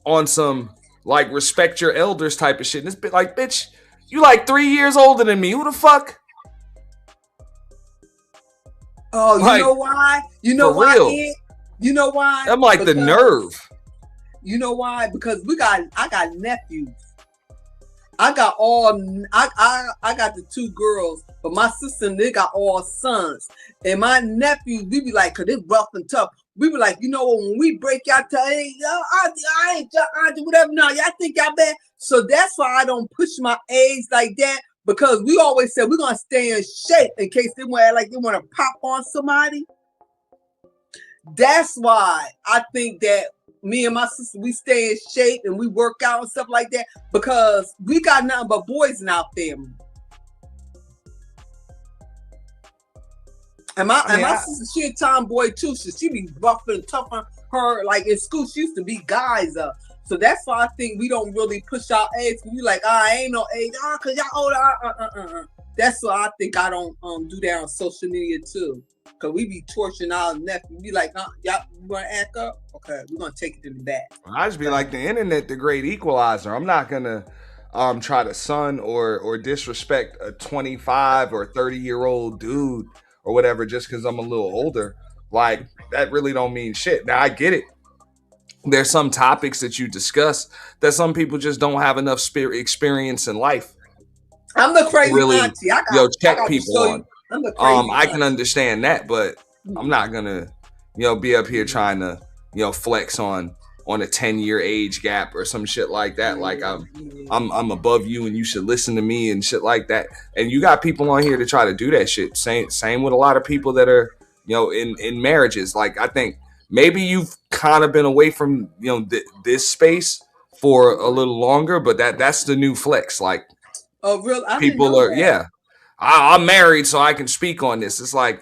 on some like respect your elders type of shit. And it's been like, bitch, you like 3 years older than me. Who the fuck? Oh, you know why? You know why? Real. You know why? I'm like, because the nerve. You know why? Because I got nephews. I got the 2 girls, but my sister, they got all sons. And my nephews, we be like, cause they rough and tough. We be like, you know, when we break out to, hey, I ain't your whatever. No, y'all think y'all bad. So that's why I don't push my age like that. Because we always said we're gonna stay in shape in case they want to pop on somebody. That's why I think that me and my sister, we stay in shape and we work out and stuff like that, because we got nothing but boys in our family. And my sister, she a tomboy too, so she be rough and tough on her. Like in school, she used to beat guys up. So that's why I think we don't really push our age. We like, I ain't no age, cause y'all older. That's why I think I don't do that on social media too. Cause we be torturing our nephew. We like, y'all wanna act up? Okay, we're gonna take it to the back. I just be like, the internet, the great equalizer. I'm not gonna try to son or disrespect a 25 or 30-year-old dude or whatever just because I'm a little older. Like, that really don't mean shit. Now I get it. there's some topics that you discuss that some people just don't have enough experience in life. I'm the crazy really, auntie. check people on. I'm the crazy I can understand that, but I'm not gonna, be up here trying to, flex on a 10-year age gap or some shit like that. Like I'm above you and you should listen to me and shit like that. And you got people on here to try to do that shit. Same with a lot of people that are, in marriages. Like I think maybe you've kind of been away from, this space for a little longer, but that's the new flex. Like, oh, real? People are, yeah. I'm married, so I can speak on this. It's like,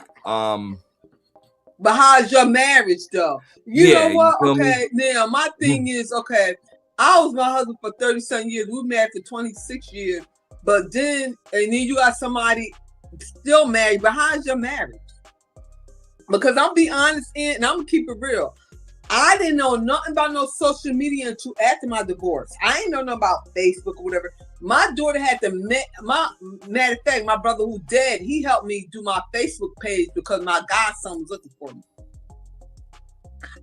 but how's your marriage though? You know what? Okay, now my thing is, okay, I was my husband for 30-something years. We were married for 26 years, but then you got somebody still married. But how's your marriage? Because I'm be honest, and I'm gonna keep it real. I didn't know nothing about no social media until after my divorce. I ain't know nothing about Facebook or whatever. My daughter had to, matter of fact, my brother who dead, he helped me do my Facebook page because my godson was looking for me.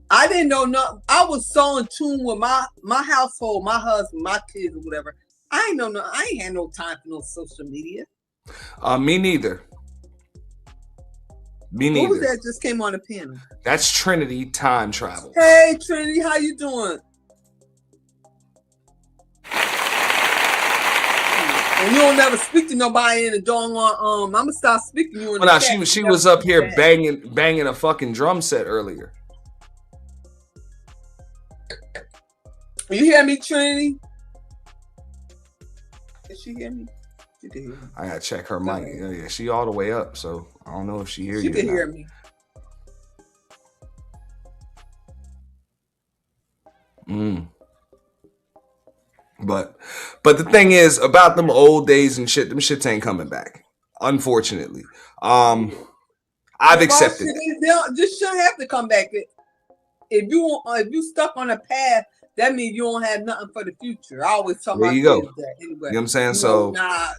I didn't know nothing. I was so in tune with my household, my husband, my kids or whatever. I ain't know nothing. I ain't had no time for no social media. Me neither. Me neither. Who was that just came on the panel? That's Trinity Time Travel. Hey, Trinity, how you doing? And you don't never speak to nobody in the doggone. I'm gonna start speaking to you in the chat. She was up here banging a fucking drum set earlier. You hear me, Trinity? Did she hear me? She did hear me. I gotta check her mic. Yeah, she all the way up, so I don't know if she hears you. She can hear me. But the thing is about them old days and shit, them shits ain't coming back. Unfortunately. I've accepted it. This shouldn't have to come back. If you stuck on a path, that means you don't have nothing for the future. I always tell my kids that anyway. You know what I'm saying?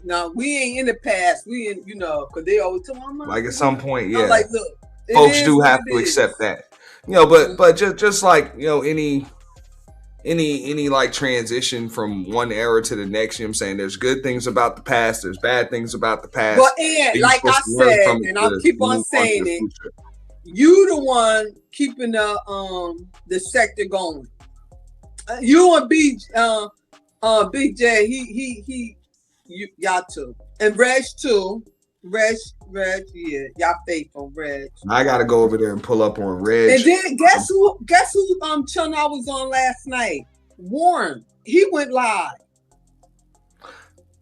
Nah, we ain't in the past. We in, because they always tell my mom. Like at some point, yeah. I'm like, look, folks do have to accept that. But just like, any like transition from one era to the next, you know what I'm saying? There's good things about the past, there's bad things about the past. But and like I said, and I'll keep on saying it, you the one keeping the sector going. You and Big J, y'all too, and Reg too. Reg, yeah, y'all faithful, Reg. I gotta go over there and pull up on Reg. And then guess who channel I was on last night? Warren. He went live.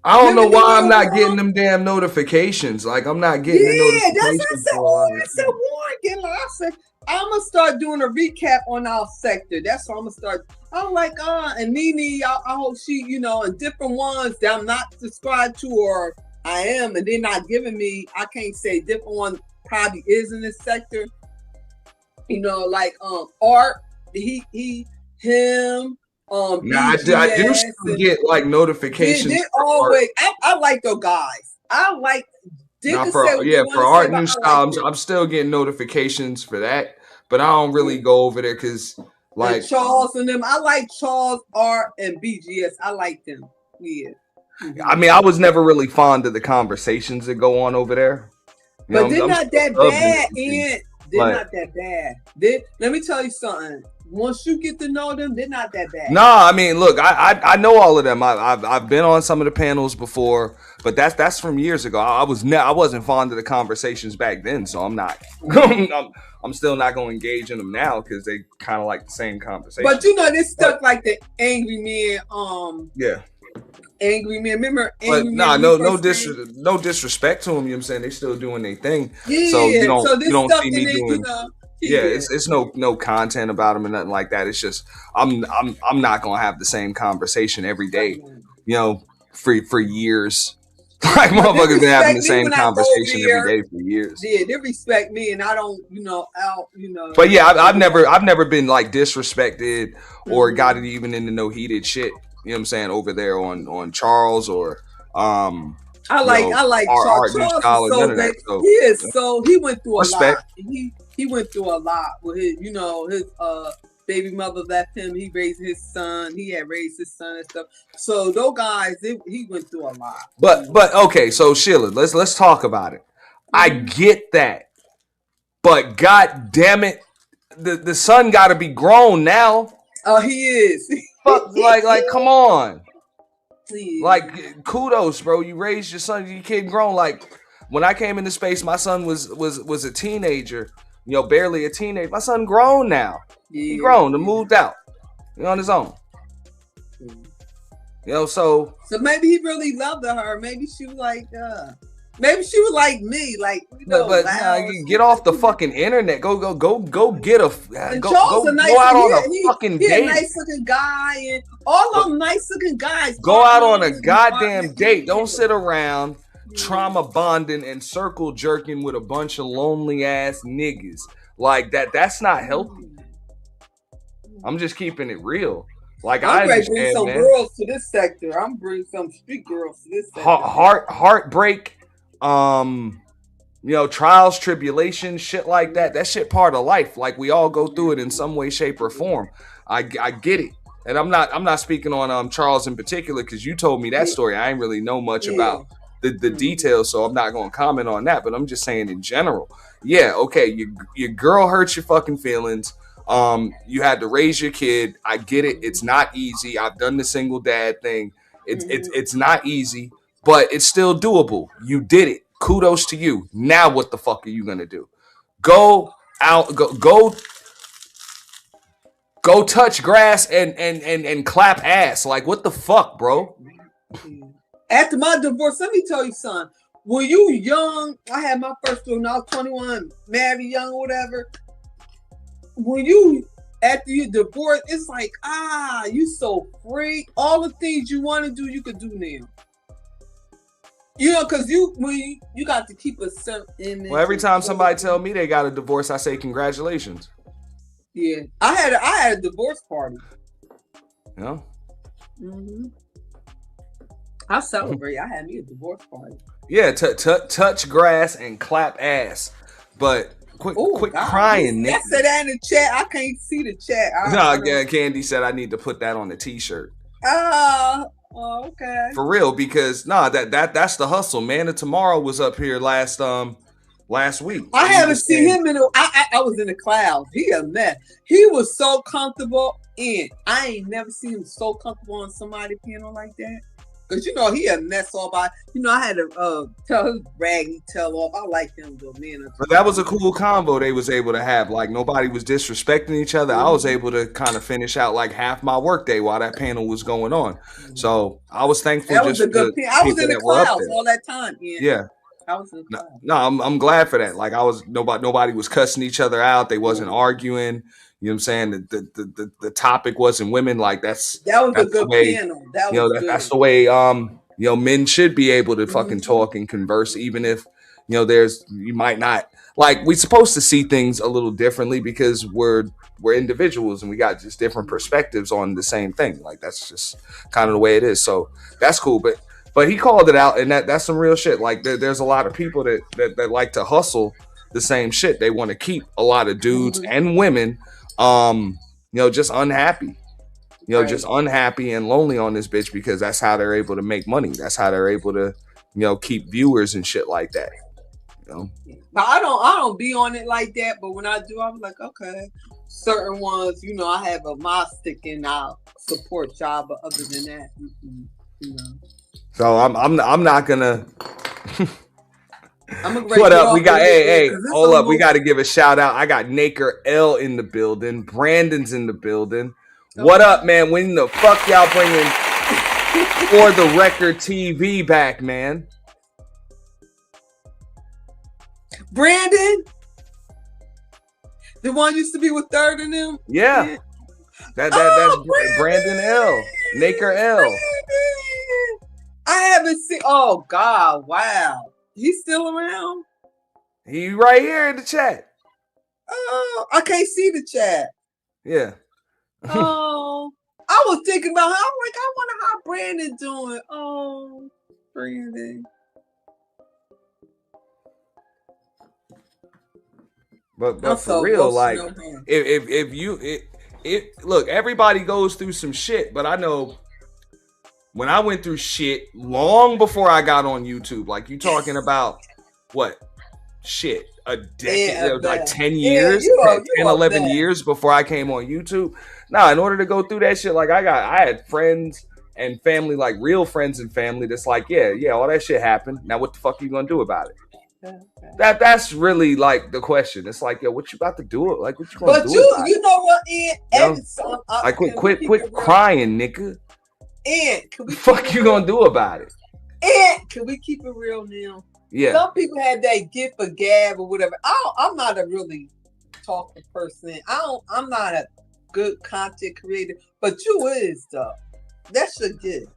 I don't know why I'm not getting them damn notifications. Like I'm not getting the notifications. That's what I said. Warren getting live. I said I'm gonna start doing a recap on our sector. That's what I'm gonna start. I'm like, and Nene, I hope she, and different ones that I'm not subscribed to, or I am, and they're not giving me. I can't say different one probably is in this sector. Like Art, him. I do still get like notifications. They always. I like those guys. I like. For Art New Style, I'm still getting notifications for that, but I don't really go over there because like and Charles and them. I like Charles, Art, and BGS. I like them. Yeah. I mean, I was never really fond of the conversations that go on over there. But they're not that bad, and they're not that bad. Let me tell you something. Once you get to know them, they're not that bad. I mean, look, I know all of them. I've been on some of the panels before, but that's from years ago. I wasn't fond of the conversations back then, so I'm not. I'm still not going to engage in them now because they kind of like the same conversation. But this stuff like the angry man. Yeah. Angry man, remember? Angry man, no disrespect to them. You know what I'm saying? They still doing their thing. Yeah. So you don't see me doing. It's no content about them and nothing like that. It's just I'm not gonna have the same conversation every day, for years. Like motherfuckers been having the same conversation every day for years. Yeah, they respect me, and I don't, But yeah, I've never been like disrespected or got it even into no heated shit. You know what I'm saying, over there on Charles or I like Charles. Charles is so big. He is so he went through a lot. He went through a lot with his baby mother left him. He raised his son. He had raised his son and stuff. So those guys, he went through a lot. But okay, so Sheila, let's talk about it. I get that, but god damn it, the son got to be grown now. Oh, he is. Fuck, like, come on. Like, kudos, bro. You raised your son, your kid grown. Like, when I came into space, my son was a teenager, barely a teenager. My son grown now. He grown and moved out. On his own. So maybe he really loved her. Maybe she was like, maybe she was like me, like, but get off the fucking internet. Go get a and go nice, out on a fucking date. A nice looking guy, and all them nice looking guys. Go out on a goddamn date. Don't sit around trauma bonding and circle jerking with a bunch of lonely ass niggas like that. That's not healthy. I'm just keeping it real. Like, I'm I bring some girls to this sector. I'm bringing some street girls to this sector. Heartbreak, trials, tribulations, shit like that. That shit part of life. Like, we all go through it in some way, shape, or form. I get it, and I'm not speaking on Charles in particular because you told me that story. I ain't really know much about the details, so I'm not going to comment on that. But I'm just saying in general. Yeah, okay, your girl hurts your fucking feelings. You had to raise your kid. I get it. It's not easy. I've done the single dad thing. It's not easy, but it's still doable. You did it. Kudos to you. Now what the fuck are you gonna do? Go out, go touch grass and clap ass. Like, what the fuck, bro? After my divorce, let me tell you something. When you young, I had my first one when I was 21, married young or whatever. When you after you divorce, it's like, you so free. All the things you want to do, you could do now. Because when you got to keep a certain image. Well, every time somebody tell me they got a divorce, I say congratulations. Yeah, I had a divorce party. Yeah. I celebrate. I had me a divorce party. Yeah, touch grass and clap ass, but. Quit crying, Nick. I said that in the chat. I can't see the chat. Candy said I need to put that on the t-shirt. Okay. For real, because that's the hustle. Man of Tomorrow was up here last week. I haven't seen him in I was in the clouds. He a mess. He was so comfortable in. I ain't never seen him so comfortable on somebody's piano like that. Because, he a mess all by. I had to tell his rag he tell off. I like him though, man. But that was a cool convo they was able to have. Like, nobody was disrespecting each other. I was able to kind of finish out like half my workday while that panel was going on. So I was thankful. That was a good panel. I was in the clouds all that time. Yeah. I was in the clouds. No, I'm glad for that. Like, nobody was cussing each other out. They wasn't arguing. You know what I'm saying? The topic wasn't women. Like, that was a good panel. That was good. That's the way men should be able to fucking talk and converse, even if you might not like. We're supposed to see things a little differently because we're individuals and we got just different perspectives on the same thing. Like, that's just kind of the way it is. So that's cool. But he called it out, and that's some real shit. Like, there's a lot of people that like to hustle the same shit. They want to keep a lot of dudes and women just unhappy, just unhappy and lonely on this bitch because that's how they're able to make money. That's how they're able to, keep viewers and shit like that. But I don't be on it like that. But when I do, I'm like, okay, certain ones, I have my stick and I'll support y'all. But other than that, So I'm not gonna. What up? We got hold up. We got to give a shout out. I got Naker L in the building. Brandon's in the building. What up, man? When the fuck y'all bringing For the Record TV back, man? Brandon, the one used to be with Third and them. Yeah, that's Brandon L. Naker L. Brandon. I haven't seen. Oh God! Wow. He's still around? He right here in the chat. Oh, I can't see the chat. Yeah. Oh, I was thinking about her. I'm like, I wonder how Brandon doing. Oh, Brandon. But for real, like, if look, everybody goes through some shit, but I know when I went through shit long before I got on YouTube, like you talking about what shit, a decade, like 10 years, 10, 11 years before I came on YouTube. Now, in order to go through that shit, like I had friends and family, like real friends and family that's like, yeah, all that shit happened. Now what the fuck are you gonna do about it? That's really like the question. It's like, yo, what you about to do? Like, what you gonna do? But you know what, Ian? Like, quit crying, nigga. Ian, can we fuck you gonna do about it? Ian, can we keep it real now? Yeah. Some people have that gift of gab or whatever. I'm not a really talking person. I'm not a good content creator, but you is though. That's your gift.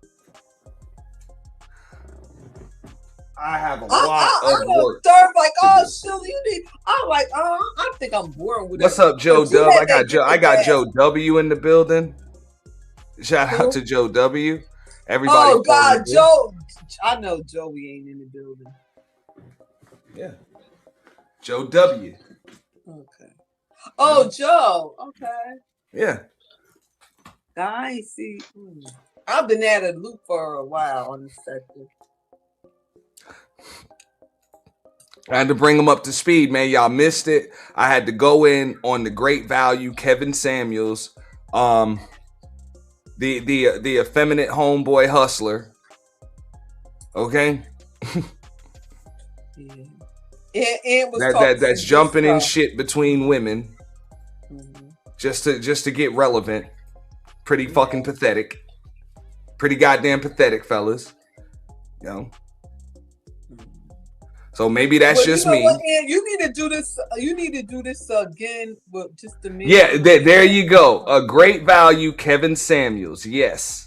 I have a lot of work. Like, oh, Shelly, you need. I'm like, I think I'm boring with. What's up, Joe Dub? I got Joe W in the building. Shout out to Joe W. Everybody. Oh God, Joe. I know Joey ain't in the building. Yeah. Joe W. Okay. Oh, Joe. Okay. Yeah. I see. I've been at a loop for a while on this sector. I had to bring them up to speed, man. Y'all missed it. I had to go in on the great value Kevin Samuels, the effeminate homeboy hustler. Okay. That's jumping in shit between women, just to get relevant. Pretty fucking pathetic. Pretty goddamn pathetic, fellas. You know. So maybe that's just me. What, you need to do this. You need to do this again with just a minute. Yeah, there you go. A great value, Kevin Samuels. Yes.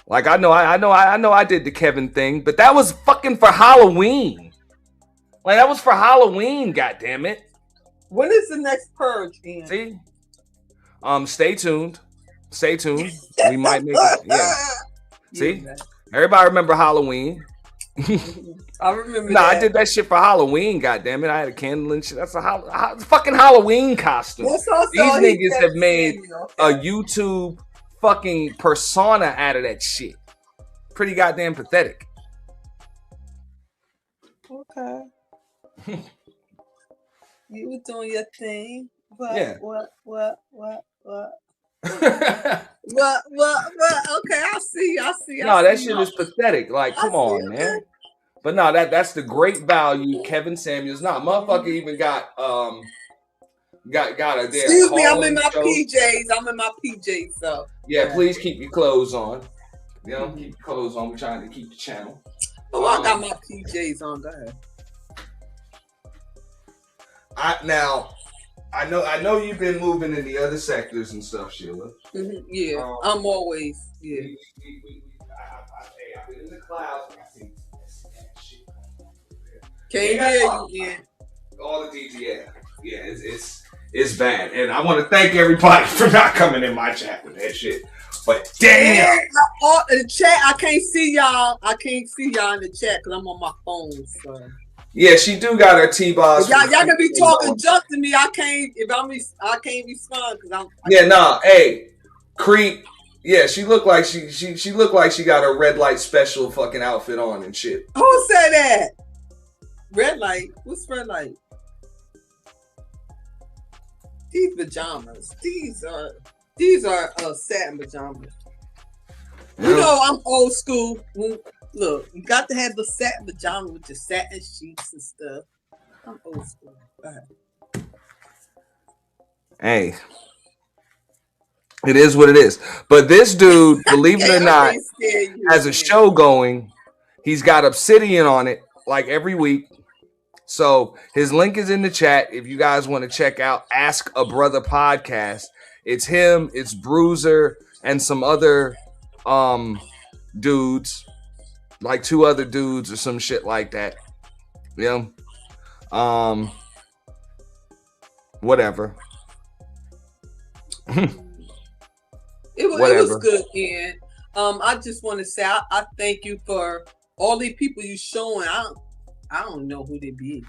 Like I know I did the Kevin thing, but that was fucking for Halloween. Like that was for Halloween. God damn it. When is the next purge, Ian? See. Stay tuned. Stay tuned. We might make it. Yeah. See. Everybody remember Halloween. I remember. Nah, I did that shit for Halloween. Goddamn it! I had a candle and shit. That's a fucking Halloween costume. These niggas have made a YouTube fucking persona out of that shit. Pretty goddamn pathetic. Okay. You were doing your thing. What? Yeah. What? Okay, I see. No, that shit is pathetic. Like, come on, man. But no, that's the great value, Kevin Samuels. Nah, motherfucker even got a damn. Excuse me, I'm in my PJs. So yeah, please keep your clothes on. You know, keep your clothes on. We're trying to keep the channel. Oh, I got my PJs on. Go ahead. I know you've been moving in the other sectors and stuff, Sheila. Mm-hmm. Yeah, I'm always I've been in the clouds. Can't hear you, Ian. All the DJs. Yeah, it's bad, and I want to thank everybody for not coming in my chat with that shit. But damn, in the chat, I can't see y'all. I can't see y'all in the chat because I'm on my phone. So. Yeah, she do got her T-boss. Y'all gonna be talking junk to me. I can't respond because hey, Creep. Yeah, she looked like she looked like she got a red light special fucking outfit on and shit. Who said that? Red light? What's red light? These pajamas. These are satin pajamas. You know I'm old school. Look, you got to have the satin pajama with the satin sheets and stuff. I'm old school. Go ahead. Hey, it is what it is. But this dude, believe it or not, has a show going. He's got Obsidian on it like every week. So his link is in the chat if you guys want to check out Ask a Brother podcast. It's him, it's Bruiser, and some other dudes, like 2 other dudes or some shit like that. Yeah. Whatever. It was good, Ian. I just want to say I thank you for all the people you showing. I don't know who they be.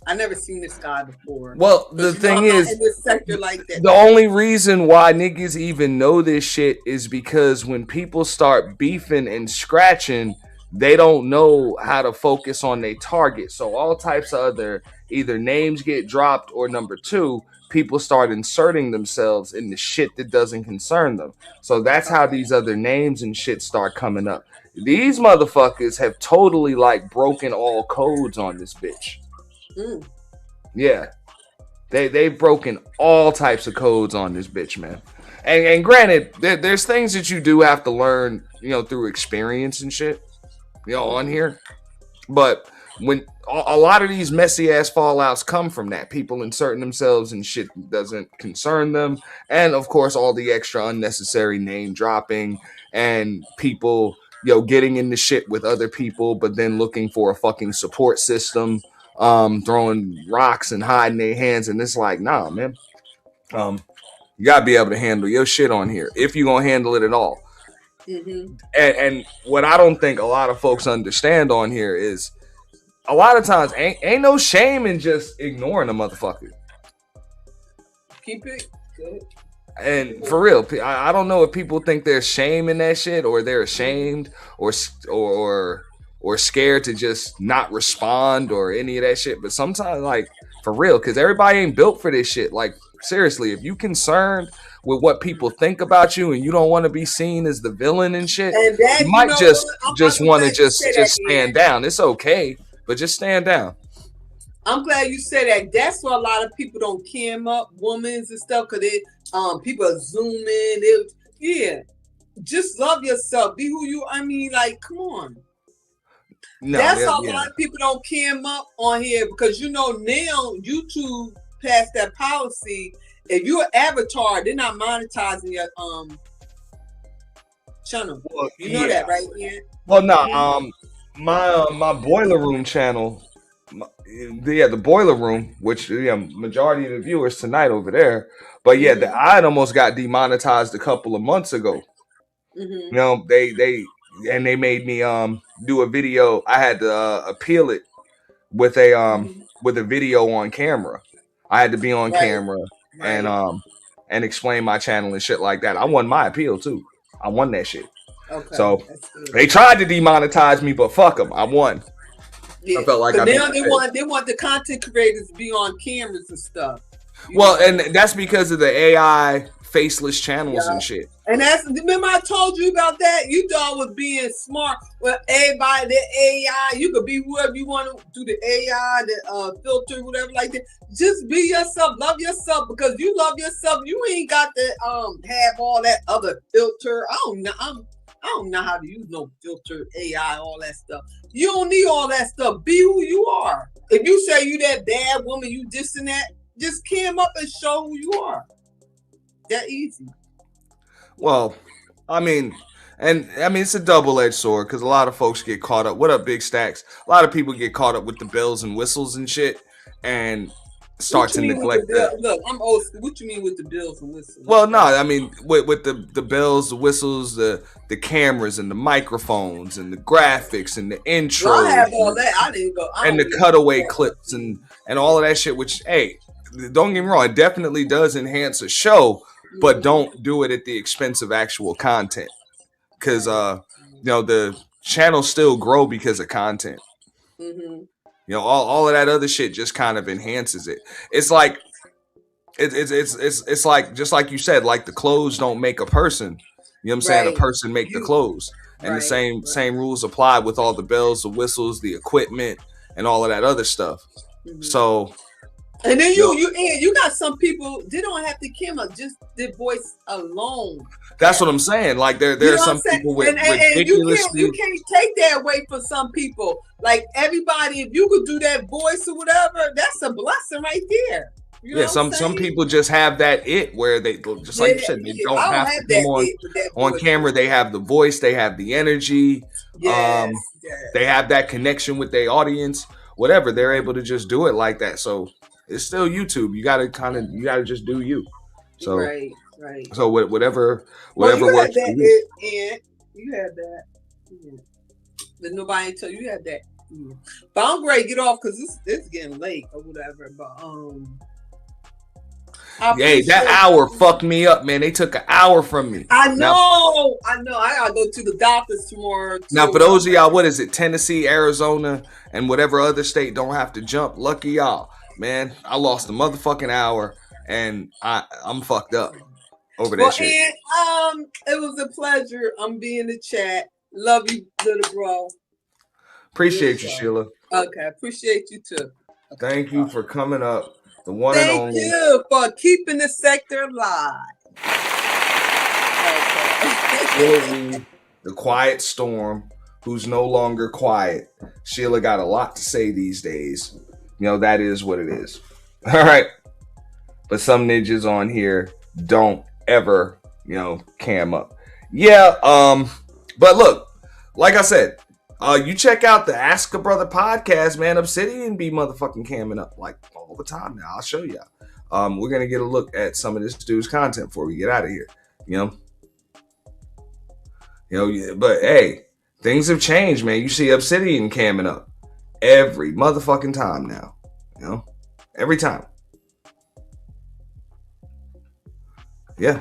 I never seen this guy before. Well, the thing is, in this sector like that. the only reason why niggas even know this shit is because when people start beefing and scratching, they don't know how to focus on their target. So all types of other either names get dropped, or number two, people start inserting themselves in the shit that doesn't concern them. So that's how these other names and shit start coming up. These motherfuckers have totally like broken all codes on this bitch. Mm. Yeah. They've broken all types of codes on this bitch, man. And granted, there's things that you do have to learn, through experience and shit, on here. But when a lot of these messy ass fallouts come from that, people inserting themselves in shit that doesn't concern them, and of course all the extra unnecessary name dropping and people, getting into shit with other people, but then looking for a fucking support system. Throwing rocks and hiding their hands, and it's like, nah, man. You gotta be able to handle your shit on here if you're gonna handle it at all. Mm-hmm. And what I don't think a lot of folks understand on here is a lot of times ain't no shame in just ignoring a motherfucker. Keep it good. And for real, I don't know if people think there's shame in that shit, or they're ashamed, or scared to just not respond or any of that shit. But sometimes, like, for real, because everybody ain't built for this shit. Like, seriously, if you concerned with what people think about you and you don't want to be seen as the villain and shit, and that, you might just want to just stand down. It's okay, but just stand down. I'm glad you said that. That's why a lot of people don't cam up women's and stuff, because people are zooming. Just love yourself. Be who you. I mean, like, come on. No, that's how a lot of people don't cam up on here, because now YouTube passed that policy. If you're an avatar, they're not monetizing your channel. Well, you know that, right? Yeah. Well, no. My Boiler Room channel. The Boiler Room, which majority of the viewers tonight over there, but I almost got demonetized a couple of months ago. Mm-hmm. They made me do a video. I had to appeal it with a with a video on camera. I had to be on camera and explain my channel and shit like that. I won my appeal too. I won that shit. Okay. So they tried to demonetize me, but fuck them. I won. Yeah. I felt like they want the content creators to be on cameras and stuff. Well, and that's because of the AI faceless channels and shit. And remember I told you about that? You thought was being smart. Well, everybody, the AI, you could be whoever you want to do, the AI, the filter, whatever like that. Just be yourself, love yourself, because you love yourself. You ain't got to have all that other filter. I don't know how to use no filter, AI, all that stuff. You don't need all that stuff. Be who you are. If you say you that bad woman, you this and that, just cam up and show who you are. That easy. Well, I mean, it's a double-edged sword, because a lot of folks get caught up. What up, Big Stacks? A lot of people get caught up with the bells and whistles and shit, and start to neglect that. Look, I'm old school. What you mean with the bells and whistles? Well, no, I mean with the bells, the whistles, the cameras and the microphones and the graphics and the intros. Well, I have all that. I didn't go. And the cutaway clips and all of that shit. Which, hey, don't get me wrong, it definitely does enhance a show, but don't do it at the expense of actual content. Because the channels still grow because of content. Mm-hmm. All of that other shit just kind of enhances it. It's like it's like, just like you said, like the clothes don't make a person. You know what I'm saying? A person make the clothes. And the same rules apply with all the bells, the whistles, the equipment, and all of that other stuff. Mm-hmm. So, and then you got some people, they don't have the camera, just their voice alone. That's what I'm saying. Like there are some people with ridiculously. You can't take that away from some people. Like everybody, if you could do that voice or whatever, that's a blessing right there. You know some people just have that where they, just like you said, they don't have to come on camera. They have the voice, they have the energy, they have that connection with their audience. Whatever, they're able to just do it like that. So it's still YouTube. You gotta just do you. So right. So whatever works for you. And you had that. Yeah. But nobody tell you had that. But I'm ready to get off because it's getting late or whatever. But Hey, that hour fucked me up, man. They took an hour from me. I know. I gotta go to the doctors tomorrow. Now, for those of y'all, what is it? Tennessee, Arizona, and whatever other state don't have to jump. Lucky y'all, man. I lost a motherfucking hour, and I'm fucked up over that shit. And, it was a pleasure. I'm being in the chat. Love you, little bro. Appreciate you, Sheila. Okay, appreciate you too. Thank you for coming up. The one Thank and only. you for keeping the sector alive. Sheila, the quiet storm, who's no longer quiet. Sheila got a lot to say these days. You know, that is what it is. All right. But some ninjas on here don't ever, cam up. Yeah, but look, like I said, you check out the Ask a Brother podcast, man. Obsidian be motherfucking camming up like all the time now. I'll show y'all. We're gonna get a look at some of this dude's content before we get out of here. But hey, things have changed, man. You see Obsidian camming up every motherfucking time now. Every time. Yeah.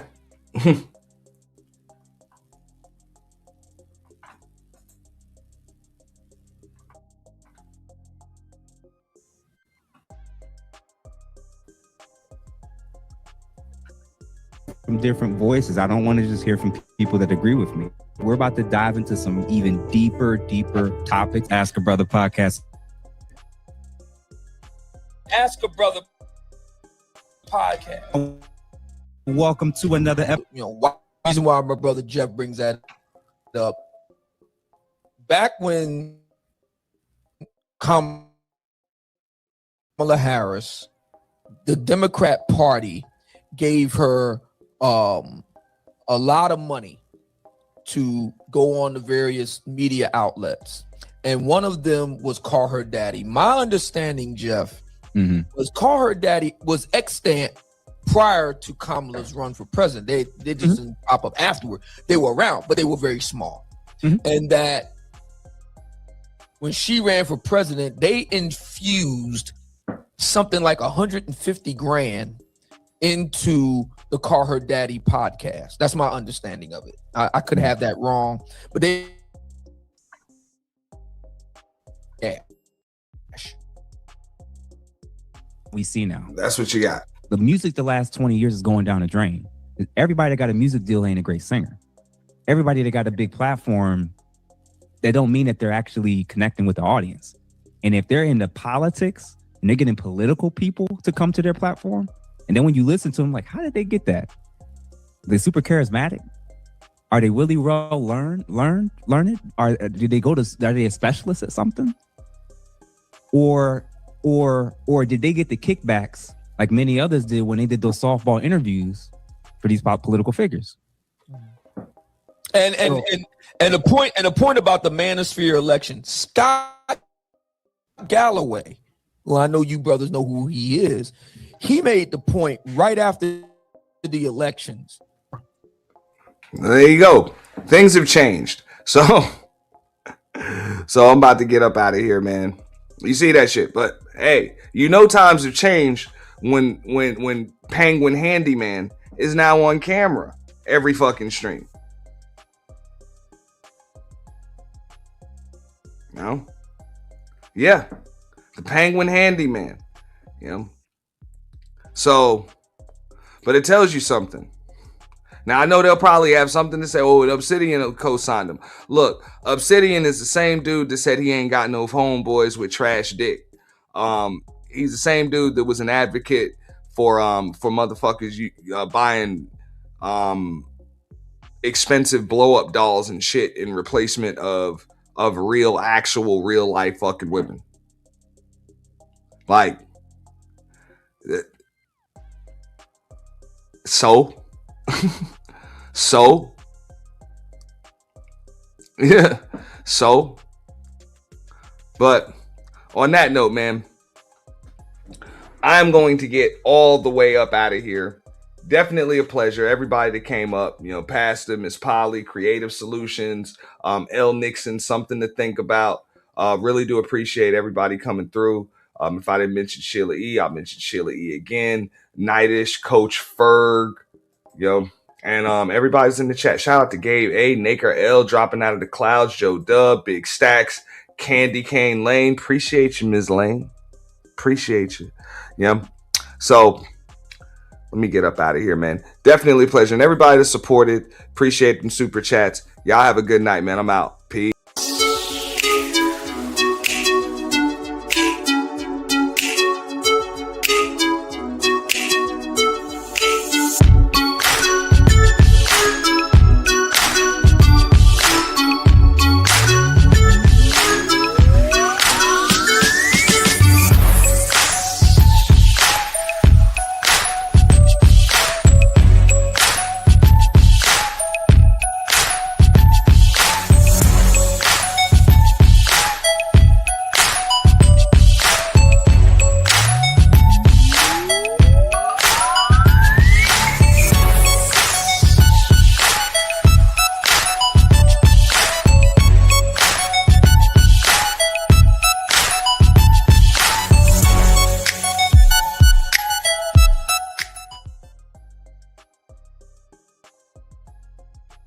From different voices. I don't want to just hear from people that agree with me. We're about to dive into some even deeper topics. Ask a Brother podcast. Ask a Brother podcast. Welcome to another episode. Reason why my brother Jeff brings that up. Back when Kamala Harris, the Democrat Party, gave her a lot of money to go on the various media outlets, and one of them was Call Her Daddy. My understanding, Jeff, was Call Her Daddy was extant prior to Kamala's run for president. They just didn't pop up afterward. They were around, but they were very small. And that when she ran for president, they infused something like 150 grand into the Call Her Daddy podcast. That's my understanding of it. I could have that wrong, but they we see now. That's what you got. The music the last 20 years is going down the drain. Everybody that got a music deal ain't a great singer. Everybody that got a big platform, that don't mean that they're actually connecting with the audience. And if they're into politics and they're getting political people to come to their platform, and then when you listen to them, like, how did they get that? They're super charismatic. Are they really well learned? Are they a specialist at something? Or did they get the kickbacks like many others did when they did those softball interviews for these political figures? And the point about the manosphere election, Scott Galloway, well, I know you brothers know who he is. He made the point right after the elections. There you go. Things have changed. So I'm about to get up out of here, man. You see that shit, but hey, times have changed when Penguin Handyman is now on camera every fucking stream. Yeah, the Penguin Handyman. So, but it tells you something. Now, I know they'll probably have something to say. Oh, Obsidian co-signed him. Look, Obsidian is the same dude that said he ain't got no homeboys with trash dick. He's the same dude that was an advocate for motherfuckers buying expensive blow-up dolls and shit in replacement of real life fucking women. Like, so yeah, but on that note, man, I'm going to get all the way up out of here. Definitely a pleasure. Everybody that came up, Pastor, Miss Polly, Creative Solutions, L. Nixon, Something to Think About, Really do appreciate everybody coming through. If I didn't mention Sheila E, I'll mention Sheila E again. Nightish, Coach Ferg, and everybody's in the chat. Shout out to Gabe A, Naker L dropping out of the clouds, Joe Dub, Big Stacks, Candy Cane Lane. Appreciate you, Ms. Lane. Appreciate you. Yeah. So let me get up out of here, man. Definitely a pleasure. And everybody that supported, appreciate them super chats. Y'all have a good night, man. I'm out. Peace.